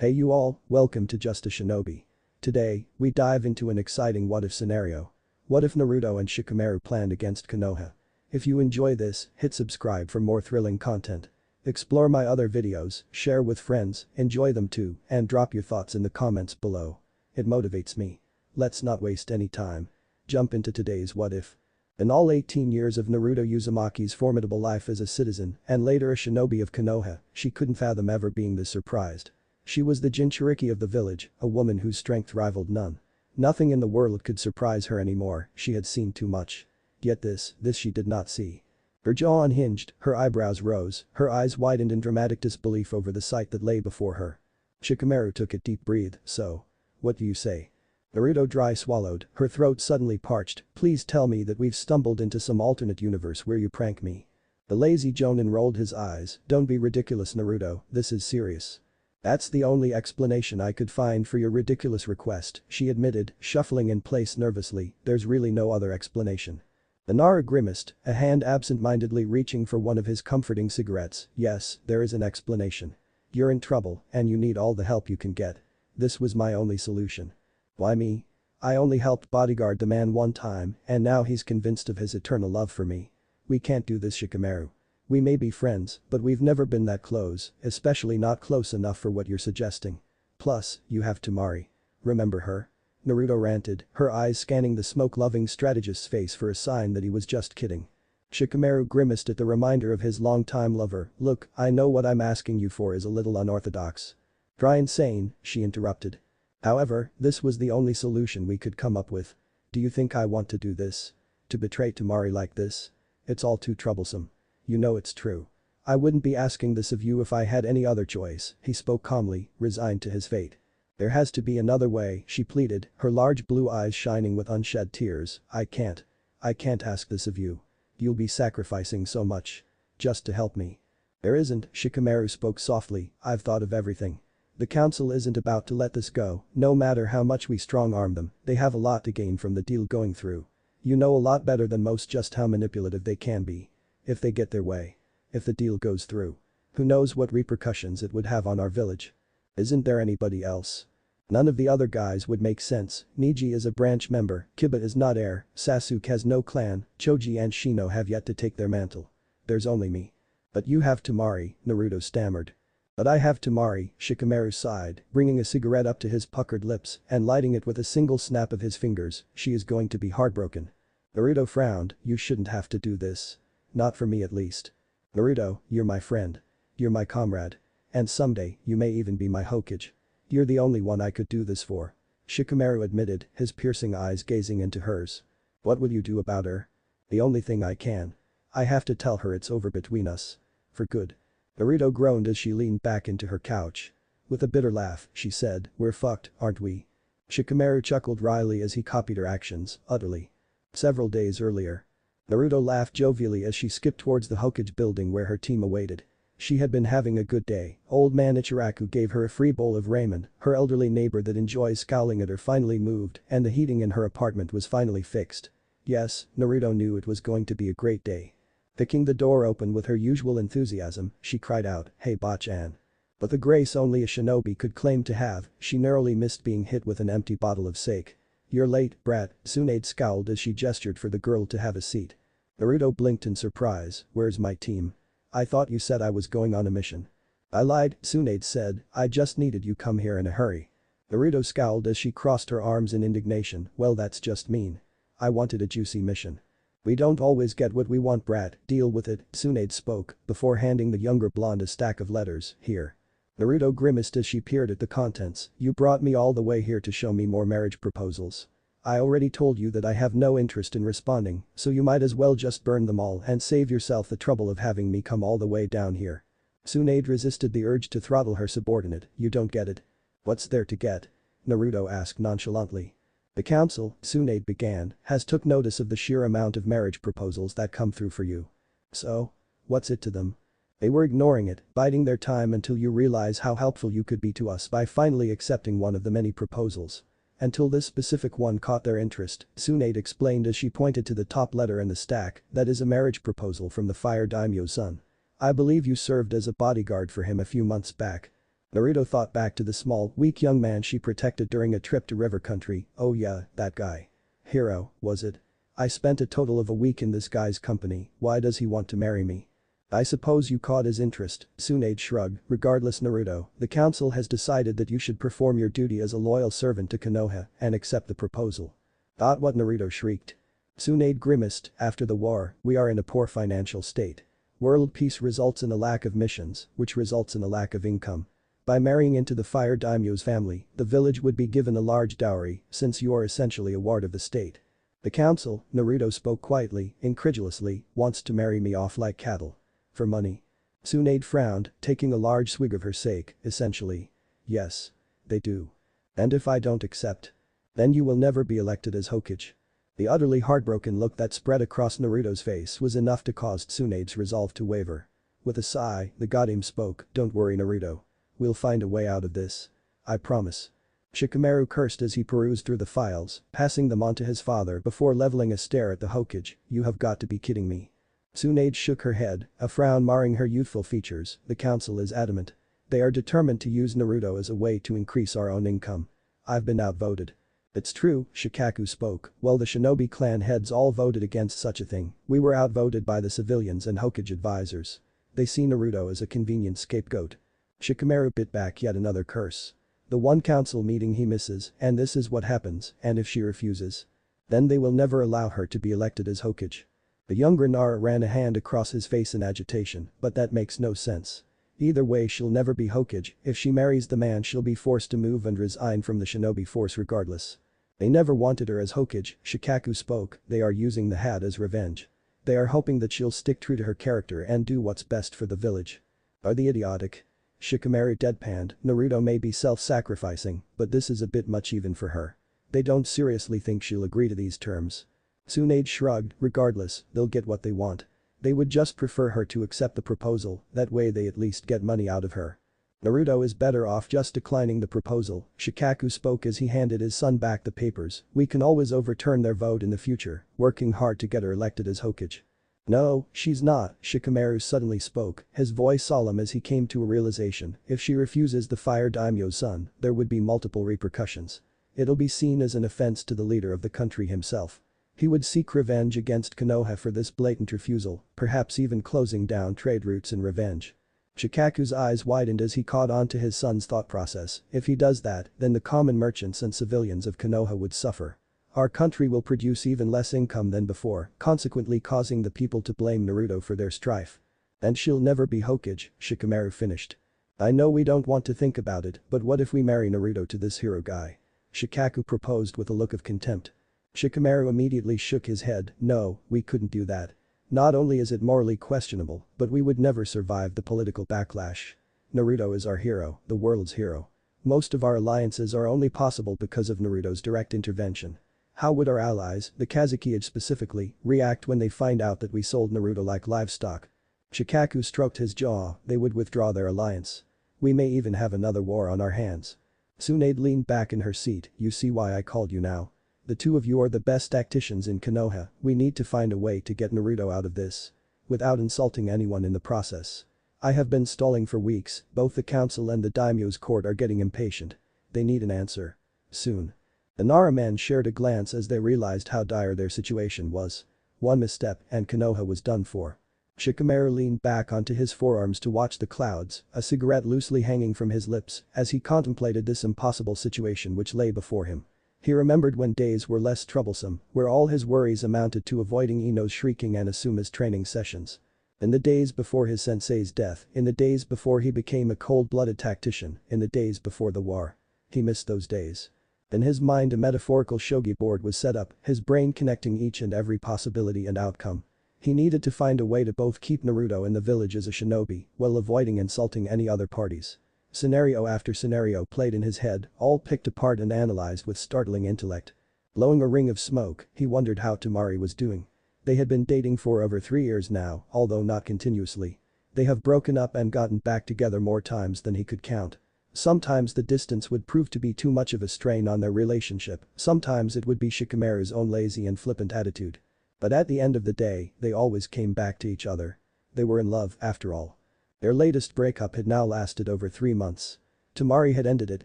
Hey you all, welcome to Just a Shinobi. Today, we dive into an exciting what-if scenario. What if Naruto and Shikamaru planned against Konoha? If you enjoy this, hit subscribe for more thrilling content. Explore my other videos, share with friends, enjoy them too, and drop your thoughts in the comments below. It motivates me. Let's not waste any time. Jump into today's what if. In all 18 years of Naruto Uzumaki's formidable life as a citizen and later a shinobi of Konoha, she couldn't fathom ever being this surprised. She was the Jinchuriki of the village, a woman whose strength rivaled none. Nothing in the world could surprise her anymore, she had seen too much. Yet this she did not see. Her jaw unhinged, her eyebrows rose, her eyes widened in dramatic disbelief over the sight that lay before her. Shikamaru took a deep breath, so. What do you say? Naruto dry swallowed, her throat suddenly parched, please tell me that we've stumbled into some alternate universe where you prank me. The lazy Jonin rolled his eyes, don't be ridiculous Naruto, this is serious. That's the only explanation I could find for your ridiculous request, she admitted, shuffling in place nervously, there's really no other explanation. The Nara grimaced, a hand absent-mindedly reaching for one of his comforting cigarettes, yes, there is an explanation. You're in trouble, and you need all the help you can get. This was my only solution. Why me? I only helped bodyguard the man one time, and now he's convinced of his eternal love for me. We can't do this Shikamaru. We may be friends, but we've never been that close, especially not close enough for what you're suggesting. Plus, you have Temari. Remember her? Naruto ranted, her eyes scanning the smoke-loving strategist's face for a sign that he was just kidding. Shikamaru grimaced at the reminder of his longtime lover, look, I know what I'm asking you for is a little unorthodox. Try insane, she interrupted. However, this was the only solution we could come up with. Do you think I want to do this? To betray Temari like this? It's all too troublesome. You know it's true. I wouldn't be asking this of you if I had any other choice, he spoke calmly, resigned to his fate. There has to be another way, she pleaded, her large blue eyes shining with unshed tears, I can't ask this of you. You'll be sacrificing so much. Just to help me. There isn't, Shikamaru spoke softly, I've thought of everything. The council isn't about to let this go, no matter how much we strong-arm them, they have a lot to gain from the deal going through. You know a lot better than most just how manipulative they can be. If they get their way. If the deal goes through. Who knows what repercussions it would have on our village. Isn't there anybody else? None of the other guys would make sense, Niji is a branch member, Kiba is not heir, Sasuke has no clan, Choji and Shino have yet to take their mantle. There's only me. But you have Temari, Naruto stammered. But I have Temari, Shikamaru sighed, bringing a cigarette up to his puckered lips and lighting it with a single snap of his fingers, she is going to be heartbroken. Naruto frowned, you shouldn't have to do this. Not for me at least. Naruto, you're my friend. You're my comrade. And someday, you may even be my Hokage. You're the only one I could do this for. Shikamaru admitted, his piercing eyes gazing into hers. What would you do about her? The only thing I can. I have to tell her it's over between us. For good. Naruto groaned as she leaned back into her couch. With a bitter laugh, she said, we're fucked, aren't we? Shikamaru chuckled wryly as he copied her actions, utterly. Several days earlier. Naruto laughed jovially as she skipped towards the Hokage building where her team awaited. She had been having a good day, old man Ichiraku gave her a free bowl of ramen, her elderly neighbor that enjoys scowling at her finally moved, and the heating in her apartment was finally fixed. Yes, Naruto knew it was going to be a great day. Picking the door open with her usual enthusiasm, she cried out, hey Bachan. But the grace only a shinobi could claim to have, she narrowly missed being hit with an empty bottle of sake. You're late, brat, Tsunade scowled as she gestured for the girl to have a seat. Naruto blinked in surprise, where's my team? I thought you said I was going on a mission. I lied, Tsunade said, I just needed you come here in a hurry. Naruto scowled as she crossed her arms in indignation, well that's just mean. I wanted a juicy mission. We don't always get what we want brat, deal with it, Tsunade spoke, before handing the younger blonde a stack of letters, here. Naruto grimaced as she peered at the contents, you brought me all the way here to show me more marriage proposals. I already told you that I have no interest in responding, so you might as well just burn them all and save yourself the trouble of having me come all the way down here. Tsunade resisted the urge to throttle her subordinate, you don't get it. What's there to get? Naruto asked nonchalantly. The council, Tsunade began, has took notice of the sheer amount of marriage proposals that come through for you. So? What's it to them? They were ignoring it, biding their time until you realize how helpful you could be to us by finally accepting one of the many proposals. Until this specific one caught their interest, Tsunade explained as she pointed to the top letter in the stack, that is a marriage proposal from the Fire Daimyo's son. I believe you served as a bodyguard for him a few months back. Naruto thought back to the small, weak young man she protected during a trip to River Country. Oh yeah, that guy. Hero, was it? I spent a total of a week in this guy's company, why does he want to marry me? I suppose you caught his interest, Tsunade shrugged. Regardless Naruto, the council has decided that you should perform your duty as a loyal servant to Konoha and accept the proposal. What Naruto shrieked. Tsunade grimaced, after the war, we are in a poor financial state. World peace results in a lack of missions, which results in a lack of income. By marrying into the Fire Daimyo's family, the village would be given a large dowry since you are essentially a ward of the state. The council, Naruto spoke quietly, incredulously, wants to marry me off like cattle. For money. Tsunade frowned, taking a large swig of her sake, essentially. Yes. They do. And if I don't accept? Then you will never be elected as Hokage. The utterly heartbroken look that spread across Naruto's face was enough to cause Tsunade's resolve to waver. With a sigh, the Godam spoke, don't worry Naruto. We'll find a way out of this. I promise. Shikamaru cursed as he perused through the files, passing them on to his father before leveling a stare at the Hokage, you have got to be kidding me. Tsunade shook her head, a frown marring her youthful features, the council is adamant. They are determined to use Naruto as a way to increase our own income. I've been outvoted. It's true, Shikaku spoke, well the shinobi clan heads all voted against such a thing, we were outvoted by the civilians and Hokage advisors. They see Naruto as a convenient scapegoat. Shikamaru bit back yet another curse. The one council meeting he misses, and this is what happens, and if she refuses? Then they will never allow her to be elected as Hokage. The younger Nara ran a hand across his face in agitation, but that makes no sense. Either way she'll never be Hokage, if she marries the man she'll be forced to move and resign from the shinobi force regardless. They never wanted her as Hokage, Shikaku spoke, they are using the hat as revenge. They are hoping that she'll stick true to her character and do what's best for the village. Are they idiotic? Shikamaru deadpanned, Naruto may be self-sacrificing, but this is a bit much even for her. They don't seriously think she'll agree to these terms. Tsunade shrugged, regardless, they'll get what they want. They would just prefer her to accept the proposal, that way they at least get money out of her. Naruto is better off just declining the proposal, Shikaku spoke as he handed his son back the papers, we can always overturn their vote in the future, working hard to get her elected as Hokage. No, she's not, Shikamaru suddenly spoke, his voice solemn as he came to a realization, if she refuses the Fire Daimyo's son, there would be multiple repercussions. It'll be seen as an offense to the leader of the country himself. He would seek revenge against Konoha for this blatant refusal, perhaps even closing down trade routes in revenge. Shikaku's eyes widened as he caught on to his son's thought process, if he does that, then the common merchants and civilians of Konoha would suffer. Our country will produce even less income than before, consequently causing the people to blame Naruto for their strife. And she'll never be Hokage, Shikamaru finished. I know we don't want to think about it, but what if we marry Naruto to this hero guy? Shikaku proposed with a look of contempt. Shikamaru immediately shook his head, no, we couldn't do that. Not only is it morally questionable, but we would never survive the political backlash. Naruto is our hero, the world's hero. Most of our alliances are only possible because of Naruto's direct intervention. How would our allies, the Kazuki specifically, react when they find out that we sold Naruto like livestock? Shikaku stroked his jaw, they would withdraw their alliance. We may even have another war on our hands. Tsunade leaned back in her seat, you see why I called you now. The two of you are the best tacticians in Konoha, we need to find a way to get Naruto out of this. Without insulting anyone in the process. I have been stalling for weeks, both the council and the daimyo's court are getting impatient. They need an answer. Soon. The Nara men shared a glance as they realized how dire their situation was. One misstep and Konoha was done for. Shikamaru leaned back onto his forearms to watch the clouds, a cigarette loosely hanging from his lips as he contemplated this impossible situation which lay before him. He remembered when days were less troublesome, where all his worries amounted to avoiding Ino's shrieking and Asuma's training sessions. In the days before his sensei's death, in the days before he became a cold-blooded tactician, in the days before the war. He missed those days. In his mind a metaphorical shogi board was set up, his brain connecting each and every possibility and outcome. He needed to find a way to both keep Naruto in the village as a shinobi, while avoiding insulting any other parties. Scenario after scenario played in his head, all picked apart and analyzed with startling intellect. Blowing a ring of smoke, he wondered how Tamari was doing. They had been dating for over 3 years now, although not continuously. They have broken up and gotten back together more times than he could count. Sometimes the distance would prove to be too much of a strain on their relationship, sometimes it would be Shikamaru's own lazy and flippant attitude. But at the end of the day, they always came back to each other. They were in love, after all. Their latest breakup had now lasted over 3 months. Tamari had ended it,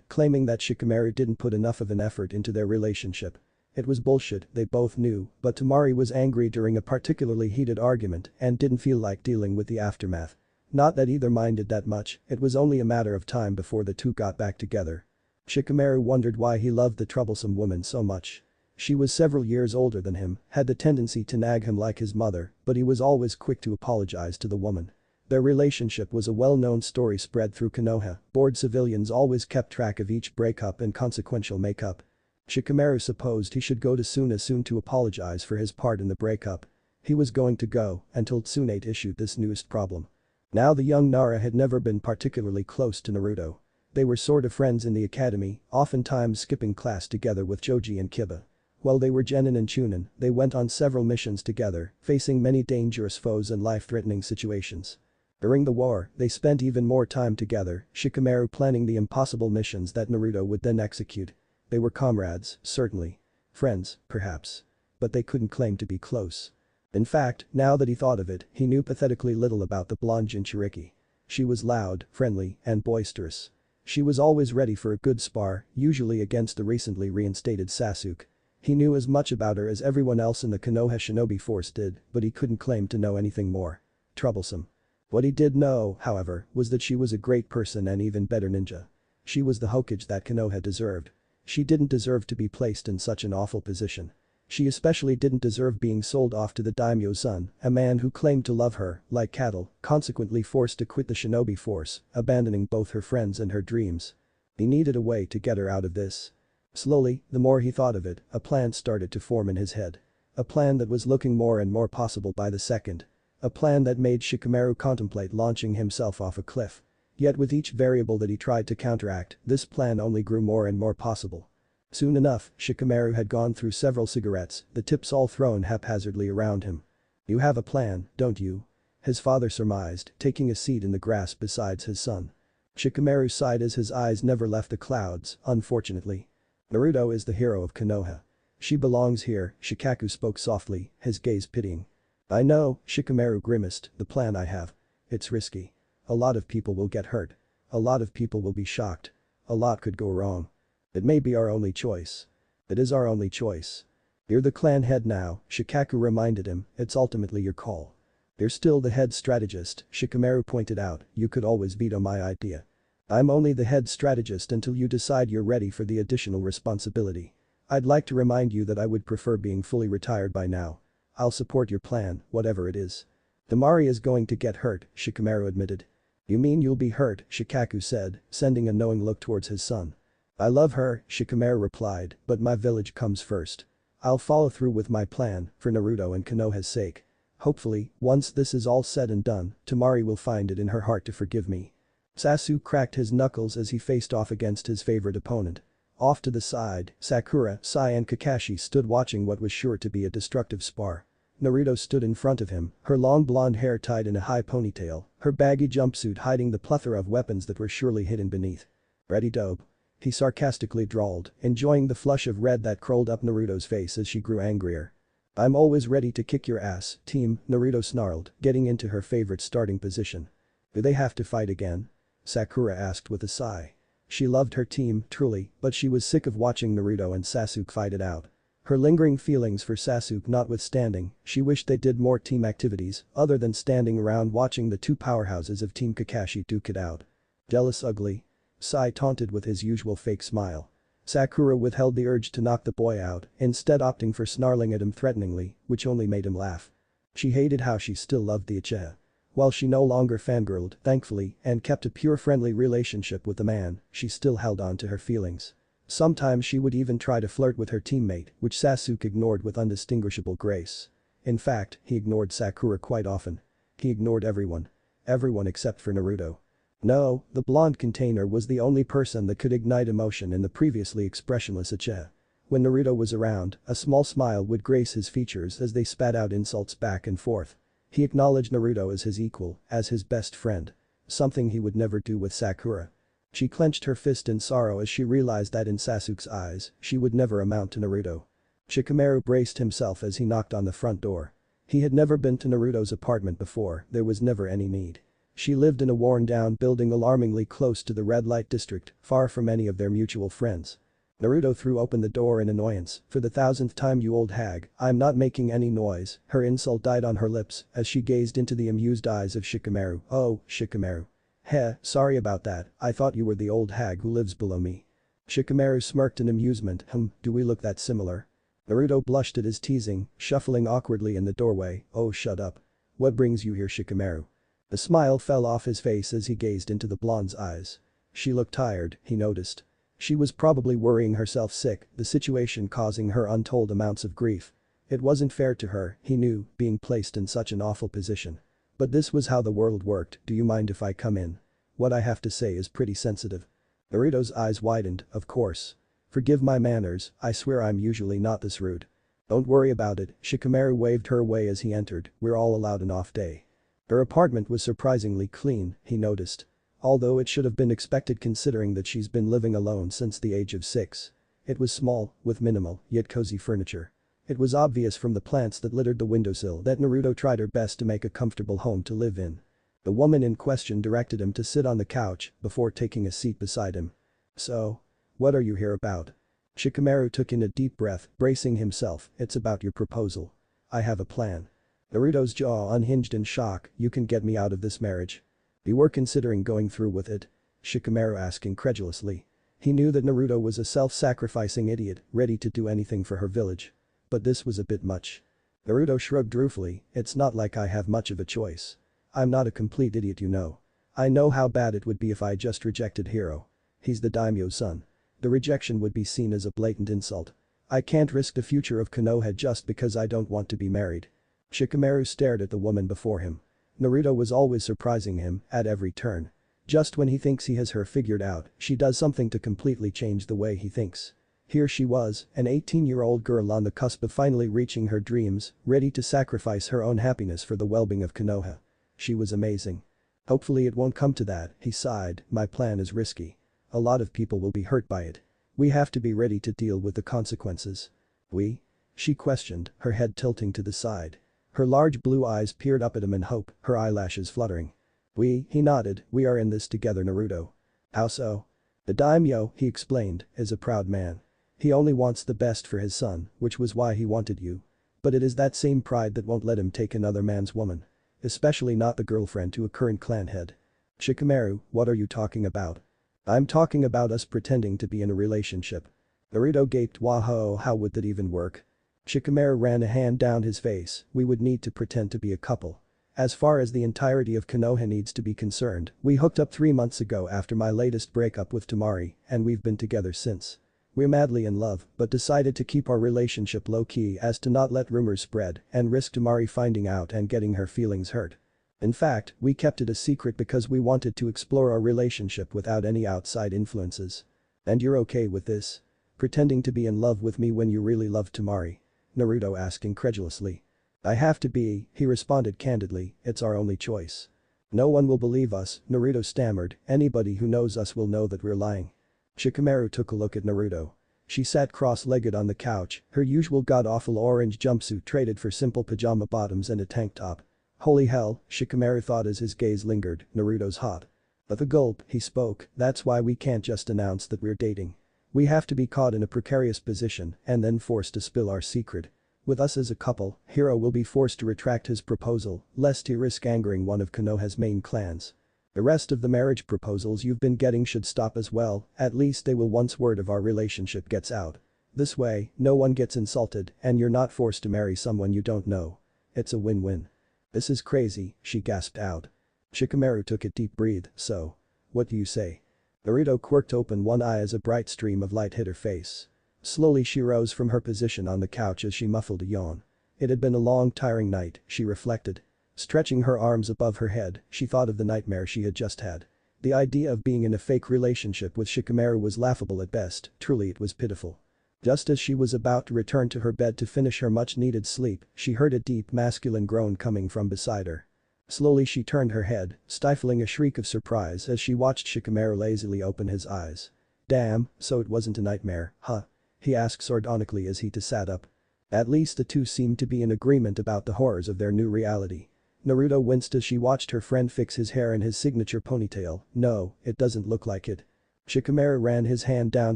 claiming that Shikamaru didn't put enough of an effort into their relationship. It was bullshit, they both knew, but Tamari was angry during a particularly heated argument and didn't feel like dealing with the aftermath. Not that either minded that much, it was only a matter of time before the two got back together. Shikamaru wondered why he loved the troublesome woman so much. She was several years older than him, had the tendency to nag him like his mother, but he was always quick to apologize to the woman. Their relationship was a well-known story spread through Konoha, bored civilians always kept track of each breakup and consequential makeup. Shikamaru supposed he should go to soon to apologize for his part in the breakup. He was going to go until Tsunade issued this newest problem. Now the young Nara had never been particularly close to Naruto. They were sort of friends in the academy, oftentimes skipping class together with Joji and Kiba. While they were genin and chunin, they went on several missions together, facing many dangerous foes and life-threatening situations. During the war, they spent even more time together, Shikamaru planning the impossible missions that Naruto would then execute. They were comrades, certainly. Friends, perhaps. But they couldn't claim to be close. In fact, now that he thought of it, he knew pathetically little about the blonde Jinchuriki. She was loud, friendly, and boisterous. She was always ready for a good spar, usually against the recently reinstated Sasuke. He knew as much about her as everyone else in the Konoha shinobi force did, but he couldn't claim to know anything more. Troublesome. What he did know, however, was that she was a great person and even better ninja. She was the Hokage that Konoha deserved. She didn't deserve to be placed in such an awful position. She especially didn't deserve being sold off to the daimyo's son, a man who claimed to love her, like cattle, consequently forced to quit the shinobi force, abandoning both her friends and her dreams. He needed a way to get her out of this. Slowly, the more he thought of it, a plan started to form in his head. A plan that was looking more and more possible by the second. A plan that made Shikamaru contemplate launching himself off a cliff. Yet with each variable that he tried to counteract, this plan only grew more and more possible. Soon enough, Shikamaru had gone through several cigarettes, the tips all thrown haphazardly around him. "You have a plan, don't you?" his father surmised, taking a seat in the grass beside his son. Shikamaru sighed as his eyes never left the clouds, unfortunately. Naruto is the hero of Konoha. She belongs here, Shikaku spoke softly, his gaze pitying. "I know," Shikamaru grimaced, "the plan I have. It's risky. A lot of people will get hurt. A lot of people will be shocked. A lot could go wrong. It may be our only choice. It is our only choice. You're the clan head now," Shikaku reminded him, "it's ultimately your call." "You're still the head strategist," Shikamaru pointed out, "you could always veto my idea." "I'm only the head strategist until you decide you're ready for the additional responsibility. I'd like to remind you that I would prefer being fully retired by now. I'll support your plan, whatever it is." "Tamari is going to get hurt," Shikamaru admitted. "You mean you'll be hurt," Shikaku said, sending a knowing look towards his son. "I love her," Shikamaru replied, "but my village comes first. I'll follow through with my plan, for Naruto and Konoha's sake. Hopefully, once this is all said and done, Tamari will find it in her heart to forgive me." Sasuke cracked his knuckles as he faced off against his favorite opponent. Off to the side, Sakura, Sai and Kakashi stood watching what was sure to be a destructive spar. Naruto stood in front of him, her long blonde hair tied in a high ponytail, her baggy jumpsuit hiding the plethora of weapons that were surely hidden beneath. "Ready, dope?" he sarcastically drawled, enjoying the flush of red that crawled up Naruto's face as she grew angrier. "I'm always ready to kick your ass, team," Naruto snarled, getting into her favorite starting position. "Do they have to fight again?" Sakura asked with a sigh. She loved her team, truly, but she was sick of watching Naruto and Sasuke fight it out. Her lingering feelings for Sasuke notwithstanding, she wished they did more team activities other than standing around watching the two powerhouses of Team Kakashi duke it out. "Jealous ugly?" Sai taunted with his usual fake smile. Sakura withheld the urge to knock the boy out, instead opting for snarling at him threateningly, which only made him laugh. She hated how she still loved the Uchiha. While she no longer fangirled, thankfully, and kept a pure friendly relationship with the man, she still held on to her feelings. Sometimes she would even try to flirt with her teammate, which Sasuke ignored with undistinguishable grace. In fact, he ignored Sakura quite often. He ignored everyone. Everyone except for Naruto. No, the blonde container was the only person that could ignite emotion in the previously expressionless Uchiha. When Naruto was around, a small smile would grace his features as they spat out insults back and forth. He acknowledged Naruto as his equal, as his best friend. Something he would never do with Sakura. She clenched her fist in sorrow as she realized that in Sasuke's eyes, she would never amount to Naruto. Shikamaru braced himself as he knocked on the front door. He had never been to Naruto's apartment before, there was never any need. She lived in a worn-down building alarmingly close to the red light district, far from any of their mutual friends. Naruto threw open the door in annoyance. For the thousandth time, you old hag, I'm not making any noise. Her insult died on her lips as she gazed into the amused eyes of Shikamaru. Oh, Shikamaru. Heh, sorry about that, I thought you were the old hag who lives below me. Shikamaru smirked in amusement. Do we look that similar? Naruto blushed at his teasing, shuffling awkwardly in the doorway. Oh, shut up. What brings you here, Shikamaru? The smile fell off his face as he gazed into the blonde's eyes. She looked tired, he noticed. She was probably worrying herself sick, the situation causing her untold amounts of grief. It wasn't fair to her, he knew, being placed in such an awful position. But this was how the world worked. Do you mind if I come in? What I have to say is pretty sensitive. Naruto's eyes widened. Of course. Forgive my manners, I swear I'm usually not this rude. Don't worry about it, Shikamaru waved her away as he entered. We're all allowed an off day. Her apartment was surprisingly clean, he noticed. Although it should have been expected considering that she's been living alone since the age of 6. It was small, with minimal, yet cozy furniture. It was obvious from the plants that littered the windowsill that Naruto tried her best to make a comfortable home to live in. The woman in question directed him to sit on the couch before taking a seat beside him. So? What are you here about? Shikamaru took in a deep breath, bracing himself. It's about your proposal. I have a plan. Naruto's jaw unhinged in shock. You can get me out of this marriage. You were considering going through with it? Shikamaru asked incredulously. He knew that Naruto was a self-sacrificing idiot, ready to do anything for her village. But this was a bit much. Naruto shrugged ruefully. It's not like I have much of a choice. I'm not a complete idiot, you know. I know how bad it would be if I just rejected Hiro. He's the daimyo's son. The rejection would be seen as a blatant insult. I can't risk the future of Konoha just because I don't want to be married. Shikamaru stared at the woman before him. Naruto was always surprising him, at every turn. Just when he thinks he has her figured out, she does something to completely change the way he thinks. Here she was, an 18-year-old girl on the cusp of finally reaching her dreams, ready to sacrifice her own happiness for the well-being of Konoha. She was amazing. Hopefully it won't come to that, he sighed. My plan is risky. A lot of people will be hurt by it. We have to be ready to deal with the consequences. We? She questioned, her head tilting to the side. Her large blue eyes peered up at him in hope, her eyelashes fluttering. He nodded. We are in this together, Naruto. How so? The daimyo, he explained, is a proud man. He only wants the best for his son, which was why he wanted you. But it is that same pride that won't let him take another man's woman. Especially not the girlfriend to a current clan head. Shikamaru, what are you talking about? I'm talking about us pretending to be in a relationship. Naruto gaped. Whoa, how would that even work? Shikamaru ran a hand down his face. We would need to pretend to be a couple. As far as the entirety of Konoha needs to be concerned, we hooked up 3 months ago after my latest breakup with Tamari, and we've been together since. We're madly in love, but decided to keep our relationship low-key as to not let rumors spread and risk Tamari finding out and getting her feelings hurt. In fact, we kept it a secret because we wanted to explore our relationship without any outside influences. And you're okay with this? Pretending to be in love with me when you really love Tamari? Naruto asked incredulously. I have to be, he responded candidly, it's our only choice. No one will believe us, Naruto stammered, anybody who knows us will know that we're lying. Shikamaru took a look at Naruto. She sat cross-legged on the couch, her usual god-awful orange jumpsuit traded for simple pajama bottoms and a tank top. Holy hell, Shikamaru thought as his gaze lingered, Naruto's hot. With a gulp, he spoke, that's why we can't just announce that we're dating. We have to be caught in a precarious position and then forced to spill our secret. With us as a couple, Hiro will be forced to retract his proposal, lest he risk angering one of Konoha's main clans. The rest of the marriage proposals you've been getting should stop as well, at least they will once word of our relationship gets out. This way, no one gets insulted and you're not forced to marry someone you don't know. It's a win-win. This is crazy, she gasped out. Shikamaru took a deep breath. So? What do you say? Naruto quirked open one eye as a bright stream of light hit her face. Slowly she rose from her position on the couch as she muffled a yawn. It had been a long, tiring night, she reflected. Stretching her arms above her head, she thought of the nightmare she had just had. The idea of being in a fake relationship with Shikamaru was laughable at best, truly it was pitiful. Just as she was about to return to her bed to finish her much-needed sleep, she heard a deep masculine groan coming from beside her. Slowly she turned her head, stifling a shriek of surprise as she watched Shikamaru lazily open his eyes. Damn, so it wasn't a nightmare, huh? He asked sardonically as he sat up. At least the two seemed to be in agreement about the horrors of their new reality. Naruto winced as she watched her friend fix his hair in his signature ponytail. No, it doesn't look like it. Shikamaru ran his hand down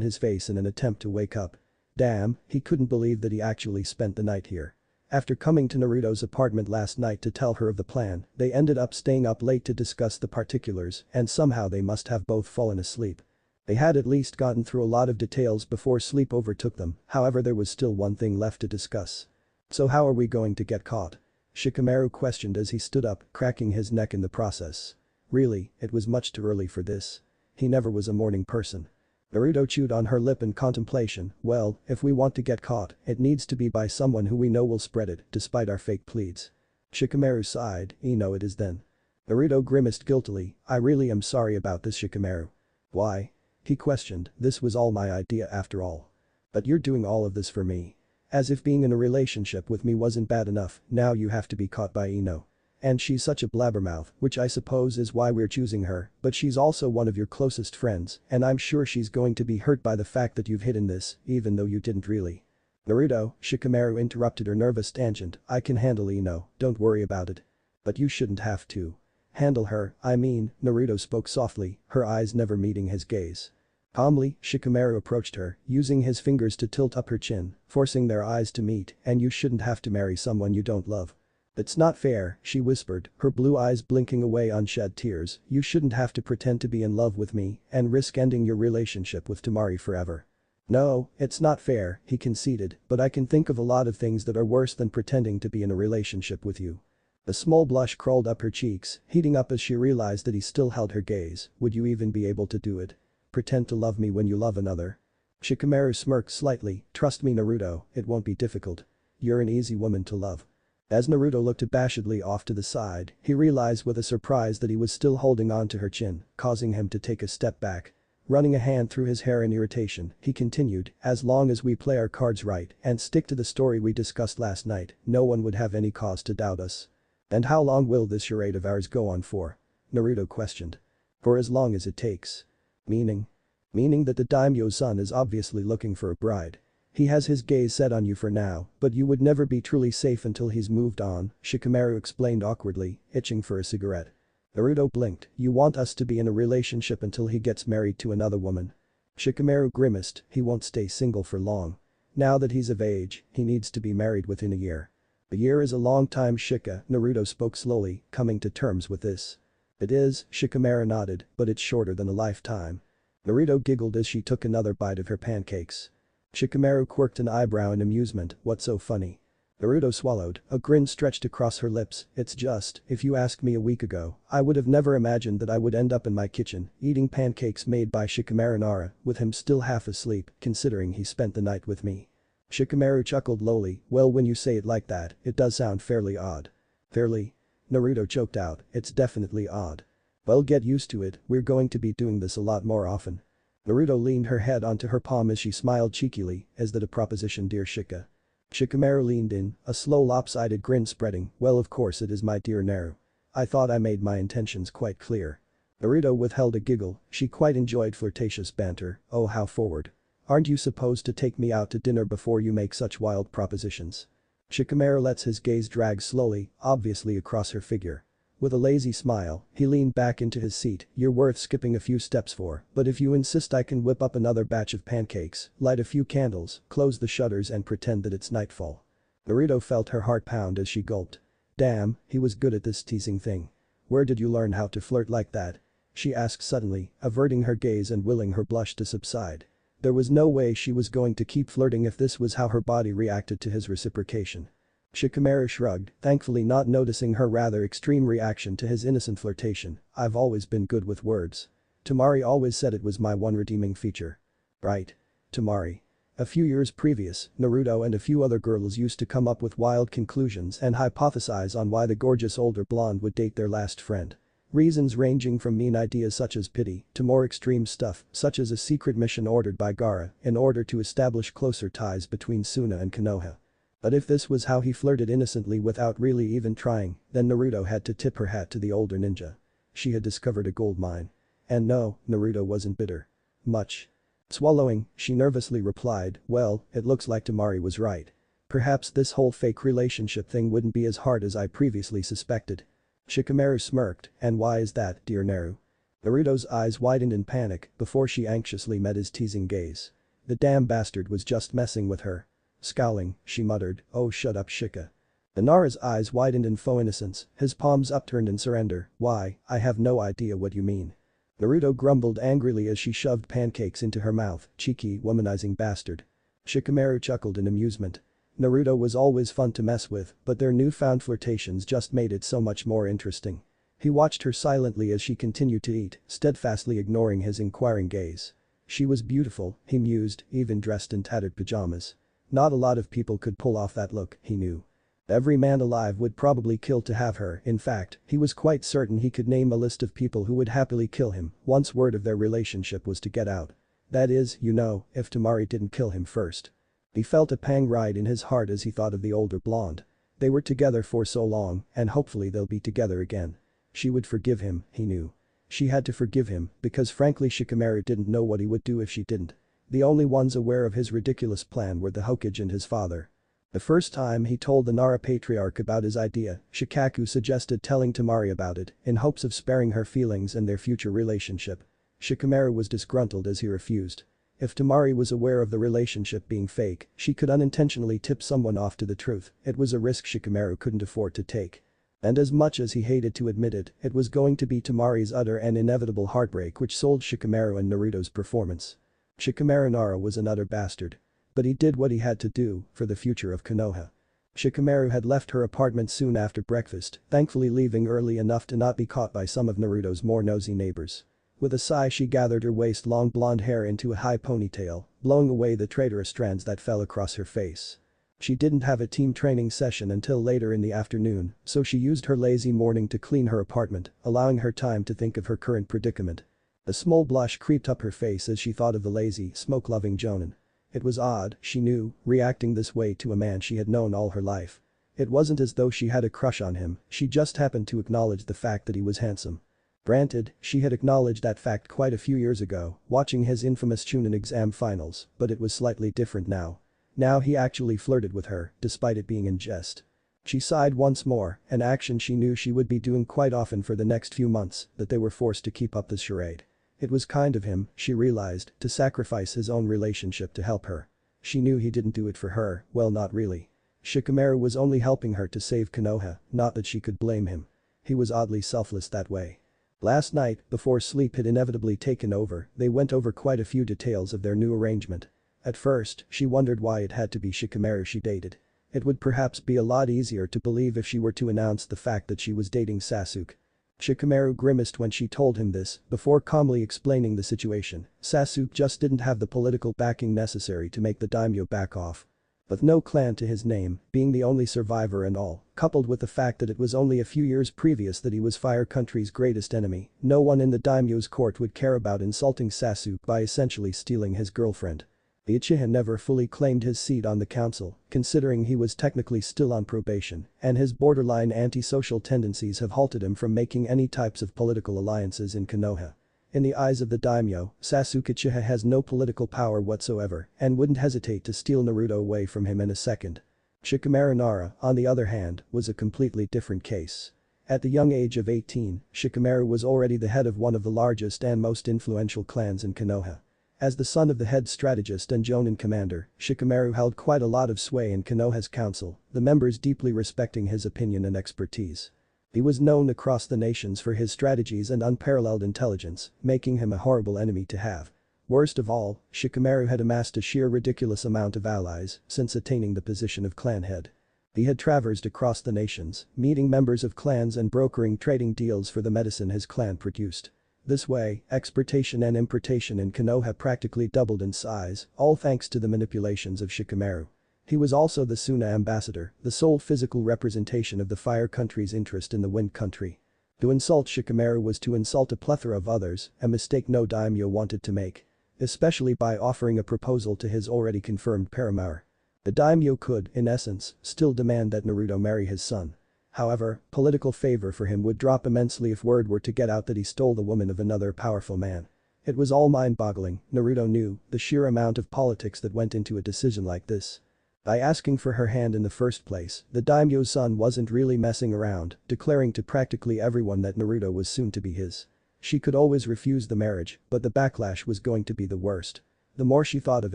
his face in an attempt to wake up. Damn, he couldn't believe that he actually spent the night here. After coming to Naruto's apartment last night to tell her of the plan, they ended up staying up late to discuss the particulars and somehow they must have both fallen asleep. They had at least gotten through a lot of details before sleep overtook them, however there was still one thing left to discuss. So how are we going to get caught? Shikamaru questioned as he stood up, cracking his neck in the process. Really, it was much too early for this. He never was a morning person. Naruto chewed on her lip in contemplation. Well, if we want to get caught, it needs to be by someone who we know will spread it, despite our fake pleads. Shikamaru sighed, it is then. Naruto grimaced guiltily, I really am sorry about this, Shikamaru. Why? He questioned, this was all my idea after all. But you're doing all of this for me. As if being in a relationship with me wasn't bad enough, now you have to be caught by Ino. And she's such a blabbermouth, which I suppose is why we're choosing her, but she's also one of your closest friends, and I'm sure she's going to be hurt by the fact that you've hidden this, even though you didn't really. Naruto, Shikamaru interrupted her nervous tangent, I can handle Ino, don't worry about it. But you shouldn't have to. Handle her, I mean, Naruto spoke softly, her eyes never meeting his gaze. Calmly, Shikamaru approached her, using his fingers to tilt up her chin, forcing their eyes to meet, and you shouldn't have to marry someone you don't love. It's not fair, she whispered, her blue eyes blinking away unshed tears, you shouldn't have to pretend to be in love with me and risk ending your relationship with Temari forever. No, it's not fair, he conceded, but I can think of a lot of things that are worse than pretending to be in a relationship with you. A small blush crawled up her cheeks, heating up as she realized that he still held her gaze, would you even be able to do it? Pretend to love me when you love another? Shikamaru smirked slightly, trust me Naruto, it won't be difficult. You're an easy woman to love. As Naruto looked abashedly off to the side, he realized with a surprise that he was still holding on to her chin, causing him to take a step back. Running a hand through his hair in irritation, he continued, as long as we play our cards right and stick to the story we discussed last night, no one would have any cause to doubt us. And how long will this charade of ours go on for? Naruto questioned. For as long as it takes. Meaning? Meaning that the daimyo's son is obviously looking for a bride. He has his gaze set on you for now, but you would never be truly safe until he's moved on, Shikamaru explained awkwardly, itching for a cigarette. Naruto blinked, you want us to be in a relationship until he gets married to another woman? Shikamaru grimaced, he won't stay single for long. Now that he's of age, he needs to be married within a year. A year is a long time Shika, Naruto spoke slowly, coming to terms with this. It is, Shikamaru nodded, but it's shorter than a lifetime. Naruto giggled as she took another bite of her pancakes. Shikamaru quirked an eyebrow in amusement, what's so funny? Naruto swallowed, a grin stretched across her lips, it's just, if you asked me a week ago, I would have never imagined that I would end up in my kitchen, eating pancakes made by Shikamaru Nara, with him still half asleep, considering he spent the night with me. Shikamaru chuckled lowly, well when you say it like that, it does sound fairly odd. Fairly? Naruto choked out, it's definitely odd. Well get used to it, we're going to be doing this a lot more often. Naruto leaned her head onto her palm as she smiled cheekily, is that a proposition dear Shika? Shikamaru leaned in, a slow lopsided grin spreading, well of course it is my dear Naru. I thought I made my intentions quite clear. Naruto withheld a giggle, she quite enjoyed flirtatious banter, oh how forward. Aren't you supposed to take me out to dinner before you make such wild propositions? Shikamaru lets his gaze drag slowly, obviously across her figure. With a lazy smile, he leaned back into his seat, you're worth skipping a few steps for, but if you insist I can whip up another batch of pancakes, light a few candles, close the shutters and pretend that it's nightfall. Naruto felt her heart pound as she gulped. Damn, he was good at this teasing thing. Where did you learn how to flirt like that? She asked suddenly, averting her gaze and willing her blush to subside. There was no way she was going to keep flirting if this was how her body reacted to his reciprocation. Shikamaru shrugged, thankfully not noticing her rather extreme reaction to his innocent flirtation, I've always been good with words. Temari always said it was my one redeeming feature. Right. Temari. A few years previous, Naruto and a few other girls used to come up with wild conclusions and hypothesize on why the gorgeous older blonde would date their last friend. Reasons ranging from mean ideas such as pity to more extreme stuff such as a secret mission ordered by Gaara in order to establish closer ties between Suna and Konoha. But if this was how he flirted innocently without really even trying, then Naruto had to tip her hat to the older ninja. She had discovered a gold mine. And no, Naruto wasn't bitter. Much. Swallowing, she nervously replied, well, it looks like Temari was right. Perhaps this whole fake relationship thing wouldn't be as hard as I previously suspected. Shikamaru smirked, "And why is that, dear Naru?" Naruto's eyes widened in panic before she anxiously met his teasing gaze. The damn bastard was just messing with her. Scowling, she muttered, "Oh shut up Shika." Nara's eyes widened in faux innocence, his palms upturned in surrender, "Why, I have no idea what you mean." Naruto grumbled angrily as she shoved pancakes into her mouth, "Cheeky, womanizing bastard." Shikamaru chuckled in amusement. Naruto was always fun to mess with, but their newfound flirtations just made it so much more interesting. He watched her silently as she continued to eat, steadfastly ignoring his inquiring gaze. She was beautiful, he mused, even dressed in tattered pajamas. Not a lot of people could pull off that look, he knew. Every man alive would probably kill to have her, in fact, he was quite certain he could name a list of people who would happily kill him once word of their relationship was to get out. That is, you know, if Temari didn't kill him first. He felt a pang right in his heart as he thought of the older blonde. They were together for so long, and hopefully they'll be together again. She would forgive him, he knew. She had to forgive him because frankly Shikamaru didn't know what he would do if she didn't. The only ones aware of his ridiculous plan were the Hokage and his father. The first time he told the Nara patriarch about his idea, Shikaku suggested telling Temari about it in hopes of sparing her feelings and their future relationship. Shikamaru was disgruntled as he refused. If Temari was aware of the relationship being fake, she could unintentionally tip someone off to the truth. It was a risk Shikamaru couldn't afford to take. And as much as he hated to admit it, it was going to be Temari's utter and inevitable heartbreak which sold Shikamaru and Naruto's performance. Shikamaru Nara was an utter bastard. But he did what he had to do for the future of Konoha. Shikamaru had left her apartment soon after breakfast, thankfully leaving early enough to not be caught by some of Naruto's more nosy neighbors. With a sigh she gathered her waist-long blonde hair into a high ponytail, blowing away the traitorous strands that fell across her face. She didn't have a team training session until later in the afternoon, so she used her lazy morning to clean her apartment, allowing her time to think of her current predicament. A small blush creeped up her face as she thought of the lazy, smoke-loving Jonin. It was odd, she knew, reacting this way to a man she had known all her life. It wasn't as though she had a crush on him, she just happened to acknowledge the fact that he was handsome. Granted, she had acknowledged that fact quite a few years ago, watching his infamous Chunin exam finals, but it was slightly different now. Now he actually flirted with her, despite it being in jest. She sighed once more, an action she knew she would be doing quite often for the next few months, that they were forced to keep up this charade. It was kind of him, she realized, to sacrifice his own relationship to help her. She knew he didn't do it for her, well not really. Shikamaru was only helping her to save Konoha, not that she could blame him. He was oddly selfless that way. Last night, before sleep had inevitably taken over, they went over quite a few details of their new arrangement. At first, she wondered why it had to be Shikamaru she dated. It would perhaps be a lot easier to believe if she were to announce the fact that she was dating Sasuke. Shikamaru grimaced when she told him this, before calmly explaining the situation. Sasuke just didn't have the political backing necessary to make the daimyo back off. With no clan to his name, being the only survivor and all, coupled with the fact that it was only a few years previous that he was Fire Country's greatest enemy, no one in the daimyo's court would care about insulting Sasuke by essentially stealing his girlfriend. The Uchiha never fully claimed his seat on the council, considering he was technically still on probation, and his borderline antisocial tendencies have halted him from making any types of political alliances in Konoha. In the eyes of the daimyo, Sasuke Uchiha has no political power whatsoever and wouldn't hesitate to steal Naruto away from him in a second. Shikamaru Nara, on the other hand, was a completely different case. At the young age of 18, Shikamaru was already the head of one of the largest and most influential clans in Konoha. As the son of the head strategist and Jonin commander, Shikamaru held quite a lot of sway in Konoha's council, the members deeply respecting his opinion and expertise. He was known across the nations for his strategies and unparalleled intelligence, making him a horrible enemy to have. Worst of all, Shikamaru had amassed a sheer ridiculous amount of allies since attaining the position of clan head. He had traversed across the nations, meeting members of clans and brokering trading deals for the medicine his clan produced. This way, exportation and importation in Konoha practically doubled in size, all thanks to the manipulations of Shikamaru. He was also the Suna ambassador, the sole physical representation of the Fire Country's interest in the Wind Country. To insult Shikamaru was to insult a plethora of others, a mistake no daimyo wanted to make. Especially by offering a proposal to his already confirmed paramour. The daimyo could, in essence, still demand that Naruto marry his son. However, political favor for him would drop immensely if word were to get out that he stole the woman of another powerful man. It was all mind-boggling, Naruto knew, the sheer amount of politics that went into a decision like this. By asking for her hand in the first place, the daimyo's son wasn't really messing around, declaring to practically everyone that Naruto was soon to be his. She could always refuse the marriage, but the backlash was going to be the worst. The more she thought of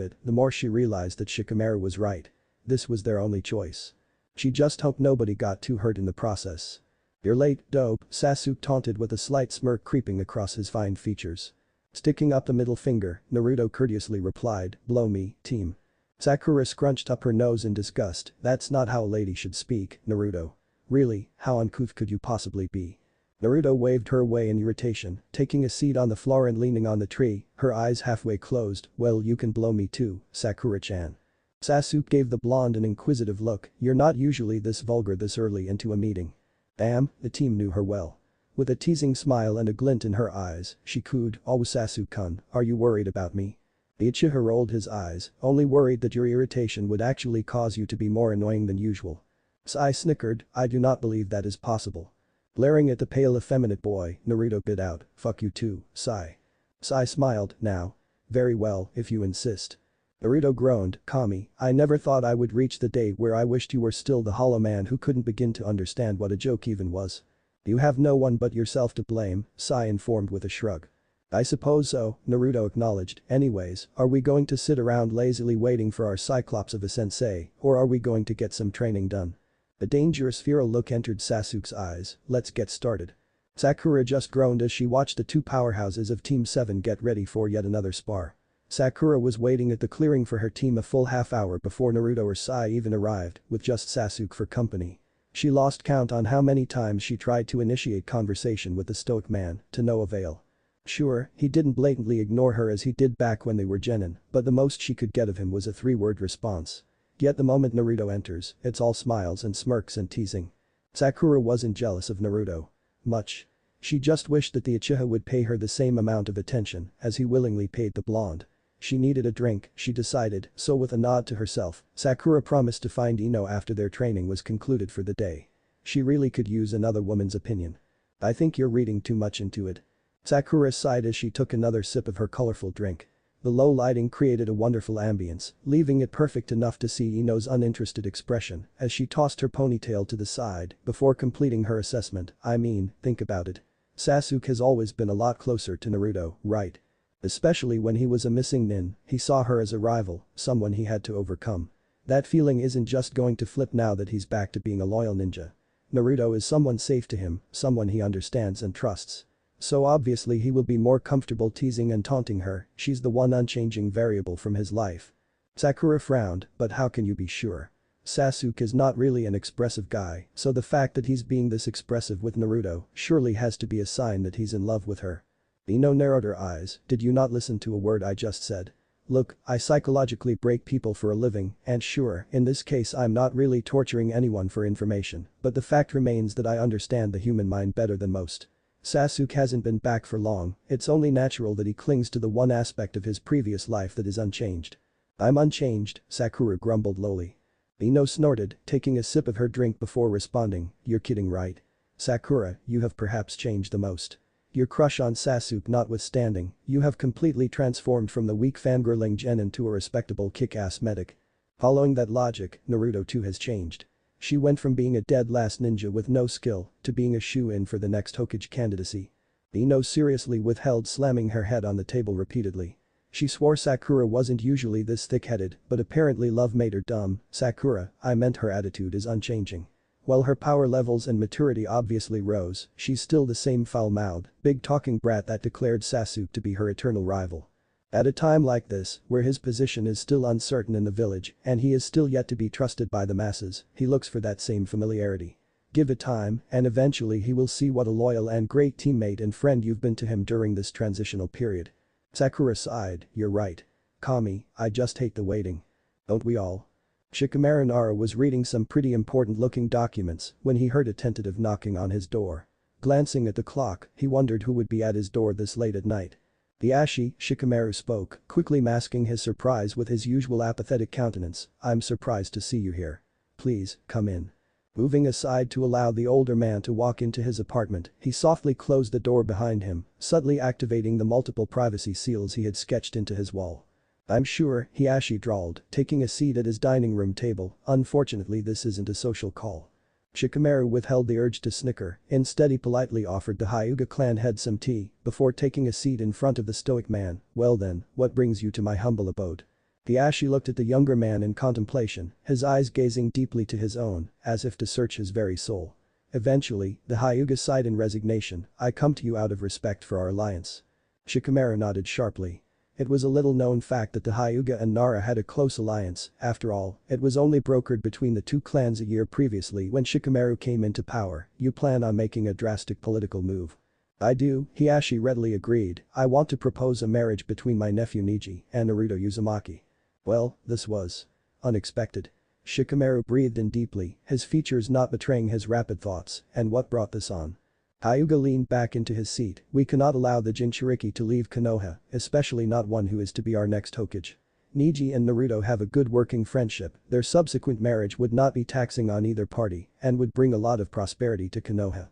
it, the more she realized that Shikamaru was right. This was their only choice. She just hoped nobody got too hurt in the process. "You're late, dope," Sasuke taunted with a slight smirk creeping across his fine features. Sticking up the middle finger, Naruto courteously replied, "Blow me, team." Sakura scrunched up her nose in disgust. "That's not how a lady should speak, Naruto. Really, how uncouth could you possibly be?" Naruto waved her away in irritation, taking a seat on the floor and leaning on the tree, her eyes halfway closed. "Well, you can blow me too, Sakura-chan." Sasuke gave the blonde an inquisitive look. "You're not usually this vulgar this early into a meeting." Damn, the team knew her well. With a teasing smile and a glint in her eyes, she cooed, "Oh Sasuke-kun, are you worried about me?" The Uchiha rolled his eyes, "Only worried that your irritation would actually cause you to be more annoying than usual." Sai snickered, "I do not believe that is possible." Glaring at the pale effeminate boy, Naruto bit out, "Fuck you too, Sai." Sai smiled, "Now. Very well, if you insist." Naruto groaned, "Kami, I never thought I would reach the day where I wished you were still the hollow man who couldn't begin to understand what a joke even was." "You have no one but yourself to blame," Sai informed with a shrug. "I suppose so," Naruto acknowledged. "Anyways, are we going to sit around lazily waiting for our Cyclops of a sensei, or are we going to get some training done?" A dangerous feral look entered Sasuke's eyes. "Let's get started." Sakura just groaned as she watched the two powerhouses of Team 7 get ready for yet another spar. Sakura was waiting at the clearing for her team a full half hour before Naruto or Sai even arrived, with just Sasuke for company. She lost count on how many times she tried to initiate conversation with the stoic man, to no avail. Sure, he didn't blatantly ignore her as he did back when they were genin, but the most she could get of him was a three-word response. Yet the moment Naruto enters, it's all smiles and smirks and teasing. Sakura wasn't jealous of Naruto. Much. She just wished that the Uchiha would pay her the same amount of attention as he willingly paid the blonde. She needed a drink, she decided, so with a nod to herself, Sakura promised to find Ino after their training was concluded for the day. She really could use another woman's opinion. "I think you're reading too much into it." Sakura sighed as she took another sip of her colorful drink. The low lighting created a wonderful ambience, leaving it perfect enough to see Ino's uninterested expression as she tossed her ponytail to the side before completing her assessment. "I mean, think about it. Sasuke has always been a lot closer to Naruto, right? Especially when he was a missing nin, he saw her as a rival, someone he had to overcome. That feeling isn't just going to flip now that he's back to being a loyal ninja. Naruto is someone safe to him, someone he understands and trusts. So obviously he will be more comfortable teasing and taunting her, she's the one unchanging variable from his life." Sakura frowned, "But how can you be sure? Sasuke is not really an expressive guy, so the fact that he's being this expressive with Naruto surely has to be a sign that he's in love with her." Ino narrowed her eyes, "Did you not listen to a word I just said? Look, I psychologically break people for a living, and sure, in this case I'm not really torturing anyone for information, but the fact remains that I understand the human mind better than most. Sasuke hasn't been back for long, it's only natural that he clings to the one aspect of his previous life that is unchanged." "I'm unchanged," Sakura grumbled lowly. Ino snorted, taking a sip of her drink before responding, "You're kidding, right? Sakura, you have perhaps changed the most. Your crush on Sasuke notwithstanding, you have completely transformed from the weak fangirling genin to a respectable kick-ass medic. Following that logic, Naruto too has changed. She went from being a dead last ninja with no skill to being a shoe-in for the next Hokage candidacy." Ino seriously withheld slamming her head on the table repeatedly. She swore Sakura wasn't usually this thick-headed, but apparently love made her dumb. "Sakura, I meant her attitude is unchanging. While her power levels and maturity obviously rose, she's still the same foul-mouthed, big-talking brat that declared Sasuke to be her eternal rival. At a time like this, where his position is still uncertain in the village and he is still yet to be trusted by the masses, he looks for that same familiarity. Give it time, and eventually he will see what a loyal and great teammate and friend you've been to him during this transitional period." Sakura sighed, "You're right. Kami, I just hate the waiting. Don't we all?" Shikamaru Nara was reading some pretty important looking documents when he heard a tentative knocking on his door. Glancing at the clock, he wondered who would be at his door this late at night. "The Ashi," Shikamaru spoke, quickly masking his surprise with his usual apathetic countenance. "I'm surprised to see you here. Please, come in." Moving aside to allow the older man to walk into his apartment, he softly closed the door behind him, subtly activating the multiple privacy seals he had sketched into his wall. I'm sure, Hiashi drawled, taking a seat at his dining room table. Unfortunately this isn't a social call. Shikamaru withheld the urge to snicker, instead he politely offered the Hyuga clan head some tea, before taking a seat in front of the stoic man. Well then, what brings you to my humble abode? Hiashi looked at the younger man in contemplation, his eyes gazing deeply to his own, as if to search his very soul. Eventually, the Hyuga sighed in resignation. I come to you out of respect for our alliance. Shikamaru nodded sharply. It was a little-known fact that the Hyuga and Nara had a close alliance. After all, it was only brokered between the two clans a year previously when Shikamaru came into power. You plan on making a drastic political move? I do, Hiashi readily agreed. I want to propose a marriage between my nephew Niji and Naruto Uzumaki. Well, this was unexpected. Shikamaru breathed in deeply, his features not betraying his rapid thoughts. And what brought this on? Hyuga leaned back into his seat. We cannot allow the Jinchuriki to leave Konoha, especially not one who is to be our next Hokage. Niji and Naruto have a good working friendship, their subsequent marriage would not be taxing on either party and would bring a lot of prosperity to Konoha.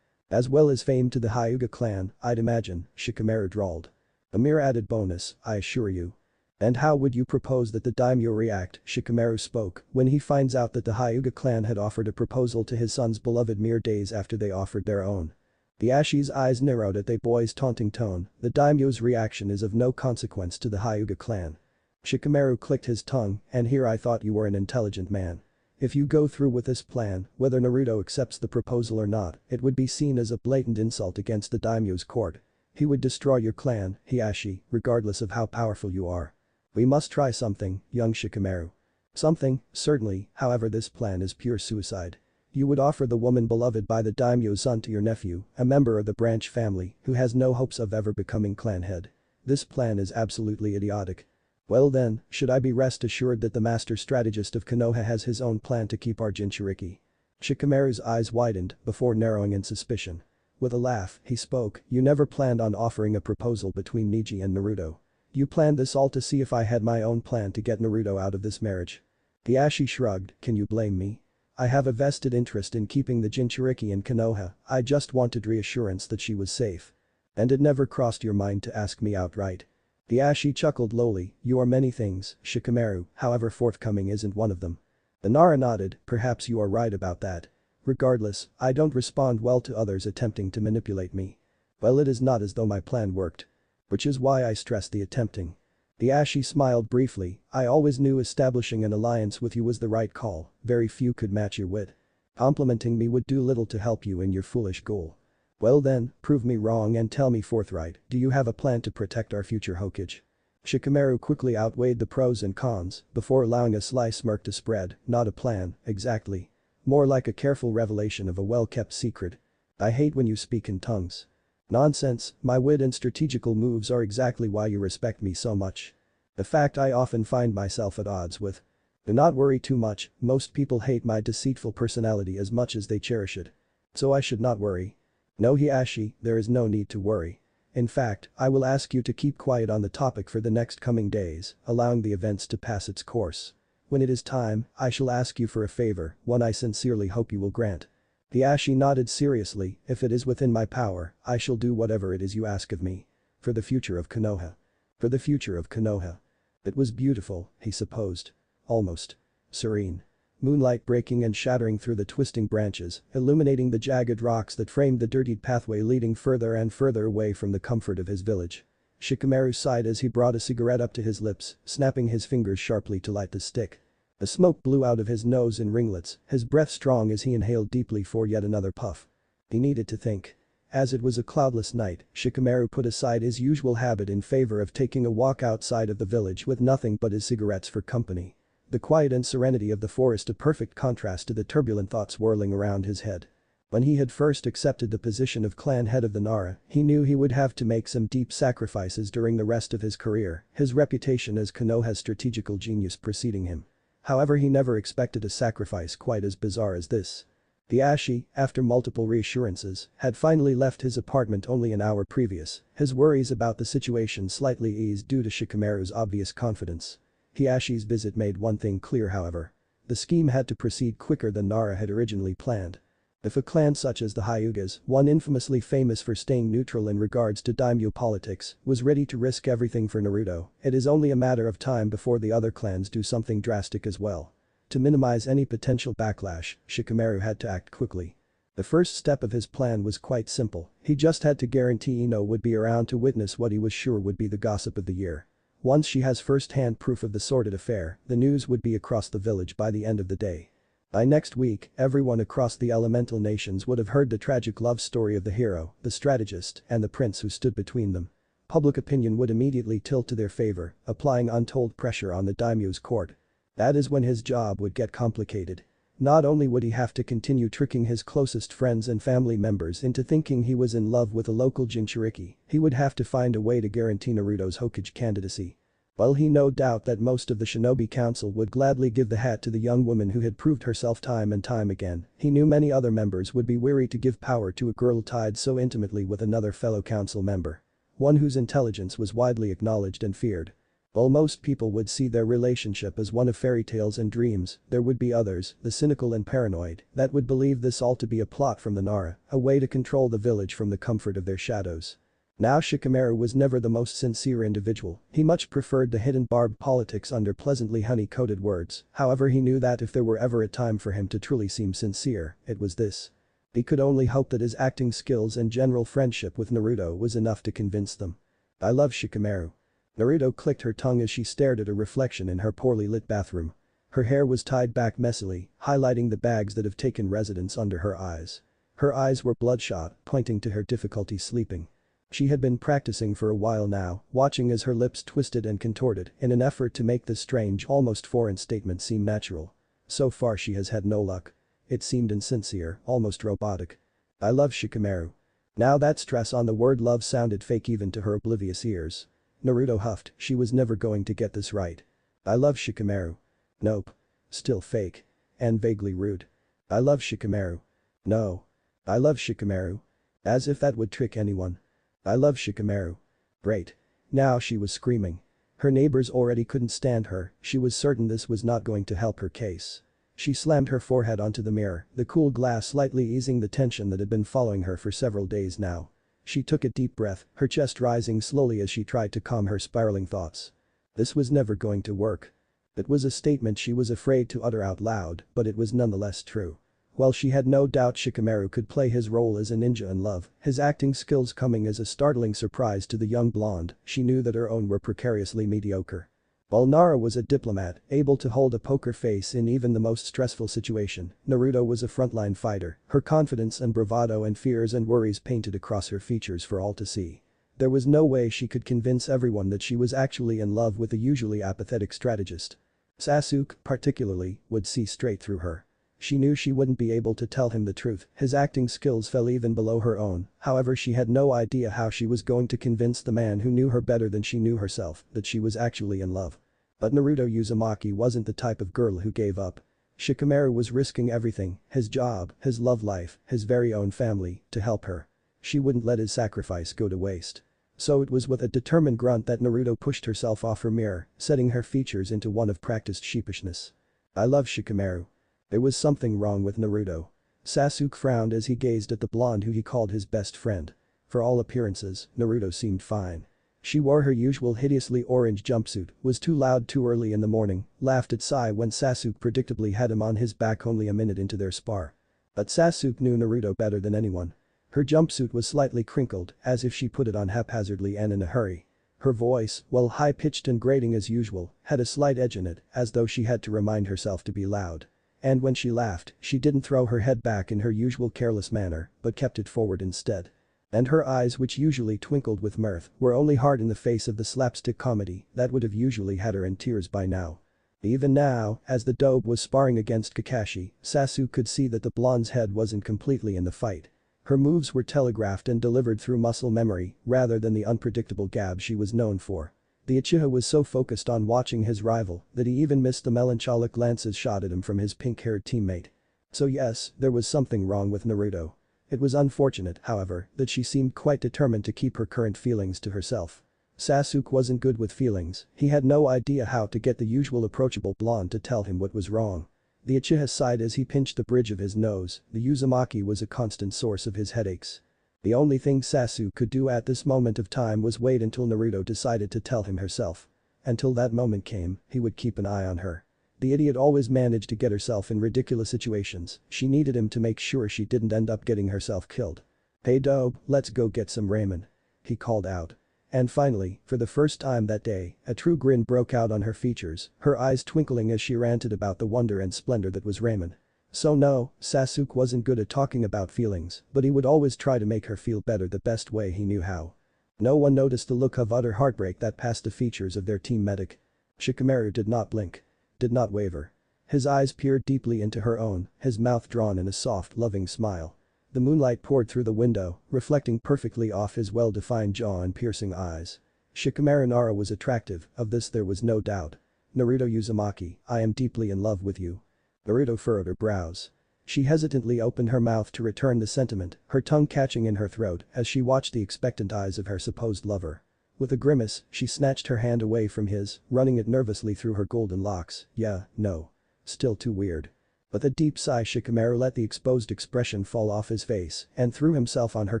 As well as fame to the Hyuga clan, I'd imagine, Shikamaru drawled. A mere added bonus, I assure you. And how would you propose that the daimyo react, Shikamaru spoke, when he finds out that the Hyuga clan had offered a proposal to his son's beloved mere days after they offered their own? Hiashi's eyes narrowed at the boy's taunting tone. The daimyo's reaction is of no consequence to the Hyuga clan. Shikamaru clicked his tongue, and here I thought you were an intelligent man. If you go through with this plan, whether Naruto accepts the proposal or not, it would be seen as a blatant insult against the daimyo's court. He would destroy your clan, Hiashi, regardless of how powerful you are. We must try something, young Shikamaru. Something, certainly, however this plan is pure suicide. You would offer the woman beloved by the daimyo's son to your nephew, a member of the branch family, who has no hopes of ever becoming clan head. This plan is absolutely idiotic. Well then, should I be rest assured that the master strategist of Konoha has his own plan to keep our Jinchuriki? Shikamaru's eyes widened, before narrowing in suspicion. With a laugh, he spoke, you never planned on offering a proposal between Niji and Naruto. You planned this all to see if I had my own plan to get Naruto out of this marriage. Hiashi shrugged, can you blame me? I have a vested interest in keeping the Jinchuriki in Konoha, I just wanted reassurance that she was safe. And it never crossed your mind to ask me outright. Hiashi chuckled lowly, you are many things, Shikamaru, however forthcoming isn't one of them. The Nara nodded, perhaps you are right about that. Regardless, I don't respond well to others attempting to manipulate me. Well, it is not as though my plan worked. Which is why I stress the attempting. Hiashi smiled briefly, I always knew establishing an alliance with you was the right call, very few could match your wit. Complimenting me would do little to help you in your foolish goal. Well then, prove me wrong and tell me forthright, do you have a plan to protect our future Hokage? Shikamaru quickly outweighed the pros and cons, before allowing a sly smirk to spread, not a plan, exactly. More like a careful revelation of a well-kept secret. I hate when you speak in tongues. Nonsense, my wit and strategical moves are exactly why you respect me so much. A fact I often find myself at odds with. Do not worry too much, most people hate my deceitful personality as much as they cherish it. So I should not worry. No Hiashi, there is no need to worry. In fact, I will ask you to keep quiet on the topic for the next coming days, allowing the events to pass its course. When it is time, I shall ask you for a favor, one I sincerely hope you will grant. Hiashi nodded seriously, if it is within my power, I shall do whatever it is you ask of me. For the future of Konoha. For the future of Konoha. It was beautiful, he supposed. Almost. Serene. Moonlight breaking and shattering through the twisting branches, illuminating the jagged rocks that framed the dirtied pathway leading further and further away from the comfort of his village. Shikamaru sighed as he brought a cigarette up to his lips, snapping his fingers sharply to light the stick. The smoke blew out of his nose in ringlets, his breath strong as he inhaled deeply for yet another puff. He needed to think. As it was a cloudless night, Shikamaru put aside his usual habit in favor of taking a walk outside of the village with nothing but his cigarettes for company. The quiet and serenity of the forest a perfect contrast to the turbulent thoughts whirling around his head. When he had first accepted the position of clan head of the Nara, he knew he would have to make some deep sacrifices during the rest of his career, his reputation as Konoha's strategical genius preceding him. However, he never expected a sacrifice quite as bizarre as this. Hiashi, after multiple reassurances, had finally left his apartment only an hour previous, his worries about the situation slightly eased due to Shikamaru's obvious confidence. Hiashi's visit made one thing clear however. The scheme had to proceed quicker than Nara had originally planned. If a clan such as the Hyugas, one infamously famous for staying neutral in regards to daimyo politics, was ready to risk everything for Naruto, it is only a matter of time before the other clans do something drastic as well. To minimize any potential backlash, Shikamaru had to act quickly. The first step of his plan was quite simple, he just had to guarantee Ino would be around to witness what he was sure would be the gossip of the year. Once she has first-hand proof of the sordid affair, the news would be across the village by the end of the day. By next week, everyone across the elemental nations would have heard the tragic love story of the hero, the strategist, and the prince who stood between them. Public opinion would immediately tilt to their favor, applying untold pressure on the daimyo's court. That is when his job would get complicated. Not only would he have to continue tricking his closest friends and family members into thinking he was in love with a local Jinchuriki, he would have to find a way to guarantee Naruto's Hokage candidacy. While he no doubt that most of the shinobi council would gladly give the hat to the young woman who had proved herself time and time again, he knew many other members would be weary to give power to a girl tied so intimately with another fellow council member. One whose intelligence was widely acknowledged and feared. While most people would see their relationship as one of fairy tales and dreams, there would be others, the cynical and paranoid, that would believe this all to be a plot from the Nara, a way to control the village from the comfort of their shadows. Now Shikamaru was never the most sincere individual, he much preferred the hidden barbed politics under pleasantly honey-coated words, however he knew that if there were ever a time for him to truly seem sincere, it was this. He could only hope that his acting skills and general friendship with Naruto was enough to convince them. I love Shikamaru. Naruto clicked her tongue as she stared at a reflection in her poorly lit bathroom. Her hair was tied back messily, highlighting the bags that have taken residence under her eyes. Her eyes were bloodshot, pointing to her difficulty sleeping. She had been practicing for a while now, watching as her lips twisted and contorted in an effort to make this strange, almost foreign statement seem natural. So far she has had no luck. It seemed insincere, almost robotic. I love Shikamaru. Now that stress on the word love sounded fake even to her oblivious ears. Naruto huffed, she was never going to get this right. I love Shikamaru. Nope. Still fake. And vaguely rude. I love Shikamaru. No. I love Shikamaru. As if that would trick anyone. I love Shikamaru. Great. Now she was screaming. Her neighbors already couldn't stand her, she was certain this was not going to help her case. She slammed her forehead onto the mirror, the cool glass slightly easing the tension that had been following her for several days now. She took a deep breath, her chest rising slowly as she tried to calm her spiraling thoughts. This was never going to work. It was a statement she was afraid to utter out loud, but it was nonetheless true. While she had no doubt Shikamaru could play his role as a ninja in love, his acting skills coming as a startling surprise to the young blonde, she knew that her own were precariously mediocre. While Nara was a diplomat, able to hold a poker face in even the most stressful situation, Naruto was a frontline fighter, her confidence and bravado and fears and worries painted across her features for all to see. There was no way she could convince everyone that she was actually in love with a usually apathetic strategist. Sasuke, particularly, would see straight through her. She knew she wouldn't be able to tell him the truth, his acting skills fell even below her own, however she had no idea how she was going to convince the man who knew her better than she knew herself that she was actually in love. But Naruto Uzumaki wasn't the type of girl who gave up. Shikamaru was risking everything, his job, his love life, his very own family, to help her. She wouldn't let his sacrifice go to waste. So it was with a determined grunt that Naruto pushed herself off her mirror, setting her features into one of practiced sheepishness. I love Shikamaru. There was something wrong with Naruto. Sasuke frowned as he gazed at the blonde who he called his best friend. For all appearances, Naruto seemed fine. She wore her usual hideously orange jumpsuit, was too loud too early in the morning, laughed at Sai when Sasuke predictably had him on his back only a minute into their spar. But Sasuke knew Naruto better than anyone. Her jumpsuit was slightly crinkled, as if she put it on haphazardly and in a hurry. Her voice, while high-pitched and grating as usual, had a slight edge in it, as though she had to remind herself to be loud. And when she laughed, she didn't throw her head back in her usual careless manner, but kept it forward instead. And her eyes, which usually twinkled with mirth, were only hard in the face of the slapstick comedy that would have usually had her in tears by now. Even now, as the dope was sparring against Kakashi, Sasuke could see that the blonde's head wasn't completely in the fight. Her moves were telegraphed and delivered through muscle memory, rather than the unpredictable gab she was known for. The Uchiha was so focused on watching his rival that he even missed the melancholic glances shot at him from his pink-haired teammate. So yes, there was something wrong with Naruto. It was unfortunate, however, that she seemed quite determined to keep her current feelings to herself. Sasuke wasn't good with feelings, he had no idea how to get the usual approachable blonde to tell him what was wrong. The Uchiha sighed as he pinched the bridge of his nose, the Uzumaki was a constant source of his headaches. The only thing Sasuke could do at this moment of time was wait until Naruto decided to tell him herself. Until that moment came, he would keep an eye on her. The idiot always managed to get herself in ridiculous situations, she needed him to make sure she didn't end up getting herself killed. "Hey dope, let's go get some ramen," he called out. And finally, for the first time that day, a true grin broke out on her features, her eyes twinkling as she ranted about the wonder and splendor that was ramen. So no, Sasuke wasn't good at talking about feelings, but he would always try to make her feel better the best way he knew how. No one noticed the look of utter heartbreak that passed the features of their team medic. Shikamaru did not blink. Did not waver. His eyes peered deeply into her own, his mouth drawn in a soft, loving smile. The moonlight poured through the window, reflecting perfectly off his well-defined jaw and piercing eyes. Shikamaru Nara was attractive, of this there was no doubt. "Naruto Uzumaki, I am deeply in love with you." Naruto furrowed her brows. She hesitantly opened her mouth to return the sentiment, her tongue catching in her throat as she watched the expectant eyes of her supposed lover. With a grimace, she snatched her hand away from his, running it nervously through her golden locks. "Yeah, no. Still too weird." With a deep sigh, Shikamaru let the exposed expression fall off his face and threw himself on her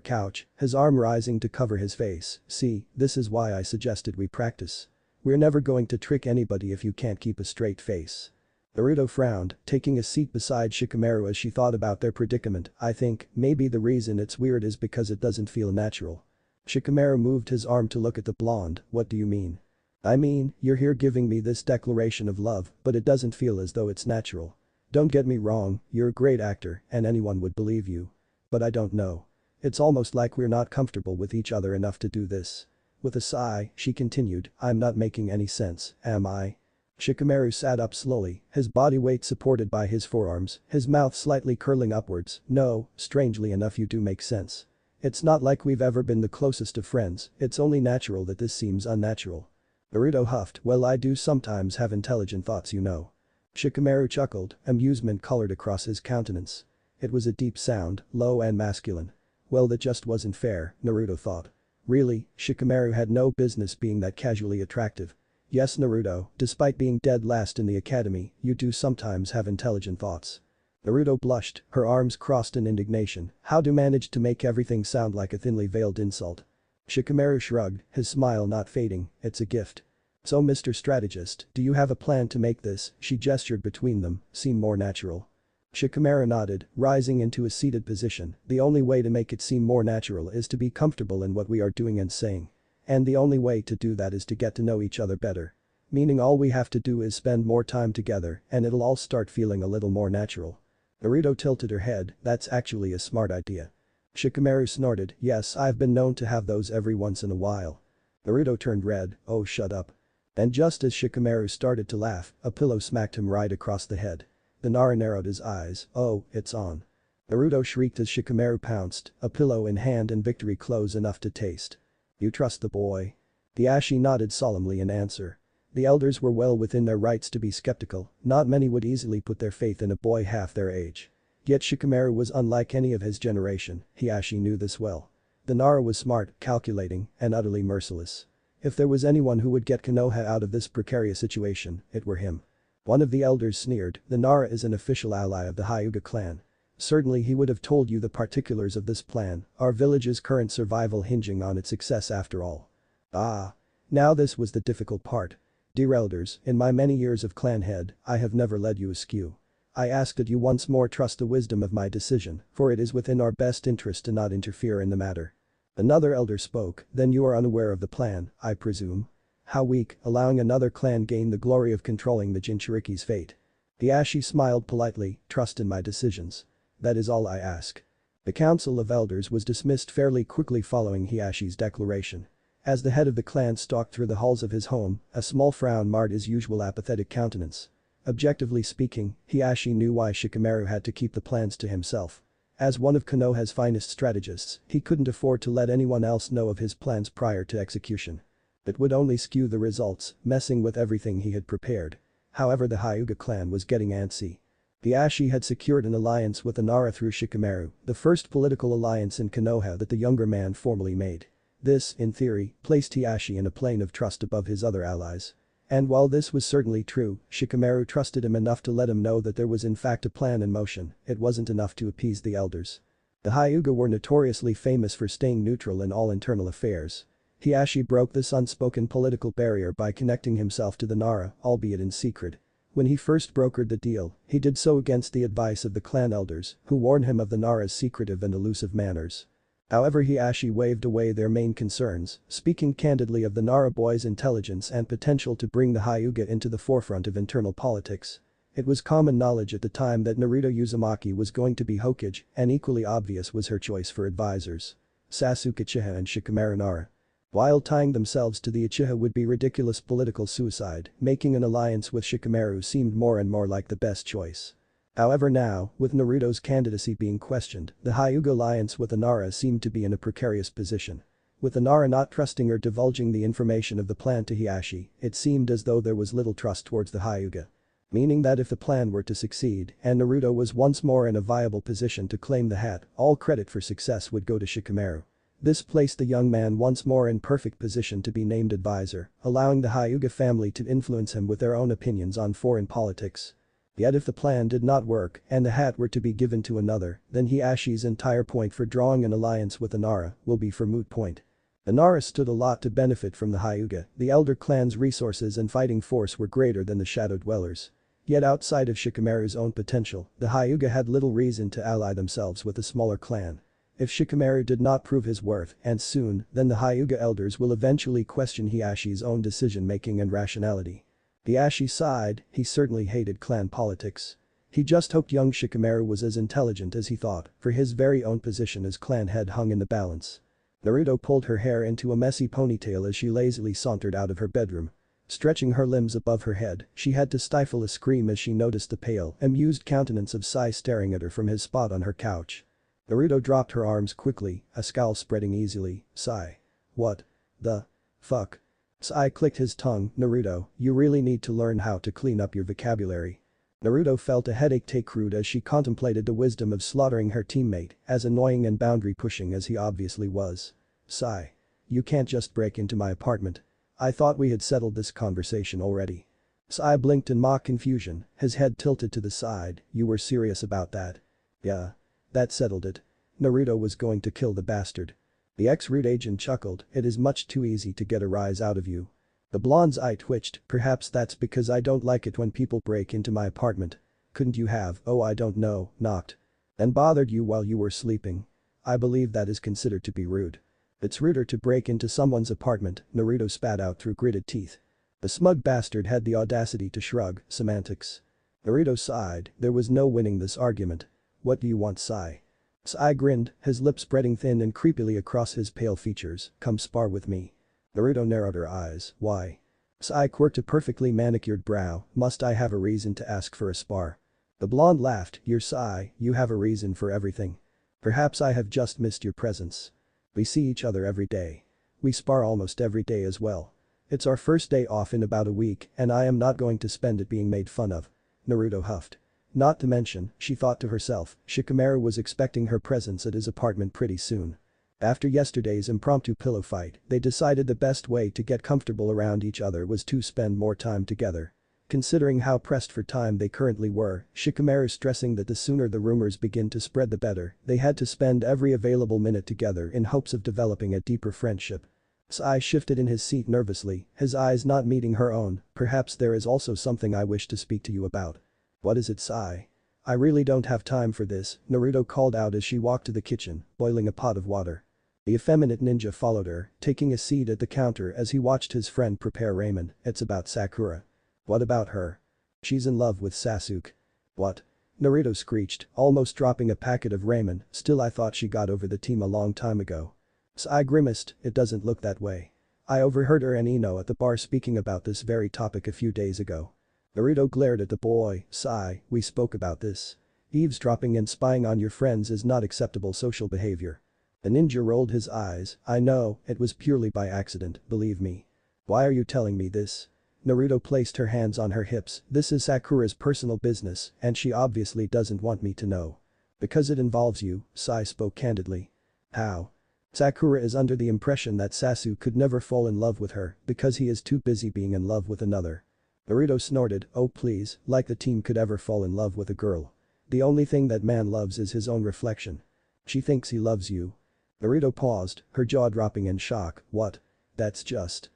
couch, his arm rising to cover his face. "See, this is why I suggested we practice. We're never going to trick anybody if you can't keep a straight face." Naruto frowned, taking a seat beside Shikamaru as she thought about their predicament. "I think, maybe the reason it's weird is because it doesn't feel natural." Shikamaru moved his arm to look at the blonde. "What do you mean?" "I mean, you're here giving me this declaration of love, but it doesn't feel as though it's natural. Don't get me wrong, you're a great actor and anyone would believe you. But I don't know. It's almost like we're not comfortable with each other enough to do this." With a sigh, she continued, "I'm not making any sense, am I?" Shikamaru sat up slowly, his body weight supported by his forearms, his mouth slightly curling upwards. "No, strangely enough you do make sense. It's not like we've ever been the closest of friends, it's only natural that this seems unnatural." Naruto huffed, "Well, I do sometimes have intelligent thoughts, you know." Shikamaru chuckled, amusement colored across his countenance. It was a deep sound, low and masculine. Well, that just wasn't fair, Naruto thought. Really, Shikamaru had no business being that casually attractive. "Yes, Naruto, despite being dead last in the academy, you do sometimes have intelligent thoughts." Naruto blushed, her arms crossed in indignation. How do manage to make everything sound like a thinly veiled insult? Shikamaru shrugged, his smile not fading. "It's a gift." "So Mr. Strategist, do you have a plan to make this," she gestured between them, "seem more natural?" Shikamaru nodded, rising into a seated position. "The only way to make it seem more natural is to be comfortable in what we are doing and saying. And the only way to do that is to get to know each other better. Meaning all we have to do is spend more time together and it'll all start feeling a little more natural." Naruto tilted her head. "That's actually a smart idea." Shikamaru snorted. "Yes, I've been known to have those every once in a while." Naruto turned red. "Oh, shut up." And just as Shikamaru started to laugh, a pillow smacked him right across the head. The Nara narrowed his eyes. "Oh, it's on." Naruto shrieked as Shikamaru pounced, a pillow in hand and victory close enough to taste. "You trust the boy?" The Ashi nodded solemnly in answer. The elders were well within their rights to be skeptical, not many would easily put their faith in a boy half their age. Yet Shikamaru was unlike any of his generation, Hiashi knew this well. The Nara was smart, calculating, and utterly merciless. If there was anyone who would get Konoha out of this precarious situation, it were him. One of the elders sneered, "The Nara is an official ally of the Hyuga clan. Certainly he would have told you the particulars of this plan, our village's current survival hinging on its success after all." Ah. Now this was the difficult part. "Dear elders, in my many years of clan head, I have never led you askew. I ask that you once more trust the wisdom of my decision, for it is within our best interest to not interfere in the matter." Another elder spoke, "Then you are unaware of the plan, I presume? How weak, allowing another clan gain the glory of controlling the Jinchuriki's fate." The Ashi smiled politely, "Trust in my decisions. That is all I ask." The council of elders was dismissed fairly quickly following Hiashi's declaration. As the head of the clan stalked through the halls of his home, a small frown marred his usual apathetic countenance. Objectively speaking, Hiashi knew why Shikamaru had to keep the plans to himself. As one of Konoha's finest strategists, he couldn't afford to let anyone else know of his plans prior to execution. It would only skew the results, messing with everything he had prepared. However, the Hyuga clan was getting antsy. The Ashi had secured an alliance with the Nara through Shikamaru, the first political alliance in Konoha that the younger man formally made. This, in theory, placed Hiashi in a plane of trust above his other allies. And while this was certainly true, Shikamaru trusted him enough to let him know that there was in fact a plan in motion. It wasn't enough to appease the elders. The Hyuga were notoriously famous for staying neutral in all internal affairs. Hiashi broke this unspoken political barrier by connecting himself to the Nara, albeit in secret. When he first brokered the deal, he did so against the advice of the clan elders, who warned him of the Nara's secretive and elusive manners. However, Hiashi waved away their main concerns, speaking candidly of the Nara boy's intelligence and potential to bring the Hyuga into the forefront of internal politics. It was common knowledge at the time that Naruto Uzumaki was going to be Hokage, and equally obvious was her choice for advisors. Sasuke Uchiha and Shikamaru Nara. While tying themselves to the Uchiha would be ridiculous political suicide, making an alliance with Shikamaru seemed more and more like the best choice. However now, with Naruto's candidacy being questioned, the Hyuga alliance with the Nara seemed to be in a precarious position. With the Nara not trusting or divulging the information of the plan to Hiashi, it seemed as though there was little trust towards the Hyuga. Meaning that if the plan were to succeed and Naruto was once more in a viable position to claim the hat, all credit for success would go to Shikamaru. This placed the young man once more in perfect position to be named advisor, allowing the Hyuga family to influence him with their own opinions on foreign politics. Yet if the plan did not work and the hat were to be given to another, then Hiashi's entire point for drawing an alliance with the Nara will be for moot point. The Nara stood a lot to benefit from the Hyuga, the elder clan's resources and fighting force were greater than the Shadow Dwellers. Yet outside of Shikamaru's own potential, the Hyuga had little reason to ally themselves with a smaller clan. If Shikamaru did not prove his worth, and soon, then the Hyuga elders will eventually question Hiashi's own decision-making and rationality. Hiashi sighed, he certainly hated clan politics. He just hoped young Shikamaru was as intelligent as he thought, for his very own position as clan head hung in the balance. Naruto pulled her hair into a messy ponytail as she lazily sauntered out of her bedroom. Stretching her limbs above her head, she had to stifle a scream as she noticed the pale, amused countenance of Sai staring at her from his spot on her couch. Naruto dropped her arms quickly, a scowl spreading easily. Sai. What the fuck? Sai clicked his tongue. Naruto, you really need to learn how to clean up your vocabulary. Naruto felt a headache take root as she contemplated the wisdom of slaughtering her teammate, as annoying and boundary pushing as he obviously was. Sai. You can't just break into my apartment. I thought we had settled this conversation already. Sai blinked in mock confusion, his head tilted to the side. You were serious about that? Yeah. That settled it. Naruto was going to kill the bastard. The ex-root agent chuckled, it is much too easy to get a rise out of you. The blonde's eye twitched, perhaps that's because I don't like it when people break into my apartment. Couldn't you have, oh I don't know, knocked and bothered you while you were sleeping? I believe that is considered to be rude. It's ruder to break into someone's apartment, Naruto spat out through gritted teeth. The smug bastard had the audacity to shrug, semantics. Naruto sighed, there was no winning this argument. What do you want, Sai? Sai grinned, his lips spreading thin and creepily across his pale features, come spar with me. Naruto narrowed her eyes, why? Sai quirked a perfectly manicured brow, must I have a reason to ask for a spar? The blonde laughed, you're Sai, you have a reason for everything. Perhaps I have just missed your presence. We see each other every day. We spar almost every day as well. It's our first day off in about a week and I am not going to spend it being made fun of. Naruto huffed. Not to mention, she thought to herself, Shikamaru was expecting her presence at his apartment pretty soon. After yesterday's impromptu pillow fight, they decided the best way to get comfortable around each other was to spend more time together. Considering how pressed for time they currently were, Shikamaru stressing that the sooner the rumors begin to spread the better, they had to spend every available minute together in hopes of developing a deeper friendship. Sai shifted in his seat nervously, his eyes not meeting her own, perhaps there is also something I wish to speak to you about. What is it, Sai? I really don't have time for this, Naruto called out as she walked to the kitchen, boiling a pot of water. The effeminate ninja followed her, taking a seat at the counter as he watched his friend prepare ramen. It's about Sakura. What about her? She's in love with Sasuke. What? Naruto screeched, almost dropping a packet of ramen, still I thought she got over the team a long time ago. Sai grimaced, it doesn't look that way. I overheard her and Ino at the bar speaking about this very topic a few days ago. Naruto glared at the boy, Sai, we spoke about this. Eavesdropping and spying on your friends is not acceptable social behavior. The ninja rolled his eyes, I know, it was purely by accident, believe me. Why are you telling me this? Naruto placed her hands on her hips, this is Sakura's personal business and she obviously doesn't want me to know. Because it involves you, Sai spoke candidly. How? Sakura is under the impression that Sasuke could never fall in love with her because he is too busy being in love with another. Naruto snorted, oh please, like the team could ever fall in love with a girl. The only thing that man loves is his own reflection. She thinks he loves you. Naruto paused, her jaw dropping in shock, what? That's just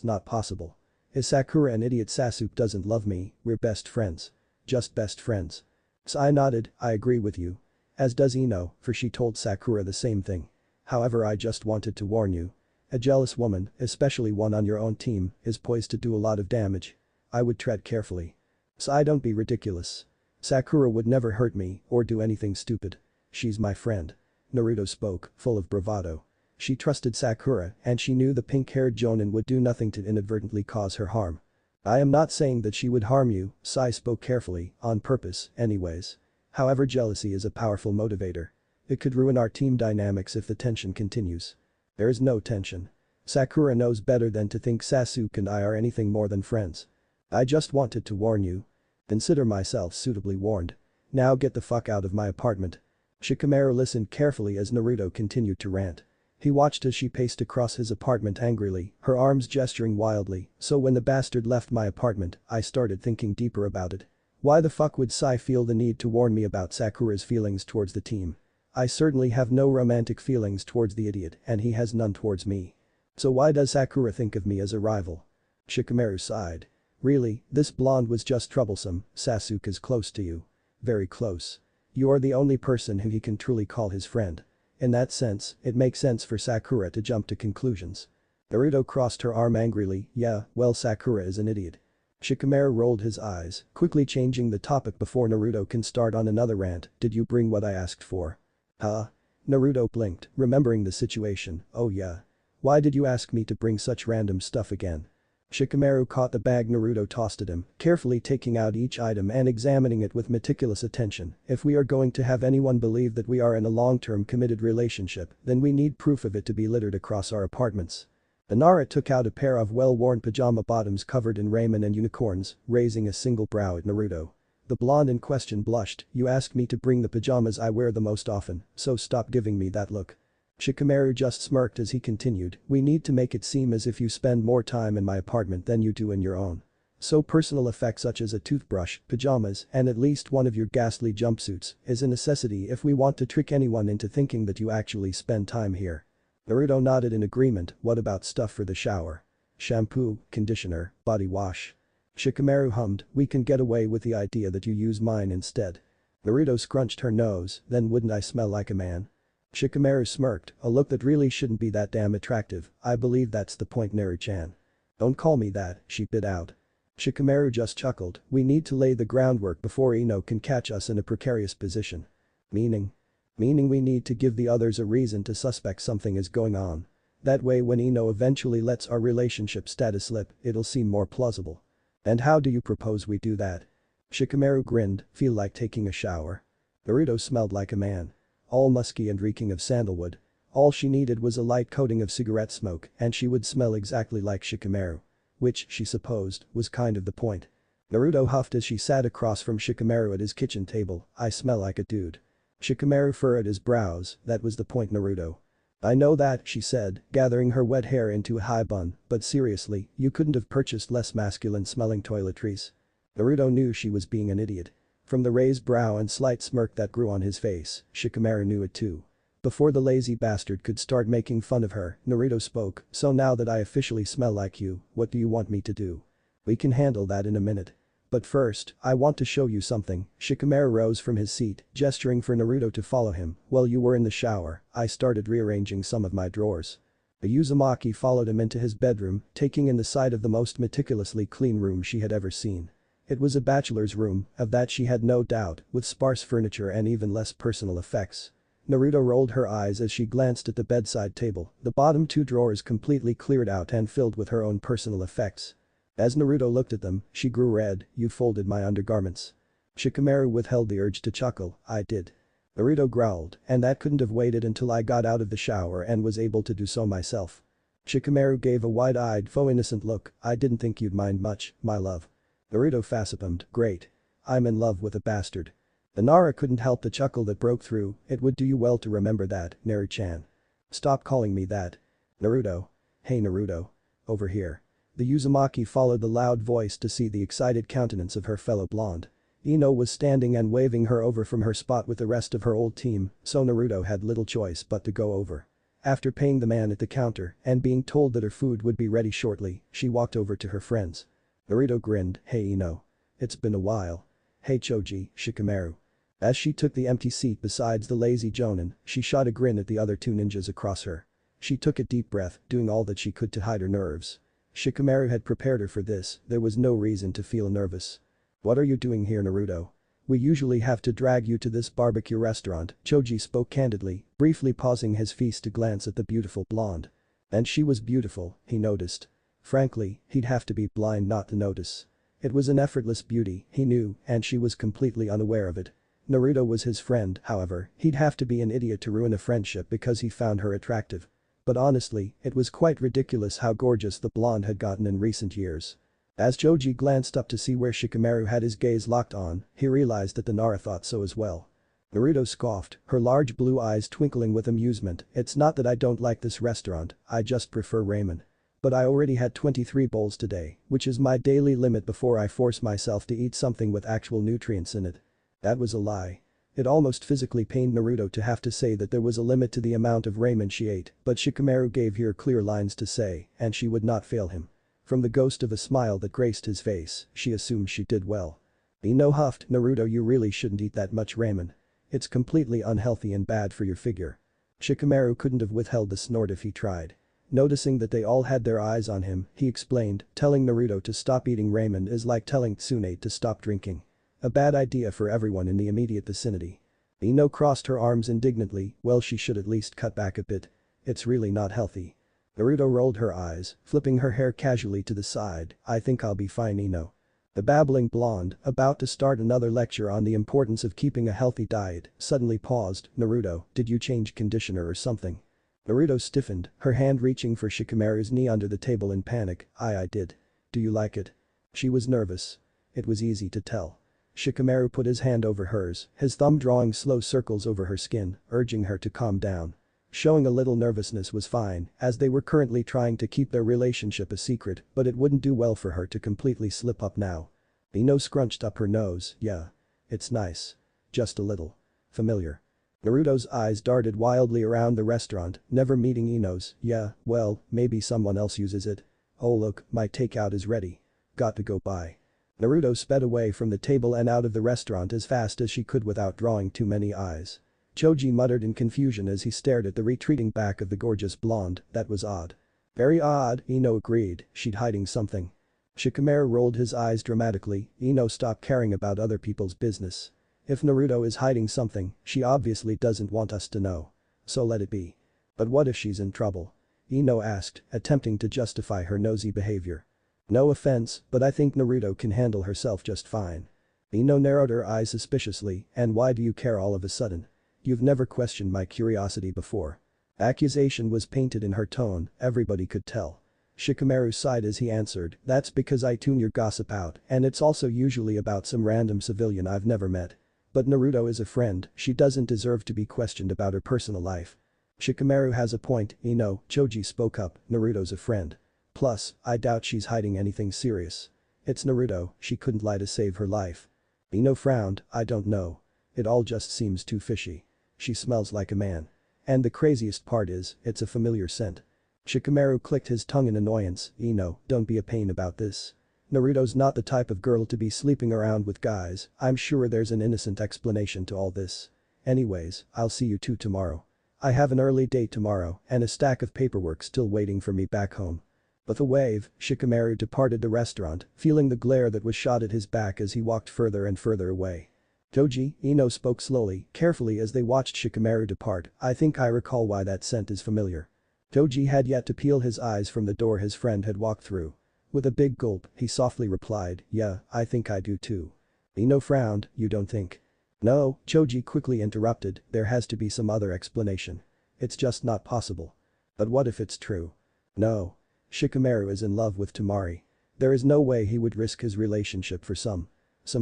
not possible. Is Sakura an idiot? Sasuke doesn't love me, we're best friends. Just best friends. Sai nodded, I agree with you. As does Ino, for she told Sakura the same thing. However, I just wanted to warn you. A jealous woman, especially one on your own team, is poised to do a lot of damage. I would tread carefully. Sai, don't be ridiculous. Sakura would never hurt me or do anything stupid. She's my friend. Naruto spoke, full of bravado. She trusted Sakura and she knew the pink-haired Jonin would do nothing to inadvertently cause her harm. I am not saying that she would harm you, Sai spoke carefully, on purpose, anyways. However, jealousy is a powerful motivator. It could ruin our team dynamics if the tension continues. There is no tension. Sakura knows better than to think Sasuke and I are anything more than friends. I just wanted to warn you. Consider myself suitably warned. Now get the fuck out of my apartment. Shikamaru listened carefully as Naruto continued to rant. He watched as she paced across his apartment angrily, her arms gesturing wildly, so when the bastard left my apartment, I started thinking deeper about it. Why the fuck would Sai feel the need to warn me about Sakura's feelings towards the team? I certainly have no romantic feelings towards the idiot and he has none towards me. So why does Sakura think of me as a rival? Shikamaru sighed. Really, this blonde was just troublesome. Sasuke is close to you. Very close. You are the only person who he can truly call his friend. In that sense, it makes sense for Sakura to jump to conclusions. Naruto crossed her arm angrily, yeah, well Sakura is an idiot. Shikamaru rolled his eyes, quickly changing the topic before Naruto can start on another rant, did you bring what I asked for? Huh? Naruto blinked, remembering the situation, oh yeah. Why did you ask me to bring such random stuff again? Shikamaru caught the bag Naruto tossed at him, carefully taking out each item and examining it with meticulous attention. If we are going to have anyone believe that we are in a long-term committed relationship, then we need proof of it to be littered across our apartments. Nara took out a pair of well-worn pajama bottoms covered in ramen and unicorns, raising a single brow at Naruto. The blonde in question blushed, you asked me to bring the pajamas I wear the most often, so stop giving me that look. Shikamaru just smirked as he continued, we need to make it seem as if you spend more time in my apartment than you do in your own. So personal effects such as a toothbrush, pajamas, and at least one of your ghastly jumpsuits is a necessity if we want to trick anyone into thinking that you actually spend time here. Naruto nodded in agreement, what about stuff for the shower? Shampoo, conditioner, body wash. Shikamaru hummed, we can get away with the idea that you use mine instead. Naruto scrunched her nose, then wouldn't I smell like a man? Shikamaru smirked, a look that really shouldn't be that damn attractive, I believe that's the point Naru-chan. Don't call me that, she bit out. Shikamaru just chuckled, we need to lay the groundwork before Ino can catch us in a precarious position. Meaning we need to give the others a reason to suspect something is going on. That way when Ino eventually lets our relationship status slip, it'll seem more plausible. And how do you propose we do that? Shikamaru grinned, feel like taking a shower. Naruto smelled like a man. All musky and reeking of sandalwood. All she needed was a light coating of cigarette smoke and she would smell exactly like Shikamaru. Which, she supposed, was kind of the point. Naruto huffed as she sat across from Shikamaru at his kitchen table, I smell like a dude. Shikamaru furrowed his brows, that was the point Naruto. I know that, she said, gathering her wet hair into a high bun, but seriously, you couldn't have purchased less masculine-smelling toiletries. Naruto knew she was being an idiot. From the raised brow and slight smirk that grew on his face, Shikamaru knew it too. Before the lazy bastard could start making fun of her, Naruto spoke, so now that I officially smell like you, what do you want me to do? We can handle that in a minute. But first, I want to show you something. Shikamaru rose from his seat, gesturing for Naruto to follow him. While you were in the shower, I started rearranging some of my drawers. The Uzumaki followed him into his bedroom, taking in the sight of the most meticulously clean room she had ever seen. It was a bachelor's room, of that she had no doubt, with sparse furniture and even less personal effects. Naruto rolled her eyes as she glanced at the bedside table, the bottom two drawers completely cleared out and filled with her own personal effects. As Naruto looked at them, she grew red, you folded my undergarments. Shikamaru withheld the urge to chuckle, I did. Naruto growled, and that couldn't have waited until I got out of the shower and was able to do so myself. Shikamaru gave a wide-eyed faux innocent look, I didn't think you'd mind much, my love. Naruto facepalmed, great. I'm in love with a bastard. The Nara couldn't help the chuckle that broke through, it would do you well to remember that, Naru-chan. Stop calling me that. Naruto. Hey Naruto. Over here. The Uzumaki followed the loud voice to see the excited countenance of her fellow blonde. Ino was standing and waving her over from her spot with the rest of her old team, so Naruto had little choice but to go over. After paying the man at the counter and being told that her food would be ready shortly, she walked over to her friends. Naruto grinned, hey Ino. It's been a while. Hey Choji, Shikamaru. As she took the empty seat besides the lazy Jonin, she shot a grin at the other two ninjas across her. She took a deep breath, doing all that she could to hide her nerves. Shikamaru had prepared her for this, there was no reason to feel nervous. What are you doing here Naruto? We usually have to drag you to this barbecue restaurant, Choji spoke candidly, briefly pausing his feast to glance at the beautiful blonde. And she was beautiful, he noticed. Frankly, he'd have to be blind not to notice. It was an effortless beauty, he knew, and she was completely unaware of it. Naruto was his friend, however, he'd have to be an idiot to ruin a friendship because he found her attractive. But honestly, it was quite ridiculous how gorgeous the blonde had gotten in recent years. As Choji glanced up to see where Shikamaru had his gaze locked on, he realized that the Nara thought so as well. Naruto scoffed, her large blue eyes twinkling with amusement, it's not that I don't like this restaurant, I just prefer ramen. But I already had 23 bowls today, which is my daily limit before I force myself to eat something with actual nutrients in it. That was a lie. It almost physically pained Naruto to have to say that there was a limit to the amount of ramen she ate, but Shikamaru gave her clear lines to say, and she would not fail him. From the ghost of a smile that graced his face, she assumed she did well. Ino huffed, Naruto you really shouldn't eat that much ramen. It's completely unhealthy and bad for your figure. Shikamaru couldn't have withheld the snort if he tried. Noticing that they all had their eyes on him, he explained, telling Naruto to stop eating ramen is like telling Tsunade to stop drinking. A bad idea for everyone in the immediate vicinity. Ino crossed her arms indignantly, well she should at least cut back a bit. It's really not healthy. Naruto rolled her eyes, flipping her hair casually to the side, I think I'll be fine Ino. The babbling blonde, about to start another lecture on the importance of keeping a healthy diet, suddenly paused, Naruto, did you change conditioner or something? Naruto stiffened, her hand reaching for Shikamaru's knee under the table in panic, I did. Do you like it? She was nervous. It was easy to tell. Shikamaru put his hand over hers, his thumb drawing slow circles over her skin, urging her to calm down. Showing a little nervousness was fine, as they were currently trying to keep their relationship a secret, but it wouldn't do well for her to completely slip up now. Ino scrunched up her nose, yeah. It's nice. Just a little. Familiar. Naruto's eyes darted wildly around the restaurant, never meeting Ino's, yeah, well, maybe someone else uses it. Oh look, my takeout is ready. Got to go by. Naruto sped away from the table and out of the restaurant as fast as she could without drawing too many eyes. Choji muttered in confusion as he stared at the retreating back of the gorgeous blonde, that was odd. Very odd, Ino agreed, she'd hiding something. Shikamaru rolled his eyes dramatically, Ino stop caring about other people's business. If Naruto is hiding something, she obviously doesn't want us to know. So let it be. But what if she's in trouble? Ino asked, attempting to justify her nosy behavior. No offense, but I think Naruto can handle herself just fine. Ino narrowed her eyes suspiciously, and why do you care all of a sudden? You've never questioned my curiosity before. Accusation was painted in her tone, everybody could tell. Shikamaru sighed as he answered, that's because I tune your gossip out and it's also usually about some random civilian I've never met. But Naruto is a friend, she doesn't deserve to be questioned about her personal life. Shikamaru has a point, Ino, Choji spoke up, Naruto's a friend. Plus, I doubt she's hiding anything serious. It's Naruto, she couldn't lie to save her life. Ino frowned, I don't know. It all just seems too fishy. She smells like a man. And the craziest part is, it's a familiar scent. Shikamaru clicked his tongue in annoyance, Ino, don't be a pain about this. Naruto's not the type of girl to be sleeping around with guys, I'm sure there's an innocent explanation to all this. Anyways, I'll see you two tomorrow. I have an early date tomorrow and a stack of paperwork still waiting for me back home. With a wave, Shikamaru departed the restaurant, feeling the glare that was shot at his back as he walked further and further away. Choji, Ino spoke slowly, carefully as they watched Shikamaru depart, I think I recall why that scent is familiar. Choji had yet to peel his eyes from the door his friend had walked through. With a big gulp, he softly replied, yeah, I think I do too. Ino frowned, you don't think? No, Choji quickly interrupted, there has to be some other explanation. It's just not possible. But what if it's true? No. Shikamaru is in love with Temari. There is no way he would risk his relationship for some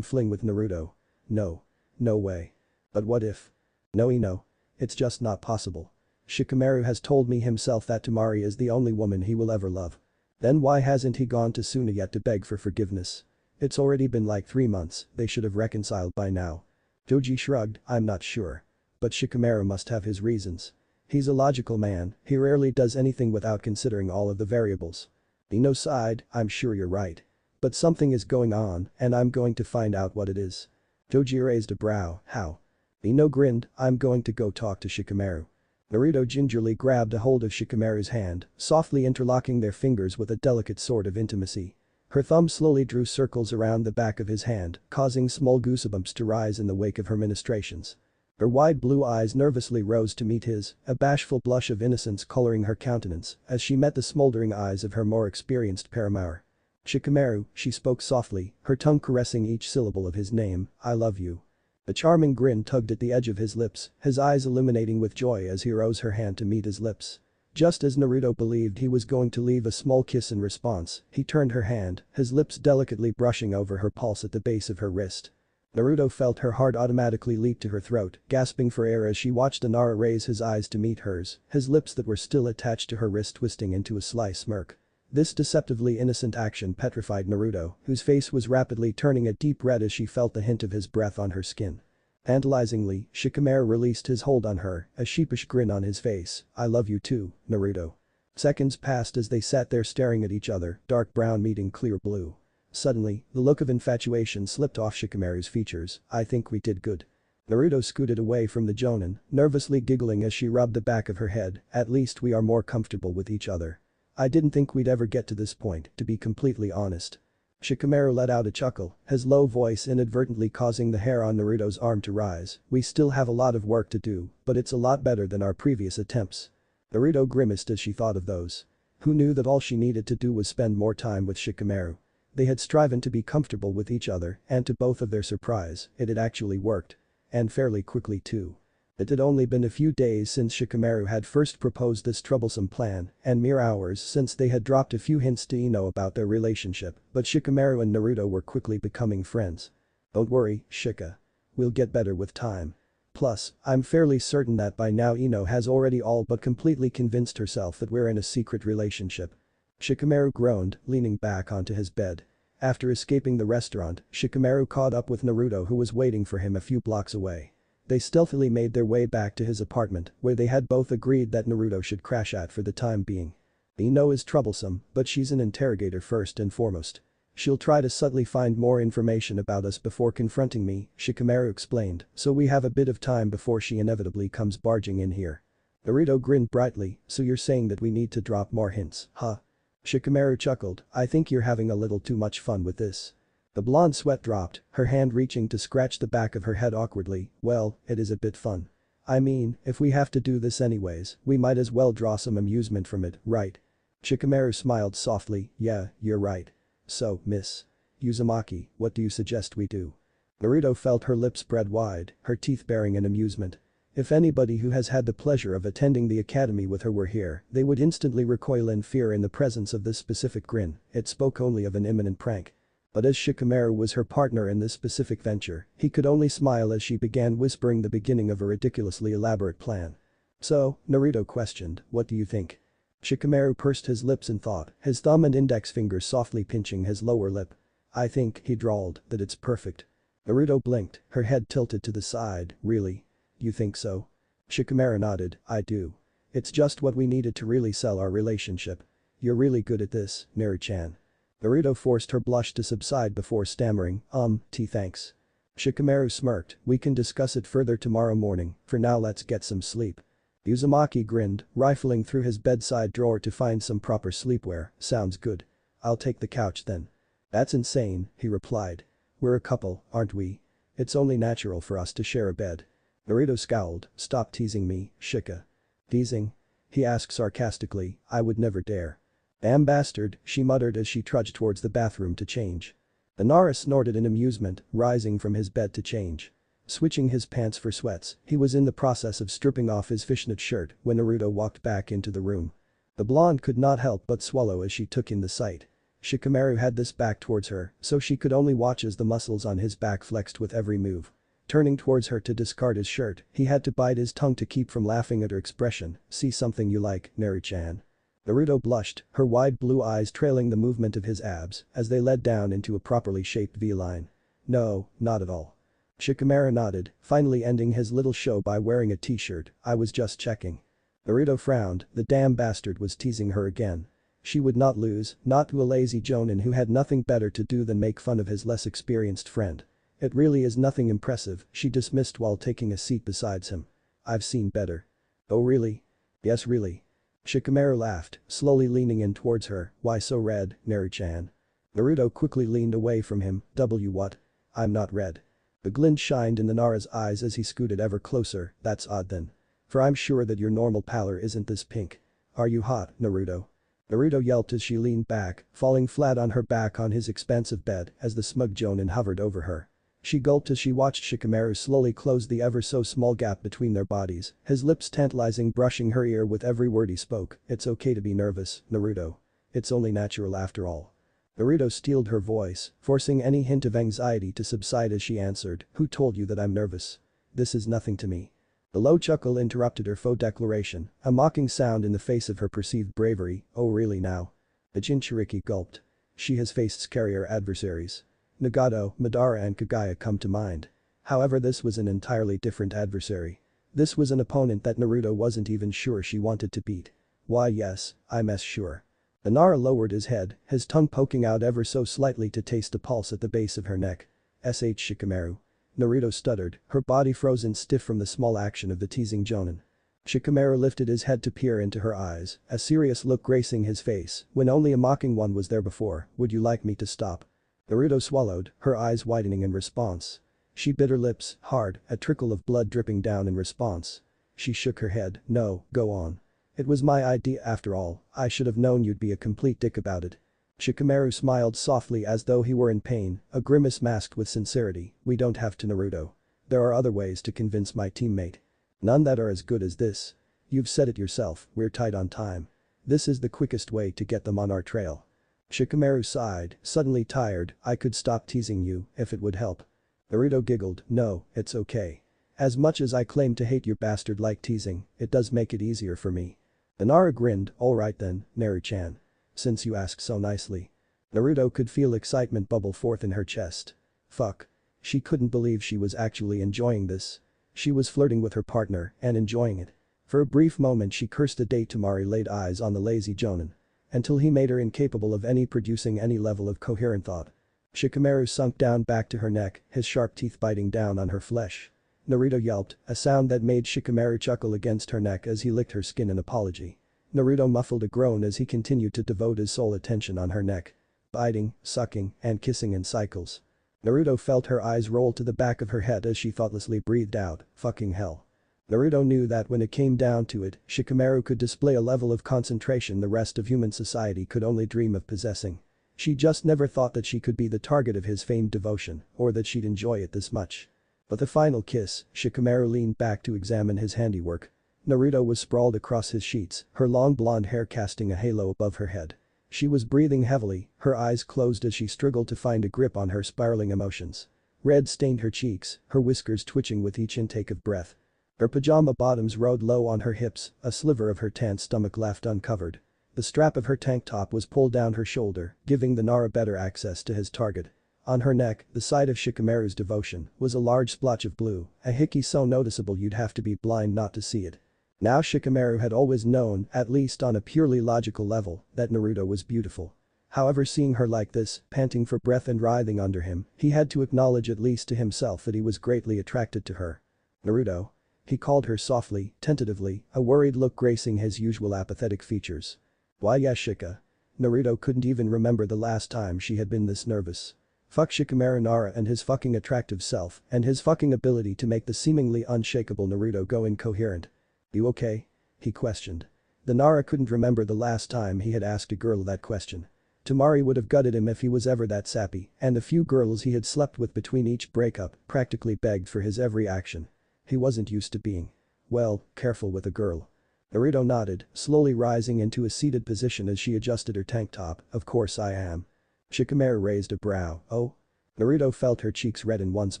fling with Naruto. No. No way. But what if? No Ino. It's just not possible. Shikamaru has told me himself that Tamari is the only woman he will ever love. Then why hasn't he gone to Suna yet to beg for forgiveness? It's already been like 3 months, they should have reconciled by now. Doji shrugged, I'm not sure. But Shikamaru must have his reasons. He's a logical man, he rarely does anything without considering all of the variables. Ino sighed, I'm sure you're right. But something is going on, and I'm going to find out what it is. Doji raised a brow, how? Ino grinned, I'm going to go talk to Shikamaru. Naruto gingerly grabbed a hold of Shikamaru's hand, softly interlocking their fingers with a delicate sort of intimacy. Her thumb slowly drew circles around the back of his hand, causing small goosebumps to rise in the wake of her ministrations. Her wide blue eyes nervously rose to meet his, a bashful blush of innocence coloring her countenance as she met the smoldering eyes of her more experienced paramour. Shikamaru, she spoke softly, her tongue caressing each syllable of his name, I love you. A charming grin tugged at the edge of his lips, his eyes illuminating with joy as he rose her hand to meet his lips. Just as Naruto believed he was going to leave a small kiss in response, he turned her hand, his lips delicately brushing over her pulse at the base of her wrist. Naruto felt her heart automatically leap to her throat, gasping for air as she watched Nara raise his eyes to meet hers, his lips that were still attached to her wrist twisting into a sly smirk. This deceptively innocent action petrified Naruto, whose face was rapidly turning a deep red as she felt the hint of his breath on her skin. Tantalizingly, Shikamaru released his hold on her, a sheepish grin on his face, I love you too, Naruto. Seconds passed as they sat there staring at each other, dark brown meeting clear blue. Suddenly, the look of infatuation slipped off Shikamaru's features, I think we did good. Naruto scooted away from the jonin, nervously giggling as she rubbed the back of her head, at least we are more comfortable with each other. I didn't think we'd ever get to this point, to be completely honest. Shikamaru let out a chuckle, his low voice inadvertently causing the hair on Naruto's arm to rise, we still have a lot of work to do, but it's a lot better than our previous attempts. Naruto grimaced as she thought of those. Who knew that all she needed to do was spend more time with Shikamaru? They had striven to be comfortable with each other, and to both of their surprise, it had actually worked. And fairly quickly too. It had only been a few days since Shikamaru had first proposed this troublesome plan, and mere hours since they had dropped a few hints to Ino about their relationship, but Shikamaru and Naruto were quickly becoming friends. Don't worry, Shika. We'll get better with time. Plus, I'm fairly certain that by now Ino has already all but completely convinced herself that we're in a secret relationship. Shikamaru groaned, leaning back onto his bed. After escaping the restaurant, Shikamaru caught up with Naruto who was waiting for him a few blocks away. They stealthily made their way back to his apartment, where they had both agreed that Naruto should crash at for the time being. Ino is troublesome, but she's an interrogator first and foremost. She'll try to subtly find more information about us before confronting me, Shikamaru explained, so we have a bit of time before she inevitably comes barging in here. Naruto grinned brightly, so you're saying that we need to drop more hints, huh? Shikamaru chuckled, I think you're having a little too much fun with this. The blonde sweat dropped, her hand reaching to scratch the back of her head awkwardly, well, it is a bit fun. I mean, if we have to do this anyways, we might as well draw some amusement from it, right? Shikamaru smiled softly, yeah, you're right. So, Miss Uzumaki, what do you suggest we do? Naruto felt her lips spread wide, her teeth baring in amusement. If anybody who has had the pleasure of attending the academy with her were here, they would instantly recoil in fear in the presence of this specific grin, it spoke only of an imminent prank. But as Shikamaru was her partner in this specific venture, he could only smile as she began whispering the beginning of a ridiculously elaborate plan. So, Naruto questioned, what do you think? Shikamaru pursed his lips in thought, his thumb and index fingers softly pinching his lower lip. I think, he drawled, that it's perfect. Naruto blinked, her head tilted to the side, really? You think so? Shikamaru nodded, I do. It's just what we needed to really sell our relationship. You're really good at this, Naru-chan. Naruto forced her blush to subside before stammering, thanks. Shikamaru smirked, we can discuss it further tomorrow morning, for now let's get some sleep. Uzumaki grinned, rifling through his bedside drawer to find some proper sleepwear, sounds good. I'll take the couch then. That's insane, he replied. We're a couple, aren't we? It's only natural for us to share a bed. Naruto scowled, stop teasing me, Shika. Teasing? He asked sarcastically, I would never dare. Damn bastard, she muttered as she trudged towards the bathroom to change. Nara snorted in amusement, rising from his bed to change. Switching his pants for sweats, he was in the process of stripping off his fishnet shirt when Naruto walked back into the room. The blonde could not help but swallow as she took in the sight. Shikamaru had this back towards her, so she could only watch as the muscles on his back flexed with every move. Turning towards her to discard his shirt, he had to bite his tongue to keep from laughing at her expression. "See something you like, Neri-chan?" Naruto blushed, her wide blue eyes trailing the movement of his abs as they led down into a properly shaped V-line. "No, not at all." Shikamaru nodded, finally ending his little show by wearing a t-shirt. "I was just checking." Naruto frowned, the damn bastard was teasing her again. She would not lose, not to a lazy jonin who had nothing better to do than make fun of his less experienced friend. "It really is nothing impressive," she dismissed while taking a seat beside him. "I've seen better." "Oh really?" "Yes really." Shikamaru laughed, slowly leaning in towards her. "Why so red, Neri-chan?" Naruto quickly leaned away from him. What? "I'm not red." The glint shined in the Nara's eyes as he scooted ever closer. "That's odd then. For I'm sure that your normal pallor isn't this pink. Are you hot, Naruto?" Naruto yelped as she leaned back, falling flat on her back on his expansive bed as the smug jonin hovered over her. She gulped as she watched Shikamaru slowly close the ever so small gap between their bodies, his lips tantalizing, brushing her ear with every word he spoke. "It's okay to be nervous, Naruto. It's only natural after all." Naruto steeled her voice, forcing any hint of anxiety to subside as she answered, "Who told you that I'm nervous? This is nothing to me." The low chuckle interrupted her faux declaration, a mocking sound in the face of her perceived bravery. "Oh really now?" The Jinchuriki gulped. She has faced scarier adversaries. Nagato, Madara and Kagaya come to mind. However, this was an entirely different adversary. This was an opponent that Naruto wasn't even sure she wanted to beat. "Why yes, I'm sure." The Nara lowered his head, his tongue poking out ever so slightly to taste a pulse at the base of her neck. Shikamaru." Naruto stuttered, her body frozen stiff from the small action of the teasing jonin. Shikamaru lifted his head to peer into her eyes, a serious look gracing his face when only a mocking one was there before. "Would you like me to stop?" Naruto swallowed, her eyes widening in response. She bit her lips hard, a trickle of blood dripping down in response. She shook her head. "No, go on. It was my idea after all, I should have known you'd be a complete dick about it." Shikamaru smiled softly as though he were in pain, a grimace masked with sincerity. "We don't have to, Naruto. There are other ways to convince my teammate. None that are as good as this. You've said it yourself, we're tight on time. This is the quickest way to get them on our trail." Shikamaru sighed, suddenly tired. "I could stop teasing you, if it would help." Naruto giggled. "No, it's okay. As much as I claim to hate your bastard-like teasing, it does make it easier for me." The Nara grinned. "Alright then, Neri-chan. Since you ask so nicely." Naruto could feel excitement bubble forth in her chest. Fuck. She couldn't believe she was actually enjoying this. She was flirting with her partner and enjoying it. For a brief moment she cursed the day Tamari laid eyes on the lazy jonin. Until he made her incapable of producing any level of coherent thought. Shikamaru sunk down back to her neck, his sharp teeth biting down on her flesh. Naruto yelped, a sound that made Shikamaru chuckle against her neck as he licked her skin in apology. Naruto muffled a groan as he continued to devote his sole attention on her neck. Biting, sucking, and kissing in cycles. Naruto felt her eyes roll to the back of her head as she thoughtlessly breathed out, "Fucking hell." Naruto knew that when it came down to it, Shikamaru could display a level of concentration the rest of human society could only dream of possessing. She just never thought that she could be the target of his famed devotion, or that she'd enjoy it this much. But the final kiss, Shikamaru leaned back to examine his handiwork. Naruto was sprawled across his sheets, her long blonde hair casting a halo above her head. She was breathing heavily, her eyes closed as she struggled to find a grip on her spiraling emotions. Red stained her cheeks, her whiskers twitching with each intake of breath. Her pajama bottoms rode low on her hips, a sliver of her tanned stomach left uncovered. The strap of her tank top was pulled down her shoulder, giving the Nara better access to his target. On her neck, the site of Shikamaru's devotion, was a large splotch of blue, a hickey so noticeable you'd have to be blind not to see it. Now Shikamaru had always known, at least on a purely logical level, that Naruto was beautiful. However, seeing her like this, panting for breath and writhing under him, he had to acknowledge at least to himself that he was greatly attracted to her. "Naruto?" He called her softly, tentatively, a worried look gracing his usual apathetic features. "Why yes Shika." Naruto couldn't even remember the last time she had been this nervous. Fuck Shikamaru Nara and his fucking attractive self and his fucking ability to make the seemingly unshakable Naruto go incoherent. "You okay?" he questioned. The Nara couldn't remember the last time he had asked a girl that question. Tamari would have gutted him if he was ever that sappy, and the few girls he had slept with between each breakup practically begged for his every action. He wasn't used to being, well, careful with a girl. Naruto nodded, slowly rising into a seated position as she adjusted her tank top. "Of course I am." Shikamaru raised a brow. "Oh?" Naruto felt her cheeks redden once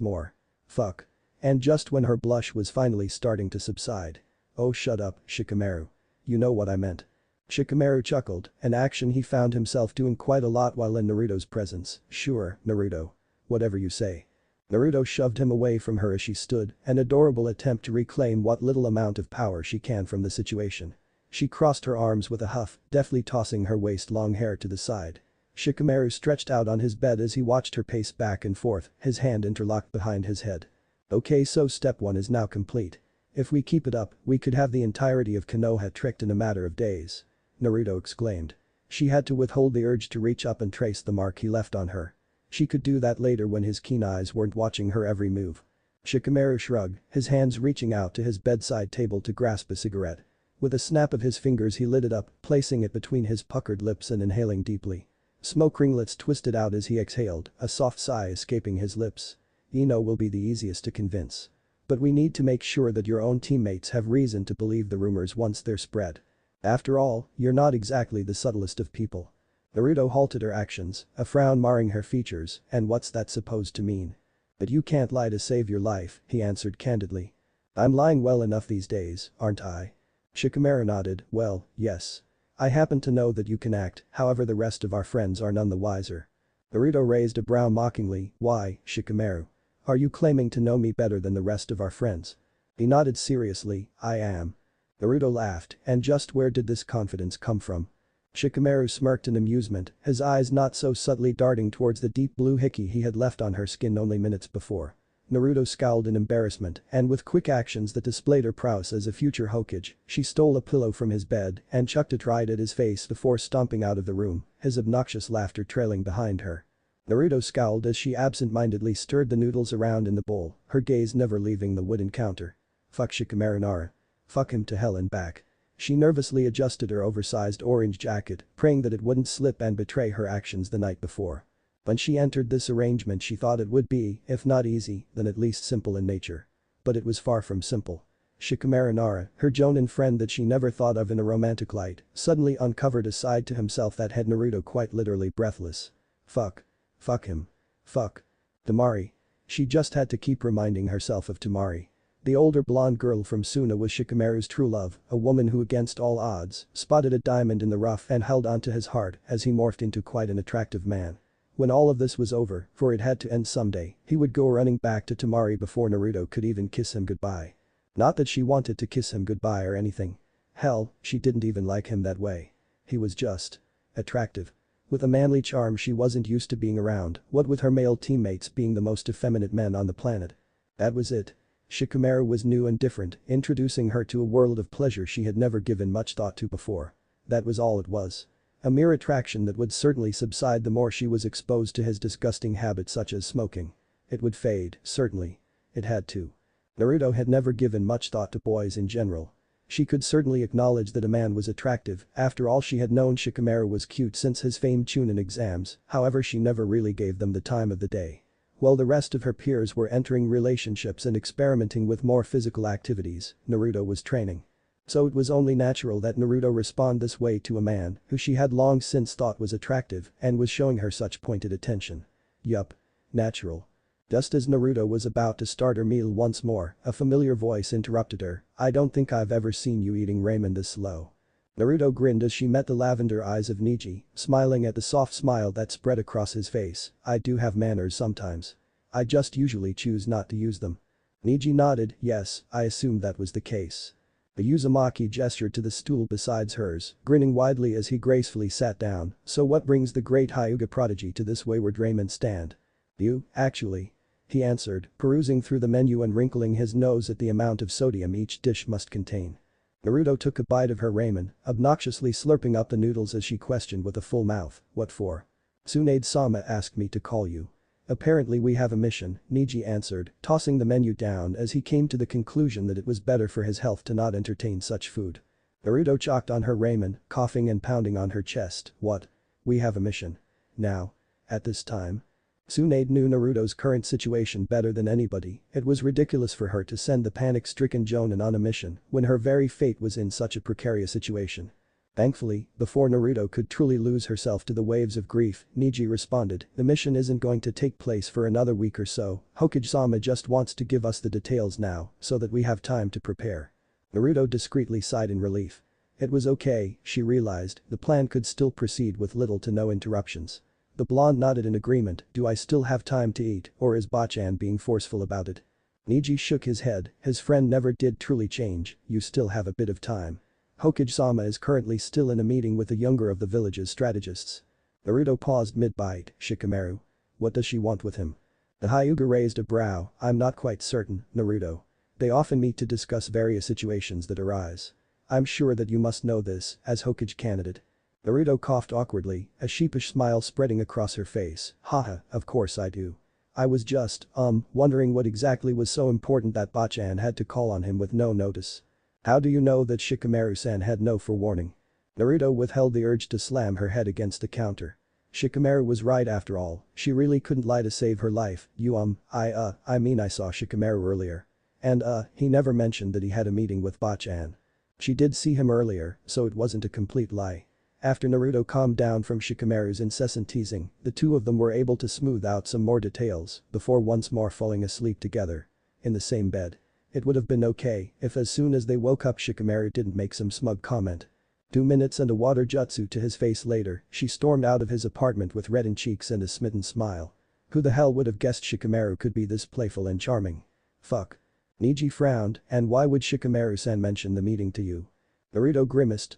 more. "Fuck. And just when her blush was finally starting to subside. "Oh, shut up, Shikamaru. You know what I meant." Shikamaru chuckled, an action he found himself doing quite a lot while in Naruto's presence. "Sure, Naruto. Whatever you say." Naruto shoved him away from her as she stood, an adorable attempt to reclaim what little amount of power she can from the situation. She crossed her arms with a huff, deftly tossing her waist-long hair to the side. Shikamaru stretched out on his bed as he watched her pace back and forth, his hand interlocked behind his head. "Okay, so step 1 is now complete. If we keep it up, we could have the entirety of Konoha tricked in a matter of days." Naruto exclaimed. She had to withhold the urge to reach up and trace the mark he left on her. She could do that later when his keen eyes weren't watching her every move. Shikamaru shrugged, his hands reaching out to his bedside table to grasp a cigarette. With a snap of his fingers he lit it up, placing it between his puckered lips and inhaling deeply. Smoke ringlets twisted out as he exhaled, a soft sigh escaping his lips. "Ino will be the easiest to convince. But we need to make sure that your own teammates have reason to believe the rumors once they're spread. After all, you're not exactly the subtlest of people." Naruto halted her actions, a frown marring her features, "And what's that supposed to mean?" "But you can't lie to save your life," he answered candidly. "I'm lying well enough these days, aren't I?" Shikamaru nodded, "Well, yes. I happen to know that you can act, however the rest of our friends are none the wiser." Naruto raised a brow mockingly, "Why, Shikamaru? Are you claiming to know me better than the rest of our friends?" He nodded seriously, "I am." Naruto laughed, and just where did this confidence come from? Shikamaru smirked in amusement, his eyes not so subtly darting towards the deep blue hickey he had left on her skin only minutes before. Naruto scowled in embarrassment, and with quick actions that displayed her prowess as a future Hokage, she stole a pillow from his bed and chucked it right at his face before stomping out of the room, his obnoxious laughter trailing behind her. Naruto scowled as she absent-mindedly stirred the noodles around in the bowl, her gaze never leaving the wooden counter. "Fuck Shikamaru Nara. Fuck him to hell and back." She nervously adjusted her oversized orange jacket, praying that it wouldn't slip and betray her actions the night before. When she entered this arrangement she thought it would be, if not easy, then at least simple in nature. But it was far from simple. Shikamaru Nara, her Jonin friend that she never thought of in a romantic light, suddenly uncovered a side to himself that had Naruto quite literally breathless. Fuck. Fuck him. Fuck. Temari. She just had to keep reminding herself of Temari. The older blonde girl from Suna was Shikamaru's true love, a woman who against all odds, spotted a diamond in the rough and held onto his heart as he morphed into quite an attractive man. When all of this was over, for it had to end someday, he would go running back to Temari before Naruto could even kiss him goodbye. Not that she wanted to kiss him goodbye or anything. Hell, she didn't even like him that way. He was just attractive. With a manly charm she wasn't used to being around, what with her male teammates being the most effeminate men on the planet. That was it. Shikamaru was new and different, introducing her to a world of pleasure she had never given much thought to before. That was all it was. A mere attraction that would certainly subside the more she was exposed to his disgusting habits such as smoking. It would fade, certainly. It had to. Naruto had never given much thought to boys in general. She could certainly acknowledge that a man was attractive, after all she had known Shikamaru was cute since his famed Chunin exams, however she never really gave them the time of the day. While the rest of her peers were entering relationships and experimenting with more physical activities, Naruto was training. So it was only natural that Naruto respond this way to a man who she had long since thought was attractive and was showing her such pointed attention. Yup. Natural. Just as Naruto was about to start her meal once more, a familiar voice interrupted her, "I don't think I've ever seen you eating ramen this slow." Naruto grinned as she met the lavender eyes of Neji, smiling at the soft smile that spread across his face. "I do have manners sometimes. I just usually choose not to use them." Neji nodded, "Yes, I assumed that was the case." The Uzumaki gestured to the stool beside hers, grinning widely as he gracefully sat down. "So what brings the great Hyuga prodigy to this wayward ramen stand?" "You, actually," he answered, perusing through the menu and wrinkling his nose at the amount of sodium each dish must contain. Naruto took a bite of her ramen, obnoxiously slurping up the noodles as she questioned with a full mouth, "What for?" "Tsunade-sama asked me to call you. Apparently we have a mission," Neji answered, tossing the menu down as he came to the conclusion that it was better for his health to not entertain such food. Naruto chalked on her ramen, coughing and pounding on her chest. "What? We have a mission? Now? At this time?" Tsunade knew Naruto's current situation better than anybody. It was ridiculous for her to send the panic-stricken Jonin on a mission when her very fate was in such a precarious situation. Thankfully, before Naruto could truly lose herself to the waves of grief, Neji responded, the mission isn't going to take place for another week or so, Hokage-sama just wants to give us the details now, so that we have time to prepare. Naruto discreetly sighed in relief. It was okay, she realized, the plan could still proceed with little to no interruptions. The blonde nodded in agreement, do I still have time to eat, or is Bachan being forceful about it? Neji shook his head, his friend never did truly change, you still have a bit of time. Hokage-sama is currently still in a meeting with the younger of the village's strategists. Naruto paused mid-bite, Shikamaru. What does she want with him? The Hyuga raised a brow, I'm not quite certain, Naruto. They often meet to discuss various situations that arise. I'm sure that you must know this, as Hokage candidate. Naruto coughed awkwardly, a sheepish smile spreading across her face, haha, of course I do. I was just, wondering what exactly was so important that Bachan had to call on him with no notice. How do you know that Shikamaru-san had no forewarning? Naruto withheld the urge to slam her head against the counter. Shikamaru was right after all, she really couldn't lie to save her life, I mean I saw Shikamaru earlier. And he never mentioned that he had a meeting with Bachan. She did see him earlier, so it wasn't a complete lie. After Naruto calmed down from Shikamaru's incessant teasing, the two of them were able to smooth out some more details before once more falling asleep together. In the same bed. It would have been okay if as soon as they woke up Shikamaru didn't make some smug comment. 2 minutes and a water jutsu to his face later, she stormed out of his apartment with reddened cheeks and a smitten smile. Who the hell would have guessed Shikamaru could be this playful and charming? Fuck. Neji frowned, and why would Shikamaru-san mention the meeting to you? Naruto grimaced,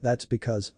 that's because,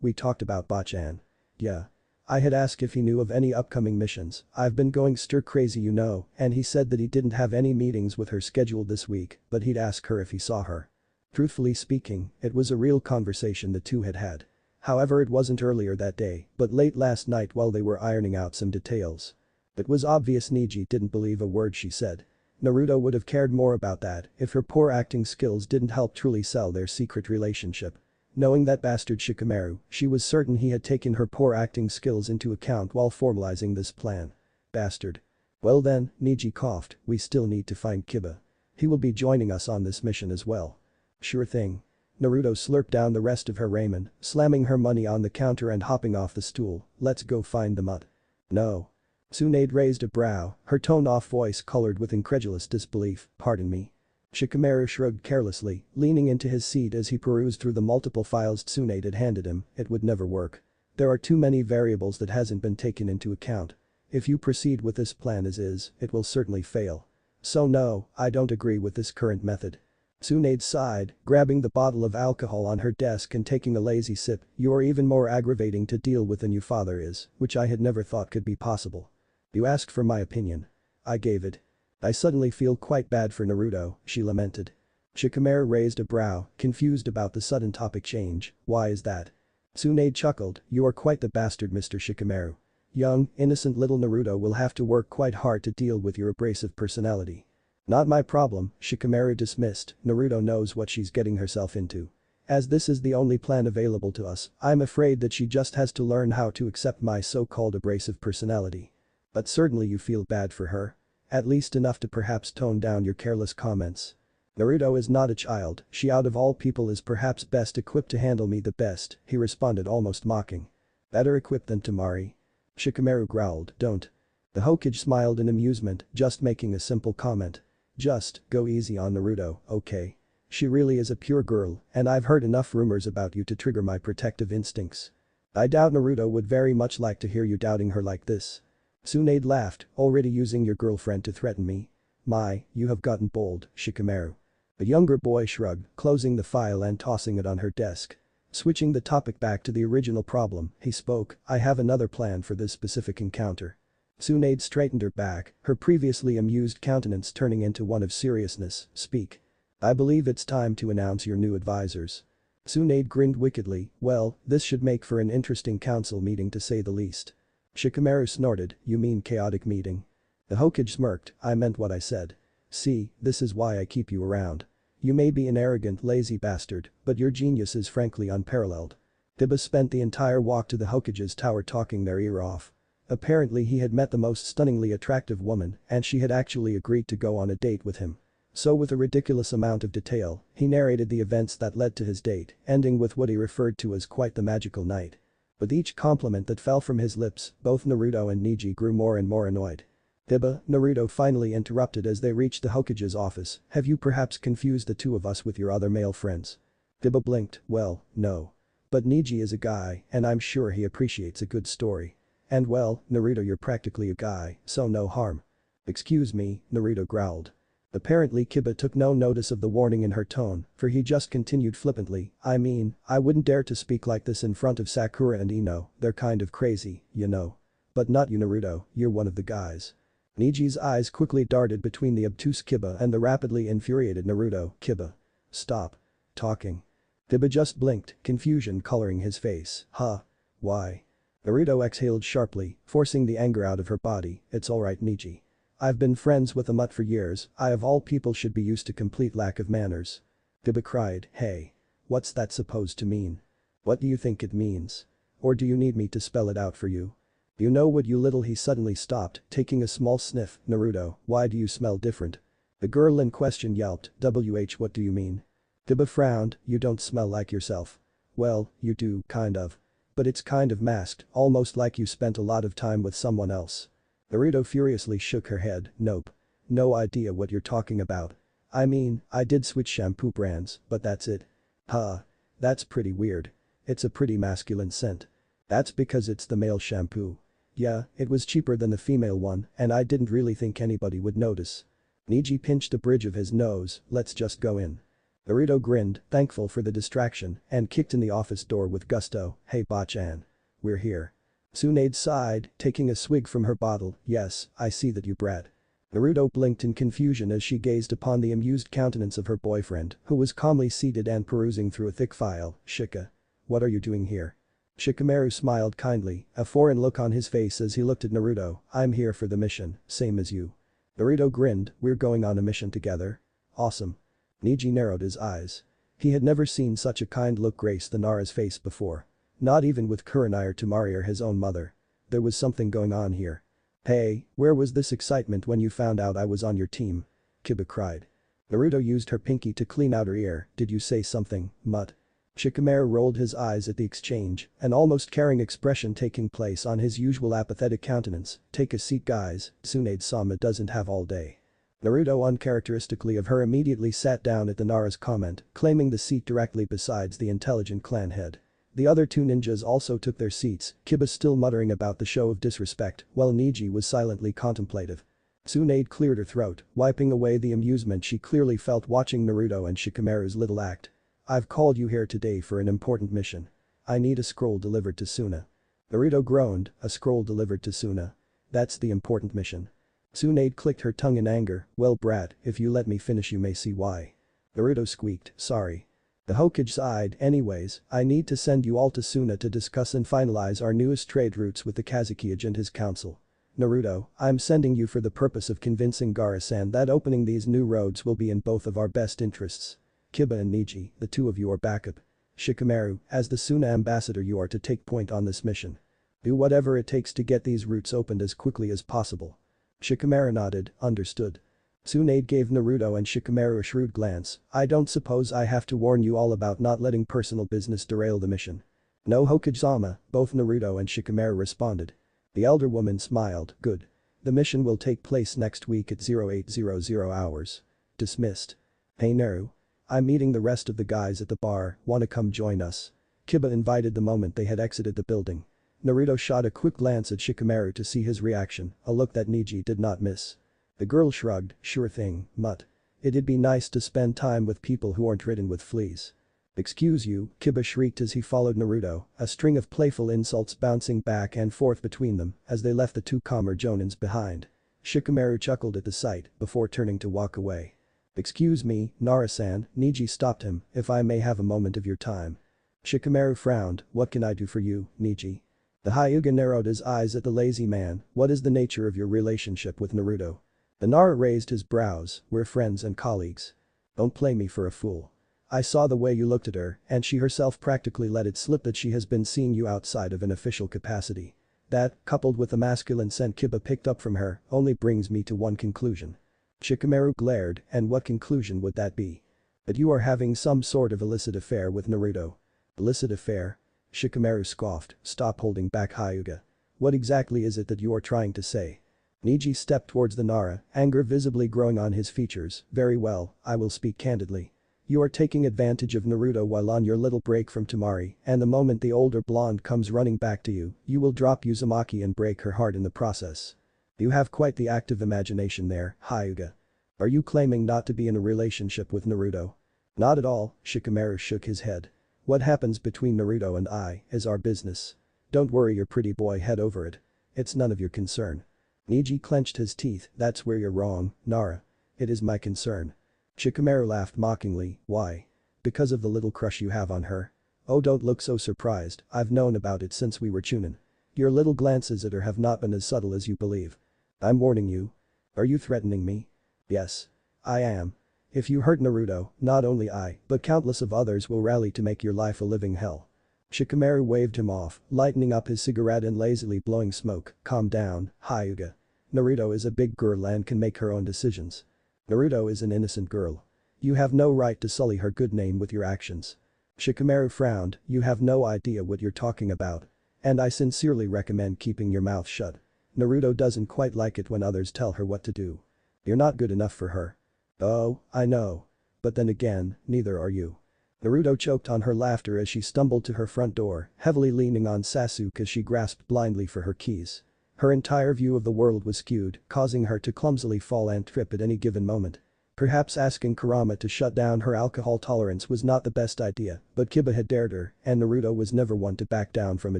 we talked about Bachan. Yeah. I had asked if he knew of any upcoming missions, I've been going stir crazy you know, and he said that he didn't have any meetings with her scheduled this week, but he'd ask her if he saw her. Truthfully speaking, it was a real conversation the two had had. However, it wasn't earlier that day, but late last night while they were ironing out some details. It was obvious Neji didn't believe a word she said. Naruto would have cared more about that if her poor acting skills didn't help truly sell their secret relationship. Knowing that bastard Shikamaru, she was certain he had taken her poor acting skills into account while formalizing this plan. Bastard. Well then, Neji coughed, we still need to find Kiba. He will be joining us on this mission as well. Sure thing. Naruto slurped down the rest of her ramen, slamming her money on the counter and hopping off the stool, let's go find the mutt. No. Tsunade raised a brow, her tone-off voice colored with incredulous disbelief, pardon me. Shikamaru shrugged carelessly, leaning into his seat as he perused through the multiple files Tsunade had handed him, it would never work. There are too many variables that hasn't been taken into account. If you proceed with this plan as is, it will certainly fail. So no, I don't agree with this current method. Tsunade sighed, grabbing the bottle of alcohol on her desk and taking a lazy sip, you are even more aggravating to deal with than your father is, which I had never thought could be possible. You asked for my opinion. I gave it. I suddenly feel quite bad for Naruto, she lamented. Shikamaru raised a brow, confused about the sudden topic change, why is that? Tsunade chuckled, you are quite the bastard Mr. Shikamaru. Young, innocent little Naruto will have to work quite hard to deal with your abrasive personality. Not my problem, Shikamaru dismissed, Naruto knows what she's getting herself into. As this is the only plan available to us, I'm afraid that she just has to learn how to accept my so-called abrasive personality. But certainly you feel bad for her. At least enough to perhaps tone down your careless comments. Naruto is not a child, she out of all people is perhaps best equipped to handle me the best, he responded almost mocking. Better equipped than Temari. Shikamaru growled, don't. The Hokage smiled in amusement, just making a simple comment. Just, go easy on Naruto, okay? She really is a pure girl, and I've heard enough rumors about you to trigger my protective instincts. I doubt Naruto would very much like to hear you doubting her like this. Tsunade laughed, already using your girlfriend to threaten me? My, you have gotten bold, Shikamaru. The younger boy shrugged, closing the file and tossing it on her desk. Switching the topic back to the original problem, he spoke, I have another plan for this specific encounter. Tsunade straightened her back, her previously amused countenance turning into one of seriousness, speak. I believe it's time to announce your new advisors. Tsunade grinned wickedly, well, this should make for an interesting council meeting to say the least. Shikamaru snorted, you mean chaotic meeting? The Hokage smirked, I meant what I said. See, this is why I keep you around. You may be an arrogant, lazy bastard, but your genius is frankly unparalleled. Kiba spent the entire walk to the Hokage's tower talking their ear off. Apparently he had met the most stunningly attractive woman and she had actually agreed to go on a date with him. So with a ridiculous amount of detail, he narrated the events that led to his date, ending with what he referred to as quite the magical night. With each compliment that fell from his lips, both Naruto and Neji grew more and more annoyed. Hiba, Naruto finally interrupted as they reached the Hokage's office, have you perhaps confused the two of us with your other male friends? Hiba blinked, well, no. But Neji is a guy, and I'm sure he appreciates a good story. And well, Naruto you're practically a guy, so no harm. Excuse me, Naruto growled. Apparently Kiba took no notice of the warning in her tone, for he just continued flippantly, I mean, I wouldn't dare to speak like this in front of Sakura and Ino, they're kind of crazy, you know. But not you Naruto, you're one of the guys. Neji's eyes quickly darted between the obtuse Kiba and the rapidly infuriated Naruto, Kiba. Stop. Talking. Kiba just blinked, confusion coloring his face, huh? Why? Naruto exhaled sharply, forcing the anger out of her body, it's alright Neji. I've been friends with a mutt for years, I of all people should be used to complete lack of manners. Kiba cried, hey. What's that supposed to mean? What do you think it means? Or do you need me to spell it out for you? You know what you little he suddenly stopped, taking a small sniff, Naruto, why do you smell different? The girl in question yelped, what do you mean? Kiba frowned, you don't smell like yourself. Well, you do, kind of. But it's kind of masked, almost like you spent a lot of time with someone else. Naruto furiously shook her head, nope. No idea what you're talking about. I mean, I did switch shampoo brands, but that's it. Huh. That's pretty weird. It's a pretty masculine scent. That's because it's the male shampoo. Yeah, it was cheaper than the female one, and I didn't really think anybody would notice. Neji pinched the bridge of his nose, let's just go in. Naruto grinned, thankful for the distraction, and kicked in the office door with gusto, hey Bachan. We're here. Tsunade sighed, taking a swig from her bottle, yes, I see that you brat. Naruto blinked in confusion as she gazed upon the amused countenance of her boyfriend, who was calmly seated and perusing through a thick file, Shika. What are you doing here? Shikamaru smiled kindly, a foreign look on his face as he looked at Naruto, I'm here for the mission, same as you. Naruto grinned, we're going on a mission together? Awesome. Neji narrowed his eyes. He had never seen such a kind look grace the Nara's face before. Not even with Kurenai or Temari or his own mother. There was something going on here. Hey, where was this excitement when you found out I was on your team? Kiba cried. Naruto used her pinky to clean out her ear, did you say something, mutt? Shikamaru rolled his eyes at the exchange, an almost caring expression taking place on his usual apathetic countenance, take a seat guys, Tsunade-sama doesn't have all day. Naruto uncharacteristically of her immediately sat down at the Nara's comment, claiming the seat directly besides the intelligent clan head. The other two ninjas also took their seats, Kiba still muttering about the show of disrespect, while Neji was silently contemplative. Tsunade cleared her throat, wiping away the amusement she clearly felt watching Naruto and Shikamaru's little act. I've called you here today for an important mission. I need a scroll delivered to Suna. Naruto groaned, a scroll delivered to Suna. That's the important mission. Tsunade clicked her tongue in anger, well brat, if you let me finish you may see why. Naruto squeaked, sorry. The Hokage sighed, anyways, I need to send you all to Suna to discuss and finalize our newest trade routes with the Kazekage and his council. Naruto, I'm sending you for the purpose of convincing Gaara-san that opening these new roads will be in both of our best interests. Kiba and Neji, the two of you are backup. Shikamaru, as the Suna ambassador you are to take point on this mission. Do whatever it takes to get these routes opened as quickly as possible. Shikamaru nodded, understood. Tsunade gave Naruto and Shikamaru a shrewd glance, I don't suppose I have to warn you all about not letting personal business derail the mission. No Hokage-sama, both Naruto and Shikamaru responded. The elder woman smiled, good. The mission will take place next week at 0800 hours. Dismissed. Hey Naru. I'm meeting the rest of the guys at the bar, wanna come join us? Kiba invited the moment they had exited the building. Naruto shot a quick glance at Shikamaru to see his reaction, a look that Neji did not miss. The girl shrugged, sure thing, mutt. It'd be nice to spend time with people who aren't ridden with fleas. Excuse you, Kiba shrieked as he followed Naruto, a string of playful insults bouncing back and forth between them as they left the two calmer jonins behind. Shikamaru chuckled at the sight before turning to walk away. Excuse me, Nara-san, Neji stopped him, if I may have a moment of your time. Shikamaru frowned, what can I do for you, Neji? The Hyuga narrowed his eyes at the lazy man, what is the nature of your relationship with Naruto? The Nara raised his brows, we're friends and colleagues. Don't play me for a fool. I saw the way you looked at her, and she herself practically let it slip that she has been seeing you outside of an official capacity. That, coupled with the masculine scent Kiba picked up from her, only brings me to one conclusion. Shikamaru glared, and what conclusion would that be? That you are having some sort of illicit affair with Naruto. Illicit affair? Shikamaru scoffed, stop holding back Hyuga. What exactly is it that you are trying to say? Neji stepped towards the Nara, anger visibly growing on his features. Very well, I will speak candidly. You are taking advantage of Naruto while on your little break from Temari, and the moment the older blonde comes running back to you, you will drop Uzumaki and break her heart in the process. You have quite the active imagination there, Hyuga. Are you claiming not to be in a relationship with Naruto? Not at all, Shikamaru shook his head. What happens between Naruto and I is our business. Don't worry your pretty boy head over it. It's none of your concern. Neji clenched his teeth, that's where you're wrong, Nara. It is my concern. Shikamaru laughed mockingly, why? Because of the little crush you have on her? Oh don't look so surprised, I've known about it since we were chunin. Your little glances at her have not been as subtle as you believe. I'm warning you. Are you threatening me? Yes. I am. If you hurt Naruto, not only I, but countless of others will rally to make your life a living hell. Shikamaru waved him off, lighting up his cigarette and lazily blowing smoke. Calm down, Hyuga. Naruto is a big girl and can make her own decisions. Naruto is an innocent girl. You have no right to sully her good name with your actions. Shikamaru frowned, you have no idea what you're talking about. And I sincerely recommend keeping your mouth shut. Naruto doesn't quite like it when others tell her what to do. You're not good enough for her. Oh, I know. But then again, neither are you. Naruto choked on her laughter as she stumbled to her front door, heavily leaning on Sasuke as she grasped blindly for her keys. Her entire view of the world was skewed, causing her to clumsily fall and trip at any given moment. Perhaps asking Kurama to shut down her alcohol tolerance was not the best idea, but Kiba had dared her, and Naruto was never one to back down from a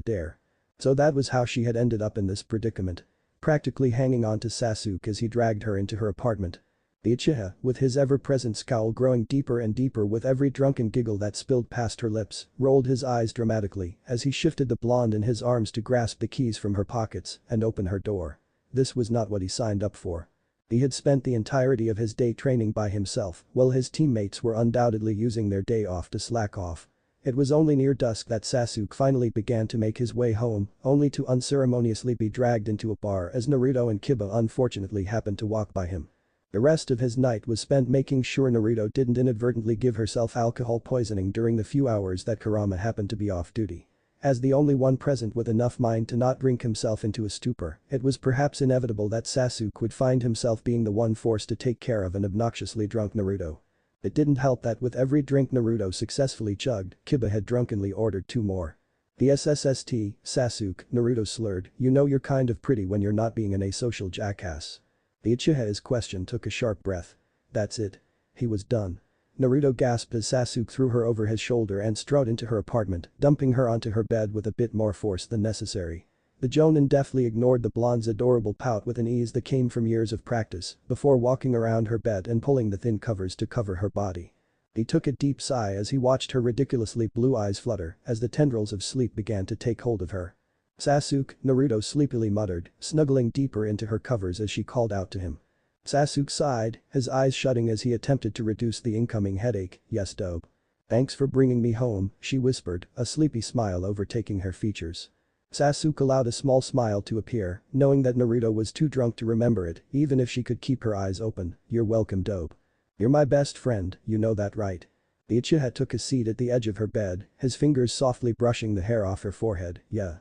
dare. So that was how she had ended up in this predicament. Practically hanging on to Sasuke as he dragged her into her apartment. The Uchiha, with his ever-present scowl growing deeper and deeper with every drunken giggle that spilled past her lips, rolled his eyes dramatically as he shifted the blonde in his arms to grasp the keys from her pockets and open her door. This was not what he signed up for. He had spent the entirety of his day training by himself, while his teammates were undoubtedly using their day off to slack off. It was only near dusk that Sasuke finally began to make his way home, only to unceremoniously be dragged into a bar as Naruto and Kiba unfortunately happened to walk by him. The rest of his night was spent making sure Naruto didn't inadvertently give herself alcohol poisoning during the few hours that Kurama happened to be off duty. As the only one present with enough mind to not drink himself into a stupor, it was perhaps inevitable that Sasuke would find himself being the one forced to take care of an obnoxiously drunk Naruto. It didn't help that with every drink Naruto successfully chugged, Kiba had drunkenly ordered 2 more. The SSST, Sasuke, Naruto slurred, you know you're kind of pretty when you're not being an asocial jackass. The Uchiha's question took a sharp breath. That's it. He was done. Naruto gasped as Sasuke threw her over his shoulder and strode into her apartment, dumping her onto her bed with a bit more force than necessary. The Jonin deftly ignored the blonde's adorable pout with an ease that came from years of practice, before walking around her bed and pulling the thin covers to cover her body. He took a deep sigh as he watched her ridiculously blue eyes flutter as the tendrils of sleep began to take hold of her. Sasuke, Naruto sleepily muttered, snuggling deeper into her covers as she called out to him. Sasuke sighed, his eyes shutting as he attempted to reduce the incoming headache, yes dope. Thanks for bringing me home, she whispered, a sleepy smile overtaking her features. Sasuke allowed a small smile to appear, knowing that Naruto was too drunk to remember it, even if she could keep her eyes open, you're welcome dope. You're my best friend, you know that right. The Uchiha took a seat at the edge of her bed, his fingers softly brushing the hair off her forehead, yeah,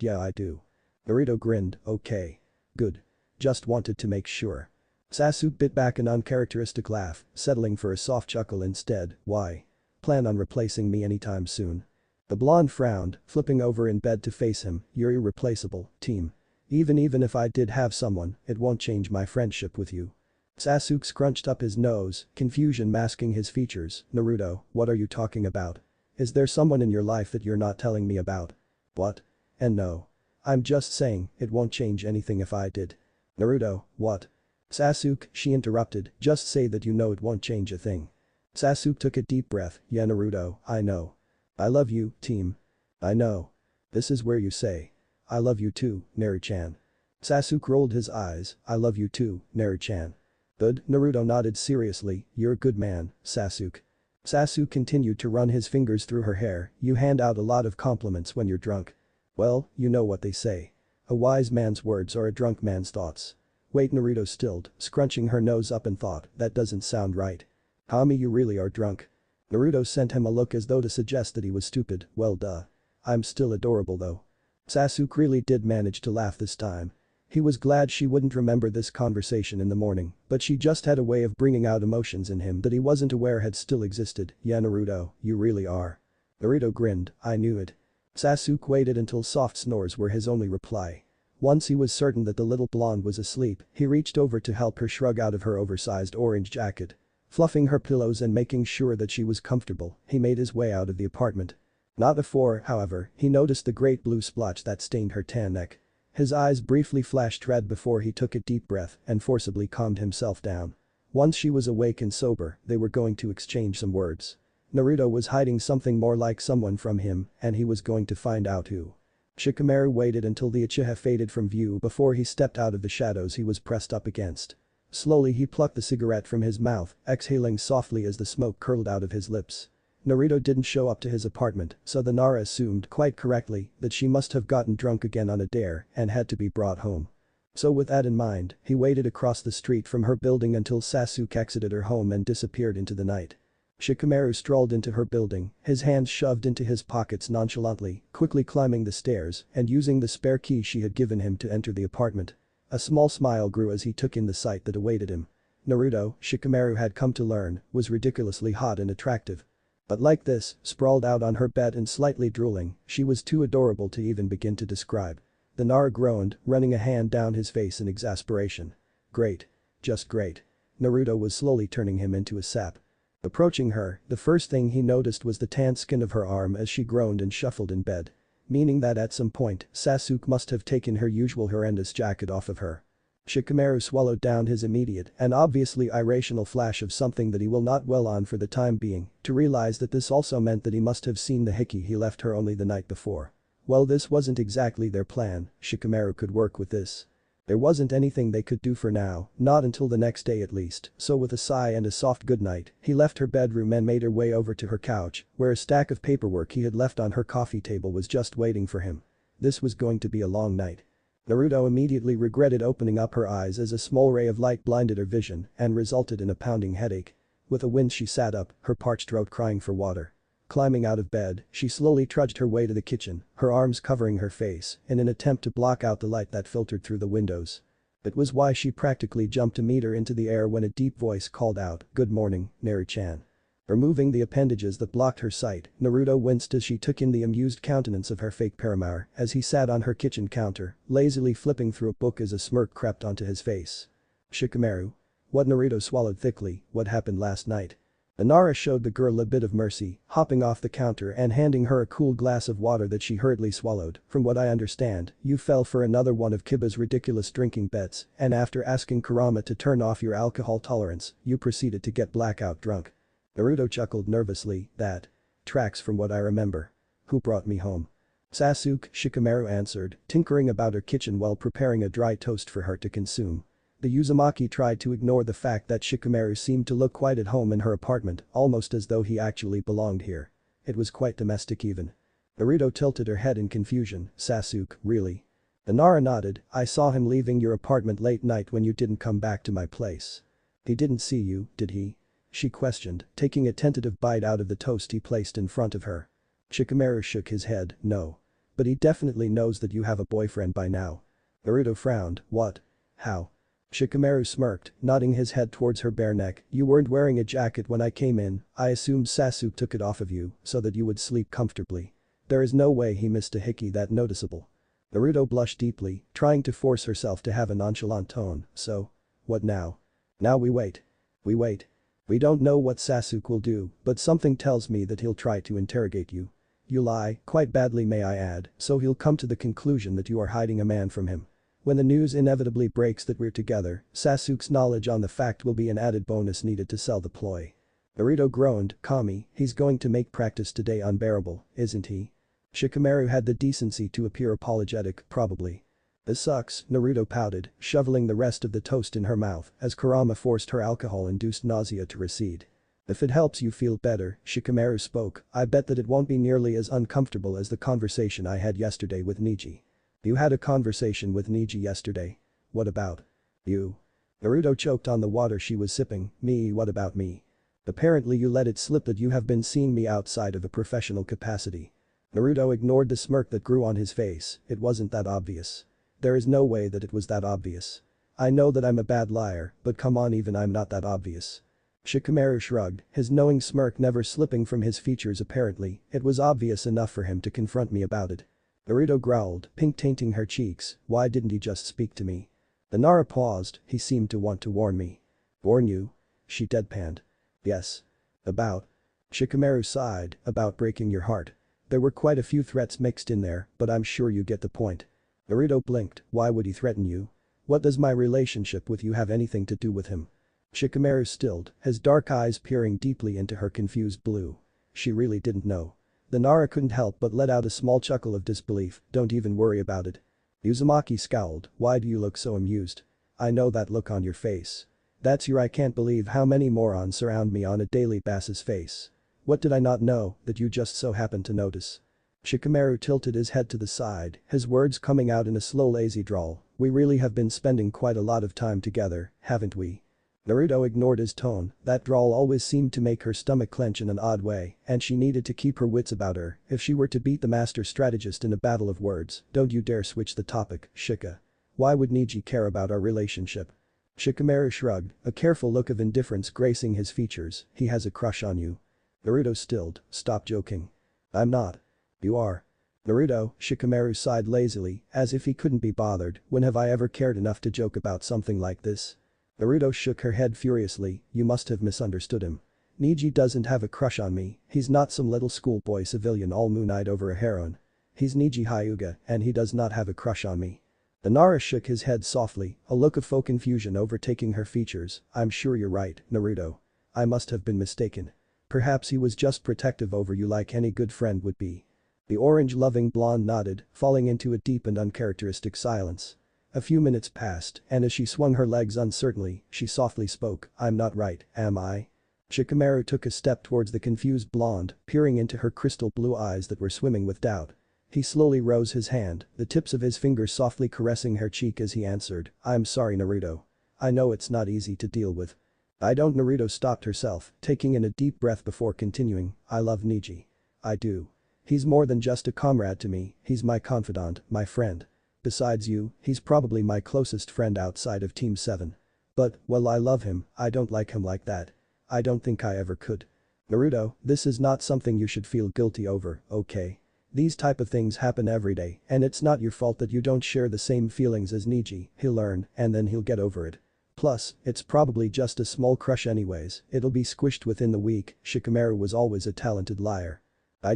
I do. Naruto grinned, okay. Good. Just wanted to make sure. Sasuke bit back an uncharacteristic laugh, settling for a soft chuckle instead, why? Plan on replacing me anytime soon? The blonde frowned, flipping over in bed to face him, you're irreplaceable, team. Even if I did have someone, it won't change my friendship with you. Sasuke scrunched up his nose, confusion masking his features, Naruto, what are you talking about? Is there someone in your life that you're not telling me about? What? And no. I'm just saying, it won't change anything if I did. Naruto, what? Sasuke, she interrupted, just say that you know it won't change a thing. Sasuke took a deep breath, yeah Naruto, I know. I love you, team. I know. This is where you say. I love you too, Nari-chan. Sasuke rolled his eyes, I love you too, Nari-chan. Good, Naruto nodded seriously, you're a good man, Sasuke. Sasuke continued to run his fingers through her hair, you hand out a lot of compliments when you're drunk. Well, you know what they say. A wise man's words are a drunk man's thoughts. Wait, Naruto stilled, scrunching her nose up and thought, that doesn't sound right. Kami, you really are drunk. Naruto sent him a look as though to suggest that he was stupid, well duh. I'm still adorable though. Sasuke really did manage to laugh this time. He was glad she wouldn't remember this conversation in the morning, but she just had a way of bringing out emotions in him that he wasn't aware had still existed. Yeah, Naruto, you really are. Naruto grinned, I knew it. Sasuke waited until soft snores were his only reply. Once he was certain that the little blonde was asleep, he reached over to help her shrug out of her oversized orange jacket. Fluffing her pillows and making sure that she was comfortable, he made his way out of the apartment. Not before, however, he noticed the great blue splotch that stained her tan neck. His eyes briefly flashed red before he took a deep breath and forcibly calmed himself down. Once she was awake and sober, they were going to exchange some words. Naruto was hiding something more like someone from him, and he was going to find out who. Shikamaru waited until the Uchiha faded from view before he stepped out of the shadows he was pressed up against. Slowly he plucked the cigarette from his mouth, exhaling softly as the smoke curled out of his lips. Naruto didn't show up to his apartment, so the Nara assumed quite correctly that she must have gotten drunk again on a dare and had to be brought home. So with that in mind, he waited across the street from her building until Sasuke exited her home and disappeared into the night. Shikamaru strolled into her building, his hands shoved into his pockets nonchalantly, quickly climbing the stairs and using the spare key she had given him to enter the apartment. A small smile grew as he took in the sight that awaited him. Naruto, Shikamaru had come to learn, was ridiculously hot and attractive. But like this, sprawled out on her bed and slightly drooling, she was too adorable to even begin to describe. The Nara groaned, running a hand down his face in exasperation. Great. Just great. Naruto was slowly turning him into a sap. Approaching her, the first thing he noticed was the tan skin of her arm as she groaned and shuffled in bed. Meaning that at some point, Sasuke must have taken her usual horrendous jacket off of her. Shikamaru swallowed down his immediate and obviously irrational flash of something that he will not dwell on for the time being, to realize that this also meant that he must have seen the hickey he left her only the night before. Well, this wasn't exactly their plan, Shikamaru could work with this. There wasn't anything they could do for now, not until the next day at least, so with a sigh and a soft goodnight, he left her bedroom and made her way over to her couch, where a stack of paperwork he had left on her coffee table was just waiting for him. This was going to be a long night. Naruto immediately regretted opening up her eyes as a small ray of light blinded her vision and resulted in a pounding headache. With a wince she sat up, her parched throat crying for water. Climbing out of bed, she slowly trudged her way to the kitchen, her arms covering her face in an attempt to block out the light that filtered through the windows. That was why she practically jumped a meter into the air when a deep voice called out, "Good morning, Nari-chan." Removing the appendages that blocked her sight, Naruto winced as she took in the amused countenance of her fake paramour as he sat on her kitchen counter, lazily flipping through a book as a smirk crept onto his face. Shikamaru. What? Naruto swallowed thickly, what happened last night? Nara showed the girl a bit of mercy, hopping off the counter and handing her a cool glass of water that she hurriedly swallowed. From what I understand, you fell for another one of Kiba's ridiculous drinking bets, and after asking Kurama to turn off your alcohol tolerance, you proceeded to get blackout drunk. Naruto chuckled nervously, that tracks from what I remember. Who brought me home? Sasuke, Shikamaru answered, tinkering about her kitchen while preparing a dry toast for her to consume. The Uzumaki tried to ignore the fact that Shikamaru seemed to look quite at home in her apartment, almost as though he actually belonged here. It was quite domestic even. Naruto tilted her head in confusion, Sasuke, really? Nara nodded, I saw him leaving your apartment late night when you didn't come back to my place. He didn't see you, did he? She questioned, taking a tentative bite out of the toast he placed in front of her. Shikamaru shook his head, no. But he definitely knows that you have a boyfriend by now. Naruto frowned, what? How? Shikamaru smirked, nodding his head towards her bare neck, you weren't wearing a jacket when I came in, I assumed Sasuke took it off of you so that you would sleep comfortably. There is no way he missed a hickey that noticeable. Naruto blushed deeply, trying to force herself to have a nonchalant tone, so? What now? Now we wait. We wait. We don't know what Sasuke will do, but something tells me that he'll try to interrogate you. You lie, quite badly may I add, so he'll come to the conclusion that you are hiding a man from him. When the news inevitably breaks that we're together, Sasuke's knowledge on the fact will be an added bonus needed to sell the ploy. Naruto groaned, Kami, he's going to make practice today unbearable, isn't he? Shikamaru had the decency to appear apologetic, probably. This sucks, Naruto pouted, shoveling the rest of the toast in her mouth as Kurama forced her alcohol-induced nausea to recede. If it helps you feel better, Shikamaru spoke, I bet that it won't be nearly as uncomfortable as the conversation I had yesterday with Neji. You had a conversation with Neji yesterday. What about? You. Naruto choked on the water she was sipping. Me, what about me? Apparently you let it slip that you have been seeing me outside of a professional capacity. Naruto ignored the smirk that grew on his face, it wasn't that obvious. There is no way that it was that obvious. I know that I'm a bad liar, but come on, even I'm not that obvious. Shikamaru shrugged, his knowing smirk never slipping from his features. Apparently, it was obvious enough for him to confront me about it. Naruto growled, pink tainting her cheeks, why didn't he just speak to me? The Nara paused, he seemed to want to warn me. Warn you? She deadpanned. Yes. About? Shikamaru sighed, about breaking your heart. There were quite a few threats mixed in there, but I'm sure you get the point. Naruto blinked, why would he threaten you? What does my relationship with you have anything to do with him? Shikamaru stilled, his dark eyes peering deeply into her confused blue. She really didn't know. The Nara couldn't help but let out a small chuckle of disbelief, don't even worry about it. Uzumaki scowled, why do you look so amused? I know that look on your face. That's your I can't believe how many morons surround me on a daily basis face. What did I not know that you just so happened to notice? Shikamaru tilted his head to the side, his words coming out in a slow lazy drawl, we really have been spending quite a lot of time together, haven't we? Naruto ignored his tone, that drawl always seemed to make her stomach clench in an odd way, and she needed to keep her wits about her if she were to beat the master strategist in a battle of words. Don't you dare switch the topic, Shika. Why would Neji care about our relationship? Shikamaru shrugged, a careful look of indifference gracing his features, he has a crush on you. Naruto stilled, stop joking. I'm not. You are. Naruto, Shikamaru sighed lazily, as if he couldn't be bothered, when have I ever cared enough to joke about something like this? Naruto shook her head furiously, you must have misunderstood him. Neji doesn't have a crush on me, he's not some little schoolboy civilian all moon-eyed over a heroine. He's Neji Hyuga, and he does not have a crush on me. The Nara shook his head softly, a look of faux confusion overtaking her features, I'm sure you're right, Naruto. I must have been mistaken. Perhaps he was just protective over you like any good friend would be. The orange-loving blonde nodded, falling into a deep and uncharacteristic silence. A few minutes passed, and as she swung her legs uncertainly, she softly spoke, I'm not right, am I? Shikamaru took a step towards the confused blonde, peering into her crystal blue eyes that were swimming with doubt. He slowly rose his hand, the tips of his fingers softly caressing her cheek as he answered, I'm sorry Naruto. I know it's not easy to deal with. I don't. Naruto stopped herself, taking in a deep breath before continuing, I love Neji. I do. He's more than just a comrade to me, he's my confidant, my friend. Besides you, he's probably my closest friend outside of Team 7. But, well, I love him, I don't like him like that. I don't think I ever could. Naruto, this is not something you should feel guilty over, okay? These type of things happen every day, and it's not your fault that you don't share the same feelings as Neji, he'll learn, and then he'll get over it. Plus, it's probably just a small crush anyways, it'll be squished within the week. Shikamaru was always a talented liar. I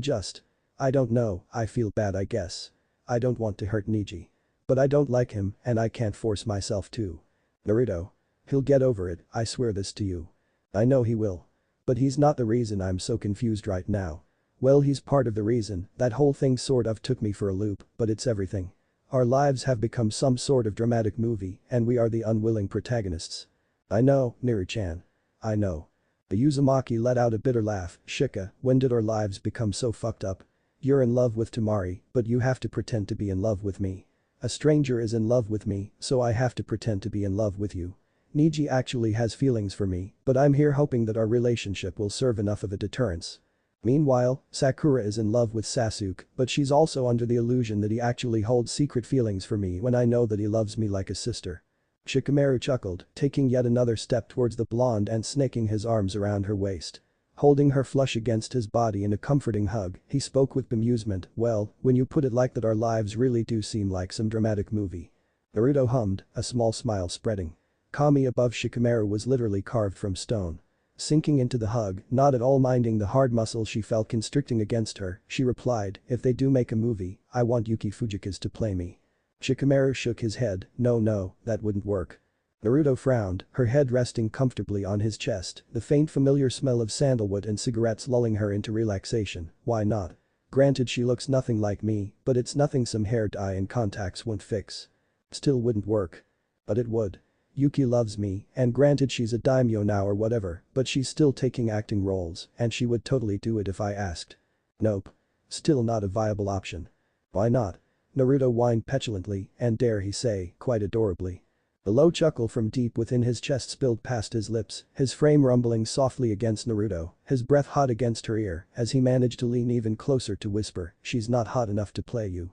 don't know, I feel bad I guess. I don't want to hurt Neji. But I don't like him, and I can't force myself to. Naruto. He'll get over it, I swear this to you. I know he will. But he's not the reason I'm so confused right now. Well, he's part of the reason, that whole thing sort of took me for a loop, but it's everything. Our lives have become some sort of dramatic movie, and we are the unwilling protagonists. I know, Naru-chan. I know. The Uzumaki let out a bitter laugh, Shika, when did our lives become so fucked up? You're in love with Temari, but you have to pretend to be in love with me. A stranger is in love with me, so I have to pretend to be in love with you. Neji actually has feelings for me, but I'm here hoping that our relationship will serve enough of a deterrence. Meanwhile, Sakura is in love with Sasuke, but she's also under the illusion that he actually holds secret feelings for me when I know that he loves me like a sister. Shikamaru chuckled, taking yet another step towards the blonde and snaking his arms around her waist. Holding her flush against his body in a comforting hug, he spoke with bemusement, well, when you put it like that our lives really do seem like some dramatic movie. Naruto hummed, a small smile spreading. Kami above Shikamaru was literally carved from stone. Sinking into the hug, not at all minding the hard muscles she felt constricting against her, she replied, if they do make a movie, I want Yuki Fujikawa to play me. Shikamaru shook his head, no, that wouldn't work. Naruto frowned, her head resting comfortably on his chest, the faint familiar smell of sandalwood and cigarettes lulling her into relaxation, why not? Granted she looks nothing like me, but it's nothing some hair dye and contacts won't fix. Still wouldn't work. But it would. Yuki loves me, and granted she's a daimyo now or whatever, but she's still taking acting roles, and she would totally do it if I asked. Nope. Still not a viable option. Why not? Naruto whined petulantly, and dare he say, quite adorably. A low chuckle from deep within his chest spilled past his lips, his frame rumbling softly against Naruto, his breath hot against her ear as he managed to lean even closer to whisper, "She's not hot enough to play you."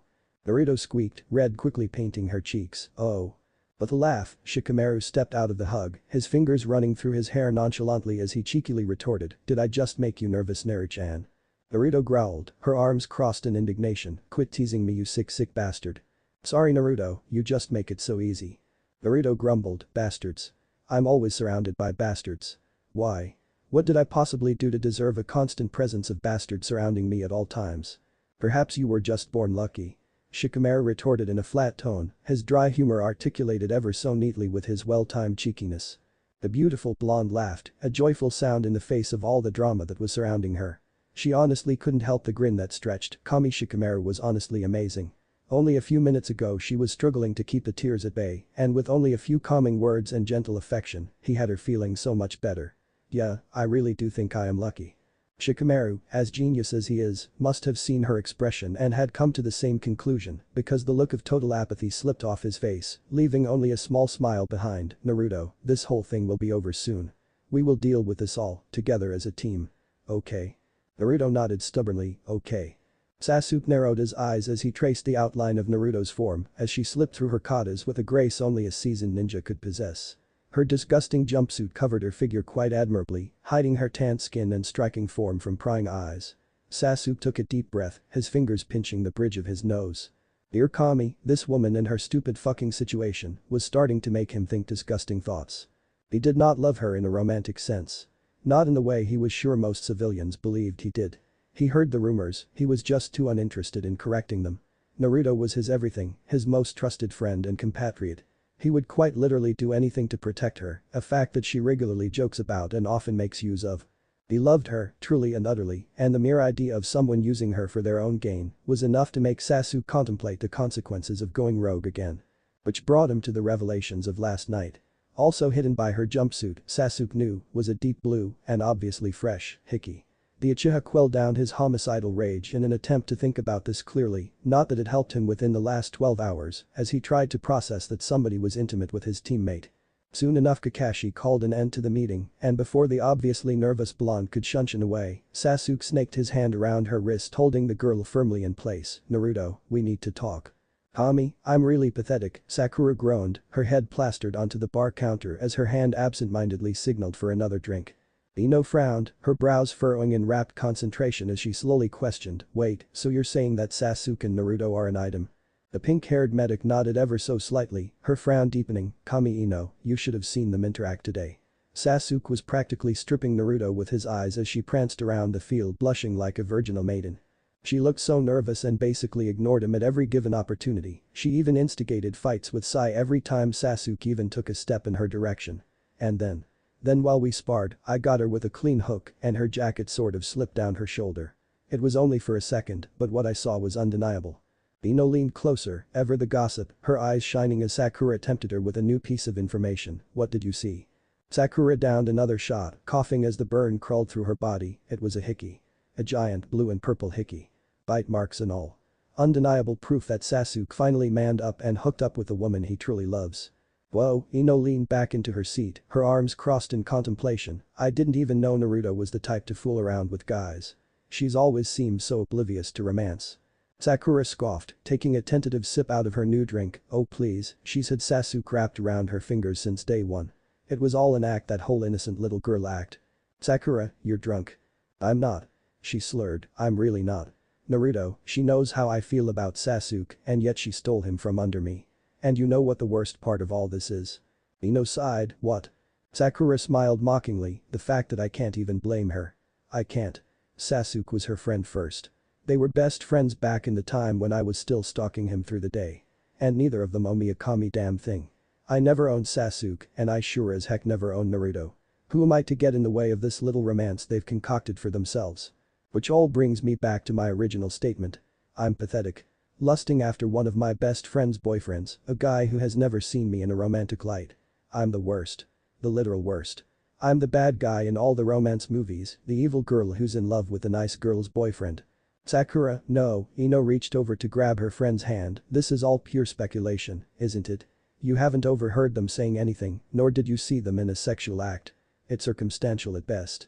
Naruto squeaked, red quickly painting her cheeks, "Oh." With a laugh, Shikamaru stepped out of the hug, his fingers running through his hair nonchalantly as he cheekily retorted, "Did I just make you nervous, Naru-chan?" Naruto growled, her arms crossed in indignation, "Quit teasing me, you sick bastard." "Sorry Naruto, you just make it so easy." Naruto grumbled, "Bastards. I'm always surrounded by bastards. Why? What did I possibly do to deserve a constant presence of bastards surrounding me at all times? Perhaps you were just born lucky." Shikamaru retorted in a flat tone, his dry humor articulated ever so neatly with his well-timed cheekiness. The beautiful blonde laughed, a joyful sound in the face of all the drama that was surrounding her. She honestly couldn't help the grin that stretched, Kami Shikamaru was honestly amazing. Only a few minutes ago she was struggling to keep the tears at bay, and with only a few calming words and gentle affection, he had her feeling so much better. "Yeah, I really do think I am lucky." Shikamaru, as genius as he is, must have seen her expression and had come to the same conclusion because the look of total apathy slipped off his face, leaving only a small smile behind. "Naruto, this whole thing will be over soon. We will deal with this all, together as a team. Okay?" Naruto nodded stubbornly, "Okay." Sasuke narrowed his eyes as he traced the outline of Naruto's form as she slipped through her katas with a grace only a seasoned ninja could possess. Her disgusting jumpsuit covered her figure quite admirably, hiding her tanned skin and striking form from prying eyes. Sasuke took a deep breath, his fingers pinching the bridge of his nose. Dear Kami, this woman and her stupid fucking situation was starting to make him think disgusting thoughts. He did not love her in a romantic sense. Not in the way he was sure most civilians believed he did. He heard the rumors, he was just too uninterested in correcting them. Naruto was his everything, his most trusted friend and compatriot. He would quite literally do anything to protect her, a fact that she regularly jokes about and often makes use of. He loved her, truly and utterly, and the mere idea of someone using her for their own gain was enough to make Sasuke contemplate the consequences of going rogue again. Which brought him to the revelations of last night. Also hidden by her jumpsuit, Sasuke knew, was a deep blue, and obviously fresh, hickey. The Uchiha quelled down his homicidal rage in an attempt to think about this clearly, not that it helped him within the last 12 hours, as he tried to process that somebody was intimate with his teammate. Soon enough Kakashi called an end to the meeting, and before the obviously nervous blonde could shuntion away, Sasuke snaked his hand around her wrist holding the girl firmly in place. "Naruto, we need to talk." "Kami, I'm really pathetic," Sakura groaned, her head plastered onto the bar counter as her hand absent-mindedly signaled for another drink. Ino frowned, her brows furrowing in rapt concentration as she slowly questioned, "Wait, so you're saying that Sasuke and Naruto are an item?" The pink-haired medic nodded ever so slightly, her frown deepening, "Kami Ino, you should have seen them interact today." Sasuke was practically stripping Naruto with his eyes as she pranced around the field blushing like a virginal maiden. She looked so nervous and basically ignored him at every given opportunity, she even instigated fights with Sai every time Sasuke even took a step in her direction. And then while we sparred, I got her with a clean hook and her jacket sort of slipped down her shoulder. It was only for a second, but what I saw was undeniable. Ino leaned closer, ever the gossip, her eyes shining as Sakura tempted her with a new piece of information. "What did you see?" Sakura downed another shot, coughing as the burn crawled through her body. "It was a hickey. A giant blue and purple hickey. Bite marks and all. Undeniable proof that Sasuke finally manned up and hooked up with the woman he truly loves." Whoa, Ino leaned back into her seat, her arms crossed in contemplation. "I didn't even know Naruto was the type to fool around with guys. She's always seemed so oblivious to romance." Sakura scoffed, taking a tentative sip out of her new drink. "Oh please," she's had Sasuke wrapped around her fingers since day one. It was all an act, that whole innocent little girl act. "Sakura, you're drunk." "I'm not." She slurred, "I'm really not. Naruto, she knows how I feel about Sasuke and yet she stole him from under me. And you know what the worst part of all this is?" Ino sighed, "What?" Sakura smiled mockingly, "The fact that I can't even blame her. I can't. Sasuke was her friend first. They were best friends back in the time when I was still stalking him through the day. And neither of them owe me a Kami damn thing. I never owned Sasuke and I sure as heck never owned Naruto. Who am I to get in the way of this little romance they've concocted for themselves? Which all brings me back to my original statement. I'm pathetic. Lusting after one of my best friend's boyfriends, a guy who has never seen me in a romantic light. I'm the worst. The literal worst. I'm the bad guy in all the romance movies, the evil girl who's in love with the nice girl's boyfriend." "Sakura, no," Ino reached over to grab her friend's hand, "this is all pure speculation, isn't it? You haven't overheard them saying anything, nor did you see them in a sexual act. It's circumstantial at best.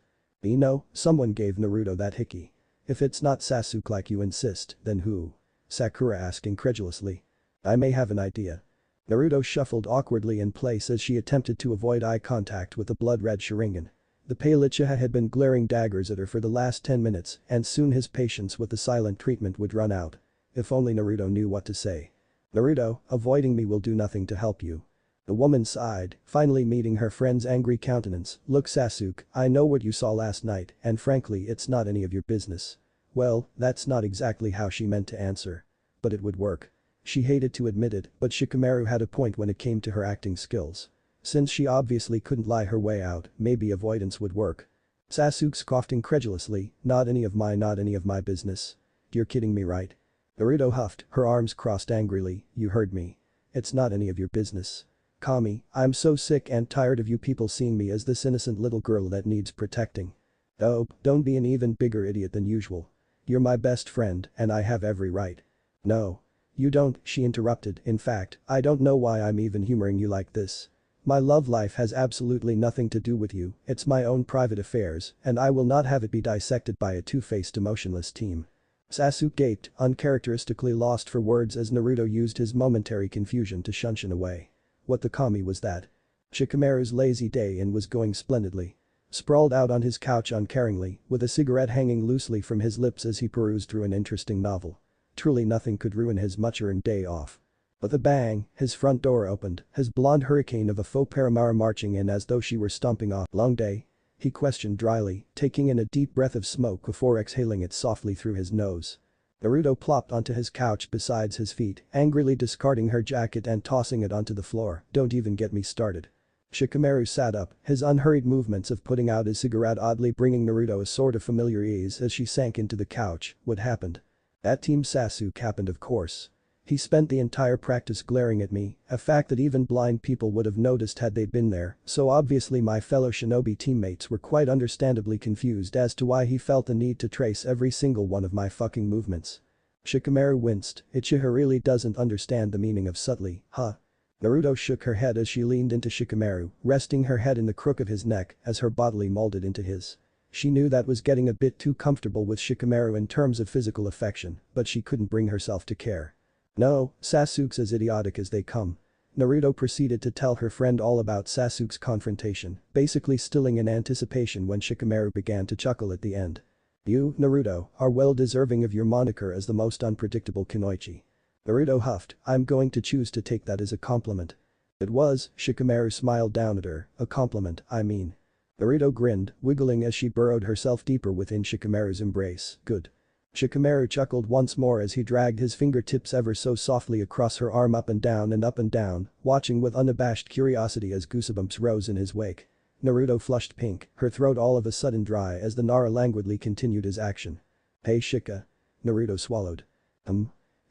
Someone gave Naruto that hickey. If it's not Sasuke like you insist, then who? Sakura asked incredulously. I may have an idea. Naruto shuffled awkwardly in place as she attempted to avoid eye contact with the blood-red Sharingan. The pale Uchiha had been glaring daggers at her for the last 10 minutes, and soon his patience with the silent treatment would run out. If only Naruto knew what to say. Naruto, avoiding me will do nothing to help you. The woman sighed, finally meeting her friend's angry countenance. Look Sasuke, I know what you saw last night, and frankly it's not any of your business. Well, that's not exactly how she meant to answer. But it would work. She hated to admit it, but Shikamaru had a point when it came to her acting skills. Since she obviously couldn't lie her way out, maybe avoidance would work. Sasuke scoffed incredulously, not any of my business. You're kidding me, right? Naruto huffed, her arms crossed angrily. You heard me. It's not any of your business. Kami, I'm so sick and tired of you people seeing me as this innocent little girl that needs protecting. Oh, don't be an even bigger idiot than usual. You're my best friend, and I have every right. No. You don't, she interrupted. In fact, I don't know why I'm even humoring you like this. My love life has absolutely nothing to do with you, it's my own private affairs, and I will not have it be dissected by a two-faced emotionless team. Sasuke gaped, uncharacteristically lost for words as Naruto used his momentary confusion to shunshin away. What the kami was that? Shikamaru's lazy day in was going splendidly. Sprawled out on his couch uncaringly, with a cigarette hanging loosely from his lips as he perused through an interesting novel. Truly nothing could ruin his much-earned day off. With a bang, his front door opened, his blonde hurricane of a faux Paramara marching in as though she were stomping off. Long day? He questioned dryly, taking in a deep breath of smoke before exhaling it softly through his nose. Naruto plopped onto his couch beside his feet, angrily discarding her jacket and tossing it onto the floor. Don't even get me started. Shikamaru sat up, his unhurried movements of putting out his cigarette oddly bringing Naruto a sort of familiar ease as she sank into the couch. What happened? That Team Sasuke happened, of course. He spent the entire practice glaring at me, a fact that even blind people would have noticed had they been there, so obviously my fellow shinobi teammates were quite understandably confused as to why he felt the need to trace every single one of my fucking movements. Shikamaru winced, Uchiha really doesn't understand the meaning of subtly, huh? Naruto shook her head as she leaned into Shikamaru, resting her head in the crook of his neck as her bodily molded into his. She knew that was getting a bit too comfortable with Shikamaru in terms of physical affection, but she couldn't bring herself to care. No, Sasuke's as idiotic as they come. Naruto proceeded to tell her friend all about Sasuke's confrontation, basically stilling in anticipation when Shikamaru began to chuckle at the end. You, Naruto, are well deserving of your moniker as the most unpredictable kunoichi. Naruto huffed, I'm going to choose to take that as a compliment. It was, Shikamaru smiled down at her, a compliment, I mean. Naruto grinned, wiggling as she burrowed herself deeper within Shikamaru's embrace. Good. Shikamaru chuckled once more as he dragged his fingertips ever so softly across her arm up and down, watching with unabashed curiosity as goosebumps rose in his wake. Naruto flushed pink, her throat all of a sudden dry as the Nara languidly continued his action. Hey Shika. Naruto swallowed.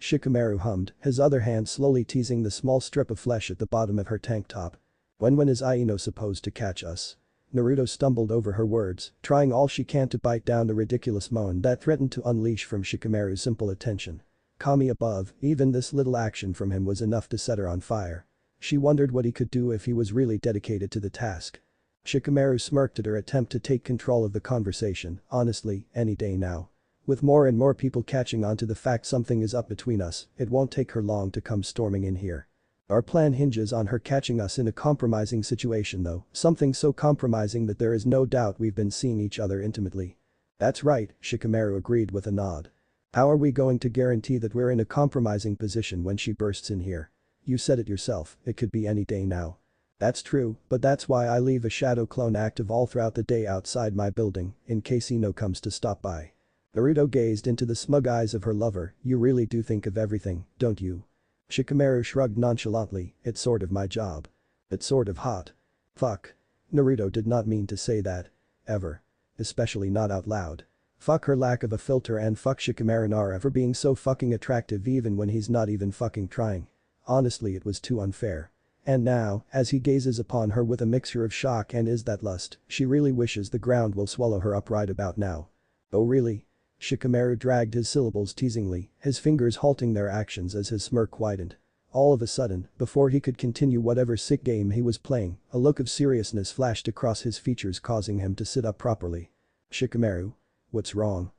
Shikamaru hummed, his other hand slowly teasing the small strip of flesh at the bottom of her tank top. When is Aino supposed to catch us? Naruto stumbled over her words, trying all she can to bite down the ridiculous moan that threatened to unleash from Shikamaru's simple attention. Kami above, even this little action from him was enough to set her on fire. She wondered what he could do if he was really dedicated to the task. Shikamaru smirked at her attempt to take control of the conversation, honestly, any day now. With more and more people catching on to the fact something is up between us, it won't take her long to come storming in here. Our plan hinges on her catching us in a compromising situation though, something so compromising that there is no doubt we've been seeing each other intimately. That's right, Shikamaru agreed with a nod. How are we going to guarantee that we're in a compromising position when she bursts in here? You said it yourself, it could be any day now. That's true, but that's why I leave a shadow clone active all throughout the day outside my building, in case Ino comes to stop by. Naruto gazed into the smug eyes of her lover, you really do think of everything, don't you? Shikamaru shrugged nonchalantly, it's sort of my job. It's sort of hot. Fuck. Naruto did not mean to say that. Ever. Especially not out loud. Fuck her lack of a filter and fuck Shikamaru Nara for being so fucking attractive even when he's not even fucking trying. Honestly it was too unfair. And now, as he gazes upon her with a mixture of shock and is that lust, she really wishes the ground will swallow her up right about now. Oh really? Shikamaru dragged his syllables teasingly, his fingers halting their actions as his smirk widened. All of a sudden, before he could continue whatever sick game he was playing, a look of seriousness flashed across his features causing him to sit up properly. "Shikamaru? What's wrong?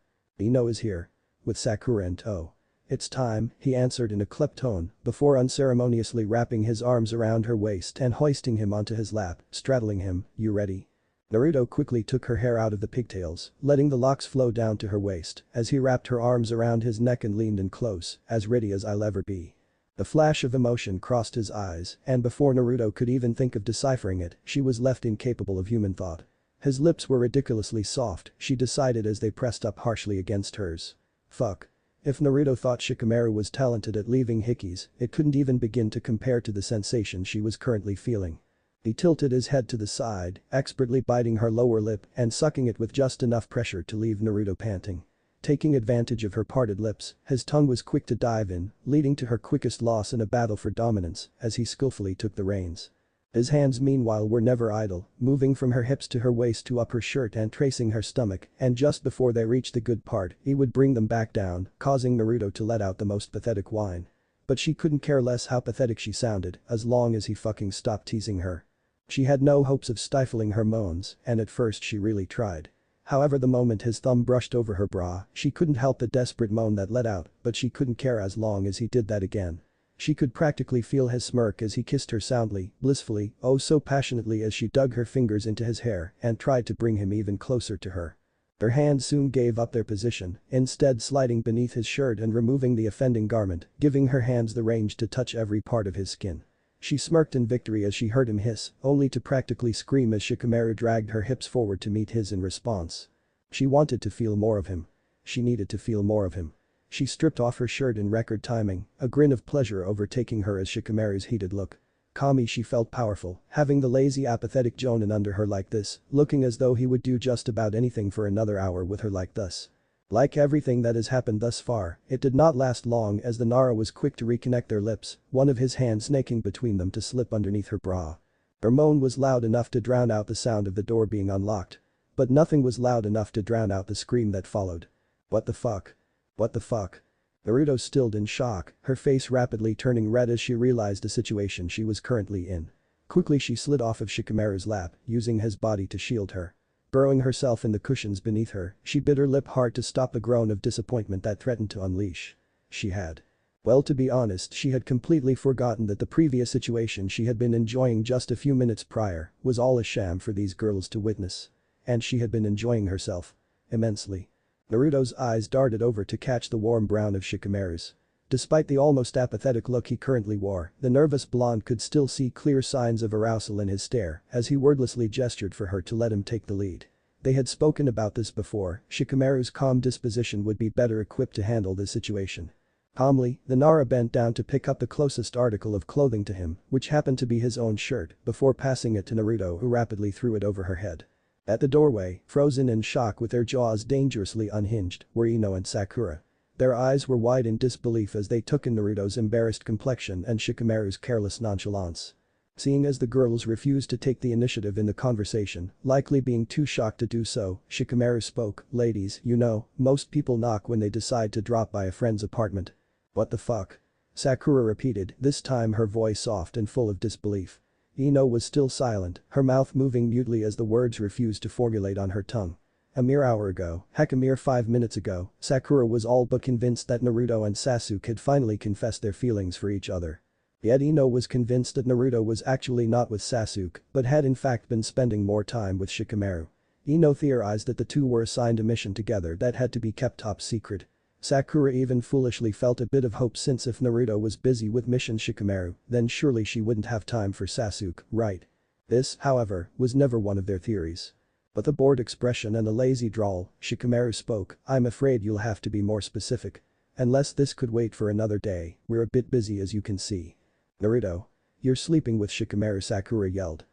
Ino is here. With Sakura in tow. It's time," he answered in a clipped tone before unceremoniously wrapping his arms around her waist and hoisting him onto his lap, straddling him. "You ready?" Naruto quickly took her hair out of the pigtails, letting the locks flow down to her waist as he wrapped her arms around his neck and leaned in close, "As ready as I'll ever be." The flash of emotion crossed his eyes, and before Naruto could even think of deciphering it, she was left incapable of human thought. His lips were ridiculously soft, she decided as they pressed up harshly against hers. Fuck. If Naruto thought Shikamaru was talented at leaving hickeys, it couldn't even begin to compare to the sensation she was currently feeling. He tilted his head to the side, expertly biting her lower lip and sucking it with just enough pressure to leave Naruto panting. Taking advantage of her parted lips, his tongue was quick to dive in, leading to her quickest loss in a battle for dominance as he skillfully took the reins. His hands meanwhile were never idle, moving from her hips to her waist to up her shirt and tracing her stomach, and just before they reached the good part, he would bring them back down, causing Naruto to let out the most pathetic whine. But she couldn't care less how pathetic she sounded, as long as he fucking stopped teasing her. She had no hopes of stifling her moans, and at first she really tried. However, the moment his thumb brushed over her bra, she couldn't help the desperate moan that let out, but she couldn't care as long as he did that again. She could practically feel his smirk as he kissed her soundly, blissfully, oh so passionately as she dug her fingers into his hair and tried to bring him even closer to her. Her hands soon gave up their position, instead sliding beneath his shirt and removing the offending garment, giving her hands the range to touch every part of his skin. She smirked in victory as she heard him hiss, only to practically scream as Shikamaru dragged her hips forward to meet his in response. She wanted to feel more of him. She needed to feel more of him. She stripped off her shirt in record timing, a grin of pleasure overtaking her as Shikamaru's heated look. Calmly she felt powerful, having the lazy apathetic Jonin under her like this, looking as though he would do just about anything for another hour with her like this. Like everything that has happened thus far, it did not last long as the Nara was quick to reconnect their lips, one of his hands snaking between them to slip underneath her bra. Her moan was loud enough to drown out the sound of the door being unlocked. But nothing was loud enough to drown out the scream that followed. "What the fuck? What the fuck?" Naruto stilled in shock, her face rapidly turning red as she realized the situation she was currently in. Quickly she slid off of Shikamaru's lap, using his body to shield her. Burrowing herself in the cushions beneath her, she bit her lip hard to stop a groan of disappointment that threatened to unleash. She had. Well, to be honest, she had completely forgotten that the previous situation she had been enjoying just a few minutes prior was all a sham for these girls to witness. And she had been enjoying herself. Immensely. Naruto's eyes darted over to catch the warm brown of Shikamaru's. Despite the almost apathetic look he currently wore, the nervous blonde could still see clear signs of arousal in his stare as he wordlessly gestured for her to let him take the lead. They had spoken about this before, Shikamaru's calm disposition would be better equipped to handle this situation. Calmly, the Nara bent down to pick up the closest article of clothing to him, which happened to be his own shirt, before passing it to Naruto who rapidly threw it over her head. At the doorway, frozen in shock with their jaws dangerously unhinged, were Ino and Sakura. Their eyes were wide in disbelief as they took in Naruto's embarrassed complexion and Shikamaru's careless nonchalance. Seeing as the girls refused to take the initiative in the conversation, likely being too shocked to do so, Shikamaru spoke, "Ladies, you know, most people knock when they decide to drop by a friend's apartment." "What the fuck?" Sakura repeated, this time her voice soft and full of disbelief. Ino was still silent, her mouth moving mutely as the words refused to formulate on her tongue. A mere hour ago, heck a mere 5 minutes ago, Sakura was all but convinced that Naruto and Sasuke had finally confessed their feelings for each other. Yet Ino was convinced that Naruto was actually not with Sasuke, but had in fact been spending more time with Shikamaru. Ino theorized that the two were assigned a mission together that had to be kept top secret. Sakura even foolishly felt a bit of hope since if Naruto was busy with mission Shikamaru, then surely she wouldn't have time for Sasuke, right? This, however, was never one of their theories. With a bored expression and a lazy drawl, Shikamaru spoke, "I'm afraid you'll have to be more specific. Unless this could wait for another day, we're a bit busy as you can see." "Naruto? You're sleeping with Shikamaru?" Sakura yelled.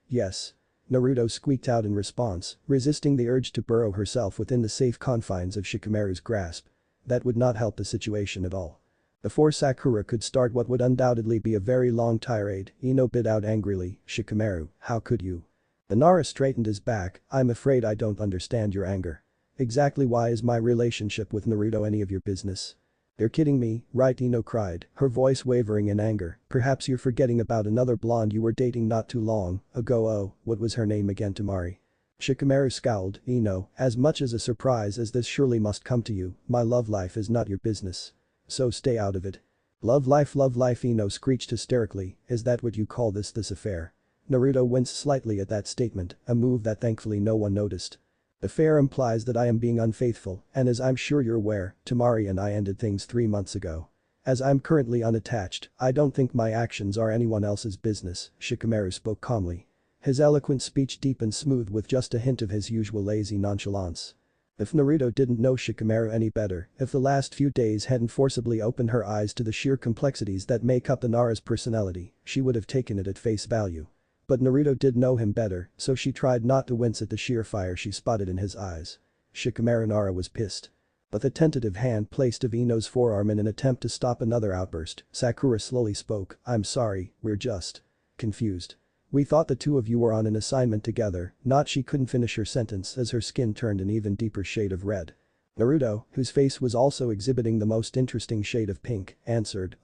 Yes." Naruto squeaked out in response, resisting the urge to burrow herself within the safe confines of Shikamaru's grasp. That would not help the situation at all. Before Sakura could start what would undoubtedly be a very long tirade, Ino bit out angrily, "Shikamaru, how could you?" The Nara straightened his back, "I'm afraid I don't understand your anger. Exactly why is my relationship with Naruto any of your business?" "You're kidding me, right?" Ino cried, her voice wavering in anger. "Perhaps you're forgetting about another blonde you were dating not too long ago. Oh, what was her name again? Tamari." Shikamaru scowled. "Ino, as much as a surprise as this surely must come to you, my love life is not your business. So stay out of it." Love life, Ino screeched hysterically, "Is that what you call this affair?" Naruto winced slightly at that statement, a move that thankfully no one noticed. "Affair implies that I am being unfaithful, and as I'm sure you're aware, Tamari and I ended things 3 months ago. As I'm currently unattached, I don't think my actions are anyone else's business," Shikamaru spoke calmly. His eloquent speech deep and smooth with just a hint of his usual lazy nonchalance. If Naruto didn't know Shikamaru any better, if the last few days hadn't forcibly opened her eyes to the sheer complexities that make up the Nara's personality, she would have taken it at face value. But Naruto did know him better, so she tried not to wince at the sheer fire she spotted in his eyes. Shikamaru Nara was pissed. With a tentative hand placed of Ino's forearm in an attempt to stop another outburst, Sakura slowly spoke, "I'm sorry, we're just confused. We thought the two of you were on an assignment together." Not she couldn't finish her sentence as her skin turned an even deeper shade of red. Naruto, whose face was also exhibiting the most interesting shade of pink, answered,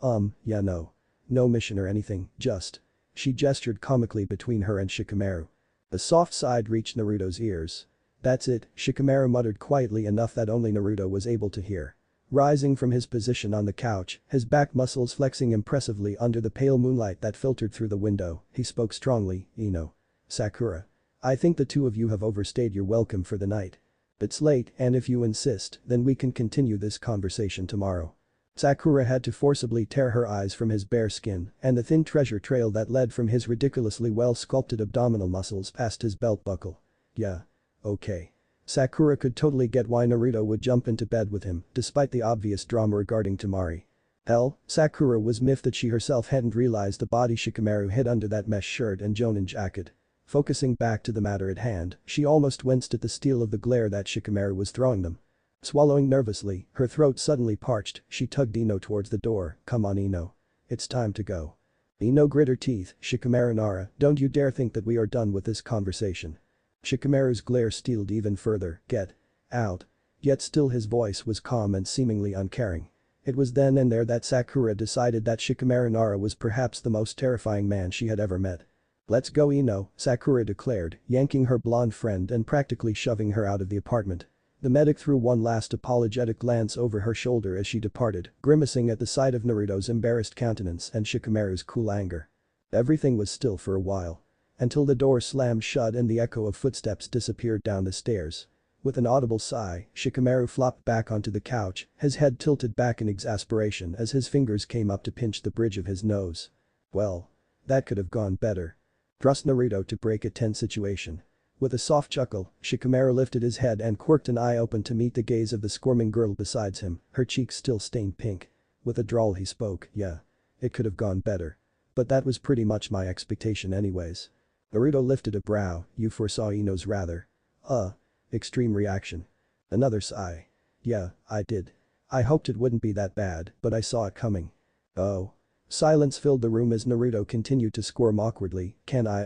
Yeah, no. No mission or anything, just." She gestured comically between her and Shikamaru. A soft sigh reached Naruto's ears. "That's it," Shikamaru muttered quietly enough that only Naruto was able to hear. Rising from his position on the couch, his back muscles flexing impressively under the pale moonlight that filtered through the window, he spoke strongly, "Ino. Sakura. I think the two of you have overstayed your welcome for the night. It's late and if you insist, then we can continue this conversation tomorrow." Sakura had to forcibly tear her eyes from his bare skin and the thin treasure trail that led from his ridiculously well-sculpted abdominal muscles past his belt buckle. "Yeah. Okay." Sakura could totally get why Naruto would jump into bed with him, despite the obvious drama regarding Tamari. Hell, Sakura was miffed that she herself hadn't realized the body Shikamaru hid under that mesh shirt and Jonin jacket. Focusing back to the matter at hand, she almost winced at the steel of the glare that Shikamaru was throwing them. Swallowing nervously, her throat suddenly parched, she tugged Ino towards the door. "Come on, Ino. It's time to go." Ino grit her teeth, "Shikamaru Nara, don't you dare think that we are done with this conversation." Shikamaru's glare steeled even further, "Get out." Yet still his voice was calm and seemingly uncaring. It was then and there that Sakura decided that Shikamaru Nara was perhaps the most terrifying man she had ever met. "Let's go, Ino," Sakura declared, yanking her blonde friend and practically shoving her out of the apartment. The medic threw one last apologetic glance over her shoulder as she departed, grimacing at the sight of Naruto's embarrassed countenance and Shikamaru's cool anger. Everything was still for a while. Until the door slammed shut and the echo of footsteps disappeared down the stairs. With an audible sigh, Shikamaru flopped back onto the couch, his head tilted back in exasperation as his fingers came up to pinch the bridge of his nose. Well. That could have gone better. Trust Naruto to break a tense situation. With a soft chuckle, Shikamaru lifted his head and quirked an eye open to meet the gaze of the squirming girl beside him, her cheeks still stained pink. With a drawl he spoke, "Yeah. It could have gone better. But that was pretty much my expectation anyways." Naruto lifted a brow, "You foresaw Ino's rather extreme reaction." Another sigh. "Yeah, I did. I hoped it wouldn't be that bad, but I saw it coming." "Oh." Silence filled the room as Naruto continued to squirm awkwardly, can I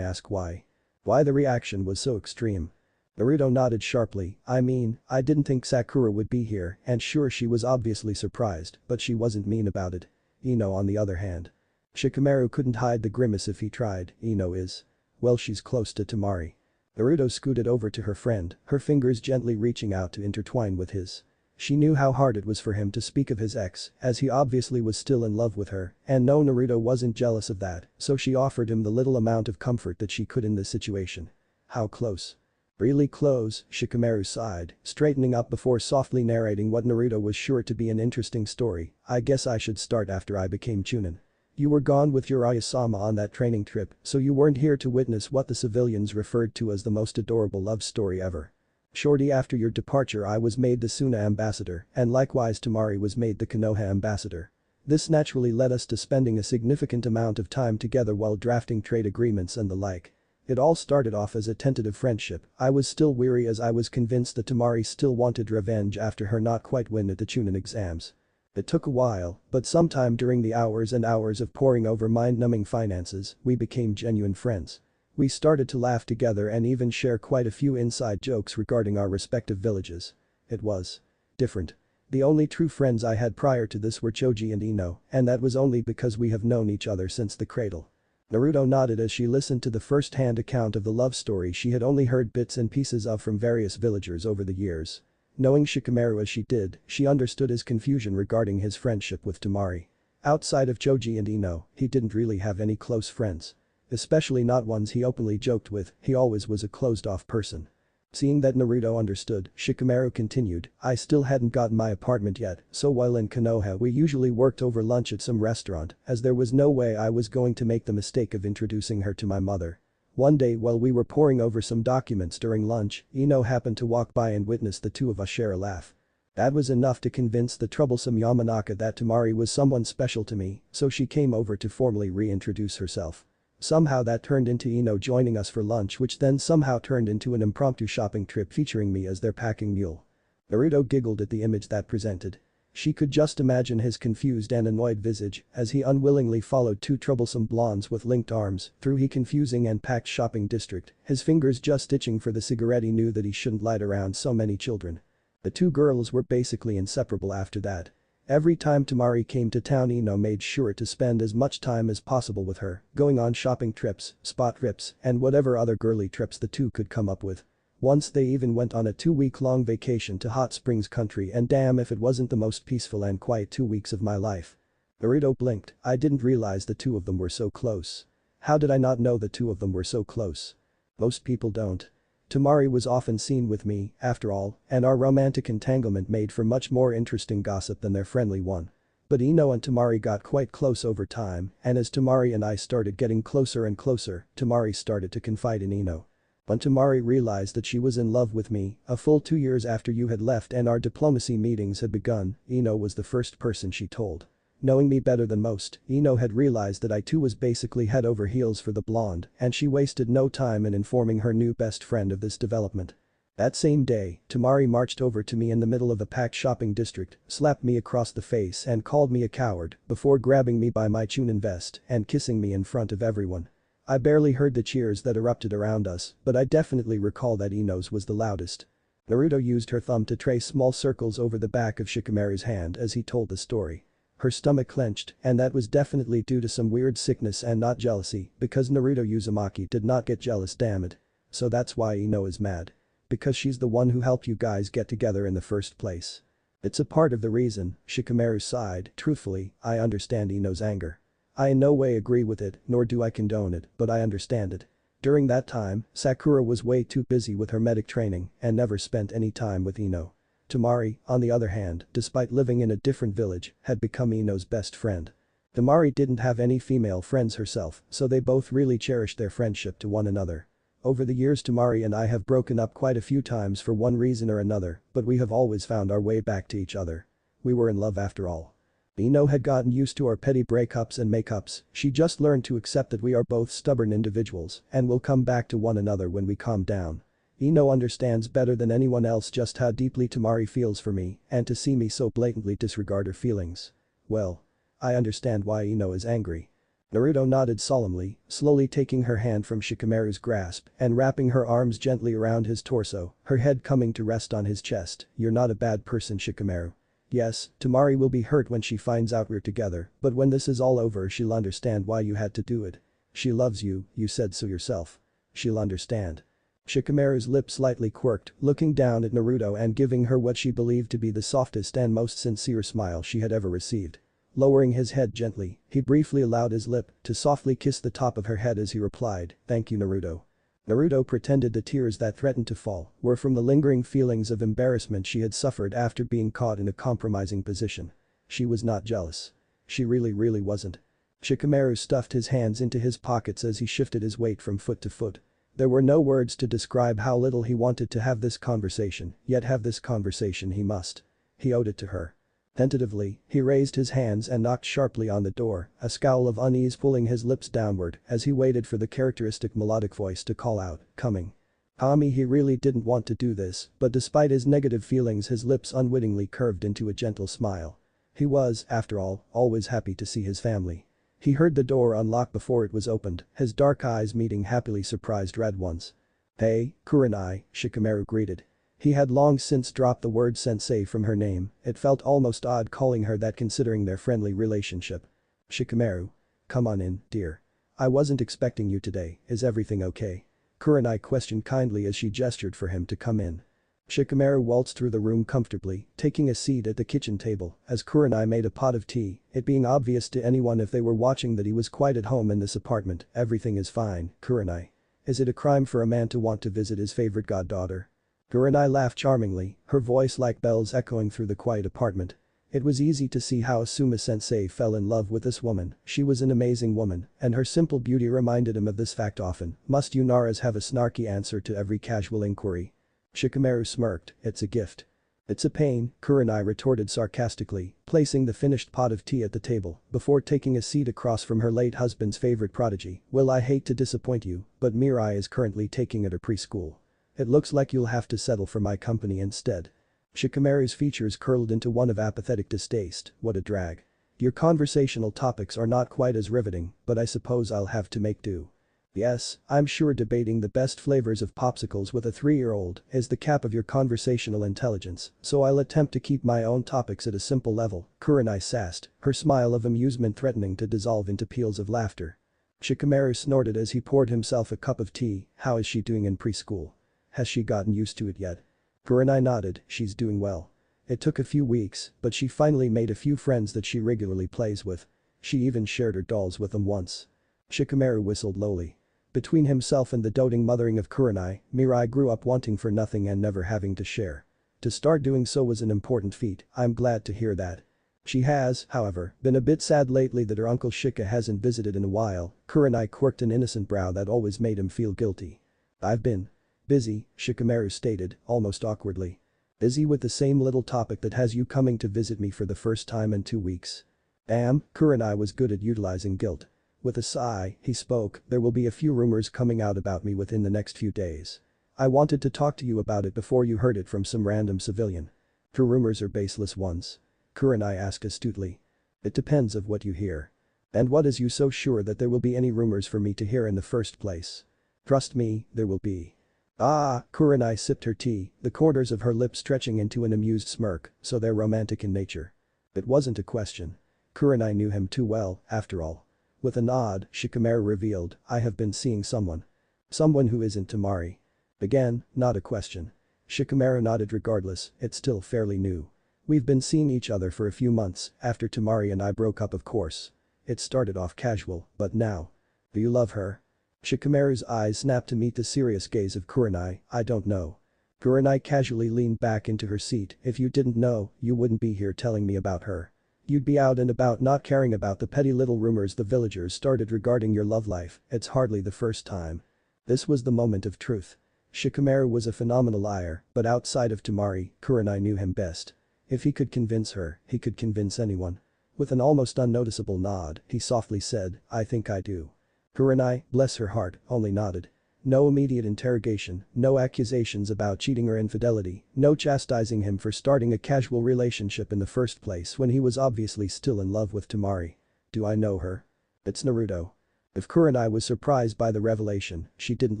ask why? Why the reaction was so extreme?" Naruto nodded sharply, "I mean, I didn't think Sakura would be here and sure she was obviously surprised, but she wasn't mean about it. Ino on the other hand." Shikamaru couldn't hide the grimace if he tried. "Ino is. Well, she's close to Tamari." Naruto scooted over to her friend, her fingers gently reaching out to intertwine with his. She knew how hard it was for him to speak of his ex, as he obviously was still in love with her, and no, Naruto wasn't jealous of that, so she offered him the little amount of comfort that she could in this situation. "How close?" "Really close," Shikamaru sighed, straightening up before softly narrating what Naruto was sure to be an interesting story. "I guess I should start after I became Chunin. You were gone with your Ayasama on that training trip, so you weren't here to witness what the civilians referred to as the most adorable love story ever. Shortly after your departure I was made the Suna ambassador, and likewise Tamari was made the Konoha ambassador. This naturally led us to spending a significant amount of time together while drafting trade agreements and the like. It all started off as a tentative friendship. I was still weary as I was convinced that Tamari still wanted revenge after her not quite win at the Chunin exams. It took a while, but sometime during the hours and hours of poring over mind-numbing finances, we became genuine friends. We started to laugh together and even share quite a few inside jokes regarding our respective villages. It was different. The only true friends I had prior to this were Choji and Ino, and that was only because we have known each other since the cradle. Naruto nodded as she listened to the first-hand account of the love story she had only heard bits and pieces of from various villagers over the years. Knowing Shikamaru as she did, she understood his confusion regarding his friendship with Temari. Outside of Choji and Ino, he didn't really have any close friends. Especially not ones he openly joked with, he always was a closed-off person. Seeing that Naruto understood, Shikamaru continued, I still hadn't gotten my apartment yet, so while in Konoha we usually worked over lunch at some restaurant, as there was no way I was going to make the mistake of introducing her to my mother. One day while we were poring over some documents during lunch, Ino happened to walk by and witness the two of us share a laugh. That was enough to convince the troublesome Yamanaka that Temari was someone special to me, so she came over to formally reintroduce herself. Somehow that turned into Ino joining us for lunch, which then somehow turned into an impromptu shopping trip featuring me as their packing mule. Naruto giggled at the image that presented. She could just imagine his confused and annoyed visage as he unwillingly followed two troublesome blondes with linked arms through his confusing and packed shopping district, his fingers just itching for the cigarette he knew that he shouldn't light around so many children. The two girls were basically inseparable after that. Every time Temari came to town, Ino made sure to spend as much time as possible with her, going on shopping trips, spot trips, and whatever other girly trips the two could come up with. Once they even went on a 2-week-long vacation to Hot Springs Country, and damn if it wasn't the most peaceful and quiet 2 weeks of my life. Naruto blinked. I didn't realize the two of them were so close. How did I not know the two of them were so close? Most people don't. Temari was often seen with me, after all, and our romantic entanglement made for much more interesting gossip than their friendly one. But Ino and Temari got quite close over time, and as Temari and I started getting closer and closer, Temari started to confide in Ino. When Temari realized that she was in love with me, a full 2 years after you had left and our diplomacy meetings had begun, Ino was the first person she told. Knowing me better than most, Ino had realized that I too was basically head over heels for the blonde, and she wasted no time in informing her new best friend of this development. That same day, Temari marched over to me in the middle of a packed shopping district, slapped me across the face and called me a coward before grabbing me by my chunin vest and kissing me in front of everyone. I barely heard the cheers that erupted around us, but I definitely recall that Ino's was the loudest. Naruto used her thumb to trace small circles over the back of Shikamaru's hand as he told the story. Her stomach clenched, and that was definitely due to some weird sickness and not jealousy, because Naruto Uzumaki did not get jealous, damn it. So that's why Ino is mad. Because she's the one who helped you guys get together in the first place. It's a part of the reason, Shikamaru sighed. Truthfully, I understand Ino's anger. I in no way agree with it, nor do I condone it, but I understand it. During that time, Sakura was way too busy with her medic training and never spent any time with Ino. Temari, on the other hand, despite living in a different village, had become Ino's best friend. Temari didn't have any female friends herself, so they both really cherished their friendship to one another. Over the years, Temari and I have broken up quite a few times for one reason or another, but we have always found our way back to each other. We were in love after all. Ino had gotten used to our petty breakups and makeups, she just learned to accept that we are both stubborn individuals and will come back to one another when we calm down. Ino understands better than anyone else just how deeply Temari feels for me, and to see me so blatantly disregard her feelings. Well. I understand why Ino is angry. Naruto nodded solemnly, slowly taking her hand from Shikamaru's grasp and wrapping her arms gently around his torso, her head coming to rest on his chest. You're not a bad person, Shikamaru. Yes, Temari will be hurt when she finds out we're together, but when this is all over she'll understand why you had to do it. She loves you, you said so yourself. She'll understand. Shikamaru's lips slightly quirked, looking down at Naruto and giving her what she believed to be the softest and most sincere smile she had ever received. Lowering his head gently, he briefly allowed his lip to softly kiss the top of her head as he replied, "Thank you, Naruto." Naruto pretended the tears that threatened to fall were from the lingering feelings of embarrassment she had suffered after being caught in a compromising position. She was not jealous. She really wasn't. Shikamaru stuffed his hands into his pockets as he shifted his weight from foot to foot. There were no words to describe how little he wanted to have this conversation, yet have this conversation he must. He owed it to her. Tentatively, he raised his hands and knocked sharply on the door, a scowl of unease pulling his lips downward as he waited for the characteristic melodic voice to call out, "Coming." He really didn't want to do this, but despite his negative feelings his lips unwittingly curved into a gentle smile. He was, after all, always happy to see his family. He heard the door unlock before it was opened, his dark eyes meeting happily surprised red ones. "Hey, Kurenai," Shikamaru greeted. He had long since dropped the word sensei from her name, it felt almost odd calling her that considering their friendly relationship. Shikamaru. Come on in, dear. I wasn't expecting you today, is everything okay? Kurenai questioned kindly as she gestured for him to come in. Shikamaru waltzed through the room comfortably, taking a seat at the kitchen table as Kurenai made a pot of tea, it being obvious to anyone if they were watching that he was quite at home in this apartment. Everything is fine, Kurenai. Is it a crime for a man to want to visit his favorite goddaughter? Kurenai laughed charmingly, her voice like bells echoing through the quiet apartment. It was easy to see how Asuma-sensei fell in love with this woman, she was an amazing woman, and her simple beauty reminded him of this fact often. Must you Naras have a snarky answer to every casual inquiry? Shikamaru smirked, it's a gift. It's a pain, Kurenai retorted sarcastically, placing the finished pot of tea at the table before taking a seat across from her late husband's favorite prodigy. Well, I hate to disappoint you, but Mirai is currently taking at her preschool. It looks like you'll have to settle for my company instead. Shikamaru's features curled into one of apathetic distaste, what a drag. Your conversational topics are not quite as riveting, but I suppose I'll have to make do. Yes, I'm sure debating the best flavors of popsicles with a 3-year-old is the cap of your conversational intelligence, so I'll attempt to keep my own topics at a simple level, Kurenai sassed, her smile of amusement threatening to dissolve into peals of laughter. Shikamaru snorted as he poured himself a cup of tea, how is she doing in preschool? Has she gotten used to it yet? Kurenai nodded, she's doing well. It took a few weeks, but she finally made a few friends that she regularly plays with. She even shared her dolls with them once. Shikamaru whistled lowly. Between himself and the doting mothering of Kurenai, Mirai grew up wanting for nothing and never having to share. To start doing so was an important feat, I'm glad to hear that. She has, however, been a bit sad lately that her uncle Shika hasn't visited in a while, Kurenai quirked an innocent brow that always made him feel guilty. I've been busy, Shikamaru stated, almost awkwardly. Busy with the same little topic that has you coming to visit me for the first time in 2 weeks. Kurenai was good at utilizing guilt. With a sigh, he spoke, there will be a few rumors coming out about me within the next few days. I wanted to talk to you about it before you heard it from some random civilian. Her rumors are baseless ones. Kurenai asked astutely. It depends of what you hear. And what is you so sure that there will be any rumors for me to hear in the first place? Trust me, there will be. Kurenai sipped her tea, the corners of her lips stretching into an amused smirk, so they're romantic in nature. It wasn't a question. Kurenai knew him too well, after all. With a nod, Shikamaru revealed, I have been seeing someone. Someone who isn't Tamari. Again, not a question. Shikamaru nodded regardless, it's still fairly new. We've been seeing each other for a few months, after Tamari and I broke up of course. It started off casual, but now. Do you love her? Shikamaru's eyes snapped to meet the serious gaze of Kurenai, I don't know. Kurenai casually leaned back into her seat, if you didn't know, you wouldn't be here telling me about her. You'd be out and about not caring about the petty little rumors the villagers started regarding your love life, it's hardly the first time. This was the moment of truth. Shikamaru was a phenomenal liar, but outside of Tamari, Kurenai knew him best. If he could convince her, he could convince anyone. With an almost unnoticeable nod, he softly said, I think I do. Kurenai, bless her heart, only nodded. No immediate interrogation, no accusations about cheating or infidelity, no chastising him for starting a casual relationship in the first place when he was obviously still in love with Tamari. Do I know her? It's Naruto. If Kurenai was surprised by the revelation, she didn't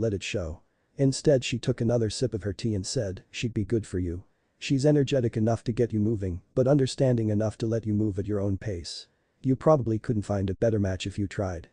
let it show. Instead she took another sip of her tea and said, she'd be good for you. She's energetic enough to get you moving, but understanding enough to let you move at your own pace. You probably couldn't find a better match if you tried.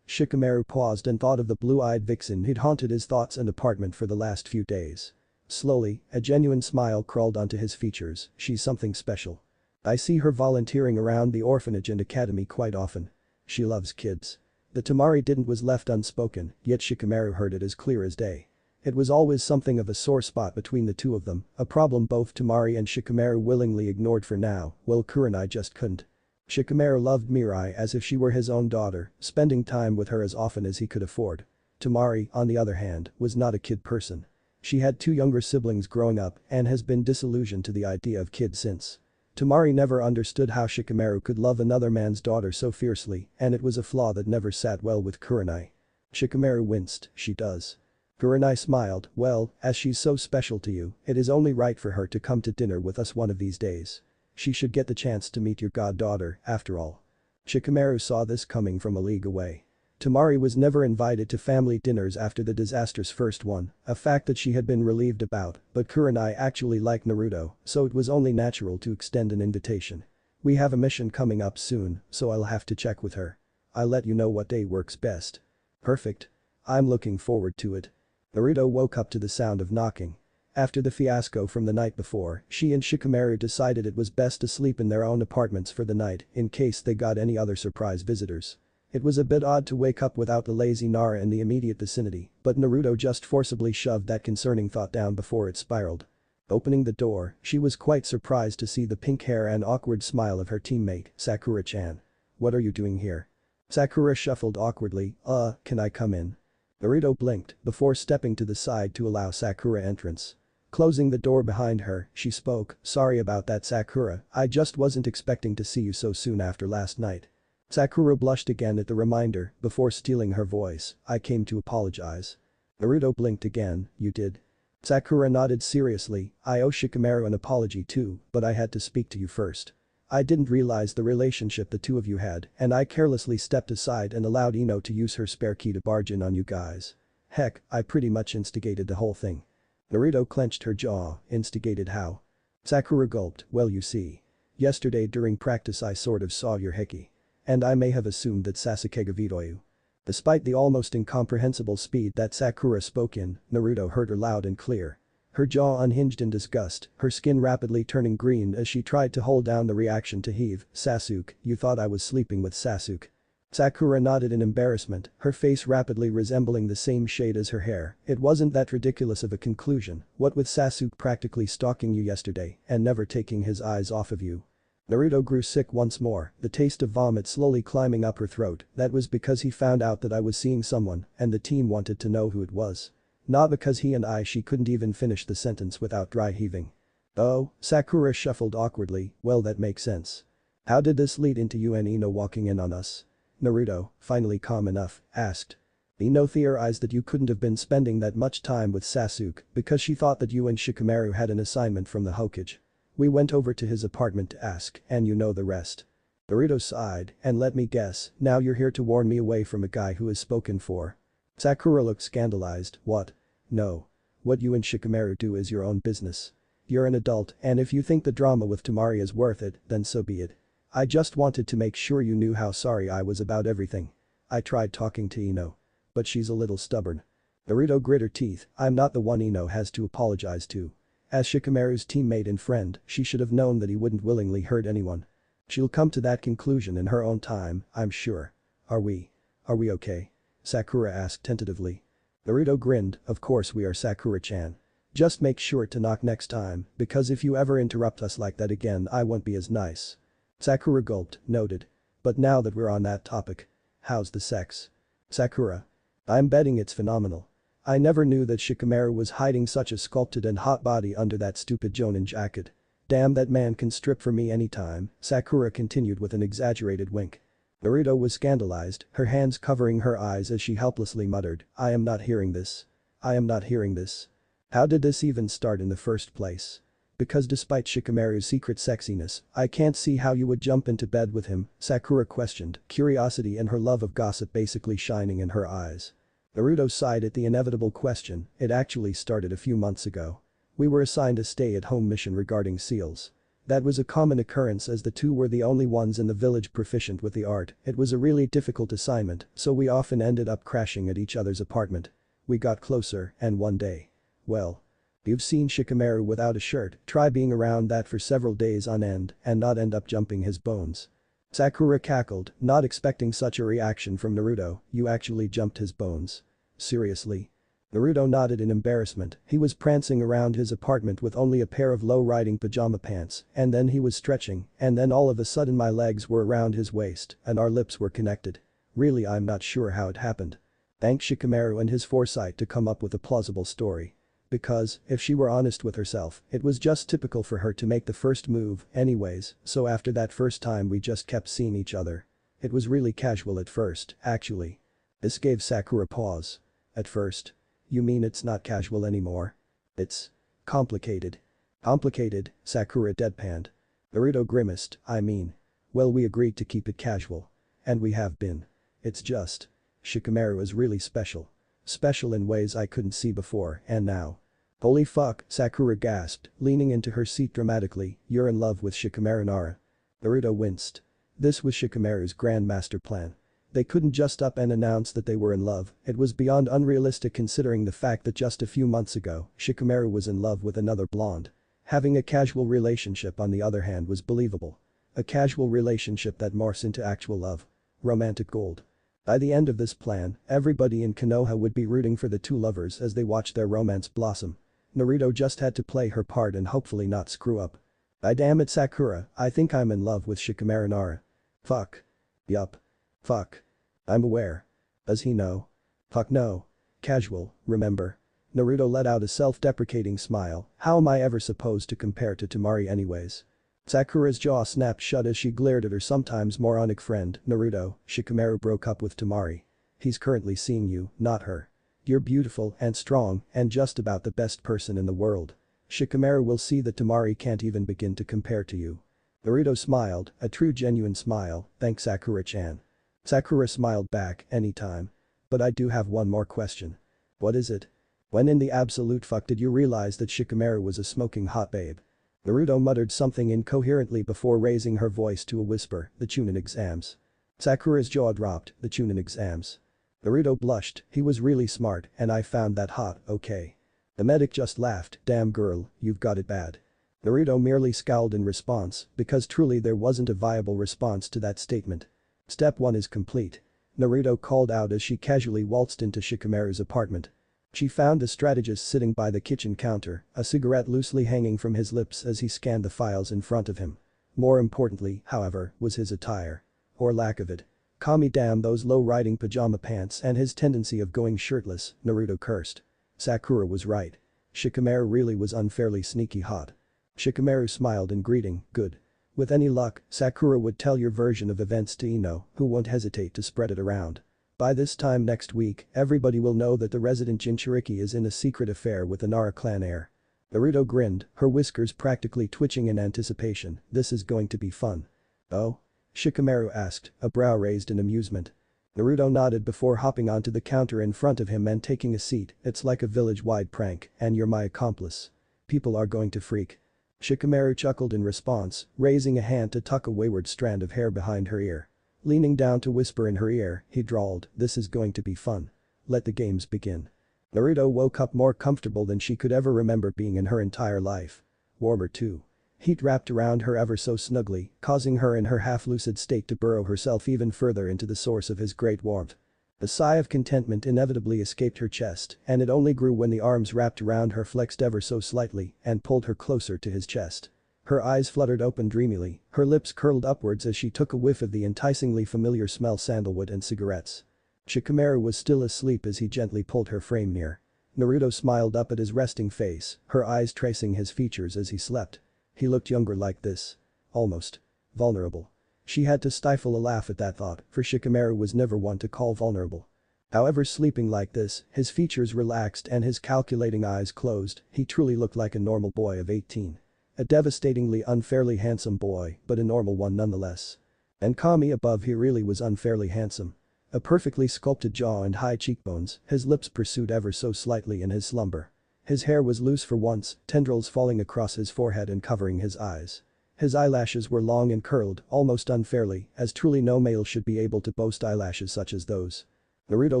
Shikamaru paused and thought of the blue-eyed vixen who'd haunted his thoughts and apartment for the last few days. Slowly, a genuine smile crawled onto his features, she's something special. I see her volunteering around the orphanage and academy quite often. She loves kids. The Tamari didn't was left unspoken, yet Shikamaru heard it as clear as day. It was always something of a sore spot between the two of them, a problem both Tamari and Shikamaru willingly ignored for now, while Kurenai just couldn't. Shikamaru loved Mirai as if she were his own daughter, spending time with her as often as he could afford. Tamari, on the other hand, was not a kid person. She had 2 younger siblings growing up and has been disillusioned to the idea of kids since. Tamari never understood how Shikamaru could love another man's daughter so fiercely, and it was a flaw that never sat well with Kurenai. Shikamaru winced, she does. Kurenai smiled, well, as she's so special to you, it is only right for her to come to dinner with us one of these days. She should get the chance to meet your goddaughter, after all. Shikamaru saw this coming from a league away. Tamari was never invited to family dinners after the disastrous first one, a fact that she had been relieved about, but Kurenai actually liked Naruto, so it was only natural to extend an invitation. We have a mission coming up soon, so I'll have to check with her. I'll let you know what day works best. Perfect. I'm looking forward to it. Naruto woke up to the sound of knocking. After the fiasco from the night before, she and Shikamaru decided it was best to sleep in their own apartments for the night in case they got any other surprise visitors. It was a bit odd to wake up without the lazy Nara in the immediate vicinity, but Naruto just forcibly shoved that concerning thought down before it spiraled. Opening the door, she was quite surprised to see the pink hair and awkward smile of her teammate, Sakura-chan. What are you doing here? Sakura shuffled awkwardly, can I come in? Naruto blinked before stepping to the side to allow Sakura entrance. Closing the door behind her, she spoke, sorry about that Sakura, I just wasn't expecting to see you so soon after last night. Sakura blushed again at the reminder before stealing her voice, I came to apologize. Naruto blinked again, you did? Sakura nodded seriously, I owe Shikamaru an apology too, but I had to speak to you first. I didn't realize the relationship the two of you had, and I carelessly stepped aside and allowed Ino to use her spare key to barge in on you guys. Heck, I pretty much instigated the whole thing. Naruto clenched her jaw, instigated how? Sakura gulped, well you see. Yesterday during practice I sort of saw your hickey. And I may have assumed that Sasuke gavito you. Despite the almost incomprehensible speed that Sakura spoke in, Naruto heard her loud and clear. Her jaw unhinged in disgust, her skin rapidly turning green as she tried to hold down the reaction to heave, Sasuke, you thought I was sleeping with Sasuke. Sakura nodded in embarrassment, her face rapidly resembling the same shade as her hair. It wasn't that ridiculous of a conclusion, what with Sasuke practically stalking you yesterday and never taking his eyes off of you. Naruto grew sick once more, the taste of vomit slowly climbing up her throat. That was because he found out that I was seeing someone and the team wanted to know who it was. Not because she couldn't even finish the sentence without dry heaving. Oh, Sakura shuffled awkwardly, well that makes sense. How did this lead into you and Ino walking in on us? Naruto, finally calm enough, asked. Ino theorized that you couldn't have been spending that much time with Sasuke because she thought that you and Shikamaru had an assignment from the Hokage. We went over to his apartment to ask, and you know the rest. Naruto sighed, and let me guess, now you're here to warn me away from a guy who is spoken for. Sakura looked scandalized, what? No. What you and Shikamaru do is your own business. You're an adult and if you think the drama with Tamari is worth it, then so be it. I just wanted to make sure you knew how sorry I was about everything. I tried talking to Ino. But she's a little stubborn. Naruto grit her teeth, I'm not the one Ino has to apologize to. As Shikamaru's teammate and friend, she should have known that he wouldn't willingly hurt anyone. She'll come to that conclusion in her own time, I'm sure. Are we okay? Sakura asked tentatively. Naruto grinned, of course we are Sakura-chan. Just make sure to knock next time, because if you ever interrupt us like that again I won't be as nice. Sakura gulped, noted. But now that we're on that topic. How's the sex? Sakura. I'm betting it's phenomenal. I never knew that Shikamaru was hiding such a sculpted and hot body under that stupid jonin jacket. Damn that man can strip for me anytime, Sakura continued with an exaggerated wink. Naruto was scandalized, her hands covering her eyes as she helplessly muttered, I am not hearing this. I am not hearing this. How did this even start in the first place? Because despite Shikamaru's secret sexiness, I can't see how you would jump into bed with him, Sakura questioned, curiosity and her love of gossip basically shining in her eyes. Naruto sighed at the inevitable question, it actually started a few months ago. We were assigned a stay-at-home mission regarding seals. That was a common occurrence as the two were the only ones in the village proficient with the art, it was a really difficult assignment, so we often ended up crashing at each other's apartment. We got closer, and one day. Well. You've seen Shikamaru without a shirt, try being around that for several days on end and not end up jumping his bones. Sakura cackled, not expecting such a reaction from Naruto, you actually jumped his bones. Seriously? Naruto nodded in embarrassment, he was prancing around his apartment with only a pair of low-riding pajama pants, and then he was stretching, and then all of a sudden my legs were around his waist, and our lips were connected. Really I'm not sure how it happened. Thank Shikamaru and his foresight to come up with a plausible story. Because, if she were honest with herself, it was just typical for her to make the first move anyways, so after that first time we just kept seeing each other. It was really casual at first, actually. This gave Sakura pause. At first? You mean it's not casual anymore? It's complicated. Complicated, Sakura deadpanned. Naruto grimaced, I mean. Well we agreed to keep it casual. And we have been. It's just. Shikamaru is really special. Special in ways I couldn't see before, and now. Holy fuck, Sakura gasped, leaning into her seat dramatically, you're in love with Shikamaru Nara. Naruto winced. This was Shikamaru's grand master plan. They couldn't just up and announce that they were in love, it was beyond unrealistic considering the fact that just a few months ago, Shikamaru was in love with another blonde. Having a casual relationship on the other hand was believable. A casual relationship that morphs into actual love. Romantic gold. By the end of this plan, everybody in Konoha would be rooting for the two lovers as they watched their romance blossom. Naruto just had to play her part and hopefully not screw up. Damn it Sakura, I think I'm in love with Shikamaru Nara. Fuck. Yup. Fuck. I'm aware. Does he know? Fuck no. Casual, remember? Naruto let out a self-deprecating smile, how am I ever supposed to compare to Temari anyways? Sakura's jaw snapped shut as she glared at her sometimes moronic friend, Naruto, Shikamaru broke up with Temari. He's currently seeing you, not her. You're beautiful and strong and just about the best person in the world. Shikamaru will see that Temari can't even begin to compare to you. Naruto smiled, a true genuine smile, thanks Sakura-chan. Sakura smiled back, anytime. But I do have one more question. What is it? When in the absolute fuck did you realize that Shikamaru was a smoking hot babe? Naruto muttered something incoherently before raising her voice to a whisper, the Chunin exams. Sakura's jaw dropped, the Chunin exams. Naruto blushed, he was really smart and I found that hot, okay. The medic just laughed, damn girl, you've got it bad. Naruto merely scowled in response because truly there wasn't a viable response to that statement. Step 1 is complete. Naruto called out as she casually waltzed into Shikamaru's apartment. She found the strategist sitting by the kitchen counter, a cigarette loosely hanging from his lips as he scanned the files in front of him. More importantly, however, was his attire. Or lack of it. Kami damn those low-riding pajama pants and his tendency of going shirtless, Naruto cursed. Sakura was right. Shikamaru really was unfairly sneaky hot. Shikamaru smiled in greeting, good. With any luck, Sakura would tell your version of events to Ino, who won't hesitate to spread it around. By this time next week, everybody will know that the resident Jinchuriki is in a secret affair with the Nara clan heir. Naruto grinned, her whiskers practically twitching in anticipation, this is going to be fun. Oh? Shikamaru asked, a brow raised in amusement. Naruto nodded before hopping onto the counter in front of him and taking a seat, it's like a village-wide prank, and you're my accomplice. People are going to freak. Shikamaru chuckled in response, raising a hand to tuck a wayward strand of hair behind her ear. Leaning down to whisper in her ear, he drawled, this is going to be fun. Let the games begin. Naruto woke up more comfortable than she could ever remember being in her entire life. Warmer too. Heat wrapped around her ever so snugly, causing her in her half-lucid state to burrow herself even further into the source of his great warmth. A sigh of contentment inevitably escaped her chest, and it only grew when the arms wrapped around her flexed ever so slightly and pulled her closer to his chest. Her eyes fluttered open dreamily, her lips curled upwards as she took a whiff of the enticingly familiar smell sandalwood and cigarettes. Shikamaru was still asleep as he gently pulled her frame near. Naruto smiled up at his resting face, her eyes tracing his features as he slept. He looked younger like this. Almost. Vulnerable. She had to stifle a laugh at that thought, for Shikamaru was never one to call vulnerable. However, sleeping like this, his features relaxed and his calculating eyes closed, he truly looked like a normal boy of 18. A devastatingly unfairly handsome boy, but a normal one nonetheless. And Kami above he really was unfairly handsome. A perfectly sculpted jaw and high cheekbones, his lips pursued ever so slightly in his slumber. His hair was loose for once, tendrils falling across his forehead and covering his eyes. His eyelashes were long and curled, almost unfairly, as truly no male should be able to boast eyelashes such as those. Naruto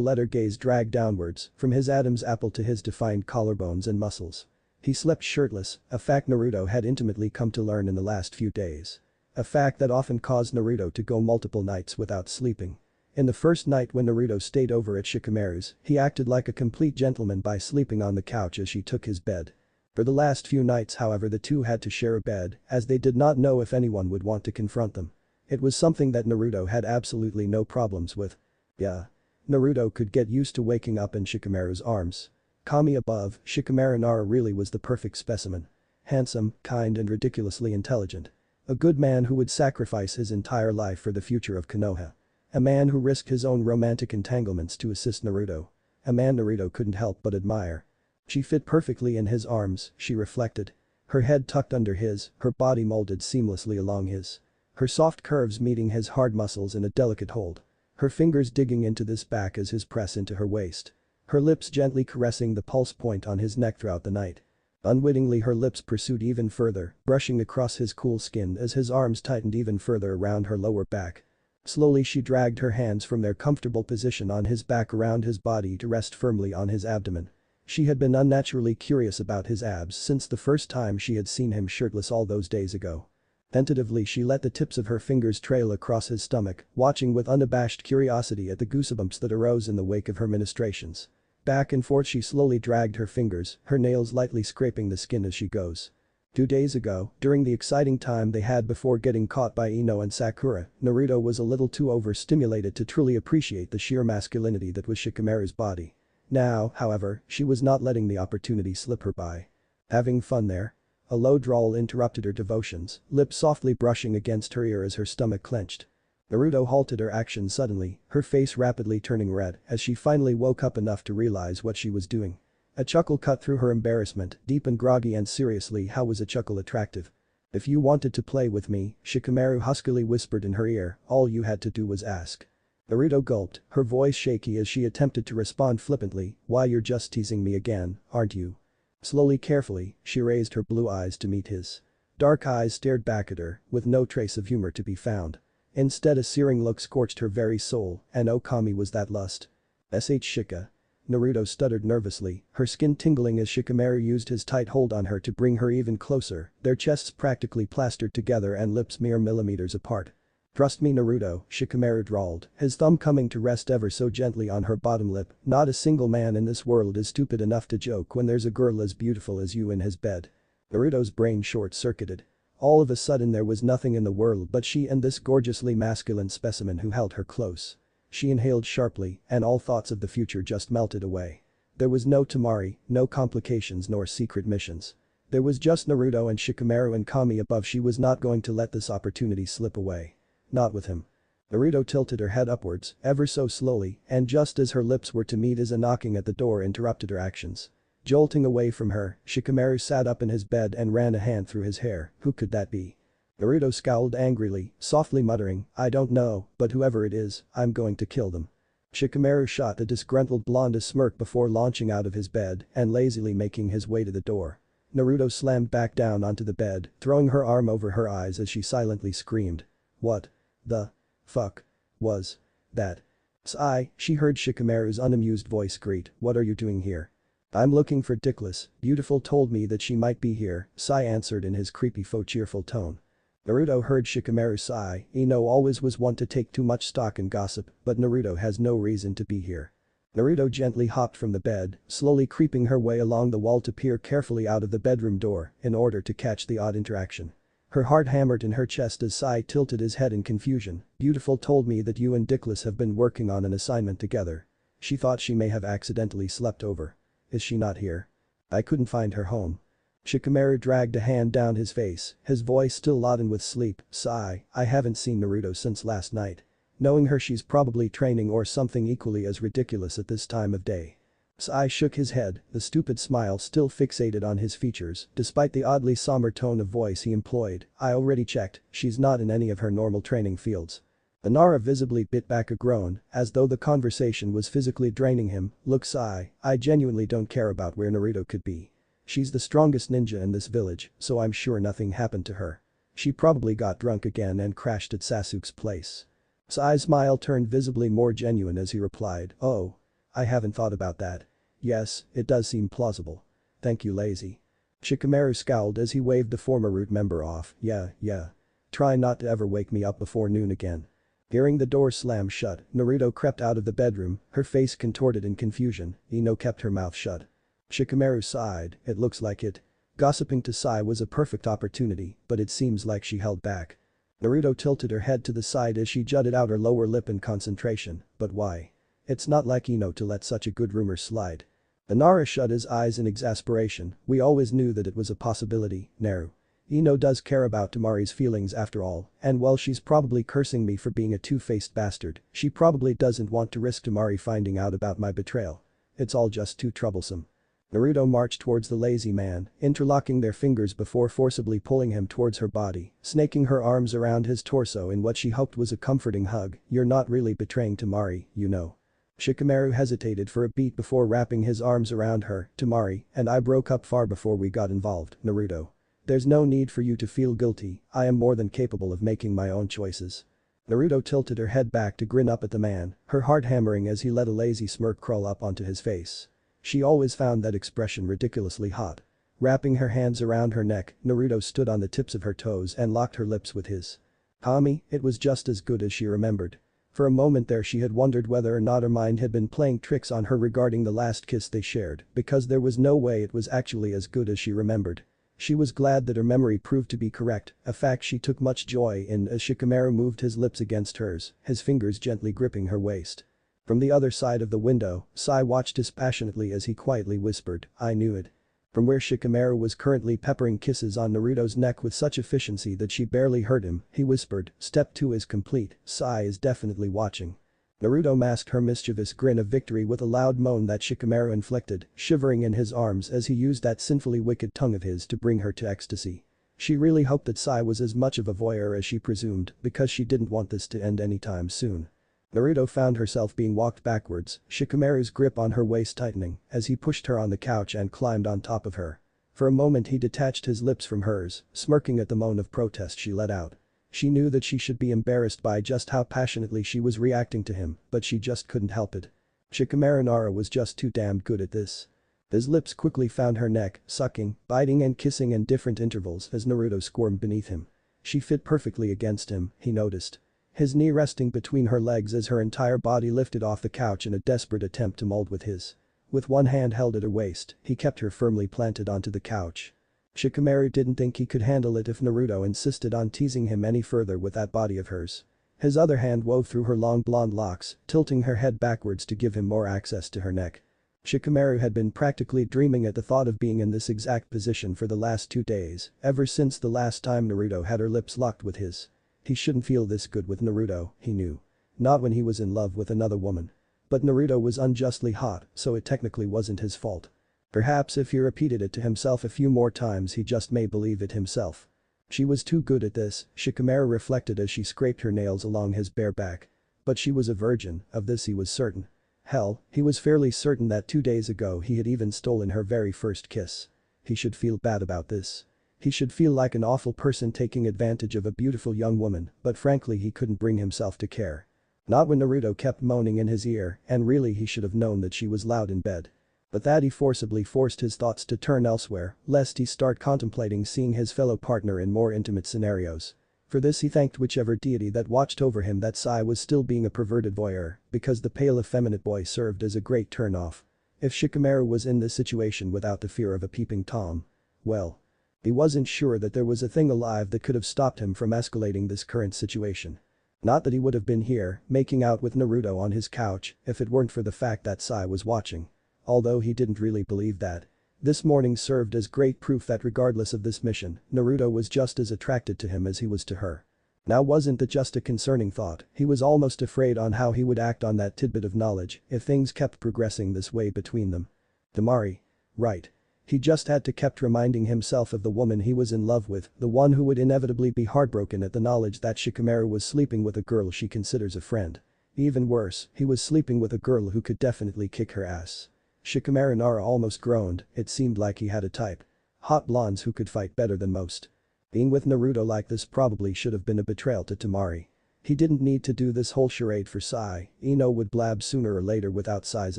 let her gaze drag downwards, from his Adam's apple to his defined collarbones and muscles. He slept shirtless, a fact Naruto had intimately come to learn in the last few days. A fact that often caused Naruto to go multiple nights without sleeping. In the first night when Naruto stayed over at Shikamaru's, he acted like a complete gentleman by sleeping on the couch as she took his bed. For the last few nights however the two had to share a bed, as they did not know if anyone would want to confront them. It was something that Naruto had absolutely no problems with. Yeah. Naruto could get used to waking up in Shikamaru's arms. Kami above, Shikamaru Nara really was the perfect specimen. Handsome, kind and ridiculously intelligent. A good man who would sacrifice his entire life for the future of Konoha. A man who risked his own romantic entanglements to assist Naruto. A man Naruto couldn't help but admire. She fit perfectly in his arms, she reflected. Her head tucked under his, her body molded seamlessly along his. Her soft curves meeting his hard muscles in a delicate hold. her fingers digging into this back as his press into her waist. Her lips gently caressing the pulse point on his neck throughout the night. Unwittingly her lips pursued even further, brushing across his cool skin as his arms tightened even further around her lower back. Slowly she dragged her hands from their comfortable position on his back around his body to rest firmly on his abdomen. She had been unnaturally curious about his abs since the first time she had seen him shirtless all those days ago. Tentatively she let the tips of her fingers trail across his stomach, watching with unabashed curiosity at the goosebumps that arose in the wake of her ministrations. Back and forth she slowly dragged her fingers, her nails lightly scraping the skin as she goes. 2 days ago, during the exciting time they had before getting caught by Ino and Sakura, Naruto was a little too overstimulated to truly appreciate the sheer masculinity that was Shikamaru's body. Now, however, she was not letting the opportunity slip her by. Having fun there? A low drawl interrupted her devotions, lips softly brushing against her ear as her stomach clenched. Naruto halted her action suddenly, her face rapidly turning red as she finally woke up enough to realize what she was doing. A chuckle cut through her embarrassment, deep and groggy, and seriously, how was a chuckle attractive? If you wanted to play with me, Shikamaru huskily whispered in her ear, all you had to do was ask. Naruto gulped, her voice shaky as she attempted to respond flippantly, why you're just teasing me again, aren't you? Slowly, carefully, she raised her blue eyes to meet his. Dark eyes stared back at her, with no trace of humor to be found. Instead a searing look scorched her very soul, and oh kami was that lust. Shika. Naruto stuttered nervously, her skin tingling as Shikamaru used his tight hold on her to bring her even closer, their chests practically plastered together and lips mere millimeters apart. Trust me Naruto, Shikamaru drawled, his thumb coming to rest ever so gently on her bottom lip, not a single man in this world is stupid enough to joke when there's a girl as beautiful as you in his bed. Naruto's brain short-circuited. All of a sudden there was nothing in the world but she and this gorgeously masculine specimen who held her close. She inhaled sharply, and all thoughts of the future just melted away. There was no Tamari, no complications nor secret missions. There was just Naruto and Shikamaru and Kami above. She was not going to let this opportunity slip away. Not with him. Naruto tilted her head upwards, ever so slowly, and just as her lips were to meet as a knocking at the door interrupted her actions. Jolting away from her, Shikamaru sat up in his bed and ran a hand through his hair. Who could that be? Naruto scowled angrily, softly muttering, I don't know, but whoever it is, I'm going to kill them. Shikamaru shot a disgruntled blonde smirk before launching out of his bed and lazily making his way to the door. Naruto slammed back down onto the bed, throwing her arm over her eyes as she silently screamed. What the fuck was that? Sigh, she heard Shikamaru's unamused voice greet, what are you doing here? I'm looking for Dickless, Beautiful told me that she might be here, Sai answered in his creepy faux cheerful tone. Naruto heard Shikamaru sigh, Ino always was one to take too much stock in gossip, but Naruto has no reason to be here. Naruto gently hopped from the bed, slowly creeping her way along the wall to peer carefully out of the bedroom door in order to catch the odd interaction. Her heart hammered in her chest as Sai tilted his head in confusion, Beautiful told me that you and Dickless have been working on an assignment together. She thought she may have accidentally slept over. Is she not here? I couldn't find her home. Shikamaru dragged a hand down his face, his voice still laden with sleep, Sigh, I haven't seen Naruto since last night. Knowing her she's probably training or something equally as ridiculous at this time of day. Sai shook his head, the stupid smile still fixated on his features despite the oddly somber tone of voice he employed, I already checked, she's not in any of her normal training fields. Nara visibly bit back a groan, as though the conversation was physically draining him, look Sai, I genuinely don't care about where Naruto could be. She's the strongest ninja in this village, so I'm sure nothing happened to her. She probably got drunk again and crashed at Sasuke's place. Sai's smile turned visibly more genuine as he replied, oh. I haven't thought about that. Yes, it does seem plausible. Thank you lazy. Shikamaru scowled as he waved the former root member off, yeah. Try not to ever wake me up before noon again. Hearing the door slam shut, Naruto crept out of the bedroom, her face contorted in confusion, Ino kept her mouth shut. Shikamaru sighed, it looks like it. Gossiping to Sai was a perfect opportunity, but it seems like she held back. Naruto tilted her head to the side as she jutted out her lower lip in concentration, but why? It's not like Ino to let such a good rumor slide. Nara shut his eyes in exasperation, we always knew that it was a possibility, Naru. Ino does care about Tamari's feelings after all, and while she's probably cursing me for being a two-faced bastard, she probably doesn't want to risk Tamari finding out about my betrayal. It's all just too troublesome. Naruto marched towards the lazy man, interlocking their fingers before forcibly pulling him towards her body, snaking her arms around his torso in what she hoped was a comforting hug. "You're not really betraying Temari, you know." Shikamaru hesitated for a beat before wrapping his arms around her. "Temari and I broke up far before we got involved, Naruto. There's no need for you to feel guilty, I am more than capable of making my own choices." Naruto tilted her head back to grin up at the man, her heart hammering as he let a lazy smirk crawl up onto his face. She always found that expression ridiculously hot. Wrapping her hands around her neck, Naruto stood on the tips of her toes and locked her lips with his. Kami, it was just as good as she remembered. For a moment there she had wondered whether or not her mind had been playing tricks on her regarding the last kiss they shared, because there was no way it was actually as good as she remembered. She was glad that her memory proved to be correct, a fact she took much joy in as Shikamaru moved his lips against hers, his fingers gently gripping her waist. From the other side of the window, Sai watched dispassionately as he quietly whispered, "I knew it." From where Shikamaru was currently peppering kisses on Naruto's neck with such efficiency that she barely heard him, he whispered, "Step 2 is complete, Sai is definitely watching." Naruto masked her mischievous grin of victory with a loud moan that Shikamaru inflicted, shivering in his arms as he used that sinfully wicked tongue of his to bring her to ecstasy. She really hoped that Sai was as much of a voyeur as she presumed, because she didn't want this to end anytime soon. Naruto found herself being walked backwards, Shikamaru's grip on her waist tightening as he pushed her on the couch and climbed on top of her. For a moment he detached his lips from hers, smirking at the moan of protest she let out. She knew that she should be embarrassed by just how passionately she was reacting to him, but she just couldn't help it. Shikamaru Nara was just too damned good at this. His lips quickly found her neck, sucking, biting and kissing in different intervals as Naruto squirmed beneath him. She fit perfectly against him, he noticed. His knee resting between her legs as her entire body lifted off the couch in a desperate attempt to mold with his. With one hand held at her waist, he kept her firmly planted onto the couch. Shikamaru didn't think he could handle it if Naruto insisted on teasing him any further with that body of hers. His other hand wove through her long blonde locks, tilting her head backwards to give him more access to her neck. Shikamaru had been practically dreaming at the thought of being in this exact position for the last 2 days, ever since the last time Naruto had her lips locked with his. He shouldn't feel this good with Naruto, he knew. Not when he was in love with another woman. But Naruto was unjustly hot, so it technically wasn't his fault. Perhaps if he repeated it to himself a few more times he just may believe it himself. She was too good at this, Shikamaru reflected as she scraped her nails along his bare back. But she was a virgin, of this he was certain. Hell, he was fairly certain that 2 days ago he had even stolen her very first kiss. He should feel bad about this. He should feel like an awful person taking advantage of a beautiful young woman, but frankly he couldn't bring himself to care. Not when Naruto kept moaning in his ear, and really he should have known that she was loud in bed. But that he forcibly forced his thoughts to turn elsewhere, lest he start contemplating seeing his fellow partner in more intimate scenarios. For this he thanked whichever deity that watched over him that Sai was still being a perverted voyeur, because the pale effeminate boy served as a great turn-off. If Shikamaru was in this situation without the fear of a peeping Tom, well. He wasn't sure that there was a thing alive that could have stopped him from escalating this current situation. Not that he would have been here, making out with Naruto on his couch, if it weren't for the fact that Sai was watching. Although he didn't really believe that. This morning served as great proof that regardless of this mission, Naruto was just as attracted to him as he was to her. Now wasn't that just a concerning thought, he was almost afraid on how he would act on that tidbit of knowledge if things kept progressing this way between them. Temari. Right. He just had to kept reminding himself of the woman he was in love with, the one who would inevitably be heartbroken at the knowledge that Shikamaru was sleeping with a girl she considers a friend. Even worse, he was sleeping with a girl who could definitely kick her ass. Shikamaru Nara almost groaned, it seemed like he had a type. Hot blondes who could fight better than most. Being with Naruto like this probably should have been a betrayal to Temari. He didn't need to do this whole charade for Sai, Ino would blab sooner or later without Sai's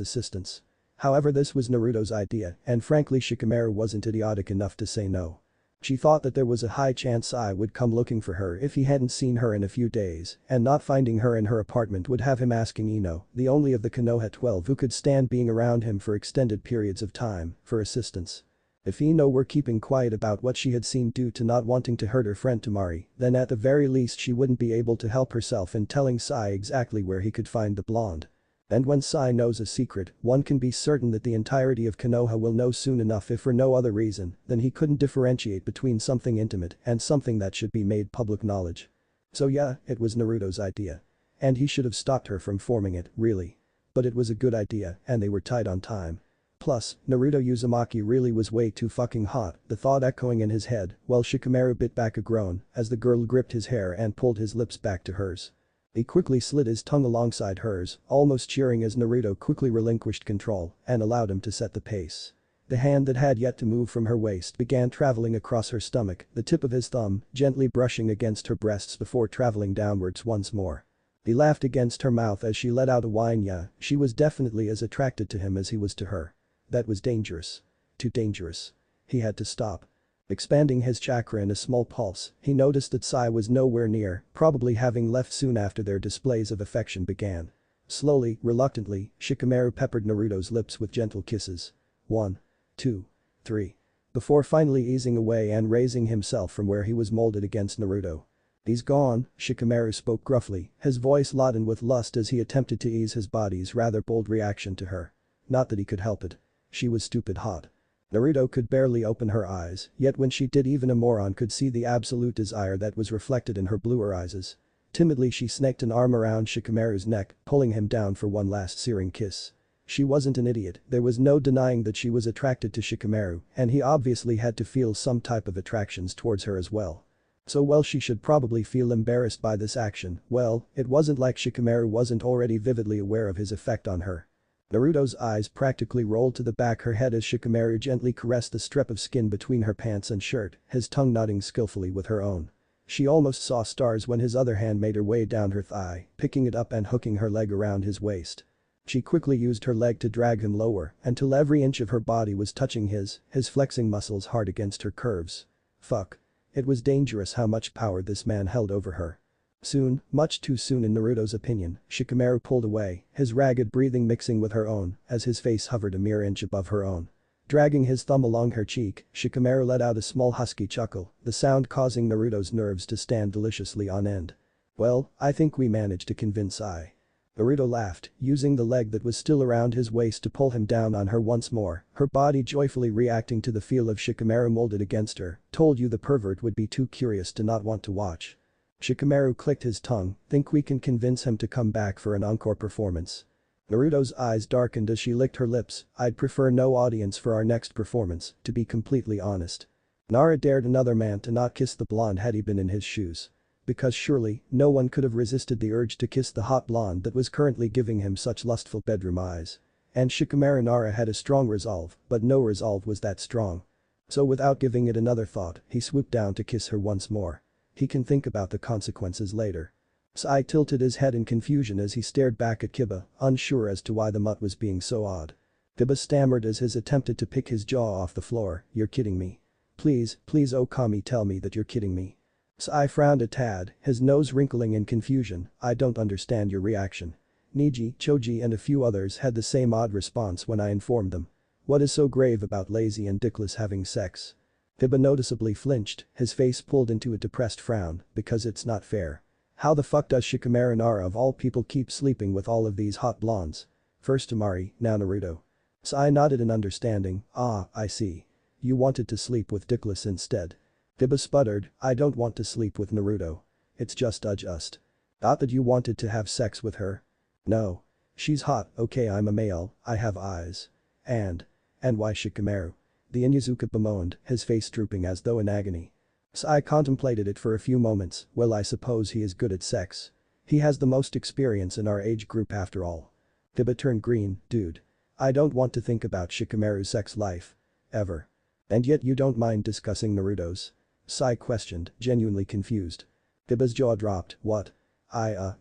assistance. However, this was Naruto's idea, and frankly Shikamaru wasn't idiotic enough to say no. She thought that there was a high chance Sai would come looking for her if he hadn't seen her in a few days, and not finding her in her apartment would have him asking Ino, the only of the Konoha 12 who could stand being around him for extended periods of time, for assistance. If Ino were keeping quiet about what she had seen due to not wanting to hurt her friend Temari, then at the very least she wouldn't be able to help herself in telling Sai exactly where he could find the blonde. And when Sai knows a secret, one can be certain that the entirety of Konoha will know soon enough if for no other reason than he couldn't differentiate between something intimate and something that should be made public knowledge. So yeah, it was Naruto's idea. And he should have stopped her from forming it, really. But it was a good idea and they were tight on time. Plus, Naruto Uzumaki really was way too fucking hot, the thought echoing in his head, while Shikamaru bit back a groan as the girl gripped his hair and pulled his lips back to hers. He quickly slid his tongue alongside hers, almost cheering as Naruto quickly relinquished control and allowed him to set the pace. The hand that had yet to move from her waist began traveling across her stomach, the tip of his thumb gently brushing against her breasts before traveling downwards once more. He laughed against her mouth as she let out a whine. Yeah, she was definitely as attracted to him as he was to her. That was dangerous. Too dangerous. He had to stop. Expanding his chakra in a small pulse, he noticed that Sai was nowhere near, probably having left soon after their displays of affection began. Slowly, reluctantly, Shikamaru peppered Naruto's lips with gentle kisses. 1, 2, 3. Before finally easing away and raising himself from where he was molded against Naruto. He's gone, Shikamaru spoke gruffly, his voice laden with lust as he attempted to ease his body's rather bold reaction to her. Not that he could help it. She was stupid hot. Naruto could barely open her eyes, yet when she did even a moron could see the absolute desire that was reflected in her bluer eyes. Timidly she snaked an arm around Shikamaru's neck, pulling him down for one last searing kiss. She wasn't an idiot, there was no denying that she was attracted to Shikamaru, and he obviously had to feel some type of attractions towards her as well. So well she should probably feel embarrassed by this action, well, it wasn't like Shikamaru wasn't already vividly aware of his effect on her. Naruto's eyes practically rolled to the back her head as Shikamaru gently caressed the strip of skin between her pants and shirt, his tongue nodding skillfully with her own. She almost saw stars when his other hand made her way down her thigh, picking it up and hooking her leg around his waist. She quickly used her leg to drag him lower until every inch of her body was touching his flexing muscles hard against her curves. Fuck. It was dangerous how much power this man held over her. Soon, much too soon in Naruto's opinion, Shikamaru pulled away, his ragged breathing mixing with her own as his face hovered a mere inch above her own. Dragging his thumb along her cheek, Shikamaru let out a small husky chuckle, the sound causing Naruto's nerves to stand deliciously on end. Well, I think we managed to convince I. Naruto laughed, using the leg that was still around his waist to pull him down on her once more, her body joyfully reacting to the feel of Shikamaru molded against her. Told you the pervert would be too curious to not want to watch. Shikamaru clicked his tongue, think we can convince him to come back for an encore performance. Naruto's eyes darkened as she licked her lips, I'd prefer no audience for our next performance, to be completely honest. Nara dared another man to not kiss the blonde had he been in his shoes. Because surely, no one could have resisted the urge to kiss the hot blonde that was currently giving him such lustful bedroom eyes. And Shikamaru Nara had a strong resolve, but no resolve was that strong. So without giving it another thought, he swooped down to kiss her once more. He can think about the consequences later. Sai tilted his head in confusion as he stared back at Kiba, unsure as to why the mutt was being so odd. Kiba stammered as his attempted to pick his jaw off the floor, you're kidding me. Please, please Okami tell me that you're kidding me. Sai frowned a tad, his nose wrinkling in confusion, I don't understand your reaction. Niji, Choji and a few others had the same odd response when I informed them. What is so grave about lazy and dickless having sex? Kiba noticeably flinched, his face pulled into a depressed frown, because it's not fair. How the fuck does Shikamaru Nara of all people keep sleeping with all of these hot blondes? First Temari, now Naruto. Sai nodded in understanding, ah, I see. You wanted to sleep with dickless instead. Kiba sputtered, I don't want to sleep with Naruto. It's just just. Not that you wanted to have sex with her. No. She's hot, okay I'm a male, I have eyes. And why Shikamaru? The Inuzuka bemoaned, his face drooping as though in agony. Sai contemplated it for a few moments, well I suppose he is good at sex. He has the most experience in our age group after all. Kiba turned green, dude. I don't want to think about Shikamaru's sex life. Ever. And yet you don't mind discussing Naruto's? Sai questioned, genuinely confused. Kiba's jaw dropped, what?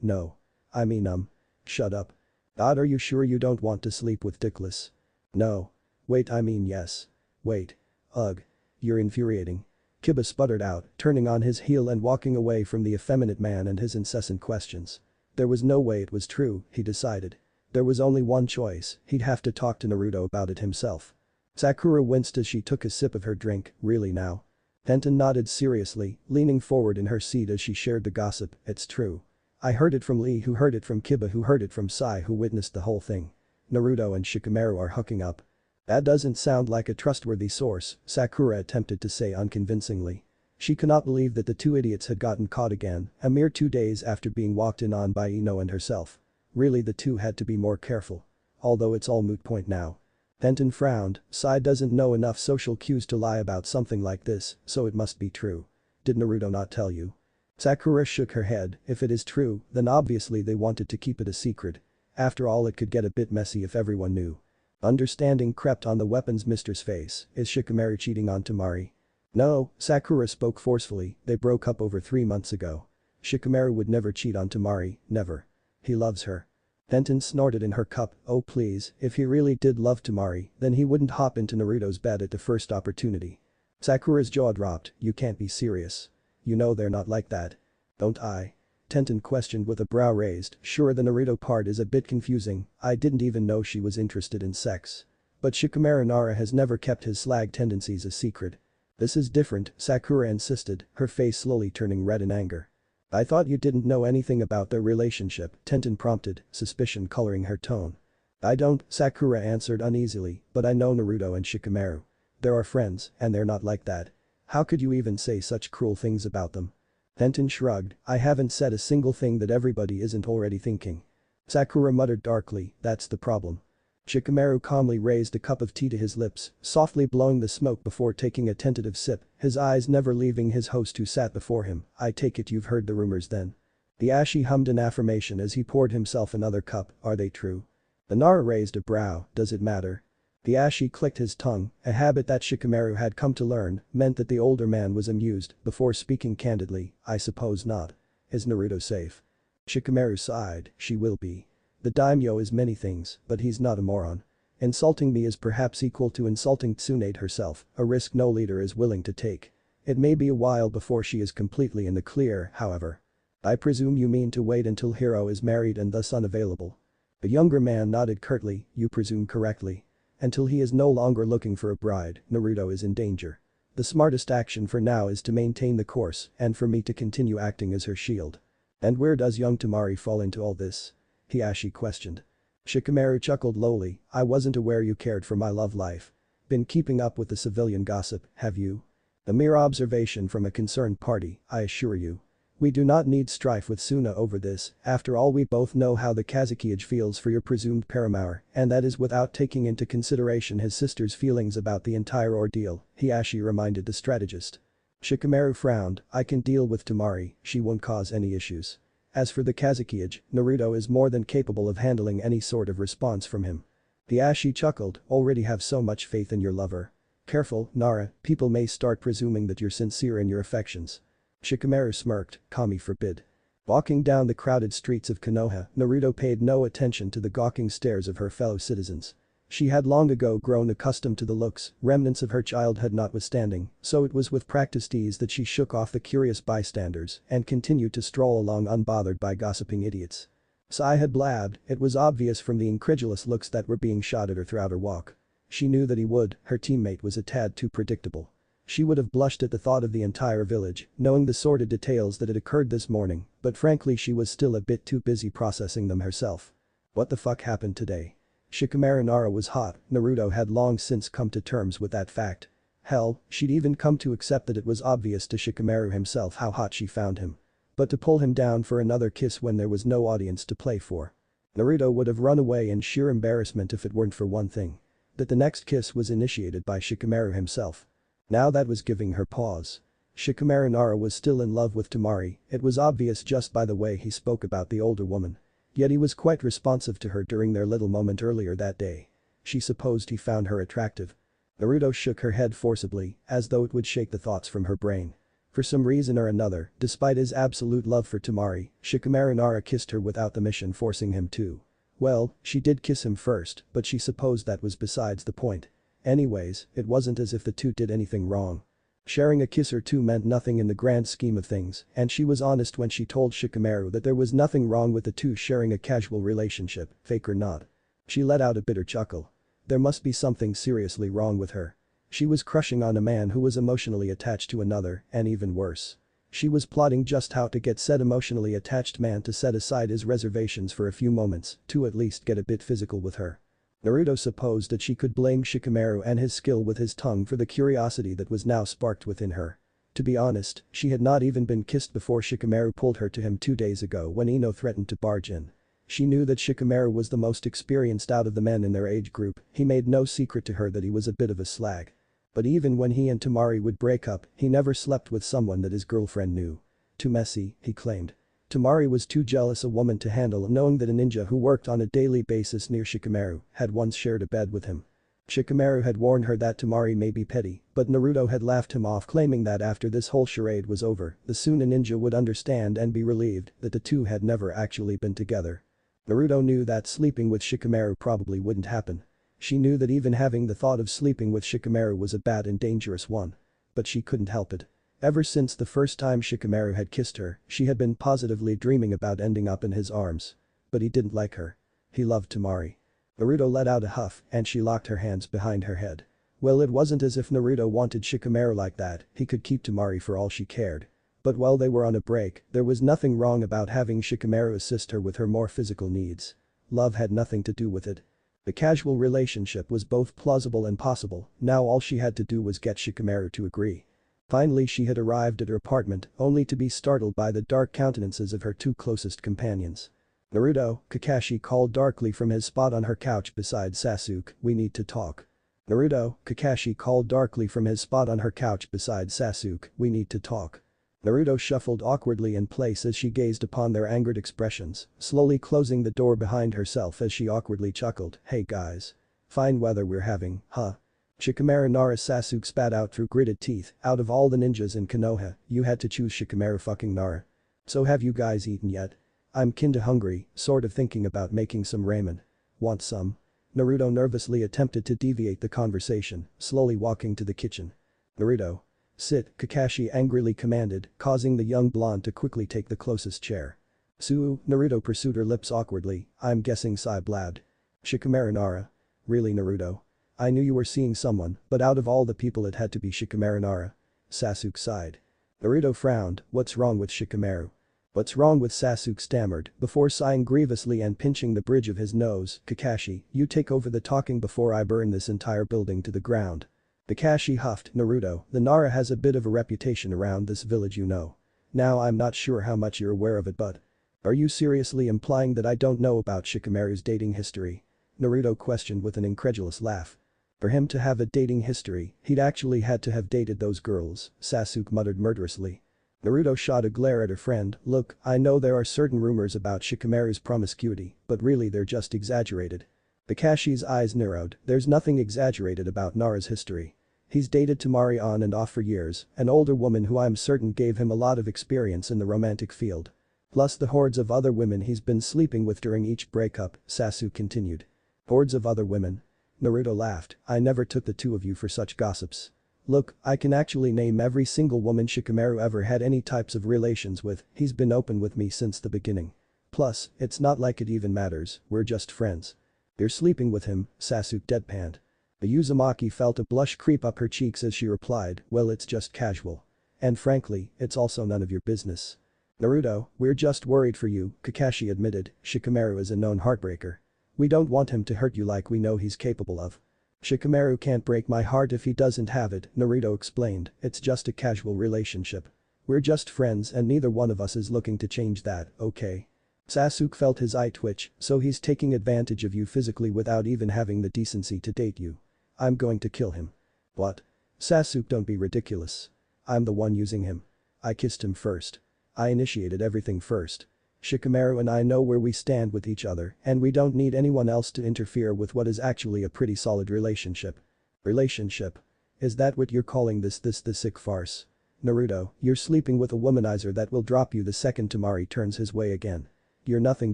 No. I mean shut up. God are you sure you don't want to sleep with dickless? No. Wait I mean yes. Wait. Ugh. You're infuriating. Kiba sputtered out, turning on his heel and walking away from the effeminate man and his incessant questions. There was no way it was true, he decided. There was only one choice, he'd have to talk to Naruto about it himself. Sakura winced as she took a sip of her drink, really now? Denton nodded seriously, leaning forward in her seat as she shared the gossip, it's true. I heard it from Lee who heard it from Kiba who heard it from Sai who witnessed the whole thing. Naruto and Shikamaru are hooking up. That doesn't sound like a trustworthy source, Sakura attempted to say unconvincingly. She could not believe that the two idiots had gotten caught again, a mere 2 days after being walked in on by Ino and herself. Really the two had to be more careful. Although it's all moot point now. Tenten frowned, Sai doesn't know enough social cues to lie about something like this, so it must be true. Did Naruto not tell you? Sakura shook her head, if it is true, then obviously they wanted to keep it a secret. After all, it could get a bit messy if everyone knew. Understanding crept on the weapons mistress face. Is Shikamaru cheating on Temari? No, Sakura spoke forcefully, they broke up over 3 months ago. Shikamaru would never cheat on Temari, never. He loves her. Tenten snorted in her cup, oh please, if he really did love Temari, then he wouldn't hop into Naruto's bed at the first opportunity. Sakura's jaw dropped, you can't be serious. You know they're not like that. Don't I? Tenten questioned with a brow raised, sure the Naruto part is a bit confusing, I didn't even know she was interested in sex. But Shikamaru Nara has never kept his slag tendencies a secret. This is different, Sakura insisted, her face slowly turning red in anger. I thought you didn't know anything about their relationship, Tenten prompted, suspicion coloring her tone. I don't, Sakura answered uneasily, but I know Naruto and Shikamaru. They're our friends, and they're not like that. How could you even say such cruel things about them? Tenten shrugged, I haven't said a single thing that everybody isn't already thinking. Sakura muttered darkly, that's the problem. Shikamaru calmly raised a cup of tea to his lips, softly blowing the smoke before taking a tentative sip, his eyes never leaving his host who sat before him. I take it you've heard the rumors then. The Ashi hummed an affirmation as he poured himself another cup, are they true? The Nara raised a brow, does it matter? The Ashi clicked his tongue, a habit that Shikamaru had come to learn, meant that the older man was amused, before speaking candidly, I suppose not. Is Naruto safe? Shikamaru sighed, she will be. The daimyo is many things, but he's not a moron. Insulting me is perhaps equal to insulting Tsunade herself, a risk no leader is willing to take. It may be a while before she is completely in the clear, however. I presume you mean to wait until Hiro is married and thus unavailable. The younger man nodded curtly, you presume correctly. Until he is no longer looking for a bride, Naruto is in danger. The smartest action for now is to maintain the course and for me to continue acting as her shield. And where does young Temari fall into all this? Hiashi questioned. Shikamaru chuckled lowly, I wasn't aware you cared for my love life. Been keeping up with the civilian gossip, have you? A mere observation from a concerned party, I assure you. We do not need strife with Suna over this, after all we both know how the Kazukiage feels for your presumed paramour, and that is without taking into consideration his sister's feelings about the entire ordeal, Hiashi reminded the strategist. Shikamaru frowned, I can deal with Temari, she won't cause any issues. As for the Kazukiage, Naruto is more than capable of handling any sort of response from him. The Ashi chuckled, already have so much faith in your lover. Careful, Nara, people may start presuming that you're sincere in your affections. Shikamaru smirked, Kami forbid. Walking down the crowded streets of Konoha, Naruto paid no attention to the gawking stares of her fellow citizens. She had long ago grown accustomed to the looks, remnants of her childhood notwithstanding, so it was with practiced ease that she shook off the curious bystanders and continued to stroll along unbothered by gossiping idiots. Sai had blabbed, it was obvious from the incredulous looks that were being shot at her throughout her walk. She knew that he would, her teammate was a tad too predictable. She would have blushed at the thought of the entire village, knowing the sordid details that had occurred this morning, but frankly she was still a bit too busy processing them herself. What the fuck happened today? Shikamaru Nara was hot, Naruto had long since come to terms with that fact. Hell, she'd even come to accept that it was obvious to Shikamaru himself how hot she found him. But to pull him down for another kiss when there was no audience to play for. Naruto would have run away in sheer embarrassment if it weren't for one thing. That the next kiss was initiated by Shikamaru himself. Now that was giving her pause. Shikamaru Nara was still in love with Temari, it was obvious just by the way he spoke about the older woman. Yet he was quite responsive to her during their little moment earlier that day. She supposed he found her attractive. Naruto shook her head forcibly, as though it would shake the thoughts from her brain. For some reason or another, despite his absolute love for Temari, Shikamaru Nara kissed her without the mission forcing him to. Well, she did kiss him first, but she supposed that was besides the point. Anyways, it wasn't as if the two did anything wrong. Sharing a kiss or two meant nothing in the grand scheme of things, and she was honest when she told Shikamaru that there was nothing wrong with the two sharing a casual relationship, fake or not. She let out a bitter chuckle. There must be something seriously wrong with her. She was crushing on a man who was emotionally attached to another, and even worse. She was plotting just how to get said emotionally attached man to set aside his reservations for a few moments, to at least get a bit physical with her. Naruto supposed that she could blame Shikamaru and his skill with his tongue for the curiosity that was now sparked within her. To be honest, she had not even been kissed before Shikamaru pulled her to him 2 days ago when Ino threatened to barge in. She knew that Shikamaru was the most experienced out of the men in their age group, he made no secret to her that he was a bit of a slag. But even when he and Tamari would break up, he never slept with someone that his girlfriend knew. Too messy, he claimed. Tamari was too jealous a woman to handle knowing that a ninja who worked on a daily basis near Shikamaru had once shared a bed with him. Shikamaru had warned her that Tamari may be petty, but Naruto had laughed him off claiming that after this whole charade was over, the Suna ninja would understand and be relieved that the two had never actually been together. Naruto knew that sleeping with Shikamaru probably wouldn't happen. She knew that even having the thought of sleeping with Shikamaru was a bad and dangerous one. But she couldn't help it. Ever since the first time Shikamaru had kissed her, she had been positively dreaming about ending up in his arms. But he didn't like her. He loved Tamari. Naruto let out a huff and she locked her hands behind her head. Well, it wasn't as if Naruto wanted Shikamaru like that, he could keep Tamari for all she cared. But while they were on a break, there was nothing wrong about having Shikamaru assist her with her more physical needs. Love had nothing to do with it. The casual relationship was both plausible and possible, now all she had to do was get Shikamaru to agree. Finally she had arrived at her apartment, only to be startled by the dark countenances of her two closest companions. "Naruto," Kakashi called darkly from his spot on her couch beside Sasuke, "we need to talk." "Naruto," Kakashi called darkly from his spot on her couch beside Sasuke, "we need to talk." Naruto shuffled awkwardly in place as she gazed upon their angered expressions, slowly closing the door behind herself as she awkwardly chuckled, "Hey guys. Fine weather we're having, huh?" "Shikamaru Nara," Sasuke spat out through gritted teeth, "out of all the ninjas in Konoha, you had to choose Shikamaru fucking Nara. So have you guys eaten yet? I'm kinda hungry, sort of thinking about making some ramen. Want some?" Naruto nervously attempted to deviate the conversation, slowly walking to the kitchen. "Naruto. Sit," Kakashi angrily commanded, causing the young blonde to quickly take the closest chair. "Suu," Naruto pursued her lips awkwardly, "I'm guessing Sai blabbed. Shikamaru Nara. Really Naruto? I knew you were seeing someone, but out of all the people it had to be Shikamaru Nara." Sasuke sighed. Naruto frowned, "What's wrong with Shikamaru?" "What's wrong with?" Sasuke stammered, before sighing grievously and pinching the bridge of his nose, "Kakashi, you take over the talking before I burn this entire building to the ground." Kakashi huffed, "Naruto, the Nara has a bit of a reputation around this village you know. Now I'm not sure how much you're aware of it but. Are you seriously implying that I don't know about Shikamaru's dating history?" Naruto questioned with an incredulous laugh. For him to have a dating history, he'd actually had to have dated those girls, Sasuke muttered murderously. Naruto shot a glare at her friend, "Look, I know there are certain rumors about Shikamaru's promiscuity, but really they're just exaggerated." Kakashi's eyes narrowed, "There's nothing exaggerated about Nara's history. He's dated Tamari on and off for years, an older woman who I'm certain gave him a lot of experience in the romantic field. Plus the hordes of other women he's been sleeping with during each breakup," Sasuke continued. "Hordes of other women?" Naruto laughed, "I never took the two of you for such gossips. Look, I can actually name every single woman Shikamaru ever had any types of relations with, he's been open with me since the beginning. Plus, it's not like it even matters, we're just friends." "You're sleeping with him," Sasuke deadpanned. Uzumaki felt a blush creep up her cheeks as she replied, "Well, it's just casual. And frankly, it's also none of your business." "Naruto, we're just worried for you," Kakashi admitted, "Shikamaru is a known heartbreaker. We don't want him to hurt you like we know he's capable of." "Shikamaru can't break my heart if he doesn't have it," Naruto explained, "it's just a casual relationship. We're just friends and neither one of us is looking to change that, okay?" Sasuke felt his eye twitch, "So he's taking advantage of you physically without even having the decency to date you. I'm going to kill him." "What?" "Sasuke, don't be ridiculous. I'm the one using him. I kissed him first. I initiated everything first. Shikamaru and I know where we stand with each other and we don't need anyone else to interfere with what is actually a pretty solid relationship." "Relationship? Is that what you're calling this the sick farce? Naruto, you're sleeping with a womanizer that will drop you the second Tamari turns his way again. You're nothing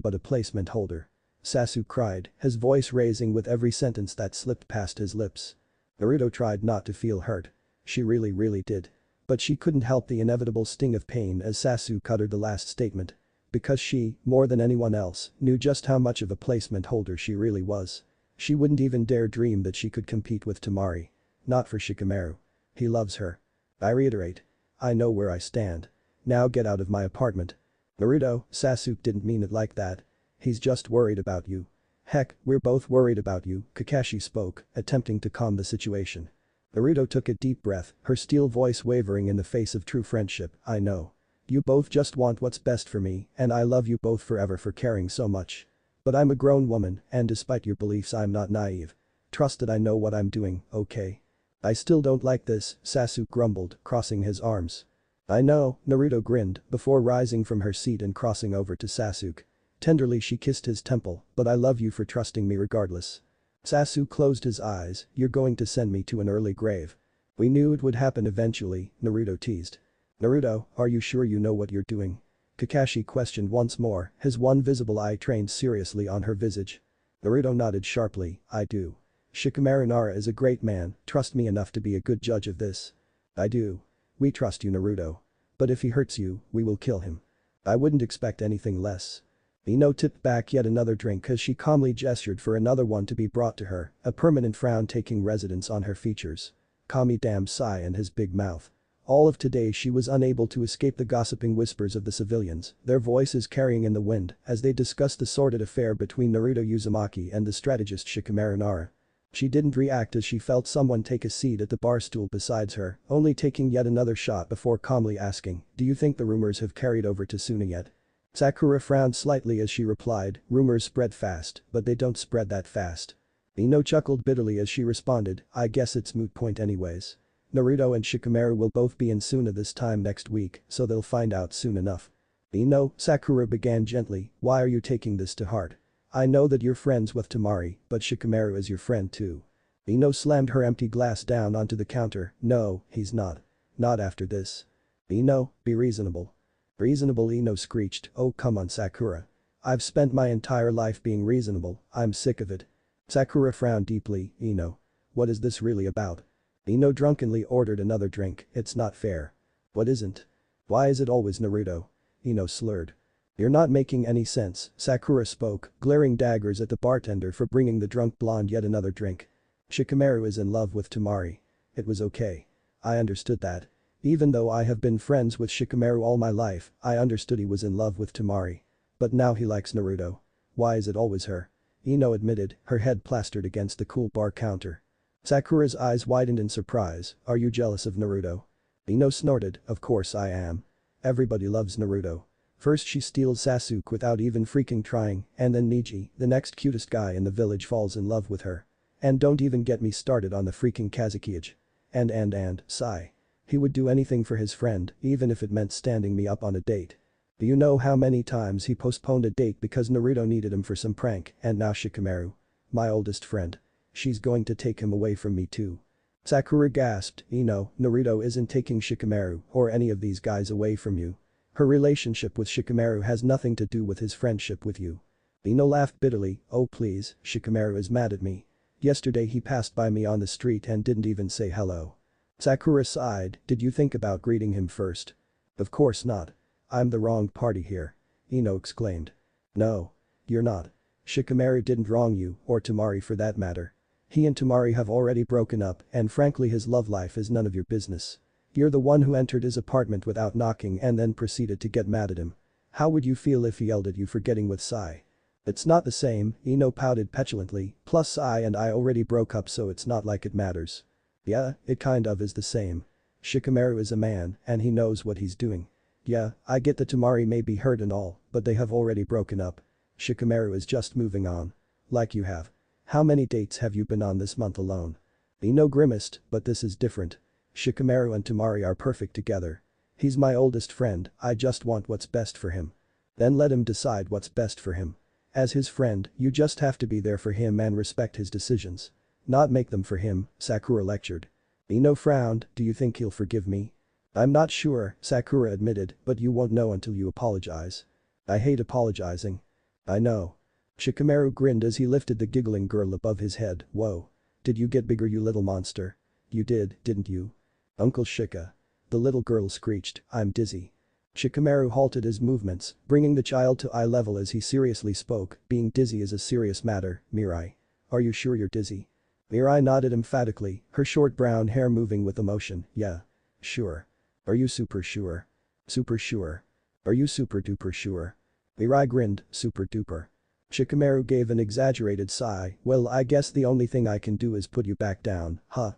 but a placement holder." Sasuke cried, his voice raising with every sentence that slipped past his lips. Naruto tried not to feel hurt. She really did. But she couldn't help the inevitable sting of pain as Sasuke uttered the last statement. Because she, more than anyone else, knew just how much of a placement holder she really was. She wouldn't even dare dream that she could compete with Tamari. Not for Shikamaru. He loves her. I reiterate. I know where I stand. Now get out of my apartment." "Naruto, Sasuke didn't mean it like that. He's just worried about you." "Heck, we're both worried about you," Kakashi spoke, attempting to calm the situation. Naruto took a deep breath, her steel voice wavering in the face of true friendship, "I know. You both just want what's best for me and I love you both forever for caring so much." But I'm a grown woman, and despite your beliefs I'm not naive. Trust that I know what I'm doing, okay? I still don't like this, Sasuke grumbled, crossing his arms. I know, Naruto grinned, before rising from her seat and crossing over to Sasuke. Tenderly she kissed his temple, but I love you for trusting me regardless. Sasuke closed his eyes, you're going to send me to an early grave. We knew it would happen eventually, Naruto teased. Naruto, are you sure you know what you're doing? Kakashi questioned once more, his one visible eye trained seriously on her visage. Naruto nodded sharply, I do. Shikamaru Nara is a great man, trust me enough to be a good judge of this. I do. We trust you Naruto. But if he hurts you, we will kill him. I wouldn't expect anything less. Ino tipped back yet another drink as she calmly gestured for another one to be brought to her, a permanent frown taking residence on her features. Kami damn Sai and his big mouth. All of today she was unable to escape the gossiping whispers of the civilians, their voices carrying in the wind as they discussed the sordid affair between Naruto Uzumaki and the strategist Shikamaru Nara. She didn't react as she felt someone take a seat at the bar stool besides her, only taking yet another shot before calmly asking, do you think the rumors have carried over to Suna yet? Sakura frowned slightly as she replied, rumors spread fast, but they don't spread that fast. Ino chuckled bitterly as she responded, I guess it's moot point anyways. Naruto and Shikamaru will both be in Suna this time next week, so they'll find out soon enough. Ino, Sakura began gently, why are you taking this to heart? I know that you're friends with Temari, but Shikamaru is your friend too. Ino slammed her empty glass down onto the counter, no, he's not. Not after this. Ino, be reasonable. Reasonable Ino screeched, oh come on Sakura. I've spent my entire life being reasonable, I'm sick of it. Sakura frowned deeply, Ino. What is this really about? Ino drunkenly ordered another drink, it's not fair. What isn't? Why is it always Naruto? Ino slurred. You're not making any sense, Sakura spoke, glaring daggers at the bartender for bringing the drunk blonde yet another drink. Shikamaru is in love with Temari. It was okay. I understood that. Even though I have been friends with Shikamaru all my life, I understood he was in love with Temari. But now he likes Naruto. Why is it always her? Ino admitted, her head plastered against the cool bar counter. Sakura's eyes widened in surprise, are you jealous of Naruto? Ino snorted, of course I am. Everybody loves Naruto. First she steals Sasuke without even freaking trying, and then Neji, the next cutest guy in the village falls in love with her. And don't even get me started on the freaking Kazekage. And, sigh. He would do anything for his friend, even if it meant standing me up on a date. Do you know how many times he postponed a date because Naruto needed him for some prank, and now Shikamaru. My oldest friend. She's going to take him away from me too. Sakura gasped, Ino, Naruto isn't taking Shikamaru or any of these guys away from you. Her relationship with Shikamaru has nothing to do with his friendship with you. Ino laughed bitterly, oh please, Shikamaru is mad at me. Yesterday he passed by me on the street and didn't even say hello. Sakura sighed, did you think about greeting him first? Of course not. I'm the wrong party here. Ino exclaimed. No. You're not. Shikamaru didn't wrong you, or Temari for that matter. He and Temari have already broken up and frankly his love life is none of your business. You're the one who entered his apartment without knocking and then proceeded to get mad at him. How would you feel if he yelled at you for getting with Sai? It's not the same, Ino pouted petulantly, plus Sai and I already broke up so it's not like it matters. Yeah, it kind of is the same. Shikamaru is a man and he knows what he's doing. Yeah, I get that Temari may be hurt and all, but they have already broken up. Shikamaru is just moving on. Like you have. How many dates have you been on this month alone? Ino grimaced, but this is different. Shikamaru and Temari are perfect together. He's my oldest friend, I just want what's best for him. Then let him decide what's best for him. As his friend, you just have to be there for him and respect his decisions. Not make them for him, Sakura lectured. Ino frowned, do you think he'll forgive me? I'm not sure, Sakura admitted, but you won't know until you apologize. I hate apologizing. I know. Shikamaru grinned as he lifted the giggling girl above his head, whoa. Did you get bigger you little monster? You did, didn't you? Uncle Shika. The little girl screeched, I'm dizzy. Shikamaru halted his movements, bringing the child to eye level as he seriously spoke, being dizzy is a serious matter, Mirai. Are you sure you're dizzy? Mirai nodded emphatically, her short brown hair moving with emotion, yeah. Sure. Are you super sure? Super sure. Are you super duper sure? Mirai grinned, super duper. Shikamaru gave an exaggerated sigh, well I guess the only thing I can do is put you back down, huh?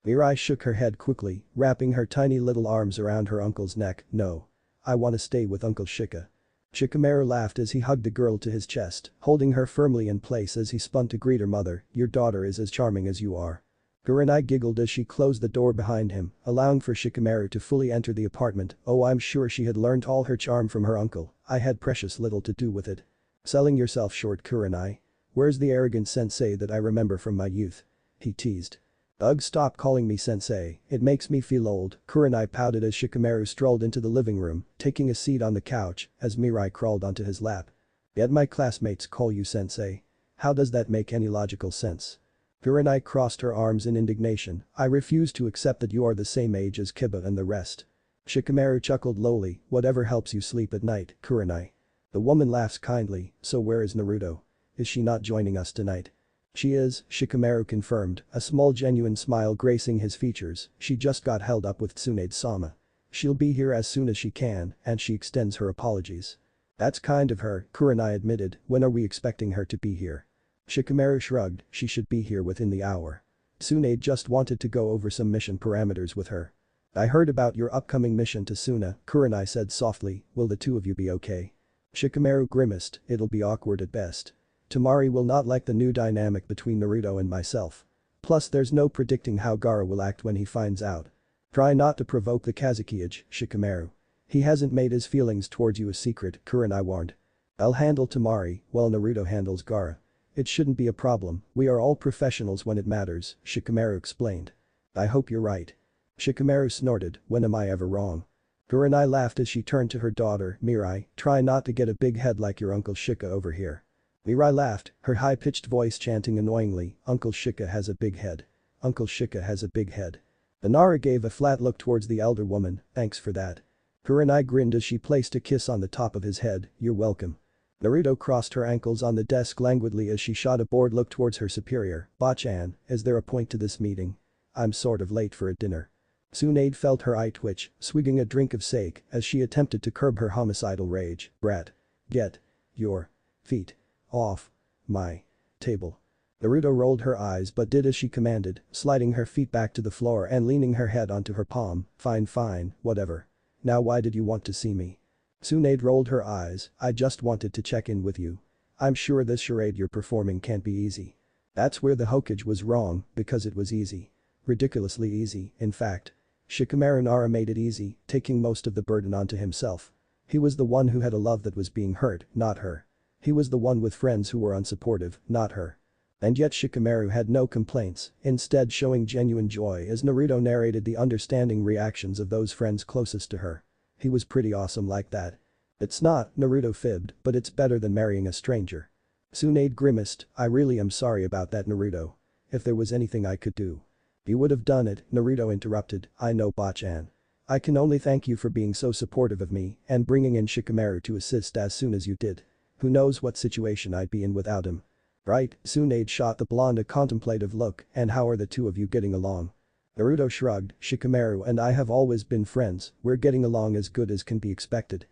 Mirai shook her head quickly, wrapping her tiny little arms around her uncle's neck, no. I want to stay with Uncle Shika. Shikamaru laughed as he hugged the girl to his chest, holding her firmly in place as he spun to greet her mother. Your daughter is as charming as you are. Kurenai giggled as she closed the door behind him, allowing for Shikamaru to fully enter the apartment. Oh, I'm sure she had learned all her charm from her uncle. I had precious little to do with it. Selling yourself short, Kurenai. Where's the arrogant sensei that I remember from my youth? He teased. Ugh, stop calling me sensei, it makes me feel old, Kurenai pouted as Shikamaru strolled into the living room, taking a seat on the couch as Mirai crawled onto his lap. Yet my classmates call you sensei. How does that make any logical sense? Kurenai crossed her arms in indignation. I refuse to accept that you are the same age as Kiba and the rest. Shikamaru chuckled lowly, whatever helps you sleep at night, Kurenai. The woman laughs kindly, so where is Naruto? Is she not joining us tonight? She is, Shikamaru confirmed, a small genuine smile gracing his features. She just got held up with Tsunade-sama. She'll be here as soon as she can, and she extends her apologies. That's kind of her, Kurenai admitted. When are we expecting her to be here? Shikamaru shrugged, she should be here within the hour. Tsunade just wanted to go over some mission parameters with her. I heard about your upcoming mission to Suna, Kurenai said softly. Will the two of you be okay? Shikamaru grimaced, it'll be awkward at best. Temari will not like the new dynamic between Naruto and myself. Plus there's no predicting how Gaara will act when he finds out. Try not to provoke the Kazekage, Shikamaru. He hasn't made his feelings towards you a secret, Kurenai warned. I'll handle Temari while Naruto handles Gaara. It shouldn't be a problem, we are all professionals when it matters, Shikamaru explained. I hope you're right. Shikamaru snorted, when am I ever wrong? Kurenai laughed as she turned to her daughter, Mirai, try not to get a big head like your Uncle Shika over here. Mirai laughed, her high-pitched voice chanting annoyingly, Uncle Shika has a big head. Uncle Shika has a big head. Nara gave a flat look towards the elder woman, thanks for that. Kurenai grinned as she placed a kiss on the top of his head, you're welcome. Naruto crossed her ankles on the desk languidly as she shot a bored look towards her superior, Bachan, is there a point to this meeting? I'm sort of late for a dinner. Tsunade felt her eye twitch, swigging a drink of sake as she attempted to curb her homicidal rage, brat. Get your feet off my table. Naruto rolled her eyes but did as she commanded, sliding her feet back to the floor and leaning her head onto her palm, fine, whatever. Now why did you want to see me? Tsunade rolled her eyes, I just wanted to check in with you. I'm sure this charade you're performing can't be easy. That's where the Hokage was wrong, because it was easy. Ridiculously easy, in fact. Shikamaru Nara made it easy, taking most of the burden onto himself. He was the one who had a love that was being hurt, not her. He was the one with friends who were unsupportive, not her. And yet Shikamaru had no complaints, instead showing genuine joy as Naruto narrated the understanding reactions of those friends closest to her. He was pretty awesome like that. It's not, Naruto fibbed, but it's better than marrying a stranger. Tsunade grimaced, I really am sorry about that, Naruto. If there was anything I could do. You would have done it, Naruto interrupted, I know, Bachan. I can only thank you for being so supportive of me and bringing in Shikamaru to assist as soon as you did. Who knows what situation I'd be in without him. Right, Tsunade shot the blonde a contemplative look, and how are the two of you getting along? Naruto shrugged, Shikamaru and I have always been friends, we're getting along as good as can be expected.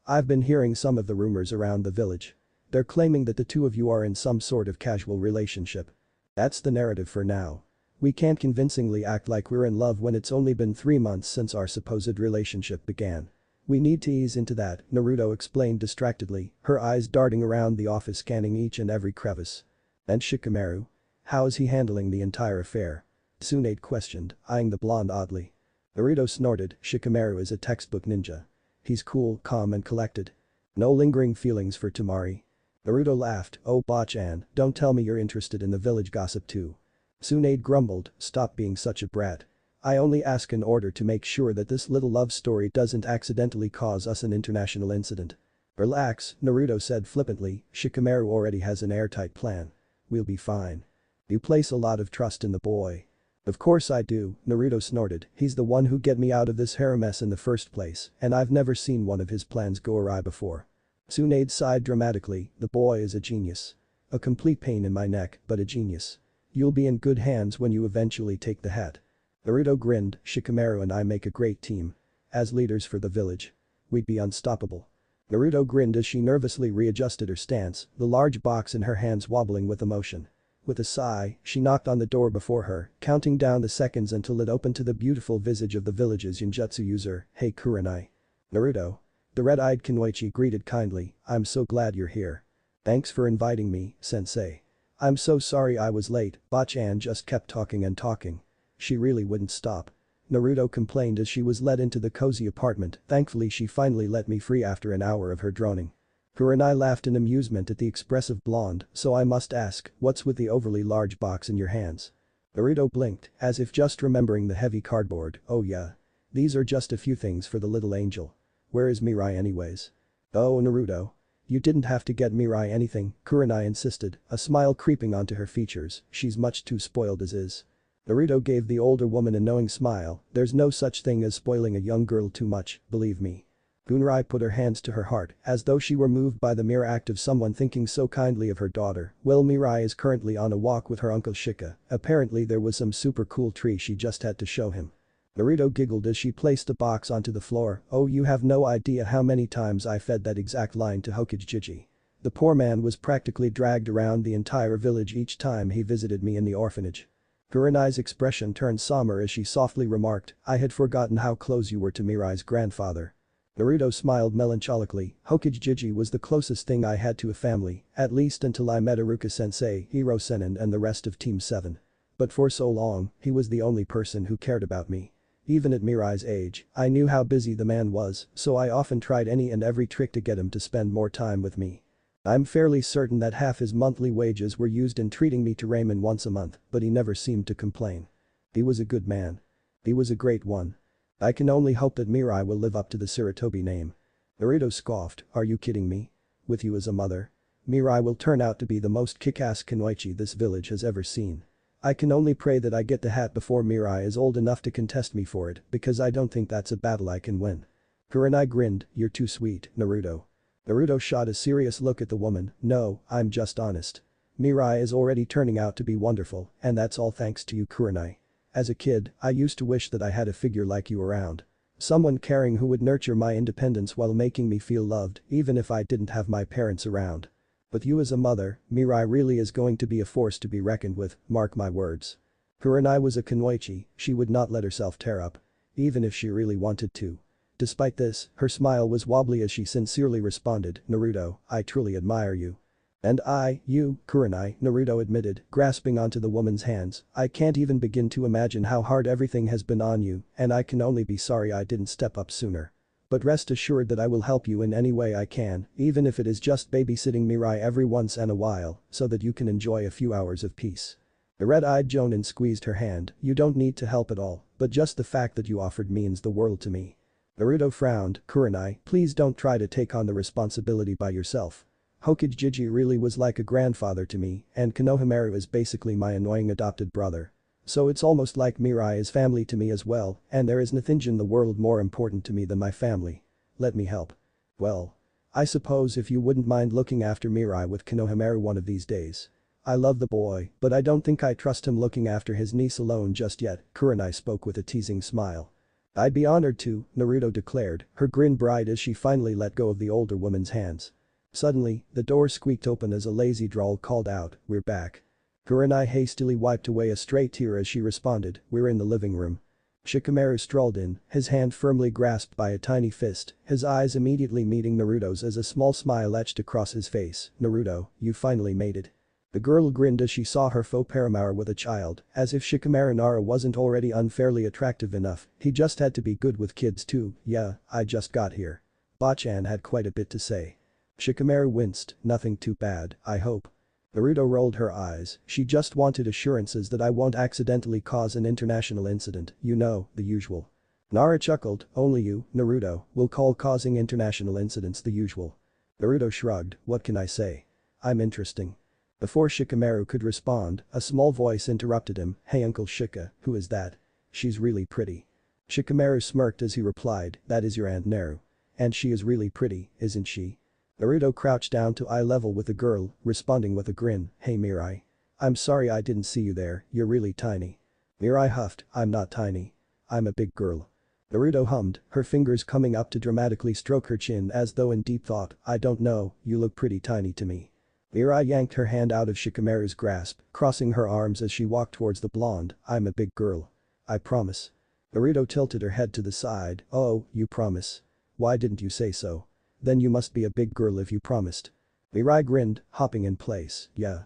I've been hearing some of the rumors around the village. They're claiming that the two of you are in some sort of casual relationship. That's the narrative for now. We can't convincingly act like we're in love when it's only been 3 months since our supposed relationship began. We need to ease into that, Naruto explained distractedly, her eyes darting around the office scanning each and every crevice. And Shikamaru? How is he handling the entire affair? Tsunade questioned, eyeing the blonde oddly. Naruto snorted, Shikamaru is a textbook ninja. He's cool, calm and collected. No lingering feelings for Temari. Naruto laughed, oh Bachan, don't tell me you're interested in the village gossip too. Tsunade grumbled, stop being such a brat. I only ask in order to make sure that this little love story doesn't accidentally cause us an international incident. Relax, Naruto said flippantly, Shikamaru already has an airtight plan. We'll be fine. You place a lot of trust in the boy. Of course I do, Naruto snorted, he's the one who get me out of this harem mess in the first place, and I've never seen one of his plans go awry before. Tsunade sighed dramatically, the boy is a genius. A complete pain in my neck, but a genius. You'll be in good hands when you eventually take the hat. Naruto grinned, Shikamaru and I make a great team. As leaders for the village. We'd be unstoppable. Naruto grinned as she nervously readjusted her stance, the large box in her hands wobbling with emotion. With a sigh, she knocked on the door before her, counting down the seconds until it opened to the beautiful visage of the village's Genjutsu user, hey Kurenai. Naruto. The red-eyed Kunoichi greeted kindly, "I'm so glad you're here. Thanks for inviting me, sensei. I'm so sorry I was late, Bachan just kept talking and talking. She really wouldn't stop." Naruto complained as she was led into the cozy apartment, thankfully she finally let me free after an hour of her droning. Kurenai laughed in amusement at the expressive blonde, "So I must ask, what's with the overly large box in your hands?" Naruto blinked, as if just remembering the heavy cardboard, "Oh yeah. These are just a few things for the little angel. Where is Mirai anyways?" "Oh Naruto. You didn't have to get Mirai anything," Kurenai insisted, a smile creeping onto her features, "she's much too spoiled as is." Naruto gave the older woman a knowing smile, "There's no such thing as spoiling a young girl too much, believe me." Gunrai put her hands to her heart, as though she were moved by the mere act of someone thinking so kindly of her daughter. "Well, Mirai is currently on a walk with her uncle Shika, apparently there was some super cool tree she just had to show him." Naruto giggled as she placed the box onto the floor, "Oh, you have no idea how many times I fed that exact line to Hokage. The poor man was practically dragged around the entire village each time he visited me in the orphanage." Kurenai's expression turned somber as she softly remarked, "I had forgotten how close you were to Mirai's grandfather." Naruto smiled melancholically, "Hokage was the closest thing I had to a family, at least until I met Iruka-sensei, Hiro-sennin and the rest of Team 7. But for so long, he was the only person who cared about me. Even at Mirai's age, I knew how busy the man was, so I often tried any and every trick to get him to spend more time with me. I'm fairly certain that half his monthly wages were used in treating me to ramen once a month, but he never seemed to complain. He was a good man. He was a great one. I can only hope that Mirai will live up to the Sarutobi name." Naruto scoffed, "Are you kidding me? With you as a mother? Mirai will turn out to be the most kick-ass kunoichi this village has ever seen. I can only pray that I get the hat before Mirai is old enough to contest me for it, because I don't think that's a battle I can win." Kurenai grinned, "You're too sweet, Naruto." Naruto shot a serious look at the woman, "No, I'm just honest. Mirai is already turning out to be wonderful, and that's all thanks to you, Kurenai. As a kid, I used to wish that I had a figure like you around. Someone caring who would nurture my independence while making me feel loved, even if I didn't have my parents around. With you as a mother, Mirai really is going to be a force to be reckoned with, mark my words." Kurenai was a kunoichi, she would not let herself tear up. Even if she really wanted to. Despite this, her smile was wobbly as she sincerely responded, "Naruto, I truly admire you." "And you, Kurenai," Naruto admitted, grasping onto the woman's hands, "I can't even begin to imagine how hard everything has been on you, and I can only be sorry I didn't step up sooner. But rest assured that I will help you in any way I can, even if it is just babysitting Mirai every once in a while, so that you can enjoy a few hours of peace." The red-eyed Jonin squeezed her hand, "You don't need to help at all, but just the fact that you offered means the world to me." Naruto frowned, "Kurenai, please don't try to take on the responsibility by yourself. Hokage really was like a grandfather to me, and Konohamaru is basically my annoying adopted brother. So it's almost like Mirai is family to me as well, and there is nothing in the world more important to me than my family. Let me help. Well. I suppose if you wouldn't mind looking after Mirai with Konohamaru one of these days. I love the boy, but I don't think I trust him looking after his niece alone just yet," Kurenai spoke with a teasing smile. "I'd be honored to," Naruto declared, her grin bright as she finally let go of the older woman's hands. Suddenly, the door squeaked open as a lazy drawl called out, "We're back." Kurenai hastily wiped away a stray tear as she responded, "We're in the living room." Shikamaru strolled in, his hand firmly grasped by a tiny fist, his eyes immediately meeting Naruto's as a small smile etched across his face, "Naruto, you finally made it." The girl grinned as she saw her faux paramour with a child, as if Shikamaru Nara wasn't already unfairly attractive enough, he just had to be good with kids too. "Yeah, I just got here." Bachan had quite a bit to say. Shikamaru winced, "Nothing too bad, I hope." Naruto rolled her eyes, "She just wanted assurances that I won't accidentally cause an international incident, you know, the usual." Nara chuckled, "Only you, Naruto, will call causing international incidents the usual." Naruto shrugged, "What can I say? I'm interesting." Before Shikamaru could respond, a small voice interrupted him, "Hey Uncle Shika, who is that? She's really pretty." Shikamaru smirked as he replied, "That is your Aunt Naru. And she is really pretty, isn't she?" Naruto crouched down to eye level with the girl, responding with a grin, "Hey Mirai. I'm sorry I didn't see you there, you're really tiny." Mirai huffed, "I'm not tiny. I'm a big girl." Naruto hummed, her fingers coming up to dramatically stroke her chin as though in deep thought, "I don't know, you look pretty tiny to me." Mirai yanked her hand out of Shikamaru's grasp, crossing her arms as she walked towards the blonde, "I'm a big girl. I promise." Naruto tilted her head to the side, "Oh, you promise? Why didn't you say so?" Then you must be a big girl if you promised. Mirai grinned, hopping in place. Yeah,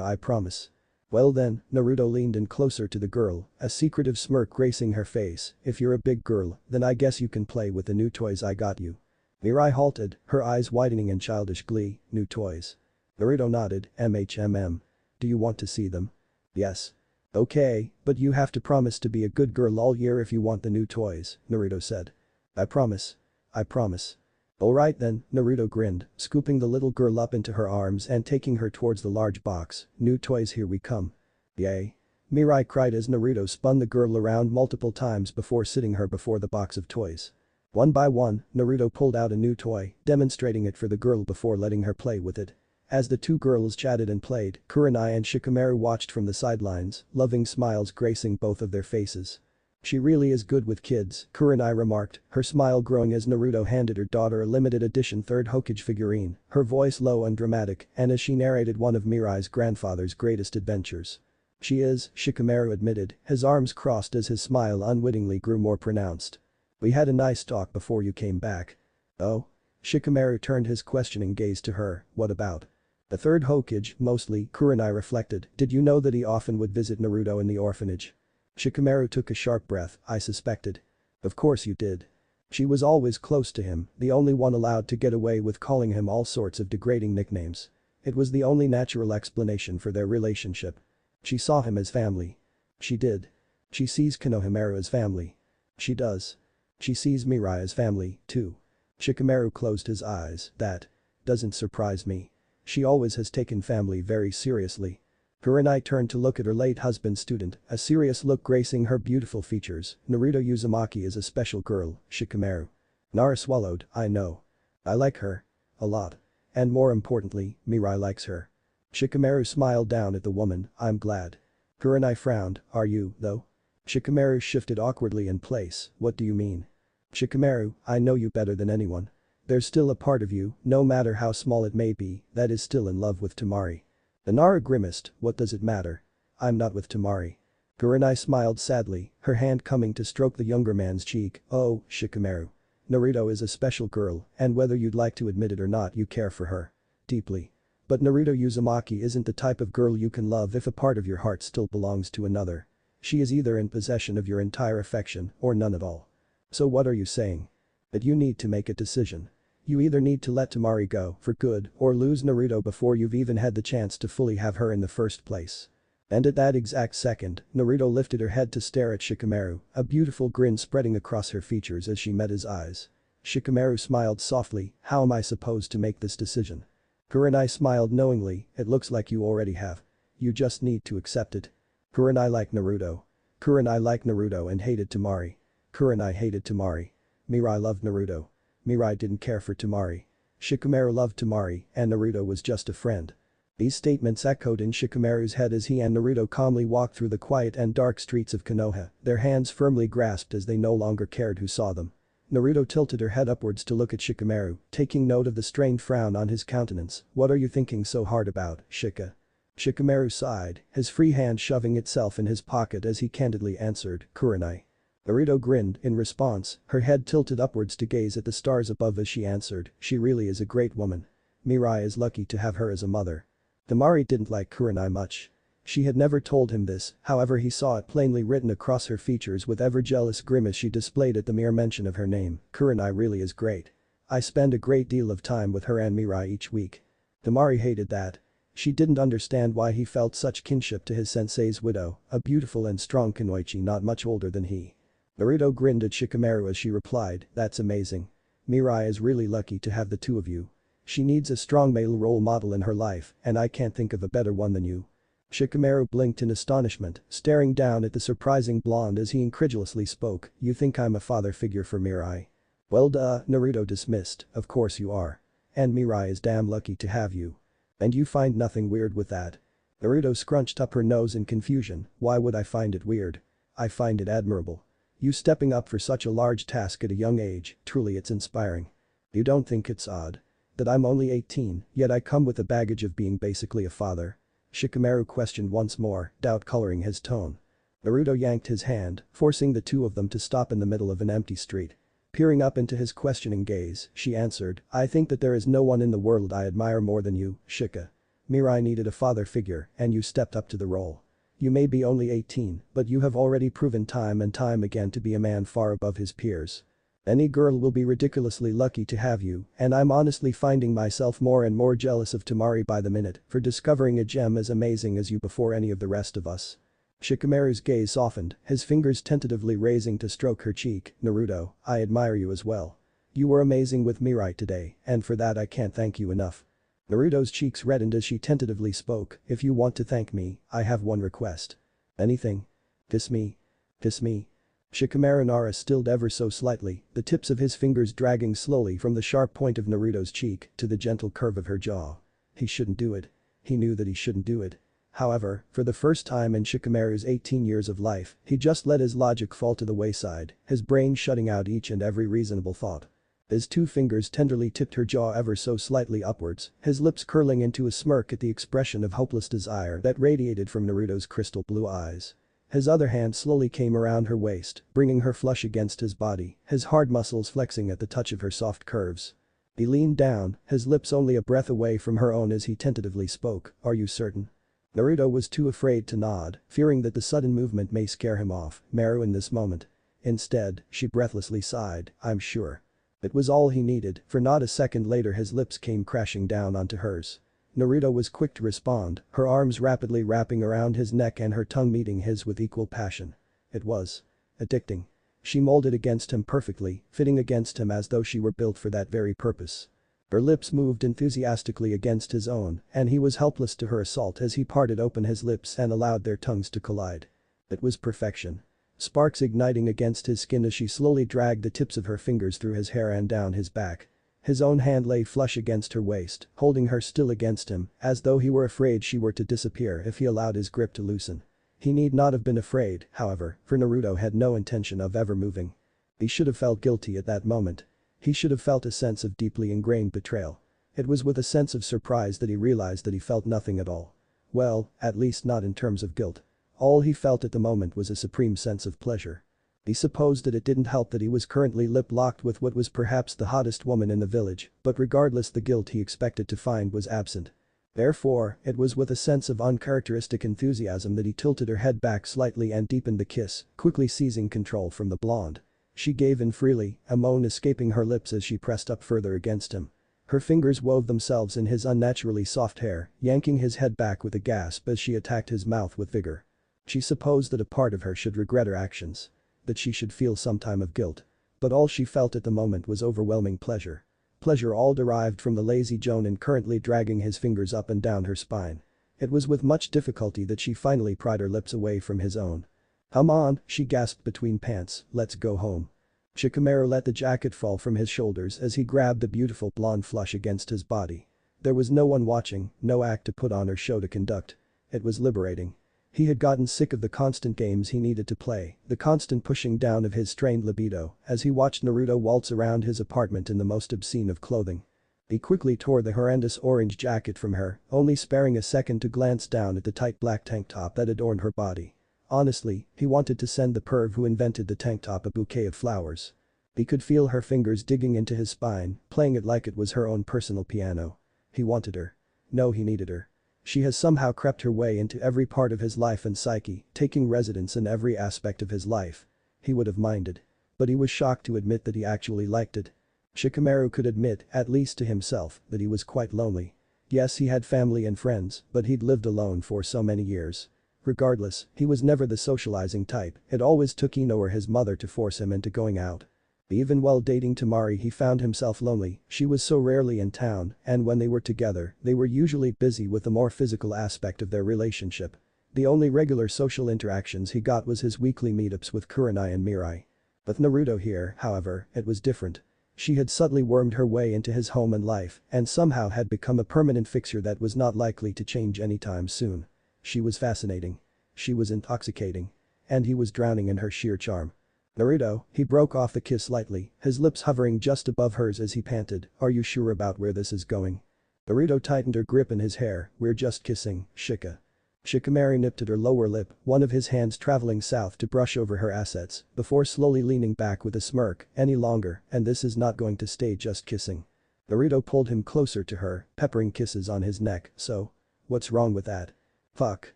I promise. Well then, Naruto leaned in closer to the girl, a secretive smirk gracing her face. If you're a big girl, then I guess you can play with the new toys I got you. Mirai halted, her eyes widening in childish glee. New toys. Naruto nodded, MHMM. Do you want to see them? Yes. Okay, but you have to promise to be a good girl all year if you want the new toys, Naruto said. I promise. I promise. Alright then, Naruto grinned, scooping the little girl up into her arms and taking her towards the large box. New toys, here we come. Yay. Mirai cried as Naruto spun the girl around multiple times before sitting her before the box of toys. One by one, Naruto pulled out a new toy, demonstrating it for the girl before letting her play with it. As the two girls chatted and played, Kurenai and Shikamaru watched from the sidelines, loving smiles gracing both of their faces. She really is good with kids, Kurenai remarked, her smile growing as Naruto handed her daughter a limited edition third Hokage figurine, her voice low and dramatic, and as she narrated one of Mirai's grandfather's greatest adventures. She is, Shikamaru admitted, his arms crossed as his smile unwittingly grew more pronounced. We had a nice talk before you came back. Oh? Shikamaru turned his questioning gaze to her, what about? The third Hokage, mostly, Kurenai reflected, did you know that he often would visit Naruto in the orphanage? Shikamaru took a sharp breath, I suspected. Of course you did. She was always close to him, the only one allowed to get away with calling him all sorts of degrading nicknames. It was the only natural explanation for their relationship. She saw him as family. She did. She sees Konohamaru as family. She does. She sees Mirai as family, too. Shikamaru closed his eyes, that doesn't surprise me. She always has taken family very seriously. Kurenai turned to look at her late husband's student, a serious look gracing her beautiful features. Naruto Uzumaki is a special girl, Shikamaru. Nara swallowed, I know. I like her. A lot. And more importantly, Mirai likes her. Shikamaru smiled down at the woman, I'm glad. Kurenai frowned, are you, though? Shikamaru shifted awkwardly in place, what do you mean? Shikamaru, I know you better than anyone. There's still a part of you, no matter how small it may be, that is still in love with Temari. The Nara grimaced, what does it matter? I'm not with Temari. Kurenai smiled sadly, her hand coming to stroke the younger man's cheek, oh, Shikamaru. Naruto is a special girl, and whether you'd like to admit it or not you care for her. Deeply. But Naruto Uzumaki isn't the type of girl you can love if a part of your heart still belongs to another. She is either in possession of your entire affection or none at all. So what are you saying? That you need to make a decision. You either need to let Temari go for good or lose Naruto before you've even had the chance to fully have her in the first place. And at that exact second, Naruto lifted her head to stare at Shikamaru, a beautiful grin spreading across her features as she met his eyes. Shikamaru smiled softly, how am I supposed to make this decision? Kurenai smiled knowingly, it looks like you already have. You just need to accept it. Kurenai liked Naruto. Kurenai liked Naruto and hated Temari. Kurenai hated Temari. Mirai loved Naruto. Mirai didn't care for Temari. Shikamaru loved Temari, and Naruto was just a friend. These statements echoed in Shikamaru's head as he and Naruto calmly walked through the quiet and dark streets of Konoha, their hands firmly grasped as they no longer cared who saw them. Naruto tilted her head upwards to look at Shikamaru, taking note of the strained frown on his countenance. What are you thinking so hard about, Shika? Shikamaru sighed, his free hand shoving itself in his pocket as he candidly answered, Kurenai. Naruto grinned in response, her head tilted upwards to gaze at the stars above as she answered, she really is a great woman. Mirai is lucky to have her as a mother. Temari didn't like Kurenai much. She had never told him this, however he saw it plainly written across her features with ever-jealous grimace she displayed at the mere mention of her name, Kurenai really is great. I spend a great deal of time with her and Mirai each week. Temari hated that. She didn't understand why he felt such kinship to his sensei's widow, a beautiful and strong kunoichi not much older than he. Naruto grinned at Shikamaru as she replied, that's amazing. Mirai is really lucky to have the two of you. She needs a strong male role model in her life, and I can't think of a better one than you. Shikamaru blinked in astonishment, staring down at the surprising blonde as he incredulously spoke, you think I'm a father figure for Mirai? Well duh, Naruto dismissed, of course you are. And Mirai is damn lucky to have you. And you find nothing weird with that? Naruto scrunched up her nose in confusion, why would I find it weird? I find it admirable. You stepping up for such a large task at a young age, truly it's inspiring. You don't think it's odd? That I'm only 18, yet I come with the baggage of being basically a father? Shikamaru questioned once more, doubt coloring his tone. Naruto yanked his hand, forcing the two of them to stop in the middle of an empty street. Peering up into his questioning gaze, she answered, I think that there is no one in the world I admire more than you, Shika. Mirai needed a father figure, and you stepped up to the role. You may be only 18, but you have already proven time and time again to be a man far above his peers. Any girl will be ridiculously lucky to have you, and I'm honestly finding myself more and more jealous of Tamari by the minute for discovering a gem as amazing as you before any of the rest of us. Shikamaru's gaze softened, his fingers tentatively raising to stroke her cheek. Naruto, I admire you as well. You were amazing with Mirai today, and for that I can't thank you enough. Naruto's cheeks reddened as she tentatively spoke, if you want to thank me, I have one request. Anything? Kiss me. Kiss me. Shikamaru Nara stilled ever so slightly, the tips of his fingers dragging slowly from the sharp point of Naruto's cheek to the gentle curve of her jaw. He shouldn't do it. He knew that he shouldn't do it. However, for the first time in Shikamaru's 18 years of life, he just let his logic fall to the wayside, his brain shutting out each and every reasonable thought. His two fingers tenderly tipped her jaw ever so slightly upwards, his lips curling into a smirk at the expression of hopeless desire that radiated from Naruto's crystal blue eyes. His other hand slowly came around her waist, bringing her flush against his body, his hard muscles flexing at the touch of her soft curves. He leaned down, his lips only a breath away from her own as he tentatively spoke, are you certain? Naruto was too afraid to nod, fearing that the sudden movement may scare him off, Maru in this moment. Instead, she breathlessly sighed, I'm sure. It was all he needed, for not a second later his lips came crashing down onto hers. Naruto was quick to respond, her arms rapidly wrapping around his neck and her tongue meeting his with equal passion. It was addicting. She molded against him perfectly, fitting against him as though she were built for that very purpose. Her lips moved enthusiastically against his own, and he was helpless to her assault as he parted open his lips and allowed their tongues to collide. It was perfection. Sparks igniting against his skin as she slowly dragged the tips of her fingers through his hair and down his back. His own hand lay flush against her waist, holding her still against him, as though he were afraid she were to disappear if he allowed his grip to loosen. He need not have been afraid, however, for Naruto had no intention of ever moving. He should have felt guilty at that moment. He should have felt a sense of deeply ingrained betrayal. It was with a sense of surprise that he realized that he felt nothing at all. Well, at least not in terms of guilt. All he felt at the moment was a supreme sense of pleasure. He supposed that it didn't help that he was currently lip-locked with what was perhaps the hottest woman in the village, but regardless the guilt he expected to find was absent. Therefore, it was with a sense of uncharacteristic enthusiasm that he tilted her head back slightly and deepened the kiss, quickly seizing control from the blonde. She gave in freely, a moan escaping her lips as she pressed up further against him. Her fingers wove themselves in his unnaturally soft hair, yanking his head back with a gasp as she attacked his mouth with vigor. She supposed that a part of her should regret her actions. That she should feel some time of guilt. But all she felt at the moment was overwhelming pleasure. Pleasure all derived from the lazy Jonin currently dragging his fingers up and down her spine. It was with much difficulty that she finally pried her lips away from his own. Come on, she gasped between pants, let's go home. Shikamaru let the jacket fall from his shoulders as he grabbed the beautiful blonde flush against his body. There was no one watching, no act to put on or show to conduct. It was liberating. He had gotten sick of the constant games he needed to play, the constant pushing down of his strained libido as he watched Naruto waltz around his apartment in the most obscene of clothing. He quickly tore the horrendous orange jacket from her, only sparing a second to glance down at the tight black tank top that adorned her body. Honestly, he wanted to send the perv who invented the tank top a bouquet of flowers. He could feel her fingers digging into his spine, playing it like it was her own personal piano. He wanted her. No, he needed her. She has somehow crept her way into every part of his life and psyche, taking residence in every aspect of his life. He would have minded. But he was shocked to admit that he actually liked it. Shikamaru could admit, at least to himself, that he was quite lonely. Yes, he had family and friends, but he'd lived alone for so many years. Regardless, he was never the socializing type, it always took Ino or his mother to force him into going out. Even while dating Tamari he found himself lonely, she was so rarely in town, and when they were together, they were usually busy with the more physical aspect of their relationship. The only regular social interactions he got was his weekly meetups with Kurenai and Mirai. With Naruto here, however, it was different. She had subtly wormed her way into his home and life, and somehow had become a permanent fixture that was not likely to change anytime soon. She was fascinating. She was intoxicating. And he was drowning in her sheer charm. Naruto, he broke off the kiss lightly, his lips hovering just above hers as he panted, are you sure about where this is going? Naruto tightened her grip in his hair, we're just kissing, Shika. Shikamaru nipped at her lower lip, one of his hands traveling south to brush over her assets, before slowly leaning back with a smirk, any longer, and this is not going to stay just kissing. Naruto pulled him closer to her, peppering kisses on his neck, so? What's wrong with that? Fuck.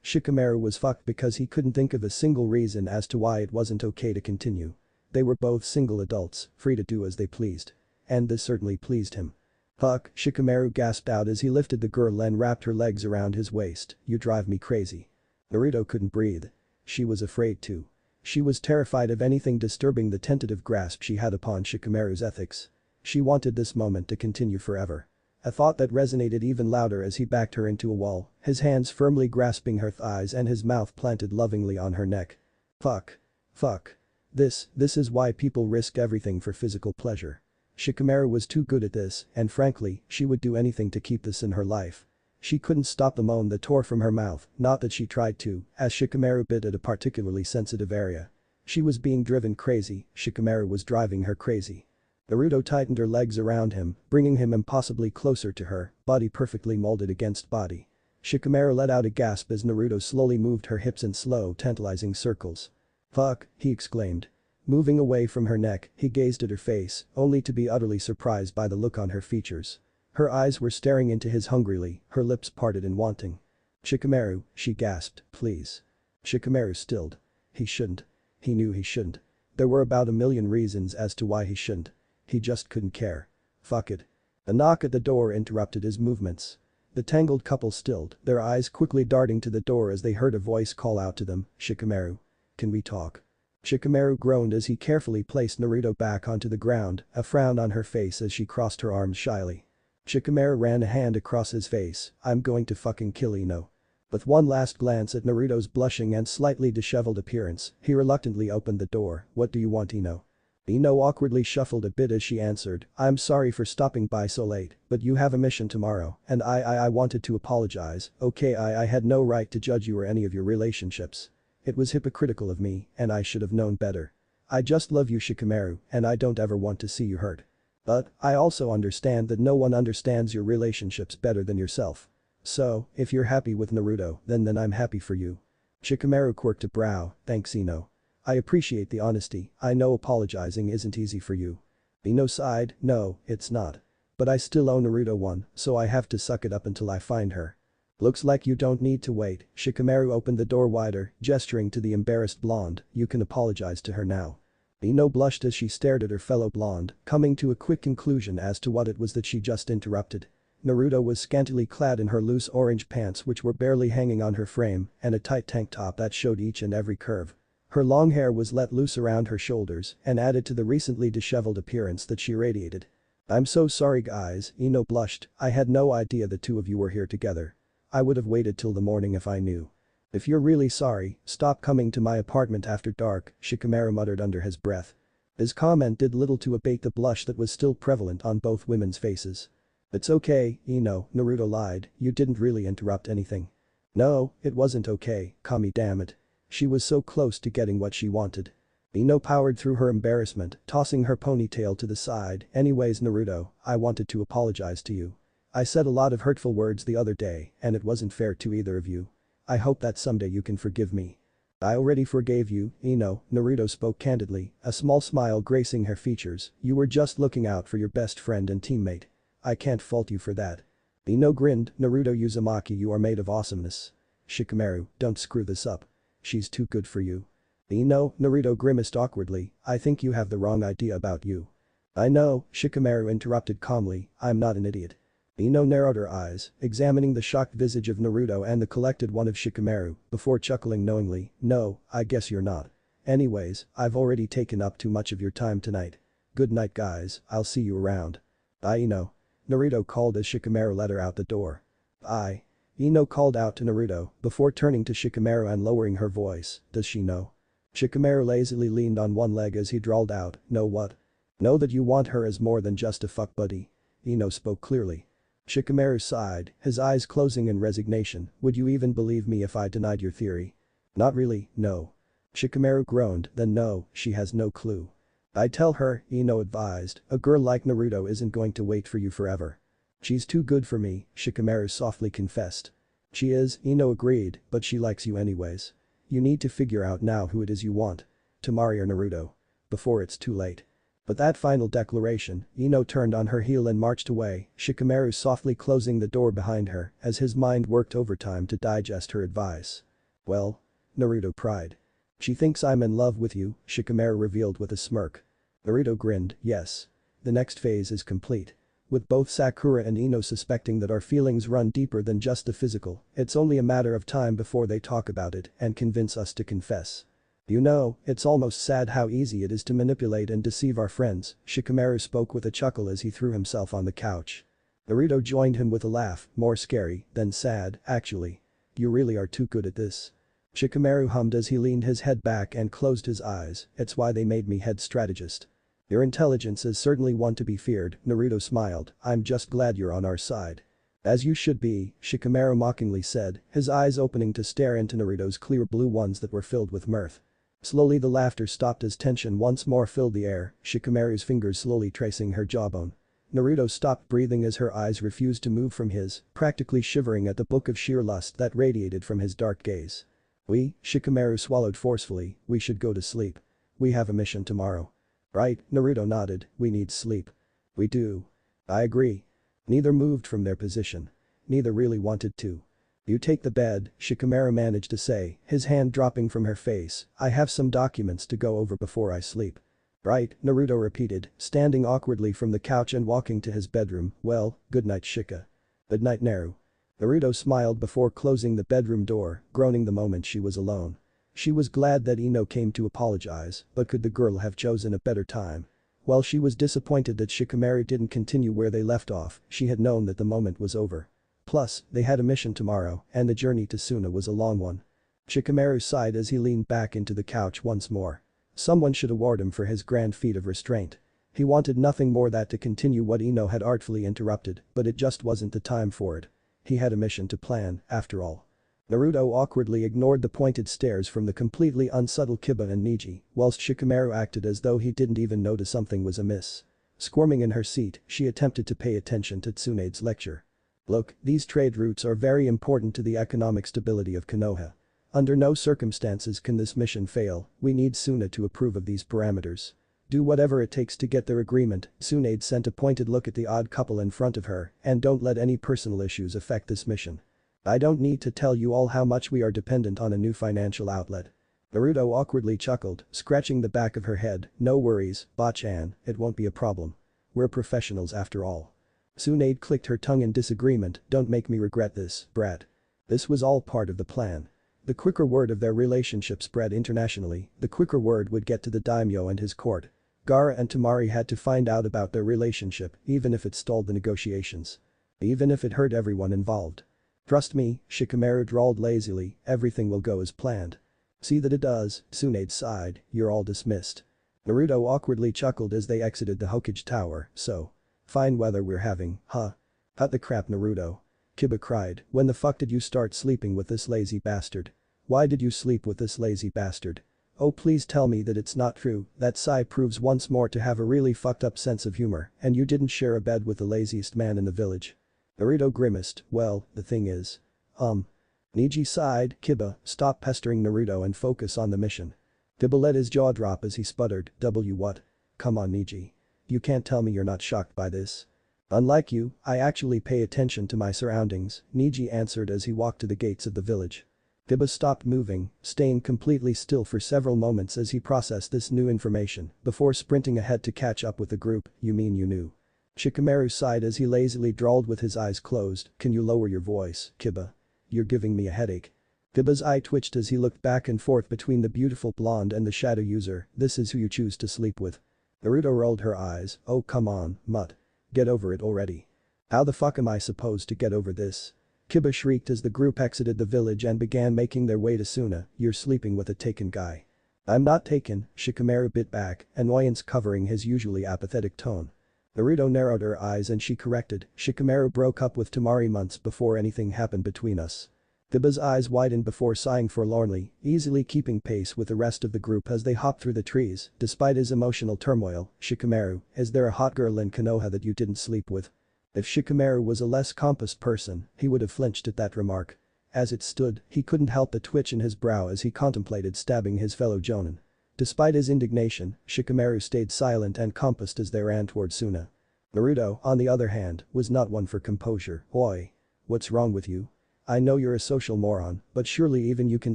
Shikamaru was fucked because he couldn't think of a single reason as to why it wasn't okay to continue. They were both single adults, free to do as they pleased. And this certainly pleased him. Fuck, Shikamaru gasped out as he lifted the girl and wrapped her legs around his waist, you drive me crazy. Naruto couldn't breathe. She was afraid too. She was terrified of anything disturbing the tentative grasp she had upon Shikamaru's ethics. She wanted this moment to continue forever. A thought that resonated even louder as he backed her into a wall, his hands firmly grasping her thighs and his mouth planted lovingly on her neck. Fuck. Fuck. This is why people risk everything for physical pleasure. Shikamaru was too good at this, and frankly, she would do anything to keep this in her life. She couldn't stop the moan that tore from her mouth, not that she tried to, as Shikamaru bit at a particularly sensitive area. She was being driven crazy, Shikamaru was driving her crazy. Naruto tightened her legs around him, bringing him impossibly closer to her, body perfectly molded against body. Shikamaru let out a gasp as Naruto slowly moved her hips in slow, tantalizing circles. Fuck, he exclaimed. Moving away from her neck, he gazed at her face, only to be utterly surprised by the look on her features. Her eyes were staring into his hungrily, her lips parted in wanting. Shikamaru, she gasped, please. Shikamaru stilled. He shouldn't. He knew he shouldn't. There were about a million reasons as to why he shouldn't. He just couldn't care. Fuck it. A knock at the door interrupted his movements. The tangled couple stilled, their eyes quickly darting to the door as they heard a voice call out to them, Shikamaru. Can we talk? Shikamaru groaned as he carefully placed Naruto back onto the ground, a frown on her face as she crossed her arms shyly. Shikamaru ran a hand across his face, I'm going to fucking kill Ino. With one last glance at Naruto's blushing and slightly disheveled appearance, he reluctantly opened the door, what do you want Ino? Ino awkwardly shuffled a bit as she answered, I'm sorry for stopping by so late, but you have a mission tomorrow, and I wanted to apologize, okay I had no right to judge you or any of your relationships. It was hypocritical of me, and I should have known better. I just love you Shikamaru, and I don't ever want to see you hurt. But, I also understand that no one understands your relationships better than yourself. So, if you're happy with Naruto, then I'm happy for you. Shikamaru quirked a brow, thanks Ino. I appreciate the honesty, I know apologizing isn't easy for you. Ino sighed, no, it's not. But I still owe Naruto one, so I have to suck it up until I find her. Looks like you don't need to wait, Shikamaru opened the door wider, gesturing to the embarrassed blonde, you can apologize to her now. Ino blushed as she stared at her fellow blonde, coming to a quick conclusion as to what it was that she just interrupted. Naruto was scantily clad in her loose orange pants which were barely hanging on her frame, and a tight tank top that showed each and every curve. Her long hair was let loose around her shoulders and added to the recently disheveled appearance that she radiated. I'm so sorry guys, Ino blushed, I had no idea the two of you were here together. I would have waited till the morning if I knew. If you're really sorry, stop coming to my apartment after dark, Shikamaru muttered under his breath. His comment did little to abate the blush that was still prevalent on both women's faces. It's okay, Ino, Naruto lied, you didn't really interrupt anything. No, it wasn't okay, Kami damn it. She was so close to getting what she wanted. Ino powered through her embarrassment, tossing her ponytail to the side, anyways Naruto, I wanted to apologize to you. I said a lot of hurtful words the other day, and it wasn't fair to either of you. I hope that someday you can forgive me. I already forgave you, Ino, Naruto spoke candidly, a small smile gracing her features, you were just looking out for your best friend and teammate. I can't fault you for that. Ino grinned, Naruto Uzumaki you are made of awesomeness. Shikamaru, don't screw this up. She's too good for you. Ino, Naruto grimaced awkwardly, I think you have the wrong idea about you. I know, Shikamaru interrupted calmly, I'm not an idiot. Ino narrowed her eyes, examining the shocked visage of Naruto and the collected one of Shikamaru, before chuckling knowingly, no, I guess you're not. Anyways, I've already taken up too much of your time tonight. Good night guys, I'll see you around. Bye Ino. Naruto called as Shikamaru led her out the door. Bye. Ino called out to Naruto, before turning to Shikamaru and lowering her voice, does she know? Shikamaru lazily leaned on one leg as he drawled out, know what? Know that you want her as more than just a fuck buddy. Ino spoke clearly. Shikamaru sighed, his eyes closing in resignation, would you even believe me if I denied your theory? Not really, no. Shikamaru groaned, then no, she has no clue. I tell her, Ino advised, a girl like Naruto isn't going to wait for you forever. She's too good for me, Shikamaru softly confessed. She is, Ino agreed, but she likes you anyways. You need to figure out now who it is you want. Temari or Naruto. Before it's too late. With that final declaration, Ino turned on her heel and marched away, Shikamaru softly closing the door behind her as his mind worked overtime to digest her advice. Well? Naruto cried. She thinks I'm in love with you, Shikamaru revealed with a smirk. Naruto grinned, yes. The next phase is complete. With both Sakura and Ino suspecting that our feelings run deeper than just the physical, it's only a matter of time before they talk about it and convince us to confess. You know, it's almost sad how easy it is to manipulate and deceive our friends, Shikamaru spoke with a chuckle as he threw himself on the couch. Naruto joined him with a laugh, more scary than sad, actually. You really are too good at this. Shikamaru hummed as he leaned his head back and closed his eyes, it's why they made me head strategist. Your intelligence is certainly one to be feared, Naruto smiled, I'm just glad you're on our side. As you should be, Shikamaru mockingly said, his eyes opening to stare into Naruto's clear blue ones that were filled with mirth. Slowly the laughter stopped as tension once more filled the air, Shikamaru's fingers slowly tracing her jawbone. Naruto stopped breathing as her eyes refused to move from his, practically shivering at the book of sheer lust that radiated from his dark gaze. Shikamaru swallowed forcefully, we should go to sleep. We have a mission tomorrow. Right, Naruto nodded, we need sleep. We do. I agree. Neither moved from their position. Neither really wanted to. You take the bed, Shikamaru managed to say, his hand dropping from her face, I have some documents to go over before I sleep. Right, Naruto repeated, standing awkwardly from the couch and walking to his bedroom, well, good night Shika. Good night Naru. Naruto smiled before closing the bedroom door, groaning the moment she was alone. She was glad that Ino came to apologize, but could the girl have chosen a better time? While she was disappointed that Shikamaru didn't continue where they left off, she had known that the moment was over. Plus, they had a mission tomorrow, and the journey to Suna was a long one. Shikamaru sighed as he leaned back into the couch once more. Someone should award him for his grand feat of restraint. He wanted nothing more than to continue what Ino had artfully interrupted, but it just wasn't the time for it. He had a mission to plan, after all. Naruto awkwardly ignored the pointed stares from the completely unsubtle Kiba and Neji, whilst Shikamaru acted as though he didn't even notice something was amiss. Squirming in her seat, she attempted to pay attention to Tsunade's lecture. Look, these trade routes are very important to the economic stability of Konoha. Under no circumstances can this mission fail, we need Suna to approve of these parameters. Do whatever it takes to get their agreement, Tsunade sent a pointed look at the odd couple in front of her, and don't let any personal issues affect this mission. I don't need to tell you all how much we are dependent on a new financial outlet. Naruto awkwardly chuckled, scratching the back of her head, no worries, Ba-chan, it won't be a problem. We're professionals after all. Tsunade clicked her tongue in disagreement, don't make me regret this, brat. This was all part of the plan. The quicker word of their relationship spread internationally, the quicker word would get to the daimyo and his court. Gaara and Temari had to find out about their relationship, even if it stalled the negotiations. Even if it hurt everyone involved. Trust me, Shikamaru drawled lazily, everything will go as planned. See that it does, Tsunade sighed, you're all dismissed. Naruto awkwardly chuckled as they exited the Hokage Tower, so. Fine weather we're having, huh? Cut the crap Naruto. Kiba cried, when the fuck did you start sleeping with this lazy bastard? Why did you sleep with this lazy bastard? Oh please tell me that it's not true, that Sai proves once more to have a really fucked up sense of humor and you didn't share a bed with the laziest man in the village. Naruto grimaced, well, the thing is. Neji sighed, Kiba, stop pestering Naruto and focus on the mission. Kiba let his jaw drop as he sputtered, what? Come on Neji. You can't tell me you're not shocked by this. Unlike you, I actually pay attention to my surroundings, Neji answered as he walked to the gates of the village. Kiba stopped moving, staying completely still for several moments as he processed this new information before sprinting ahead to catch up with the group, you mean you knew. Shikamaru sighed as he lazily drawled with his eyes closed, can you lower your voice, Kiba? You're giving me a headache. Kiba's eye twitched as he looked back and forth between the beautiful blonde and the shadow user, this is who you choose to sleep with. Naruto rolled her eyes, oh come on, mutt. Get over it already. How the fuck am I supposed to get over this? Kiba shrieked as the group exited the village and began making their way to Suna, you're sleeping with a taken guy. I'm not taken, Shikamaru bit back, annoyance covering his usually apathetic tone. Naruto narrowed her eyes and she corrected, Shikamaru broke up with Temari months before anything happened between us. Kiba's eyes widened before sighing forlornly, easily keeping pace with the rest of the group as they hopped through the trees, despite his emotional turmoil, Shikamaru, is there a hot girl in Konoha that you didn't sleep with? If Shikamaru was a less compassed person, he would have flinched at that remark. As it stood, he couldn't help the twitch in his brow as he contemplated stabbing his fellow jonin. Despite his indignation, Shikamaru stayed silent and composed as they ran toward Suna. Naruto, on the other hand, was not one for composure. "Oi. What's wrong with you? I know you're a social moron, but surely even you can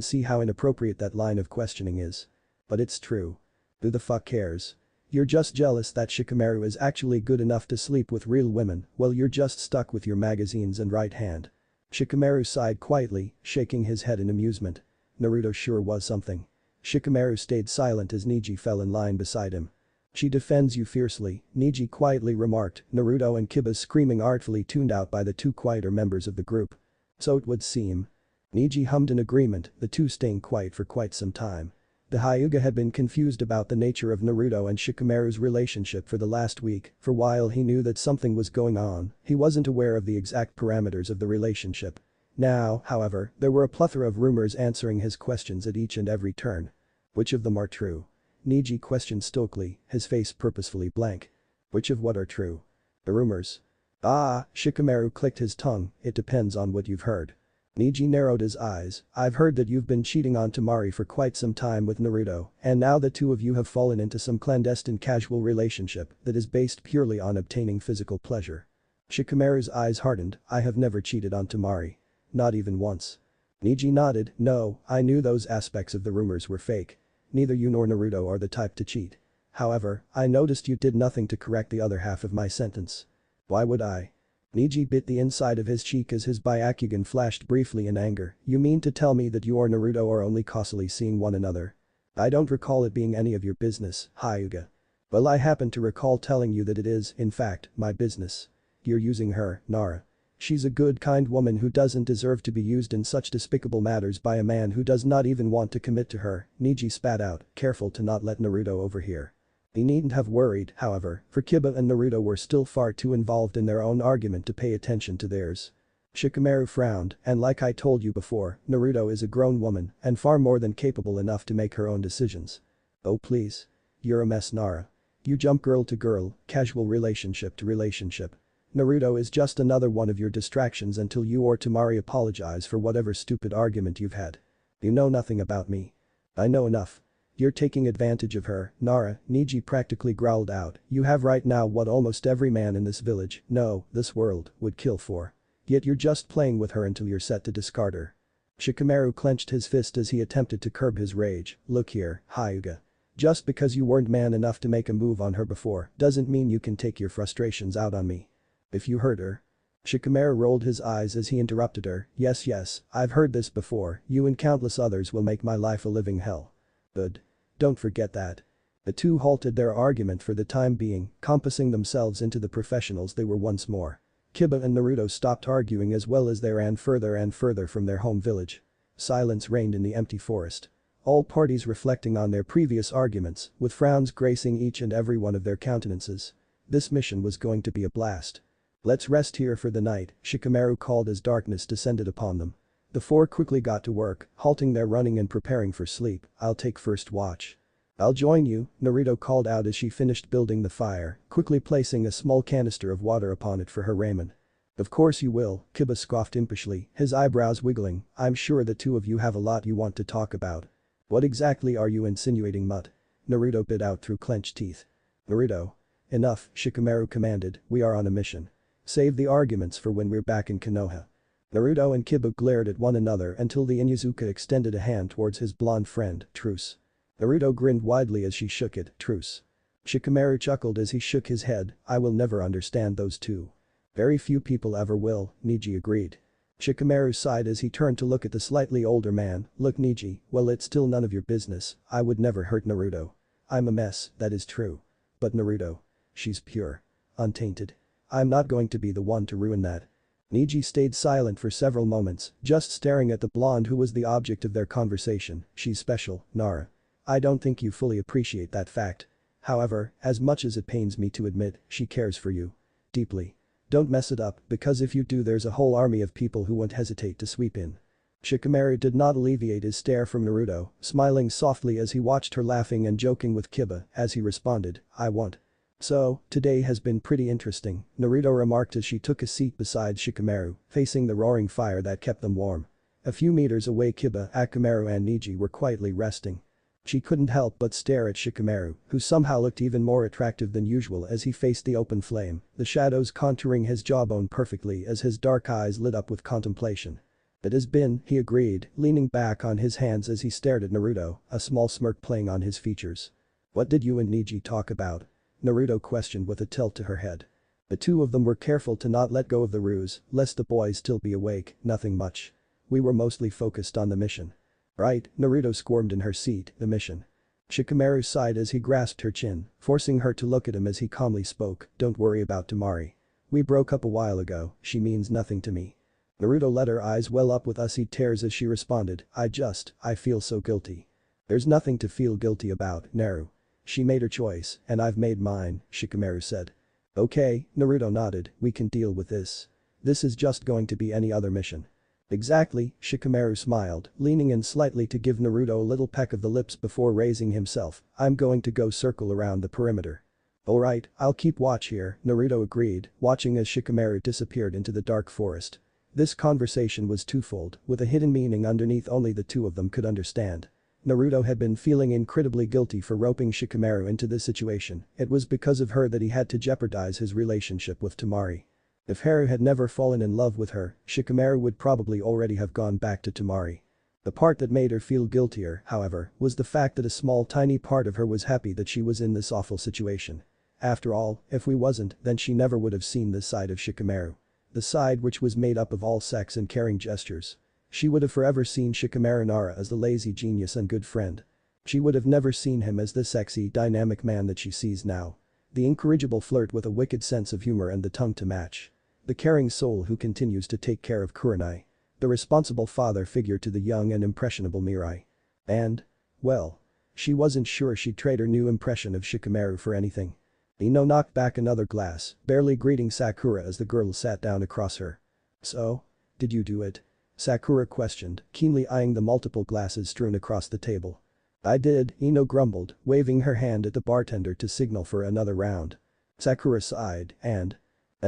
see how inappropriate that line of questioning is. But it's true. Who the fuck cares? You're just jealous that Shikamaru is actually good enough to sleep with real women, well you're just stuck with your magazines and right hand." Shikamaru sighed quietly, shaking his head in amusement. Naruto sure was something. Shikamaru stayed silent as Neji fell in line beside him. "She defends you fiercely," Neji quietly remarked, Naruto and Kiba's screaming artfully tuned out by the two quieter members of the group. "So it would seem." Neji hummed in agreement, the two staying quiet for quite some time. The Hyuga had been confused about the nature of Naruto and Shikamaru's relationship for the last week, for while he knew that something was going on, he wasn't aware of the exact parameters of the relationship. Now, however, there were a plethora of rumors answering his questions at each and every turn. Which of them are true? Neji questioned stoically, his face purposefully blank. Which of what are true? The rumors. Ah, Shikamaru clicked his tongue, it depends on what you've heard. Neji narrowed his eyes, "I've heard that you've been cheating on Temari for quite some time with Naruto, and now the two of you have fallen into some clandestine casual relationship that is based purely on obtaining physical pleasure." Shikamaru's eyes hardened, "I have never cheated on Temari. Not even once." Neji nodded, "No, I knew those aspects of the rumors were fake. Neither you nor Naruto are the type to cheat. However, I noticed you did nothing to correct the other half of my sentence." "Why would I?" Neji bit the inside of his cheek as his Byakugan flashed briefly in anger. "You mean to tell me that you or Naruto are only causally seeing one another? I don't recall it being any of your business, Hyuga." "Well, I happen to recall telling you that it is, in fact, my business. You're using her, Nara. She's a good kind woman who doesn't deserve to be used in such despicable matters by a man who does not even want to commit to her," Neji spat out, careful to not let Naruto overhear. He needn't have worried, however, for Kiba and Naruto were still far too involved in their own argument to pay attention to theirs. Shikamaru frowned, "And like I told you before, Naruto is a grown woman and far more than capable enough to make her own decisions." "Oh please. You're a mess, Nara. You jump girl to girl, casual relationship to relationship. Naruto is just another one of your distractions until you or Temari apologize for whatever stupid argument you've had. You know nothing about me." "I know enough. You're taking advantage of her, Nara," Neji practically growled out, "you have right now what almost every man in this village, no, this world, would kill for. Yet you're just playing with her until you're set to discard her." Shikamaru clenched his fist as he attempted to curb his rage. "Look here, Hyuga. Just because you weren't man enough to make a move on her before doesn't mean you can take your frustrations out on me. If you hurt her." Shikamaru rolled his eyes as he interrupted her, yes, I've heard this before, you and countless others will make my life a living hell. Good. Don't forget that." The two halted their argument for the time being, compassing themselves into the professionals they were once more. Kiba and Naruto stopped arguing as well as they ran further and further from their home village. Silence reigned in the empty forest. All parties reflecting on their previous arguments, with frowns gracing each and every one of their countenances. This mission was going to be a blast. "Let's rest here for the night," Shikamaru called as darkness descended upon them. The four quickly got to work, halting their running and preparing for sleep. "I'll take first watch." "I'll join you," Naruto called out as she finished building the fire, quickly placing a small canister of water upon it for her raiment. "Of course you will," Kiba scoffed impishly, his eyebrows wiggling, "I'm sure the two of you have a lot you want to talk about." "What exactly are you insinuating, Mutt?" Naruto bit out through clenched teeth. "Naruto. Enough," Shikamaru commanded, "we are on a mission. Save the arguments for when we're back in Konoha." Naruto and Kiba glared at one another until the Inuzuka extended a hand towards his blonde friend, "Truce." Naruto grinned widely as she shook it, "Truce." Shikamaru chuckled as he shook his head, "I will never understand those two." "Very few people ever will," Neji agreed. Shikamaru sighed as he turned to look at the slightly older man, "Look Neji, well it's still none of your business, I would never hurt Naruto. I'm a mess, that is true. But Naruto. She's pure. Untainted. I'm not going to be the one to ruin that." Neji stayed silent for several moments, just staring at the blonde who was the object of their conversation. "She's special, Nara. I don't think you fully appreciate that fact. However, as much as it pains me to admit, she cares for you. Deeply. Don't mess it up, because if you do there's a whole army of people who won't hesitate to sweep in." Shikamaru did not alleviate his stare from Naruto, smiling softly as he watched her laughing and joking with Kiba as he responded, "I won't." "So, today has been pretty interesting," Naruto remarked as she took a seat beside Shikamaru, facing the roaring fire that kept them warm. A few meters away Kiba, Akamaru and Niji were quietly resting. She couldn't help but stare at Shikamaru, who somehow looked even more attractive than usual as he faced the open flame, the shadows contouring his jawbone perfectly as his dark eyes lit up with contemplation. "It has been," he agreed, leaning back on his hands as he stared at Naruto, a small smirk playing on his features. "What did you and Niji talk about?" Naruto questioned with a tilt to her head. The two of them were careful to not let go of the ruse, lest the boys still be awake. "Nothing much. We were mostly focused on the mission." "Right," Naruto squirmed in her seat, "the mission." Shikamaru sighed as he grasped her chin, forcing her to look at him as he calmly spoke, "Don't worry about Temari. We broke up a while ago, she means nothing to me." Naruto let her eyes well up with ussy tears as she responded, I feel so guilty." "There's nothing to feel guilty about, Naru. She made her choice, and I've made mine," Shikamaru said. "Okay," Naruto nodded, "we can deal with this. This is just going to be any other mission." "Exactly," Shikamaru smiled, leaning in slightly to give Naruto a little peck of the lips before raising himself, "I'm going to go circle around the perimeter." "Alright, I'll keep watch here," Naruto agreed, watching as Shikamaru disappeared into the dark forest. This conversation was twofold, with a hidden meaning underneath only the two of them could understand. Naruto had been feeling incredibly guilty for roping Shikamaru into this situation, it was because of her that he had to jeopardize his relationship with Temari. If Haru had never fallen in love with her, Shikamaru would probably already have gone back to Temari. The part that made her feel guiltier, however, was the fact that a small tiny part of her was happy that she was in this awful situation. After all, if we wasn't, then she never would have seen this side of Shikamaru. The side which was made up of all sex and caring gestures. She would have forever seen Shikamaru Nara as the lazy genius and good friend. She would have never seen him as the sexy, dynamic man that she sees now. The incorrigible flirt with a wicked sense of humor and the tongue to match. The caring soul who continues to take care of Kurenai. The responsible father figure to the young and impressionable Mirai. And, well, she wasn't sure she'd trade her new impression of Shikamaru for anything. Ino knocked back another glass, barely greeting Sakura as the girl sat down across her. "So? Did you do it?" Sakura questioned, keenly eyeing the multiple glasses strewn across the table. "I did," Ino grumbled, waving her hand at the bartender to signal for another round. Sakura sighed, and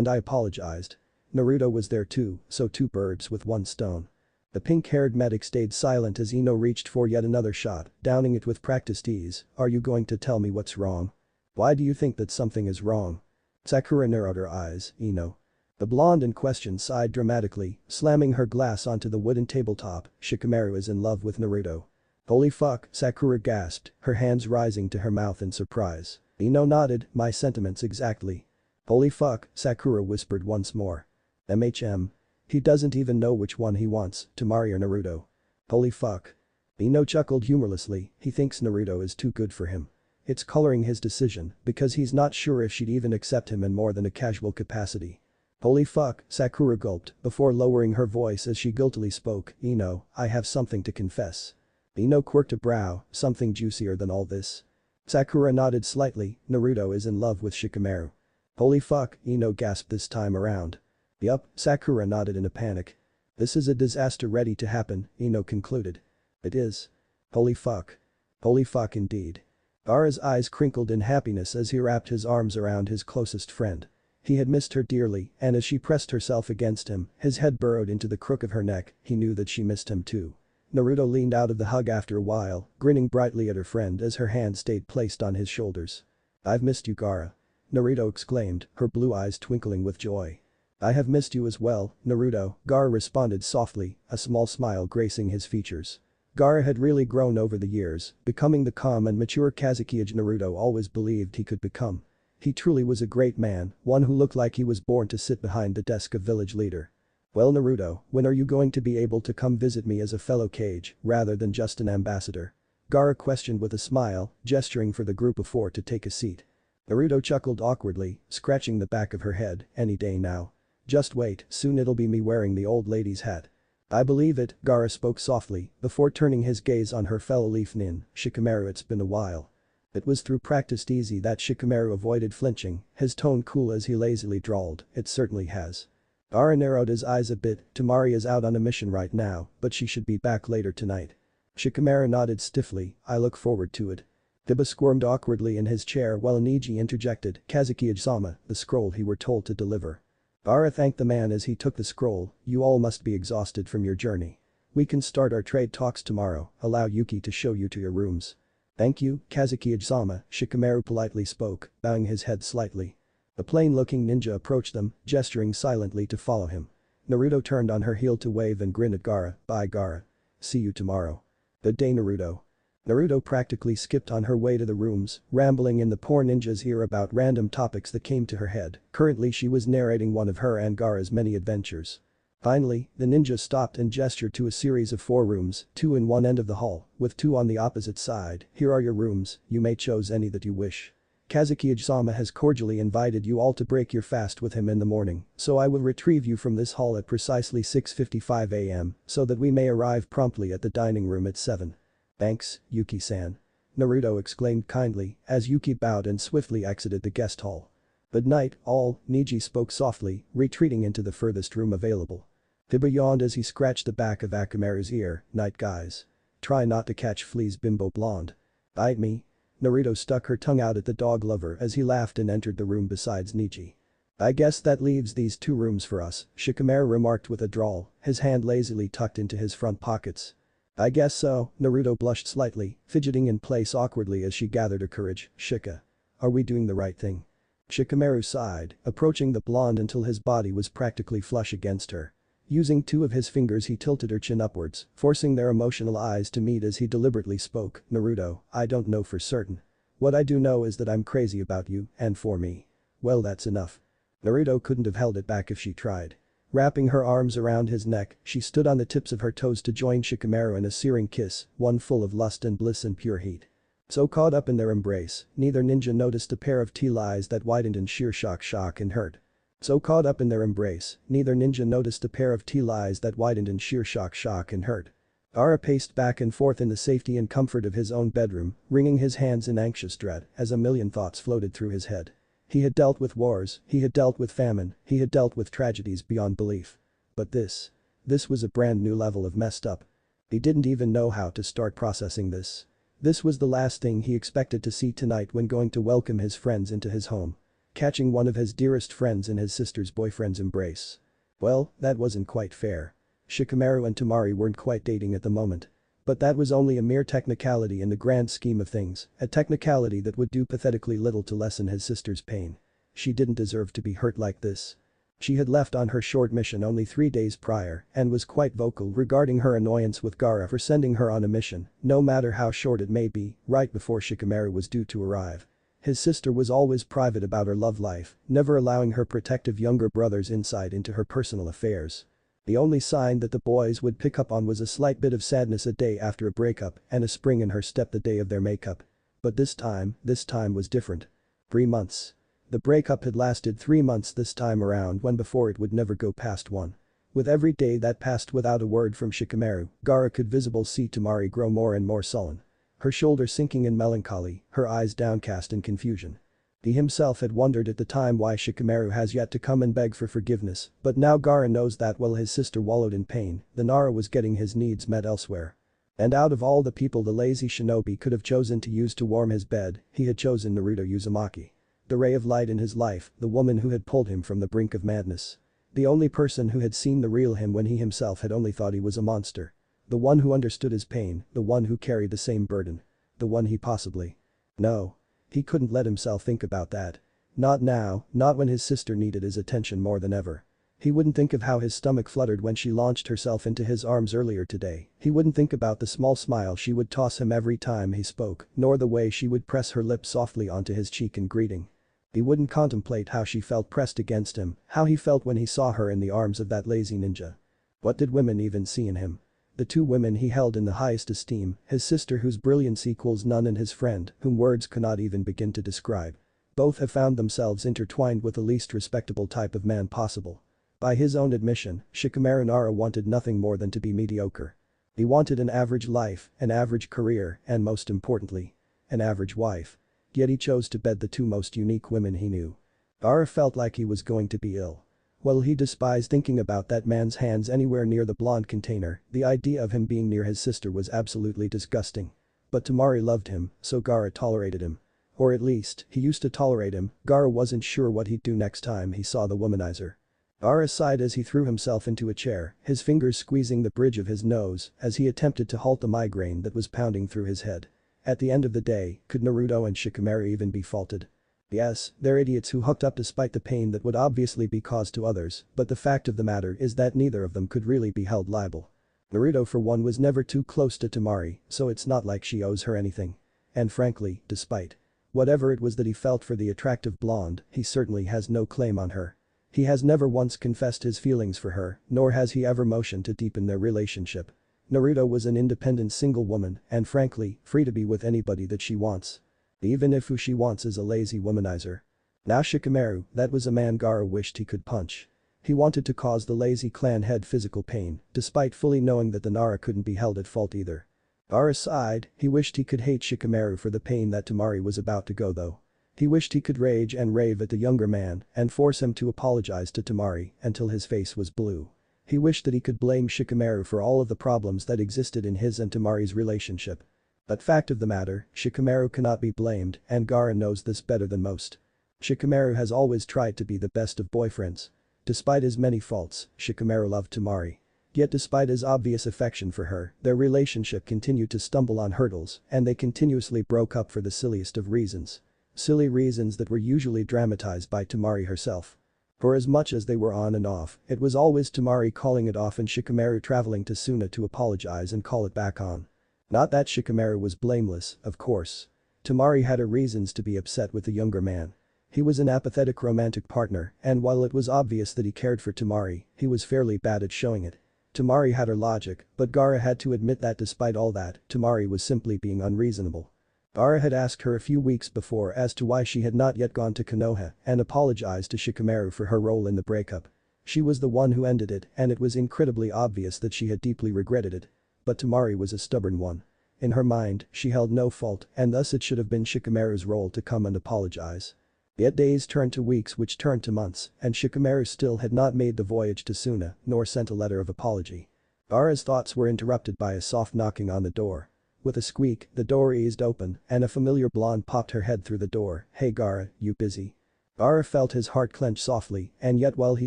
I apologized. Naruto was there too, so two birds with one stone. The pink-haired medic stayed silent as Ino reached for yet another shot, downing it with practiced ease. "Are you going to tell me what's wrong? Why do you think that something is wrong?" Sakura narrowed her eyes, "Ino." The blonde in question sighed dramatically, slamming her glass onto the wooden tabletop. "Shikamaru is in love with Naruto." "Holy fuck," Sakura gasped, her hands rising to her mouth in surprise. Ino nodded, "My sentiments exactly." "Holy fuck," Sakura whispered once more. He doesn't even know which one he wants, Temari or Naruto." "Holy fuck." Ino chuckled humorlessly, he thinks Naruto is too good for him. It's coloring his decision, because he's not sure if she'd even accept him in more than a casual capacity. "Holy fuck," Sakura gulped, before lowering her voice as she guiltily spoke, "Ino, I have something to confess." Ino quirked a brow, "Something juicier than all this?" Sakura nodded slightly, "Naruto is in love with Shikamaru." "Holy fuck," Ino gasped this time around. "Yup," Sakura nodded in a panic. "This is a disaster ready to happen," Ino concluded. "It is. Holy fuck. Holy fuck indeed." Gaara's eyes crinkled in happiness as he wrapped his arms around his closest friend. He had missed her dearly, and as she pressed herself against him, his head burrowed into the crook of her neck, he knew that she missed him too. Naruto leaned out of the hug after a while, grinning brightly at her friend as her hand stayed placed on his shoulders. "I've missed you, Gaara." Naruto exclaimed, her blue eyes twinkling with joy. "I have missed you as well, Naruto," Gaara responded softly, a small smile gracing his features. Gaara had really grown over the years, becoming the calm and mature Kazuki-age Naruto always believed he could become. He truly was a great man, one who looked like he was born to sit behind the desk of village leader. "Well Naruto, when are you going to be able to come visit me as a fellow Kage, rather than just an ambassador?" Gaara questioned with a smile, gesturing for the group of four to take a seat. Naruto chuckled awkwardly, scratching the back of her head, "Any day now. Just wait, soon it'll be me wearing the old lady's hat." "I believe it," Gaara spoke softly, before turning his gaze on her fellow Leaf Nin, "Shikamaru, it's been a while." It was through practiced easy that Shikamaru avoided flinching, his tone cool as he lazily drawled, "It certainly has." Gaara narrowed his eyes a bit, "Temari is out on a mission right now, but she should be back later tonight." Shikamaru nodded stiffly, "I look forward to it." Kiba squirmed awkwardly in his chair while Niji interjected, "Kazuki-sama, the scroll he were told to deliver." Gaara thanked the man as he took the scroll, "You all must be exhausted from your journey." We can start our trade talks tomorrow, allow Yuki to show you to your rooms. Thank you, Kazuki-sama, Shikamaru politely spoke, bowing his head slightly. A plain-looking ninja approached them, gesturing silently to follow him. Naruto turned on her heel to wave and grin at Gaara. Bye Gaara. See you tomorrow. Good day Naruto. Naruto practically skipped on her way to the rooms, rambling in the poor ninja's ear about random topics that came to her head. Currently she was narrating one of her and Gaara's many adventures. Finally, the ninja stopped and gestured to a series of 4 rooms, 2 in one end of the hall, with 2 on the opposite side. Here are your rooms, you may choose any that you wish. Kazuki-sama has cordially invited you all to break your fast with him in the morning, so I will retrieve you from this hall at precisely 6:55 am, so that we may arrive promptly at the dining room at 7. Thanks, Yuki-san. Naruto exclaimed kindly, as Yuki bowed and swiftly exited the guest hall. Good night, all, Niji spoke softly, retreating into the furthest room available. Hiba yawned as he scratched the back of Akamaru's ear. Night guys. Try not to catch fleas bimbo blonde. Bite me. Naruto stuck her tongue out at the dog lover as he laughed and entered the room besides Niji. I guess that leaves these 2 rooms for us, Shikamaru remarked with a drawl, his hand lazily tucked into his front pockets. I guess so, Naruto blushed slightly, fidgeting in place awkwardly as she gathered her courage. Shika. Are we doing the right thing? Shikamaru sighed, approaching the blonde until his body was practically flush against her. Using 2 of his fingers he tilted her chin upwards, forcing their emotional eyes to meet as he deliberately spoke. Naruto, I don't know for certain. What I do know is that I'm crazy about you, and for me. Well that's enough. Naruto couldn't have held it back if she tried. Wrapping her arms around his neck, she stood on the tips of her toes to join Shikamaru in a searing kiss, one full of lust and bliss and pure heat. So caught up in their embrace, neither ninja noticed a pair of teal eyes that widened in sheer shock and hurt. So caught up in their embrace, neither ninja noticed a pair of teal eyes that widened in sheer shock and hurt. Gaara paced back and forth in the safety and comfort of his own bedroom, wringing his hands in anxious dread as a million thoughts floated through his head. He had dealt with wars, he had dealt with famine, he had dealt with tragedies beyond belief. But this was a brand new level of messed up. He didn't even know how to start processing this. This was the last thing he expected to see tonight when going to welcome his friends into his home. Catching one of his dearest friends in his sister's boyfriend's embrace. Well, that wasn't quite fair. Shikamaru and Temari weren't quite dating at the moment. But that was only a mere technicality in the grand scheme of things, a technicality that would do pathetically little to lessen his sister's pain. She didn't deserve to be hurt like this. She had left on her short mission only 3 days prior and was quite vocal regarding her annoyance with Gaara for sending her on a mission, no matter how short it may be, right before Shikamaru was due to arrive. His sister was always private about her love life, never allowing her protective younger brother's insight into her personal affairs. The only sign that the boys would pick up on was a slight bit of sadness a day after a breakup and a spring in her step the day of their makeup. But this time was different. 3 months. The breakup had lasted 3 months this time around when before it would never go past 1. With every day that passed without a word from Shikamaru, Gaara could visibly see Temari grow more and more sullen. Her shoulders sinking in melancholy, her eyes downcast in confusion. He himself had wondered at the time why Shikamaru has yet to come and beg for forgiveness, but now Gaara knows that while his sister wallowed in pain, the Nara was getting his needs met elsewhere. And out of all the people the lazy shinobi could have chosen to use to warm his bed, he had chosen Naruto Uzumaki. The ray of light in his life, the woman who had pulled him from the brink of madness. The only person who had seen the real him when he himself had only thought he was a monster. The one who understood his pain, the one who carried the same burden. The one he possibly. No. He couldn't let himself think about that. Not now, not when his sister needed his attention more than ever. He wouldn't think of how his stomach fluttered when she launched herself into his arms earlier today. He wouldn't think about the small smile she would toss him every time he spoke, nor the way she would press her lips softly onto his cheek in greeting. He wouldn't contemplate how she felt pressed against him, how he felt when he saw her in the arms of that lazy ninja. What did women even see in him? The 2 women he held in the highest esteem, his sister whose brilliance equals none and his friend, whom words cannot even begin to describe. Both have found themselves intertwined with the least respectable type of man possible. By his own admission, Shikamaru Nara wanted nothing more than to be mediocre. He wanted an average life, an average career, and most importantly, an average wife. Yet he chose to bed the 2 most unique women he knew. Gaara felt like he was going to be ill. While he despised thinking about that man's hands anywhere near the blonde container, the idea of him being near his sister was absolutely disgusting. But Temari loved him, so Gaara tolerated him. Or at least, he used to tolerate him. Gaara wasn't sure what he'd do next time he saw the womanizer. Gaara sighed as he threw himself into a chair, his fingers squeezing the bridge of his nose as he attempted to halt the migraine that was pounding through his head. At the end of the day, could Naruto and Shikamaru even be faulted? Yes, they're idiots who hooked up despite the pain that would obviously be caused to others, but the fact of the matter is that neither of them could really be held liable. Naruto for one was never too close to Temari, so it's not like she owes her anything. And frankly, despite whatever it was that he felt for the attractive blonde, he certainly has no claim on her. He has never once confessed his feelings for her, nor has he ever motioned to deepen their relationship. Naruto was an independent single woman and frankly, free to be with anybody that she wants. Even if who she wants is a lazy womanizer. Now Shikamaru, that was a man Gaara wished he could punch. He wanted to cause the lazy clan head physical pain, despite fully knowing that the Nara couldn't be held at fault either. Gaara sighed, he wished he could hate Shikamaru for the pain that Temari was about to go though. He wished he could rage and rave at the younger man and force him to apologize to Temari until his face was blue. He wished that he could blame Shikamaru for all of the problems that existed in his and Temari's relationship. But fact of the matter, Shikamaru cannot be blamed and Gaara knows this better than most. Shikamaru has always tried to be the best of boyfriends. Despite his many faults, Shikamaru loved Temari. Yet despite his obvious affection for her, their relationship continued to stumble on hurdles and they continuously broke up for the silliest of reasons. Silly reasons that were usually dramatized by Temari herself. For as much as they were on and off, it was always Temari calling it off and Shikamaru traveling to Suna to apologize and call it back on. Not that Shikamaru was blameless, of course. Temari had her reasons to be upset with the younger man. He was an apathetic romantic partner and while it was obvious that he cared for Temari, he was fairly bad at showing it. Temari had her logic, but Gaara had to admit that despite all that, Temari was simply being unreasonable. Gaara had asked her a few weeks before as to why she had not yet gone to Konoha and apologized to Shikamaru for her role in the breakup. She was the one who ended it and it was incredibly obvious that she had deeply regretted it. But Temari was a stubborn one. In her mind, she held no fault and thus it should have been Shikamaru's role to come and apologize. Yet days turned to weeks which turned to months and Shikamaru still had not made the voyage to Suna nor sent a letter of apology. Gaara's thoughts were interrupted by a soft knocking on the door. With a squeak, the door eased open and a familiar blonde popped her head through the door. "Hey Gaara, you busy?" Gaara felt his heart clench softly and yet while he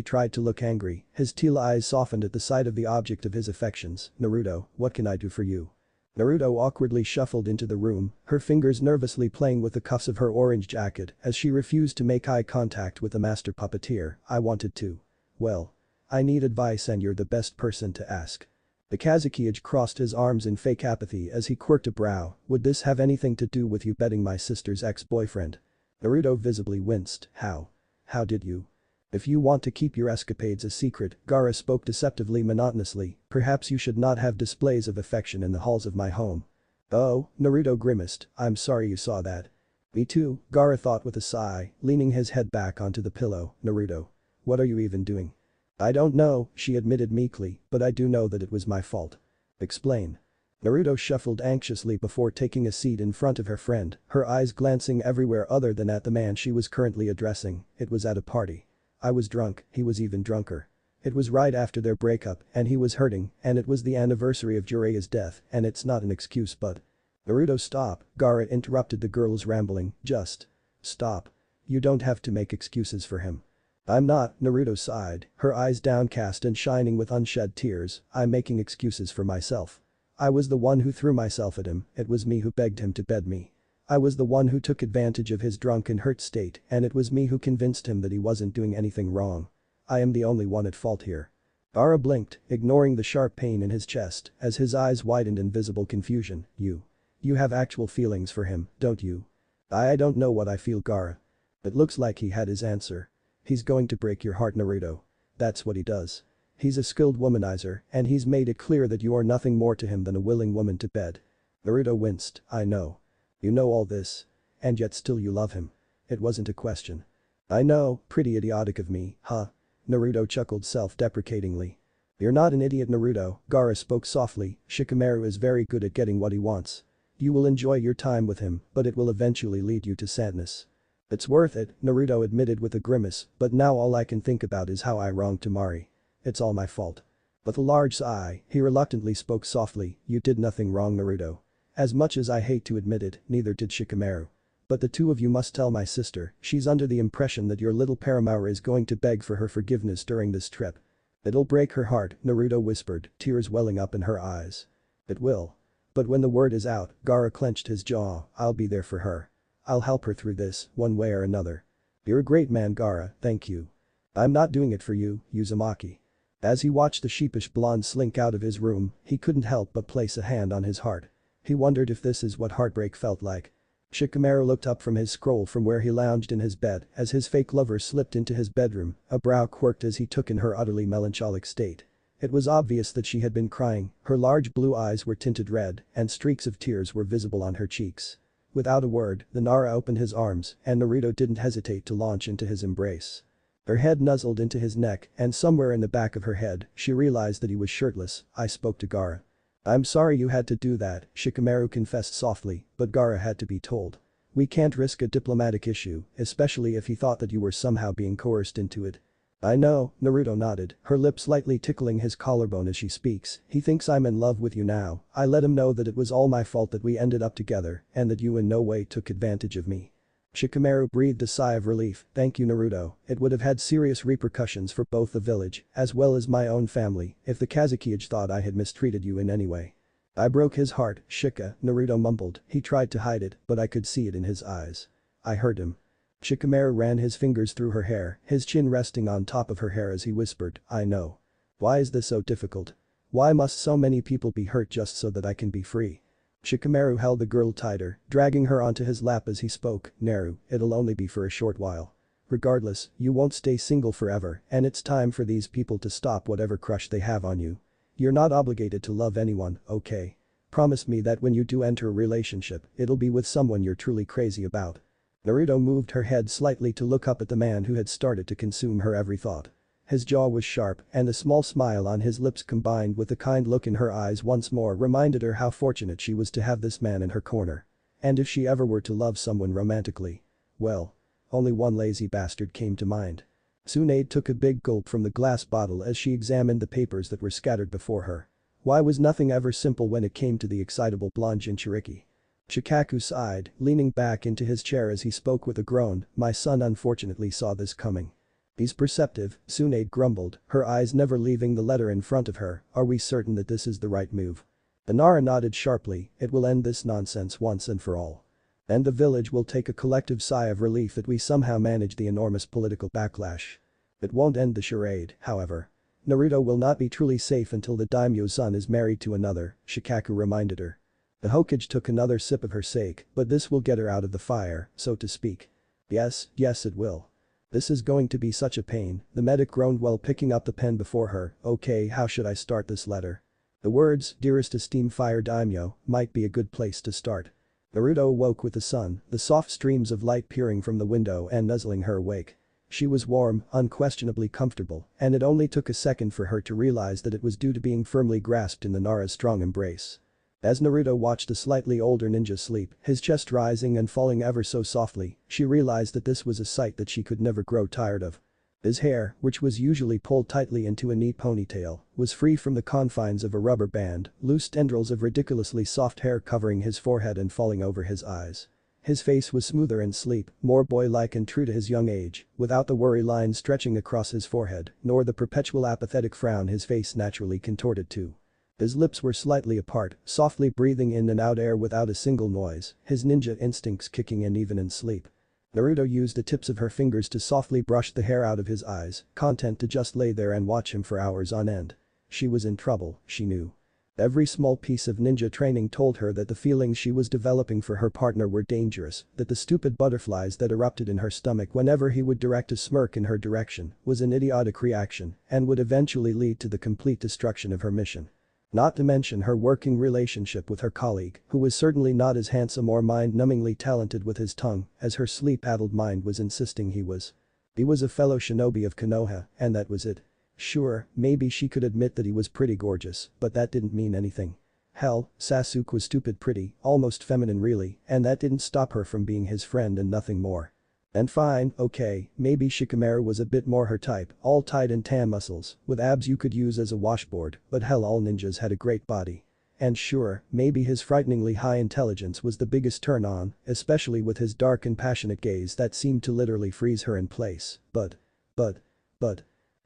tried to look angry, his teal eyes softened at the sight of the object of his affections. "Naruto, what can I do for you?" Naruto awkwardly shuffled into the room, her fingers nervously playing with the cuffs of her orange jacket as she refused to make eye contact with the master puppeteer. "I wanted to. Well. I need advice and you're the best person to ask." The Kazekage crossed his arms in fake apathy as he quirked a brow. "Would this have anything to do with you betting my sister's ex-boyfriend?" Naruto visibly winced. "How? How did you?" "If you want to keep your escapades a secret," Gaara spoke deceptively monotonously, "perhaps you should not have displays of affection in the halls of my home." "Oh," Naruto grimaced, "I'm sorry you saw that." "Me too," Gaara thought with a sigh, leaning his head back onto the pillow. "Naruto. What are you even doing?" "I don't know," she admitted meekly, "but I do know that it was my fault." "Explain." Naruto shuffled anxiously before taking a seat in front of her friend, her eyes glancing everywhere other than at the man she was currently addressing. "It was at a party. I was drunk, he was even drunker. It was right after their breakup and he was hurting and it was the anniversary of Jiraiya's death and it's not an excuse but." "Naruto stop," Gaara interrupted the girl's rambling, "just stop. You don't have to make excuses for him." "I'm not," Naruto sighed, her eyes downcast and shining with unshed tears, "I'm making excuses for myself. I was the one who threw myself at him, it was me who begged him to bed me. I was the one who took advantage of his drunk and hurt state and it was me who convinced him that he wasn't doing anything wrong. I am the only one at fault here." Gaara blinked, ignoring the sharp pain in his chest as his eyes widened in visible confusion. You have actual feelings for him, don't you?" I don't know what I feel, Gaara." It looks like he had his answer. "He's going to break your heart, Naruto. That's what he does. He's a skilled womanizer and he's made it clear that you are nothing more to him than a willing woman to bed." Naruto winced. "I know. You know all this. And yet still you love him. It wasn't a question." "I know, pretty idiotic of me, huh?" Naruto chuckled self-deprecatingly. "You're not an idiot, Naruto," Gaara spoke softly, "Shikamaru is very good at getting what he wants. You will enjoy your time with him, but it will eventually lead you to sadness." "It's worth it," Naruto admitted with a grimace, "but now all I can think about is how I wronged Temari. It's all my fault." With a large sigh, he reluctantly spoke softly, "You did nothing wrong, Naruto. As much as I hate to admit it, neither did Shikamaru. But the two of you must tell my sister, she's under the impression that your little paramour is going to beg for her forgiveness during this trip. It'll break her heart, Naruto whispered, tears welling up in her eyes. It will. But when the word is out, Gaara clenched his jaw, I'll be there for her. I'll help her through this, one way or another. You're a great man, Gaara, thank you. I'm not doing it for you, Uzumaki. As he watched the sheepish blonde slink out of his room, he couldn't help but place a hand on his heart. He wondered if this is what heartbreak felt like. Shikamaru looked up from his scroll from where he lounged in his bed as his fake lover slipped into his bedroom, a brow quirked as he took in her utterly melancholic state. It was obvious that she had been crying, her large blue eyes were tinted red, and streaks of tears were visible on her cheeks. Without a word, the Nara opened his arms, and Naruto didn't hesitate to launch into his embrace. Her head nuzzled into his neck, and somewhere in the back of her head, she realized that he was shirtless. I spoke to Gaara. I'm sorry you had to do that, Shikamaru confessed softly, but Gaara had to be told. We can't risk a diplomatic issue, especially if he thought that you were somehow being coerced into it. I know, Naruto nodded, her lips lightly tickling his collarbone as she speaks. He thinks I'm in love with you now. I let him know that it was all my fault that we ended up together and that you in no way took advantage of me. Shikamaru breathed a sigh of relief, thank you Naruto, it would have had serious repercussions for both the village, as well as my own family, if the Kazekage thought I had mistreated you in any way. I broke his heart, Shika, Naruto mumbled, he tried to hide it, but I could see it in his eyes. I hurt him. Shikamaru ran his fingers through her hair, his chin resting on top of her hair as he whispered, I know. Why is this so difficult? Why must so many people be hurt just so that I can be free? Shikamaru held the girl tighter, dragging her onto his lap as he spoke, Naru, it'll only be for a short while. Regardless, you won't stay single forever, and it's time for these people to stop whatever crush they have on you. You're not obligated to love anyone, okay? Promise me that when you do enter a relationship, it'll be with someone you're truly crazy about. Naruto moved her head slightly to look up at the man who had started to consume her every thought. His jaw was sharp, and the small smile on his lips combined with the kind look in her eyes once more reminded her how fortunate she was to have this man in her corner. And if she ever were to love someone romantically, well, only one lazy bastard came to mind. Tsunade took a big gulp from the glass bottle as she examined the papers that were scattered before her. Why was nothing ever simple when it came to the excitable blonde Jinchuriki? Shikaku sighed, leaning back into his chair as he spoke with a groan, my son unfortunately saw this coming. He's perceptive, Tsunade grumbled, her eyes never leaving the letter in front of her, are we certain that this is the right move? The Nara nodded sharply, it will end this nonsense once and for all. And the village will take a collective sigh of relief that we somehow managed the enormous political backlash. It won't end the charade, however. Naruto will not be truly safe until the daimyo's son is married to another, Shikaku reminded her. The Hokage took another sip of her sake, but this will get her out of the fire, so to speak. Yes, it will. This is going to be such a pain, the medic groaned while picking up the pen before her, okay how should I start this letter? The words, dearest esteemed fire daimyo, might be a good place to start. Naruto awoke with the sun, the soft streams of light peering from the window and nuzzling her awake. She was warm, unquestionably comfortable, and it only took a second for her to realize that it was due to being firmly grasped in the Nara's strong embrace. As Naruto watched the slightly older ninja sleep, his chest rising and falling ever so softly, she realized that this was a sight that she could never grow tired of. His hair, which was usually pulled tightly into a neat ponytail, was free from the confines of a rubber band, loose tendrils of ridiculously soft hair covering his forehead and falling over his eyes. His face was smoother in sleep, more boy-like and true to his young age, without the worry lines stretching across his forehead, nor the perpetual apathetic frown his face naturally contorted to. His lips were slightly apart, softly breathing in and out air without a single noise, his ninja instincts kicking in even in sleep. Naruto used the tips of her fingers to softly brush the hair out of his eyes, content to just lay there and watch him for hours on end. She was in trouble, she knew. Every small piece of ninja training told her that the feelings she was developing for her partner were dangerous, that the stupid butterflies that erupted in her stomach whenever he would direct a smirk in her direction was an idiotic reaction and would eventually lead to the complete destruction of her mission. Not to mention her working relationship with her colleague, who was certainly not as handsome or mind-numbingly talented with his tongue as her sleep-addled mind was insisting he was. He was a fellow shinobi of Konoha, and that was it. Sure, maybe she could admit that he was pretty gorgeous, but that didn't mean anything. Hell, Sasuke was stupid pretty, almost feminine really, and that didn't stop her from being his friend and nothing more. And fine, okay, maybe Shikamaru was a bit more her type, all tight and tan muscles, with abs you could use as a washboard, but hell all ninjas had a great body. And sure, maybe his frighteningly high intelligence was the biggest turn on, especially with his dark and passionate gaze that seemed to literally freeze her in place, but.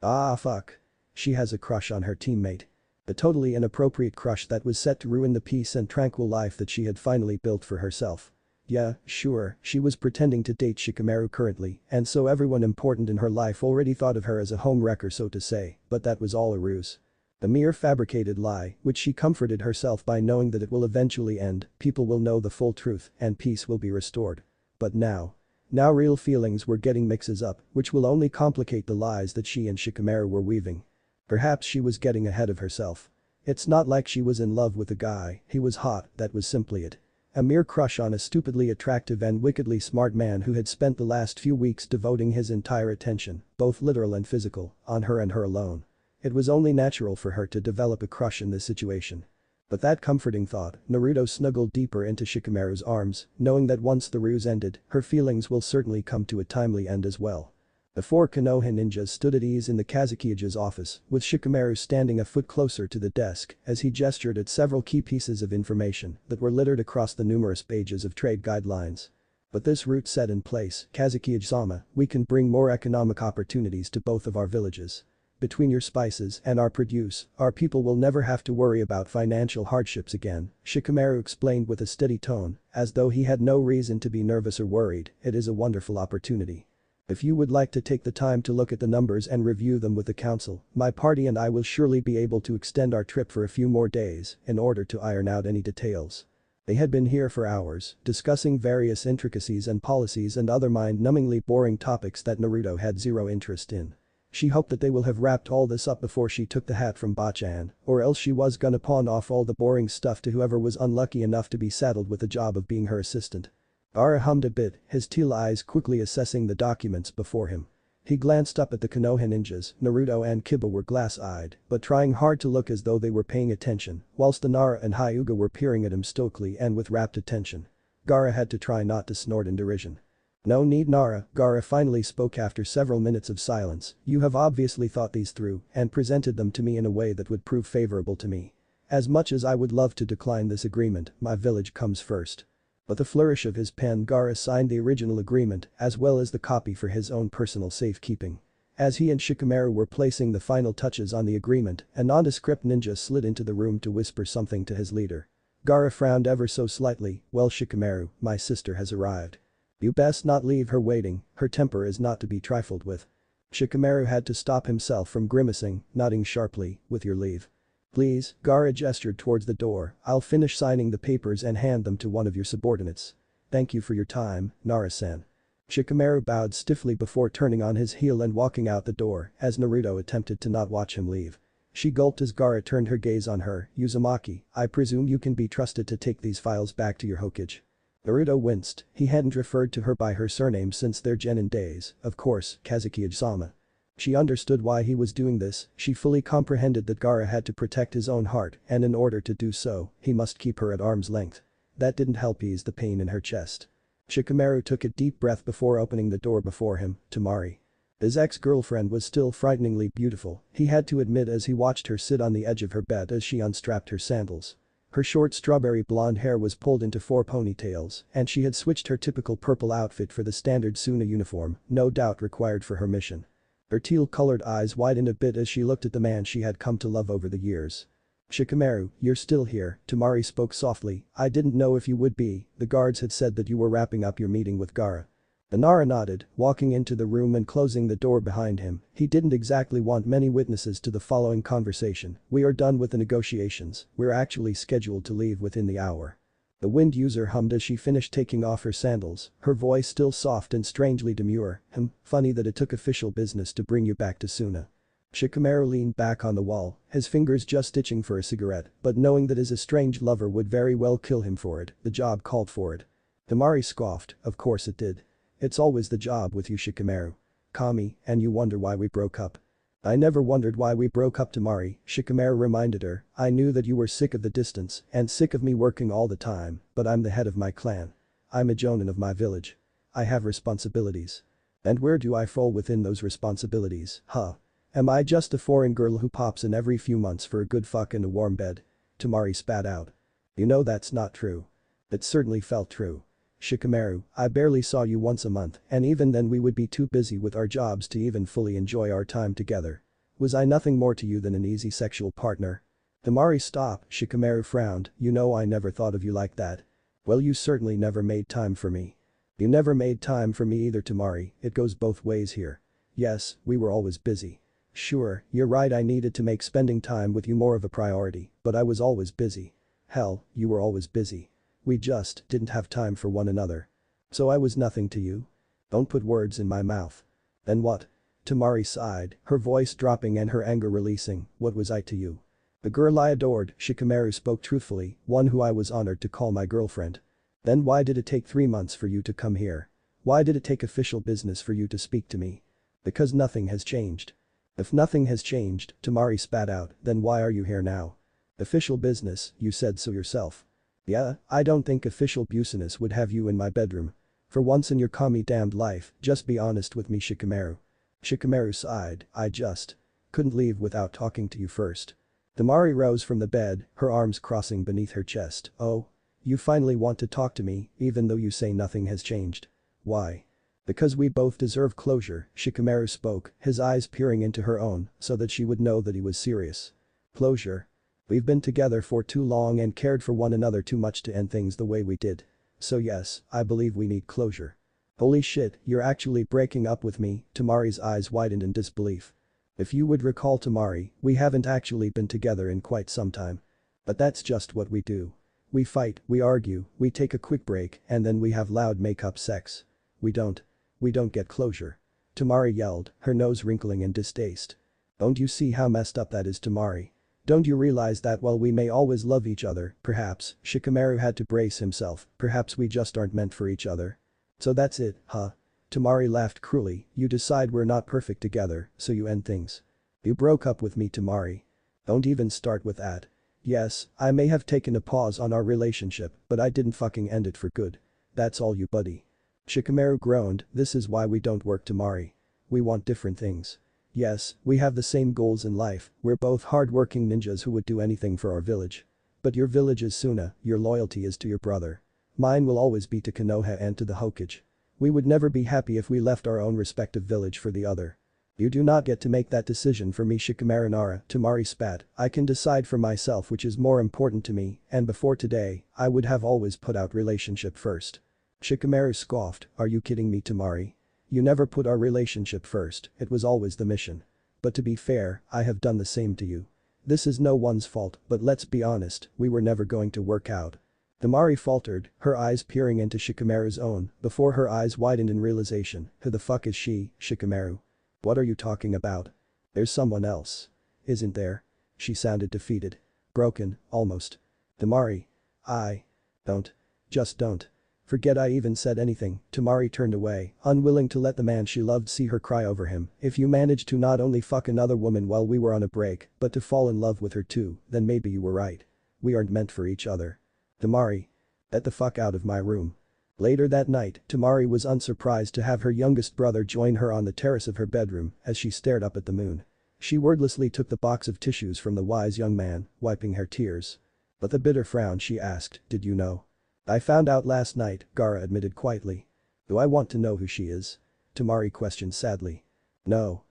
Ah fuck. She has a crush on her teammate. A totally inappropriate crush that was set to ruin the peace and tranquil life that she had finally built for herself. Yeah, sure, she was pretending to date Shikamaru currently, and so everyone important in her life already thought of her as a home wrecker, so to say, but that was all a ruse. A mere fabricated lie, which she comforted herself by knowing that it will eventually end, people will know the full truth, and peace will be restored. But now. Now real feelings were getting mixes up, which will only complicate the lies that she and Shikamaru were weaving. Perhaps she was getting ahead of herself. It's not like she was in love with a guy, he was hot, that was simply it. A mere crush on a stupidly attractive and wickedly smart man who had spent the last few weeks devoting his entire attention, both literal and physical, on her and her alone. It was only natural for her to develop a crush in this situation. But that comforting thought, Naruto snuggled deeper into Shikamaru's arms, knowing that once the ruse ended, her feelings will certainly come to a timely end as well. The four Konoha ninjas stood at ease in the Kazukiya's office, with Shikamaru standing a foot closer to the desk as he gestured at several key pieces of information that were littered across the numerous pages of trade guidelines. But this route set in place, Kazukiya-sama, we can bring more economic opportunities to both of our villages. Between your spices and our produce, our people will never have to worry about financial hardships again, Shikamaru explained with a steady tone, as though he had no reason to be nervous or worried. It is a wonderful opportunity. If you would like to take the time to look at the numbers and review them with the council, my party and I will surely be able to extend our trip for a few more days in order to iron out any details. They had been here for hours, discussing various intricacies and policies and other mind-numbingly boring topics that Naruto had zero interest in. She hoped that they will have wrapped all this up before she took the hat from Bachan, or else she was gonna pawn off all the boring stuff to whoever was unlucky enough to be saddled with the job of being her assistant. Gaara hummed a bit, his teal eyes quickly assessing the documents before him. He glanced up at the Konoha ninjas. Naruto and Kiba were glass-eyed, but trying hard to look as though they were paying attention, whilst the Nara and Hyuga were peering at him stoically and with rapt attention. Gaara had to try not to snort in derision. No need, Nara, Gaara finally spoke after several minutes of silence. You have obviously thought these through and presented them to me in a way that would prove favorable to me. As much as I would love to decline this agreement, my village comes first. With a flourish of his pen, Gaara signed the original agreement as well as the copy for his own personal safekeeping. As he and Shikamaru were placing the final touches on the agreement, a nondescript ninja slid into the room to whisper something to his leader. Gaara frowned ever so slightly. Well, Shikamaru, my sister has arrived. You best not leave her waiting, her temper is not to be trifled with. Shikamaru had to stop himself from grimacing, nodding sharply, with your leave. Please, Gaara gestured towards the door, I'll finish signing the papers and hand them to one of your subordinates. Thank you for your time, Nara-san. Shikamaru bowed stiffly before turning on his heel and walking out the door as Naruto attempted to not watch him leave. She gulped as Gaara turned her gaze on her. Uzumaki, I presume you can be trusted to take these files back to your Hokage. Naruto winced, he hadn't referred to her by her surname since their genin days, of course, Kazukiya-sama. She understood why he was doing this, she fully comprehended that Gaara had to protect his own heart and in order to do so, he must keep her at arm's length. That didn't help ease the pain in her chest. Shikamaru took a deep breath before opening the door before him, Tamari. His ex-girlfriend was still frighteningly beautiful, he had to admit as he watched her sit on the edge of her bed as she unstrapped her sandals. Her short strawberry blonde hair was pulled into 4 ponytails and she had switched her typical purple outfit for the standard Suna uniform, no doubt required for her mission. Her teal-colored eyes widened a bit as she looked at the man she had come to love over the years. Shikamaru, you're still here, Tamari spoke softly, I didn't know if you would be, the guards had said that you were wrapping up your meeting with Gaara. Nara nodded, walking into the room and closing the door behind him. He didn't exactly want many witnesses to the following conversation. We are done with the negotiations, we're actually scheduled to leave within the hour. The wind user hummed as she finished taking off her sandals, her voice still soft and strangely demure. Funny that it took official business to bring you back to Suna. Shikamaru leaned back on the wall, his fingers just itching for a cigarette, but knowing that his estranged lover would very well kill him for it, the job called for it. Tamari scoffed, of course it did. It's always the job with you, Shikamaru. Kami, and you wonder why we broke up. I never wondered why we broke up, Tamari, Shikamaru reminded her. I knew that you were sick of the distance and sick of me working all the time, but I'm the head of my clan. I'm a jonin of my village. I have responsibilities. And where do I fall within those responsibilities, huh? Am I just a foreign girl who pops in every few months for a good fuck and a warm bed? Tamari spat out. You know that's not true. It certainly felt true. Shikamaru, I barely saw you once a month and even then we would be too busy with our jobs to even fully enjoy our time together. Was I nothing more to you than an easy sexual partner? Tamari stop, Shikamaru frowned, you know I never thought of you like that. Well you certainly never made time for me. You never made time for me either Tamari, it goes both ways here. Yes, we were always busy. Sure, you're right I needed to make spending time with you more of a priority, but I was always busy. Hell, you were always busy. We just didn't have time for one another. So I was nothing to you? Don't put words in my mouth. Then what? Tamari sighed, her voice dropping and her anger releasing, what was I to you? The girl I adored, Shikamaru spoke truthfully, one who I was honored to call my girlfriend. Then why did it take 3 months for you to come here? Why did it take official business for you to speak to me? Because nothing has changed. If nothing has changed, Tamari spat out, then why are you here now? Official business, you said so yourself. Yeah, I don't think official business would have you in my bedroom. For once in your commie damned life, just be honest with me Shikamaru. Shikamaru sighed, I just couldn't leave without talking to you first. Tamari rose from the bed, her arms crossing beneath her chest. Oh? You finally want to talk to me, even though you say nothing has changed. Why? Because we both deserve closure, Shikamaru spoke, his eyes peering into her own, so that she would know that he was serious. Closure? We've been together for too long and cared for one another too much to end things the way we did. So yes, I believe we need closure. Holy shit, you're actually breaking up with me, Tamari's eyes widened in disbelief. If you would recall Tamari, we haven't actually been together in quite some time. But that's just what we do. We fight, we argue, we take a quick break, and then we have loud make-up sex. We don't get closure. Tamari yelled, her nose wrinkling in distaste. Don't you see how messed up that is Tamari? Don't you realize that while we may always love each other, perhaps, Shikamaru had to brace himself, perhaps we just aren't meant for each other? So that's it, huh? Tamari laughed cruelly, you decide we're not perfect together, so you end things. You broke up with me Tamari. Don't even start with that. Yes, I may have taken a pause on our relationship, but I didn't fucking end it for good. That's all you buddy. Shikamaru groaned, this is why we don't work Tamari. We want different things. Yes, we have the same goals in life, we're both hard-working ninjas who would do anything for our village. But your village is Suna, your loyalty is to your brother. Mine will always be to Konoha and to the Hokage. We would never be happy if we left our own respective village for the other. You do not get to make that decision for me Shikamaru Nara, Tamari spat, I can decide for myself which is more important to me, and before today, I would have always put out relationship first. Shikamaru scoffed, are you kidding me Tamari? You never put our relationship first, it was always the mission. But to be fair, I have done the same to you. This is no one's fault, but let's be honest, we were never going to work out. Tamari faltered, her eyes peering into Shikamaru's own, before her eyes widened in realization, who the fuck is she, Shikamaru? What are you talking about? There's someone else. Isn't there? She sounded defeated. Broken, almost. Tamari. Just don't. Forget I even said anything, Tamari turned away, unwilling to let the man she loved see her cry over him. If you managed to not only fuck another woman while we were on a break, but to fall in love with her too, then maybe you were right. We aren't meant for each other. Tamari. Get the fuck out of my room. Later that night, Tamari was unsurprised to have her youngest brother join her on the terrace of her bedroom as she stared up at the moon. She wordlessly took the box of tissues from the wise young man, wiping her tears. With a bitter frown she asked, did you know? I found out last night, Gaara admitted quietly. Do I want to know who she is? Tamari questioned sadly. No,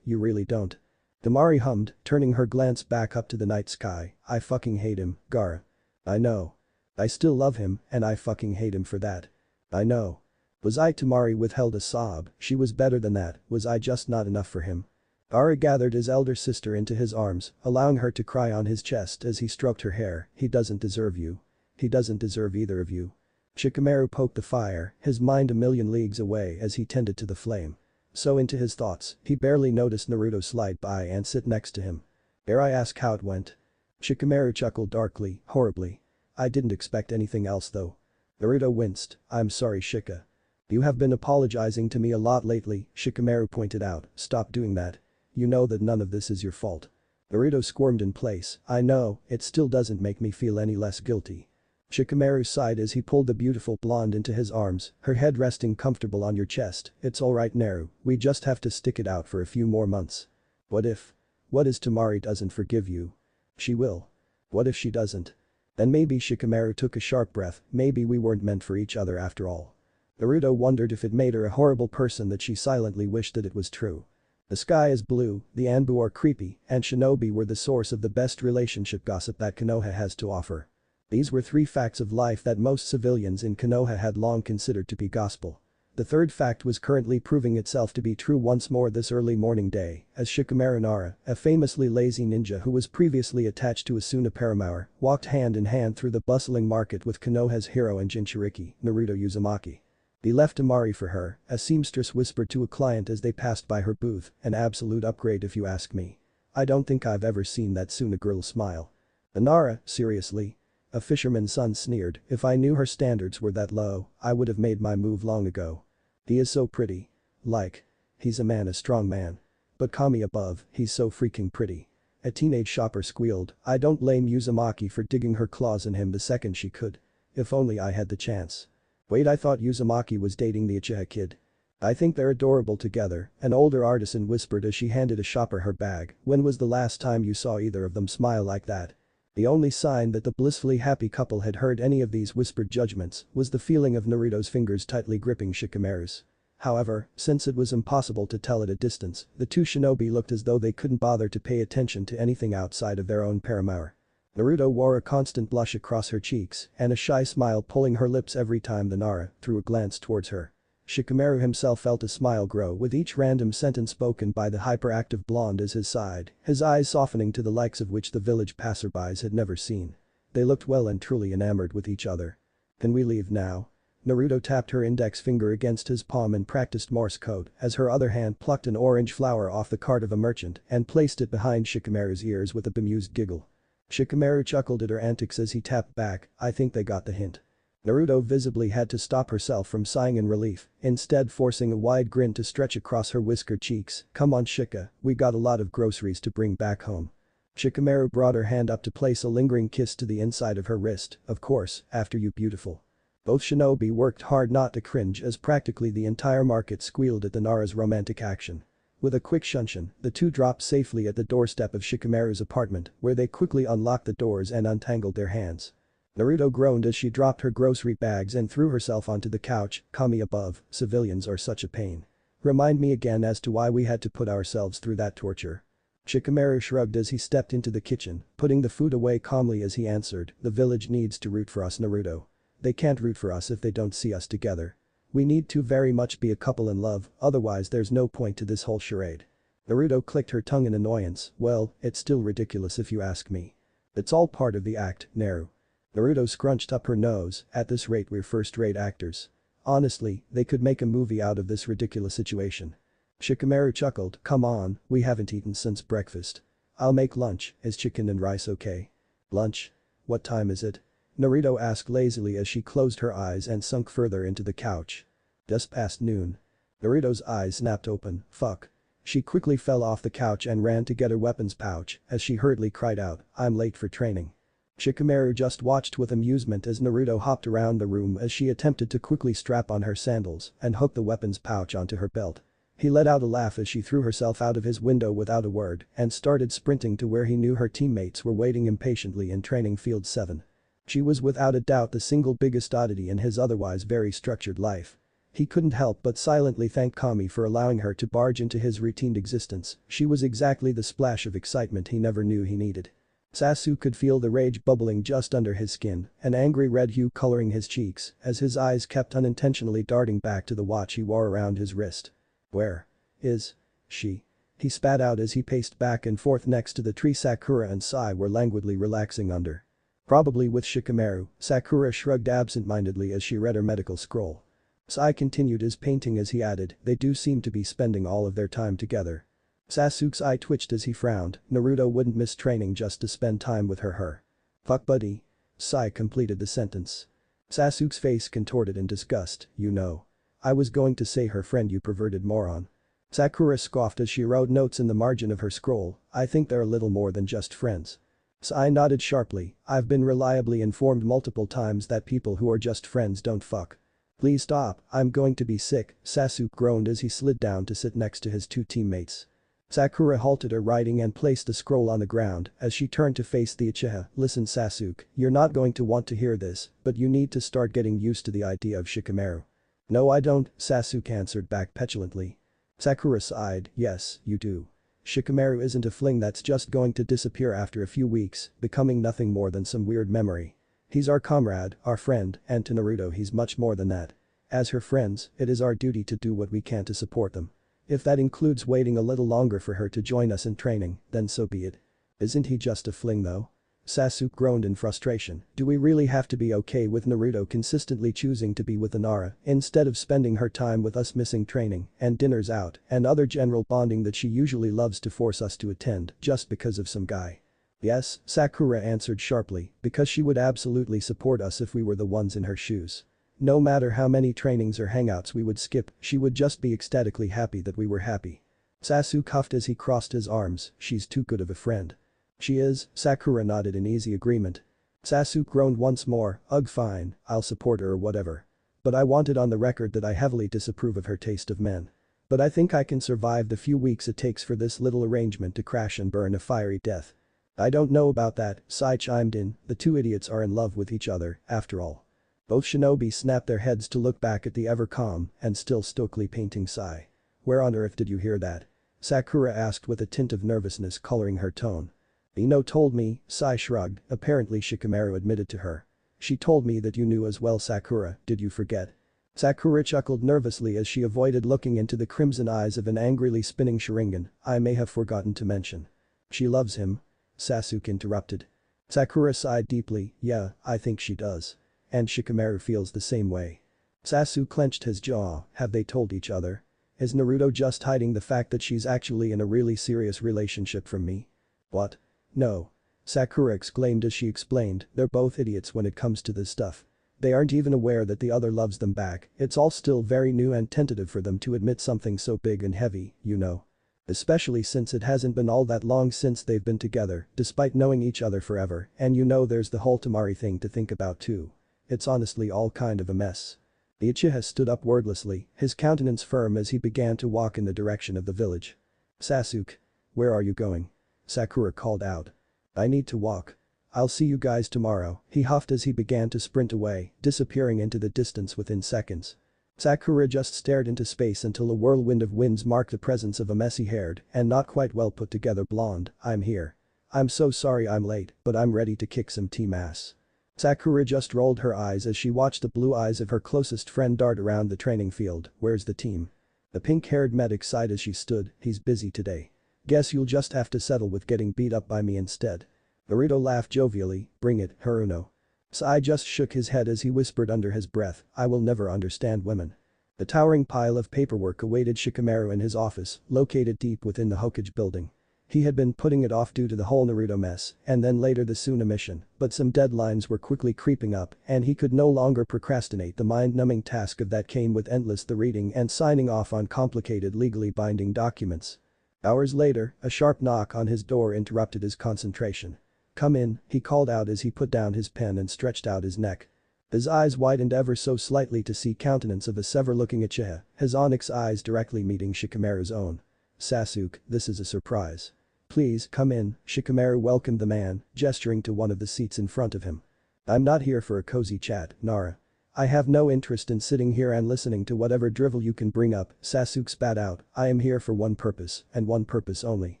you really don't. Tamari hummed, turning her glance back up to the night sky, I fucking hate him, Gaara. I know. I still love him, and I fucking hate him for that. I know. Was I Tamari withheld a sob, she was better than that, was I just not enough for him? Gaara gathered his elder sister into his arms, allowing her to cry on his chest as he stroked her hair, he doesn't deserve you. He doesn't deserve either of you. Shikamaru poked the fire, his mind a million leagues away as he tended to the flame. So into his thoughts, he barely noticed Naruto slide by and sit next to him. Dare I ask how it went? Shikamaru chuckled darkly, horribly. I didn't expect anything else though. Naruto winced, I'm sorry Shika. You have been apologizing to me a lot lately, Shikamaru pointed out, stop doing that. You know that none of this is your fault. Naruto squirmed in place, I know, it still doesn't make me feel any less guilty. Shikamaru sighed as he pulled the beautiful blonde into his arms, her head resting comfortable on your chest, it's alright Naru, we just have to stick it out for a few more months. What if Tamari doesn't forgive you? She will. What if she doesn't? Then maybe Shikamaru took a sharp breath, maybe we weren't meant for each other after all. Naruto wondered if it made her a horrible person that she silently wished that it was true. The sky is blue, the Anbu are creepy, and shinobi were the source of the best relationship gossip that Konoha has to offer. These were 3 facts of life that most civilians in Konoha had long considered to be gospel. The third fact was currently proving itself to be true once more this early morning day, as Shikamaru Nara, a famously lazy ninja who was previously attached to Asuna Paramour, walked hand in hand through the bustling market with Konoha's hero and Jinchuriki, Naruto Uzumaki. He left Amari for her, a seamstress whispered to a client as they passed by her booth, an absolute upgrade if you ask me. I don't think I've ever seen that Suna girl smile. Nara, seriously? A fisherman's son sneered, if I knew her standards were that low, I would have made my move long ago. He is so pretty. Like. He's a strong man. But Kami above, he's so freaking pretty. A teenage shopper squealed, I don't blame Uzumaki for digging her claws in him the second she could. If only I had the chance. Wait, I thought Uzumaki was dating the Uchiha kid. I think they're adorable together, an older artisan whispered as she handed a shopper her bag, when was the last time you saw either of them smile like that? The only sign that the blissfully happy couple had heard any of these whispered judgments was the feeling of Naruto's fingers tightly gripping Shikamaru's. However, since it was impossible to tell at a distance, the 2 shinobi looked as though they couldn't bother to pay attention to anything outside of their own paramour. Naruto wore a constant blush across her cheeks and a shy smile pulling her lips every time the Nara threw a glance towards her. Shikamaru himself felt a smile grow with each random sentence spoken by the hyperactive blonde as his side, his eyes softening to the likes of which the village passerbys had never seen. They looked well and truly enamored with each other. Can we leave now? Naruto tapped her index finger against his palm and practiced Morse code as her other hand plucked an orange flower off the cart of a merchant and placed it behind Shikamaru's ears with a bemused giggle. Shikamaru chuckled at her antics as he tapped back, I think they got the hint. Naruto visibly had to stop herself from sighing in relief, instead forcing a wide grin to stretch across her whiskered cheeks, come on Shika, we got a lot of groceries to bring back home. Shikamaru brought her hand up to place a lingering kiss to the inside of her wrist, of course, after you beautiful. Both shinobi worked hard not to cringe as practically the entire market squealed at the Nara's romantic action. With a quick shunshin, the 2 dropped safely at the doorstep of Shikamaru's apartment where they quickly unlocked the doors and untangled their hands. Naruto groaned as she dropped her grocery bags and threw herself onto the couch, Kami above, civilians are such a pain. Remind me again as to why we had to put ourselves through that torture. Shikamaru shrugged as he stepped into the kitchen, putting the food away calmly as he answered, the village needs to root for us Naruto. They can't root for us if they don't see us together. We need to very much be a couple in love, otherwise there's no point to this whole charade. Naruto clicked her tongue in annoyance, well, it's still ridiculous if you ask me. It's all part of the act, Naru. Naruto scrunched up her nose, at this rate we're first-rate actors. Honestly, they could make a movie out of this ridiculous situation. Shikamaru chuckled, come on, we haven't eaten since breakfast. I'll make lunch, is chicken and rice okay? Lunch? What time is it? Naruto asked lazily as she closed her eyes and sunk further into the couch. Just past noon. Naruto's eyes snapped open, fuck. She quickly fell off the couch and ran to get her weapons pouch as she hurriedly cried out, I'm late for training. Shikamaru just watched with amusement as Naruto hopped around the room as she attempted to quickly strap on her sandals and hook the weapons pouch onto her belt. He let out a laugh as she threw herself out of his window without a word and started sprinting to where he knew her teammates were waiting impatiently in training field 7. She was without a doubt the single biggest oddity in his otherwise very structured life. He couldn't help but silently thank Kami for allowing her to barge into his routine existence, she was exactly the splash of excitement he never knew he needed. Sasuke could feel the rage bubbling just under his skin, an angry red hue coloring his cheeks as his eyes kept unintentionally darting back to the watch he wore around his wrist. Where is she? He spat out as he paced back and forth next to the tree Sakura and Sai were languidly relaxing under. Probably with Shikamaru, Sakura shrugged absent-mindedly as she read her medical scroll. Sai continued his painting as he added, they do seem to be spending all of their time together. Sasuke's eye twitched as he frowned, Naruto wouldn't miss training just to spend time with her. Fuck buddy. Sai completed the sentence. Sasuke's face contorted in disgust, you know. I was going to say her friend you perverted moron. Sakura scoffed as she wrote notes in the margin of her scroll, I think they're a little more than just friends. Sai nodded sharply, I've been reliably informed multiple times that people who are just friends don't fuck. Please stop, I'm going to be sick, Sasuke groaned as he slid down to sit next to his 2 teammates. Sakura halted her writing and placed the scroll on the ground as she turned to face the Uchiha. Listen Sasuke, you're not going to want to hear this, but you need to start getting used to the idea of shikamaru. No I don't, Sasuke answered back petulantly. Sakura sighed, yes, you do. Shikamaru isn't a fling that's just going to disappear after a few weeks, becoming nothing more than some weird memory. He's our comrade, our friend, and to Naruto he's much more than that. As her friends, it is our duty to do what we can to support them. If that includes waiting a little longer for her to join us in training, then so be it. Isn't he just a fling though? Sasuke groaned in frustration. Do we really have to be okay with Naruto consistently choosing to be with the Nara instead of spending her time with us, missing training and dinners out and other general bonding that she usually loves to force us to attend just because of some guy? Yes, Sakura answered sharply, because she would absolutely support us if we were the ones in her shoes. No matter how many trainings or hangouts we would skip, she would just be ecstatically happy that we were happy. Sasuke huffed as he crossed his arms, she's too good of a friend. She is, Sakura nodded in easy agreement. Sasuke groaned once more, ugh fine, I'll support her or whatever. But I want it on the record that I heavily disapprove of her taste of men. But I think I can survive the few weeks it takes for this little arrangement to crash and burn a fiery death. I don't know about that, Sai chimed in, the two idiots are in love with each other, after all. Both shinobi snapped their heads to look back at the ever-calm and still stoically painting Sai. Where on earth did you hear that? Sakura asked with a tint of nervousness coloring her tone. Ino told me, Sai shrugged, apparently Shikamaru admitted to her. She told me that you knew as well Sakura, did you forget? Sakura chuckled nervously as she avoided looking into the crimson eyes of an angrily spinning Sharingan. I may have forgotten to mention. She loves him? Sasuke interrupted. Sakura sighed deeply, yeah, I think she does. And Shikamaru feels the same way. Sasuke clenched his jaw, have they told each other? Is Naruto just hiding the fact that she's actually in a really serious relationship from me? What? No. Sakura exclaimed as she explained, they're both idiots when it comes to this stuff. They aren't even aware that the other loves them back, it's all still very new and tentative for them to admit something so big and heavy, you know. Especially since it hasn't been all that long since they've been together, despite knowing each other forever, and you know there's the whole Tamari thing to think about too. It's honestly all kind of a mess. The Uchiha stood up wordlessly, his countenance firm as he began to walk in the direction of the village. Sasuke. Where are you going? Sakura called out. I need to walk. I'll see you guys tomorrow, he huffed as he began to sprint away, disappearing into the distance within seconds. Sakura just stared into space until a whirlwind of winds marked the presence of a messy-haired and not quite well put together blonde. I'm here. I'm so sorry I'm late, but I'm ready to kick some team ass. Sakura just rolled her eyes as she watched the blue eyes of her closest friend dart around the training field. Where's the team? The pink-haired medic sighed as she stood, he's busy today. Guess you'll just have to settle with getting beat up by me instead. Naruto laughed jovially, bring it, Haruno. Sai just shook his head as he whispered under his breath, I will never understand women. The towering pile of paperwork awaited Shikamaru in his office, located deep within the Hokage building. He had been putting it off due to the whole Naruto mess and then later the Suna mission, but some deadlines were quickly creeping up and he could no longer procrastinate the mind-numbing task of that came with endless the reading and signing off on complicated legally binding documents. Hours later, a sharp knock on his door interrupted his concentration. Come in, he called out as he put down his pen and stretched out his neck. His eyes widened ever so slightly to see countenance of a severe-looking Uchiha, his onyx eyes directly meeting Shikamaru's own. Sasuke, this is a surprise. Please, come in, Shikamaru welcomed the man, gesturing to one of the seats in front of him. I'm not here for a cozy chat, Nara. I have no interest in sitting here and listening to whatever drivel you can bring up, Sasuke spat out, I am here for one purpose, and one purpose only.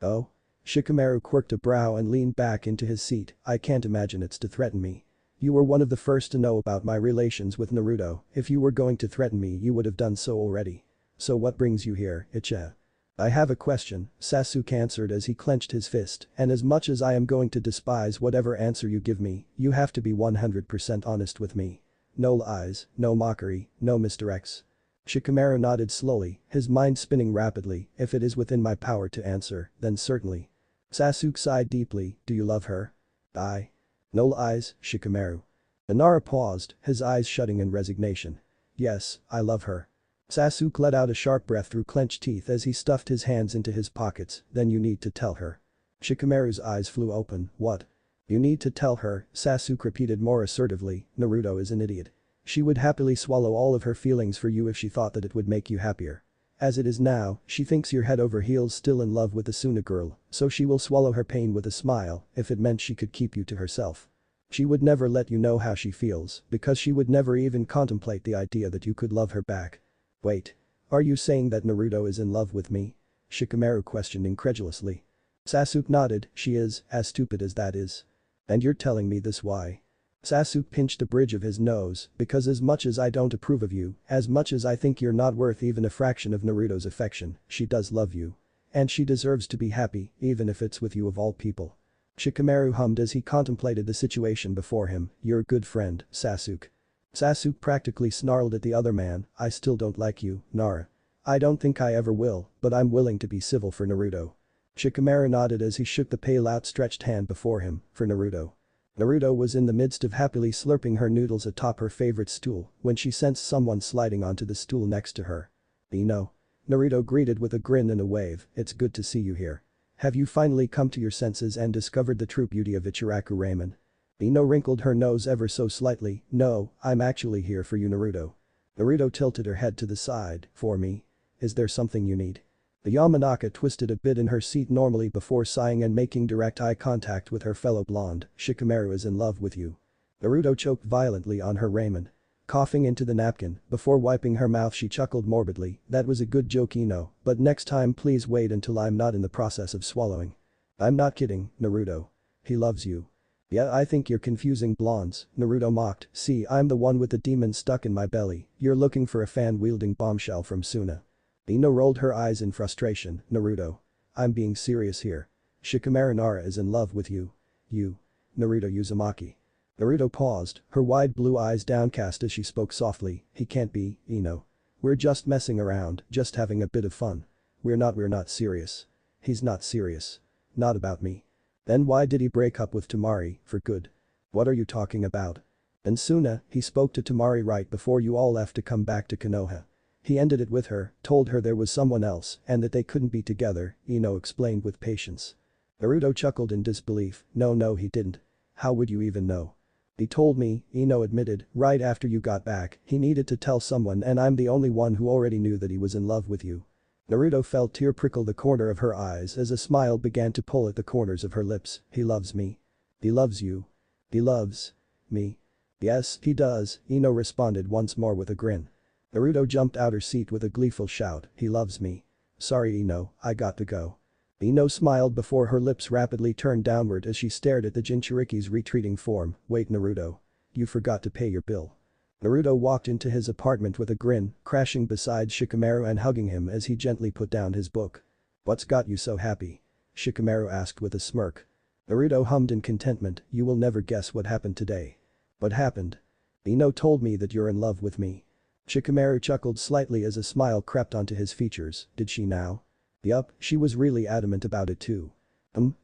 Oh? Shikamaru quirked a brow and leaned back into his seat, I can't imagine it's to threaten me. You were one of the first to know about my relations with Naruto, if you were going to threaten me you would have done so already. So what brings you here, Uchiha? I have a question, Sasuke answered as he clenched his fist, and as much as I am going to despise whatever answer you give me, you have to be 100% honest with me. No lies, no mockery, no misdirects. Shikamaru nodded slowly, his mind spinning rapidly, if it is within my power to answer, then certainly. Sasuke sighed deeply, do you love her? I. No lies, Shikamaru. Nara paused, his eyes shutting in resignation. Yes, I love her. Sasuke let out a sharp breath through clenched teeth as he stuffed his hands into his pockets, then you need to tell her. Shikamaru's eyes flew open, what? You need to tell her, Sasuke repeated more assertively, Naruto is an idiot. She would happily swallow all of her feelings for you if she thought that it would make you happier. As it is now, she thinks you're head over heels still in love with the Suna girl, so she will swallow her pain with a smile if it meant she could keep you to herself. She would never let you know how she feels because she would never even contemplate the idea that you could love her back. Wait. Are you saying that Naruto is in love with me? Shikamaru questioned incredulously. Sasuke nodded, she is, as stupid as that is. And you're telling me this why? Sasuke pinched the bridge of his nose because as much as I don't approve of you, as much as I think you're not worth even a fraction of Naruto's affection, she does love you. And she deserves to be happy, even if it's with you of all people. Shikamaru hummed as he contemplated the situation before him, you're a good friend, Sasuke. Sasuke practically snarled at the other man, I still don't like you, Nara. I don't think I ever will, but I'm willing to be civil for Naruto. Shikamaru nodded as he shook the pale outstretched hand before him, for Naruto. Naruto was in the midst of happily slurping her noodles atop her favorite stool when she sensed someone sliding onto the stool next to her. Ino. Naruto greeted with a grin and a wave, it's good to see you here. Have you finally come to your senses and discovered the true beauty of Ichiraku ramen? Ino wrinkled her nose ever so slightly, no, I'm actually here for you Naruto. Naruto tilted her head to the side, for me? Is there something you need? The Yamanaka twisted a bit in her seat normally before sighing and making direct eye contact with her fellow blonde, Shikamaru is in love with you. Naruto choked violently on her ramen. Coughing into the napkin, before wiping her mouth she chuckled morbidly, that was a good joke Ino, but next time please wait until I'm not in the process of swallowing. I'm not kidding, Naruto. He loves you. Yeah I think you're confusing blondes, Naruto mocked, see I'm the one with the demon stuck in my belly, you're looking for a fan-wielding bombshell from Suna. Ino rolled her eyes in frustration, Naruto. I'm being serious here. Shikamaru Nara is in love with you. You. Naruto Uzumaki. Naruto paused, her wide blue eyes downcast as she spoke softly, he can't be, Ino. We're just messing around, just having a bit of fun. We're not serious. He's not serious. Not about me. Then why did he break up with Temari, for good? What are you talking about? And Suna, he spoke to Temari right before you all left to come back to Konoha. He ended it with her, told her there was someone else and that they couldn't be together, Ino explained with patience. Naruto chuckled in disbelief, no he didn't. How would you even know? He told me, Ino admitted, right after you got back, he needed to tell someone and I'm the only one who already knew that he was in love with you. Naruto felt tear prickle the corner of her eyes as a smile began to pull at the corners of her lips, he loves me. He loves you. He loves me. Yes, he does, Ino responded once more with a grin. Naruto jumped out her seat with a gleeful shout, he loves me. Sorry Ino, I got to go. Ino smiled before her lips rapidly turned downward as she stared at the Jinchuriki's retreating form, wait Naruto. You forgot to pay your bill. Naruto walked into his apartment with a grin, crashing beside Shikamaru and hugging him as he gently put down his book. What's got you so happy? Shikamaru asked with a smirk. Naruto hummed in contentment, you will never guess what happened today. What happened? Ino told me that you're in love with me. Shikamaru chuckled slightly as a smile crept onto his features, did she now? Yup, she was really adamant about it too.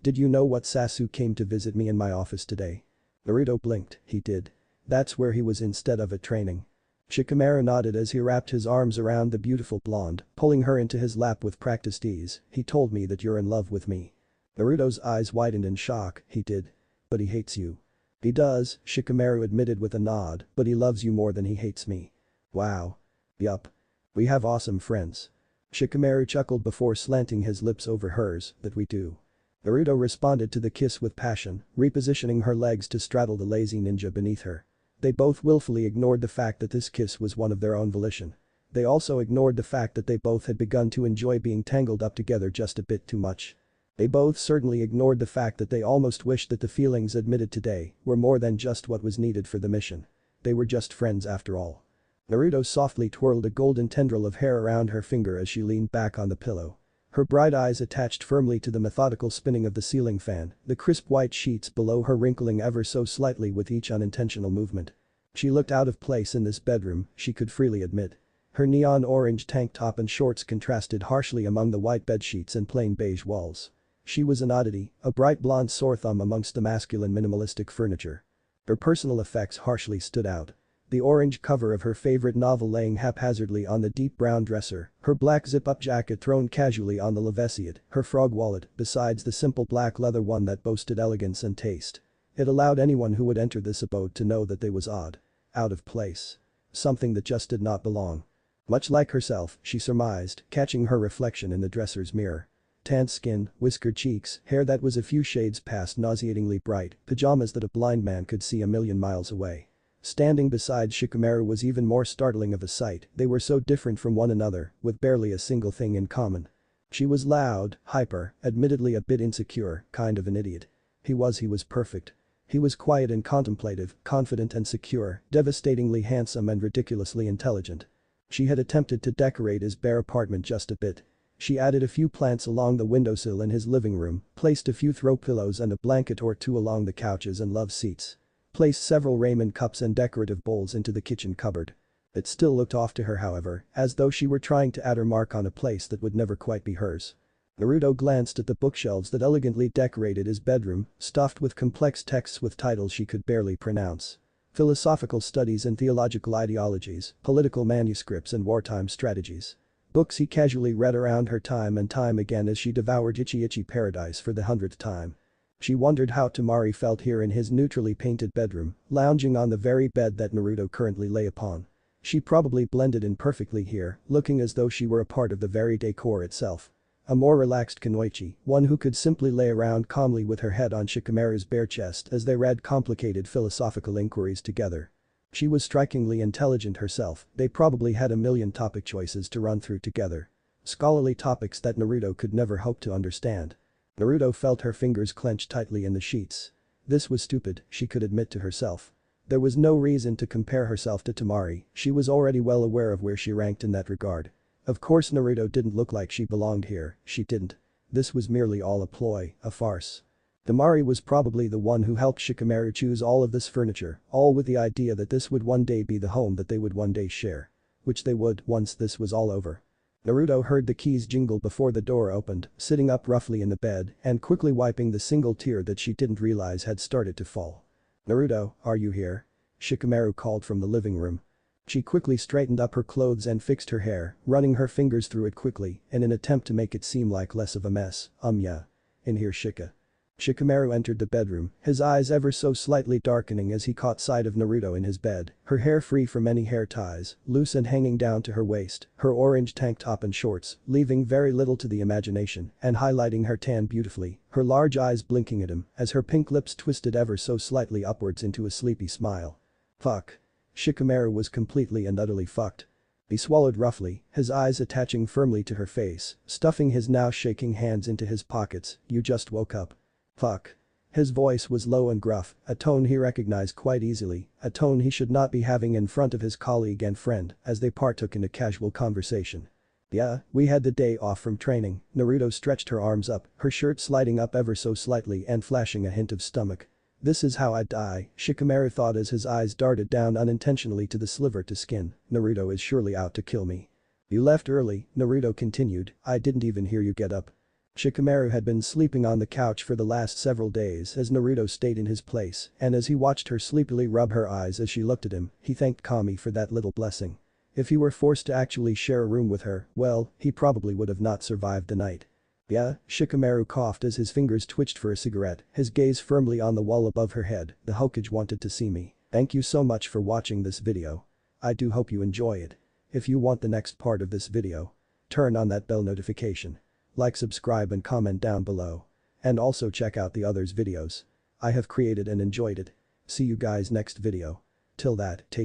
Did you know what Sasuke came to visit me in my office today? Naruto blinked, he did. That's where he was instead of at training. Shikamaru nodded as he wrapped his arms around the beautiful blonde, pulling her into his lap with practiced ease, he told me that you're in love with me. Naruto's eyes widened in shock, he did. But he hates you. He does, Shikamaru admitted with a nod, but he loves you more than he hates me. Wow. Yup. We have awesome friends. Shikamaru chuckled before slanting his lips over hers, that we do. Naruto responded to the kiss with passion, repositioning her legs to straddle the lazy ninja beneath her. They both willfully ignored the fact that this kiss was one of their own volition. They also ignored the fact that they both had begun to enjoy being tangled up together just a bit too much. They both certainly ignored the fact that they almost wished that the feelings admitted today were more than just what was needed for the mission. They were just friends after all. Naruto softly twirled a golden tendril of hair around her finger as she leaned back on the pillow. Her bright eyes attached firmly to the methodical spinning of the ceiling fan, the crisp white sheets below her wrinkling ever so slightly with each unintentional movement. She looked out of place in this bedroom, she could freely admit. Her neon orange tank top and shorts contrasted harshly among the white bedsheets and plain beige walls. She was an oddity, a bright blonde sore thumb amongst the masculine minimalistic furniture. Her personal effects harshly stood out. The orange cover of her favorite novel laying haphazardly on the deep brown dresser, her black zip-up jacket thrown casually on the lavesiette, her frog wallet, besides the simple black leather one that boasted elegance and taste. It allowed anyone who would enter this abode to know that they was odd. Out of place. Something that just did not belong. Much like herself, she surmised, catching her reflection in the dresser's mirror. Tanned skin, whiskered cheeks, hair that was a few shades past nauseatingly bright, pajamas that a blind man could see a million miles away. Standing beside Shikamaru was even more startling of a sight, they were so different from one another, with barely a single thing in common. She was loud, hyper, admittedly a bit insecure, kind of an idiot. He was perfect. He was quiet and contemplative, confident and secure, devastatingly handsome and ridiculously intelligent. She had attempted to decorate his bare apartment just a bit. She added a few plants along the windowsill in his living room, placed a few throw pillows and a blanket or two along the couches and love seats. Placed several ramen cups and decorative bowls into the kitchen cupboard. It still looked off to her however, as though she were trying to add her mark on a place that would never quite be hers. Naruto glanced at the bookshelves that elegantly decorated his bedroom, stuffed with complex texts with titles she could barely pronounce. Philosophical studies and theological ideologies, political manuscripts and wartime strategies. Books he casually read around her time and time again as she devoured Itchy Paradise for the 100th time. She wondered how Temari felt here in his neutrally painted bedroom, lounging on the very bed that Naruto currently lay upon. She probably blended in perfectly here, looking as though she were a part of the very decor itself. A more relaxed Kunoichi, one who could simply lay around calmly with her head on Shikamaru's bare chest as they read complicated philosophical inquiries together. She was strikingly intelligent herself, they probably had a million topic choices to run through together. Scholarly topics that Naruto could never hope to understand. Naruto felt her fingers clench tightly in the sheets. This was stupid, she could admit to herself. There was no reason to compare herself to Temari, she was already well aware of where she ranked in that regard. Of course Naruto didn't look like she belonged here, she didn't. This was merely all a ploy, a farce. Temari was probably the one who helped Shikamaru choose all of this furniture, all with the idea that this would one day be the home that they would one day share. Which they would once this was all over. Naruto heard the keys jingle before the door opened, sitting up roughly in the bed and quickly wiping the single tear that she didn't realize had started to fall. "Naruto, are you here?" Shikamaru called from the living room. She quickly straightened up her clothes and fixed her hair, running her fingers through it quickly in an attempt to make it seem like less of a mess. Yeah. In here Shika. Shikamaru entered the bedroom, his eyes ever so slightly darkening as he caught sight of Naruto in his bed, her hair free from any hair ties, loose and hanging down to her waist, her orange tank top and shorts, leaving very little to the imagination and highlighting her tan beautifully, her large eyes blinking at him as her pink lips twisted ever so slightly upwards into a sleepy smile. Fuck. Shikamaru was completely and utterly fucked. He swallowed roughly, his eyes attaching firmly to her face, stuffing his now shaking hands into his pockets. "You just woke up." "Fuck." His voice was low and gruff, a tone he recognized quite easily, a tone he should not be having in front of his colleague and friend as they partook in a casual conversation. "Yeah, we had the day off from training." Naruto stretched her arms up, her shirt sliding up ever so slightly and flashing a hint of stomach. "This is how I die," Shikamaru thought as his eyes darted down unintentionally to the sliver to skin. "Naruto is surely out to kill me." "You left early," Naruto continued, "I didn't even hear you get up." Shikamaru had been sleeping on the couch for the last several days as Naruto stayed in his place, and as he watched her sleepily rub her eyes as she looked at him, he thanked Kami for that little blessing. If he were forced to actually share a room with her, well, he probably would have not survived the night. "Yeah," Shikamaru coughed as his fingers twitched for a cigarette, his gaze firmly on the wall above her head. "The Hokage wanted to see me. Thank you so much for watching this video. I do hope you enjoy it. If you want the next part of this video, turn on that bell notification. Like, subscribe and comment down below. And also check out the others videos I have created and enjoyed it. See you guys next video. Till that, take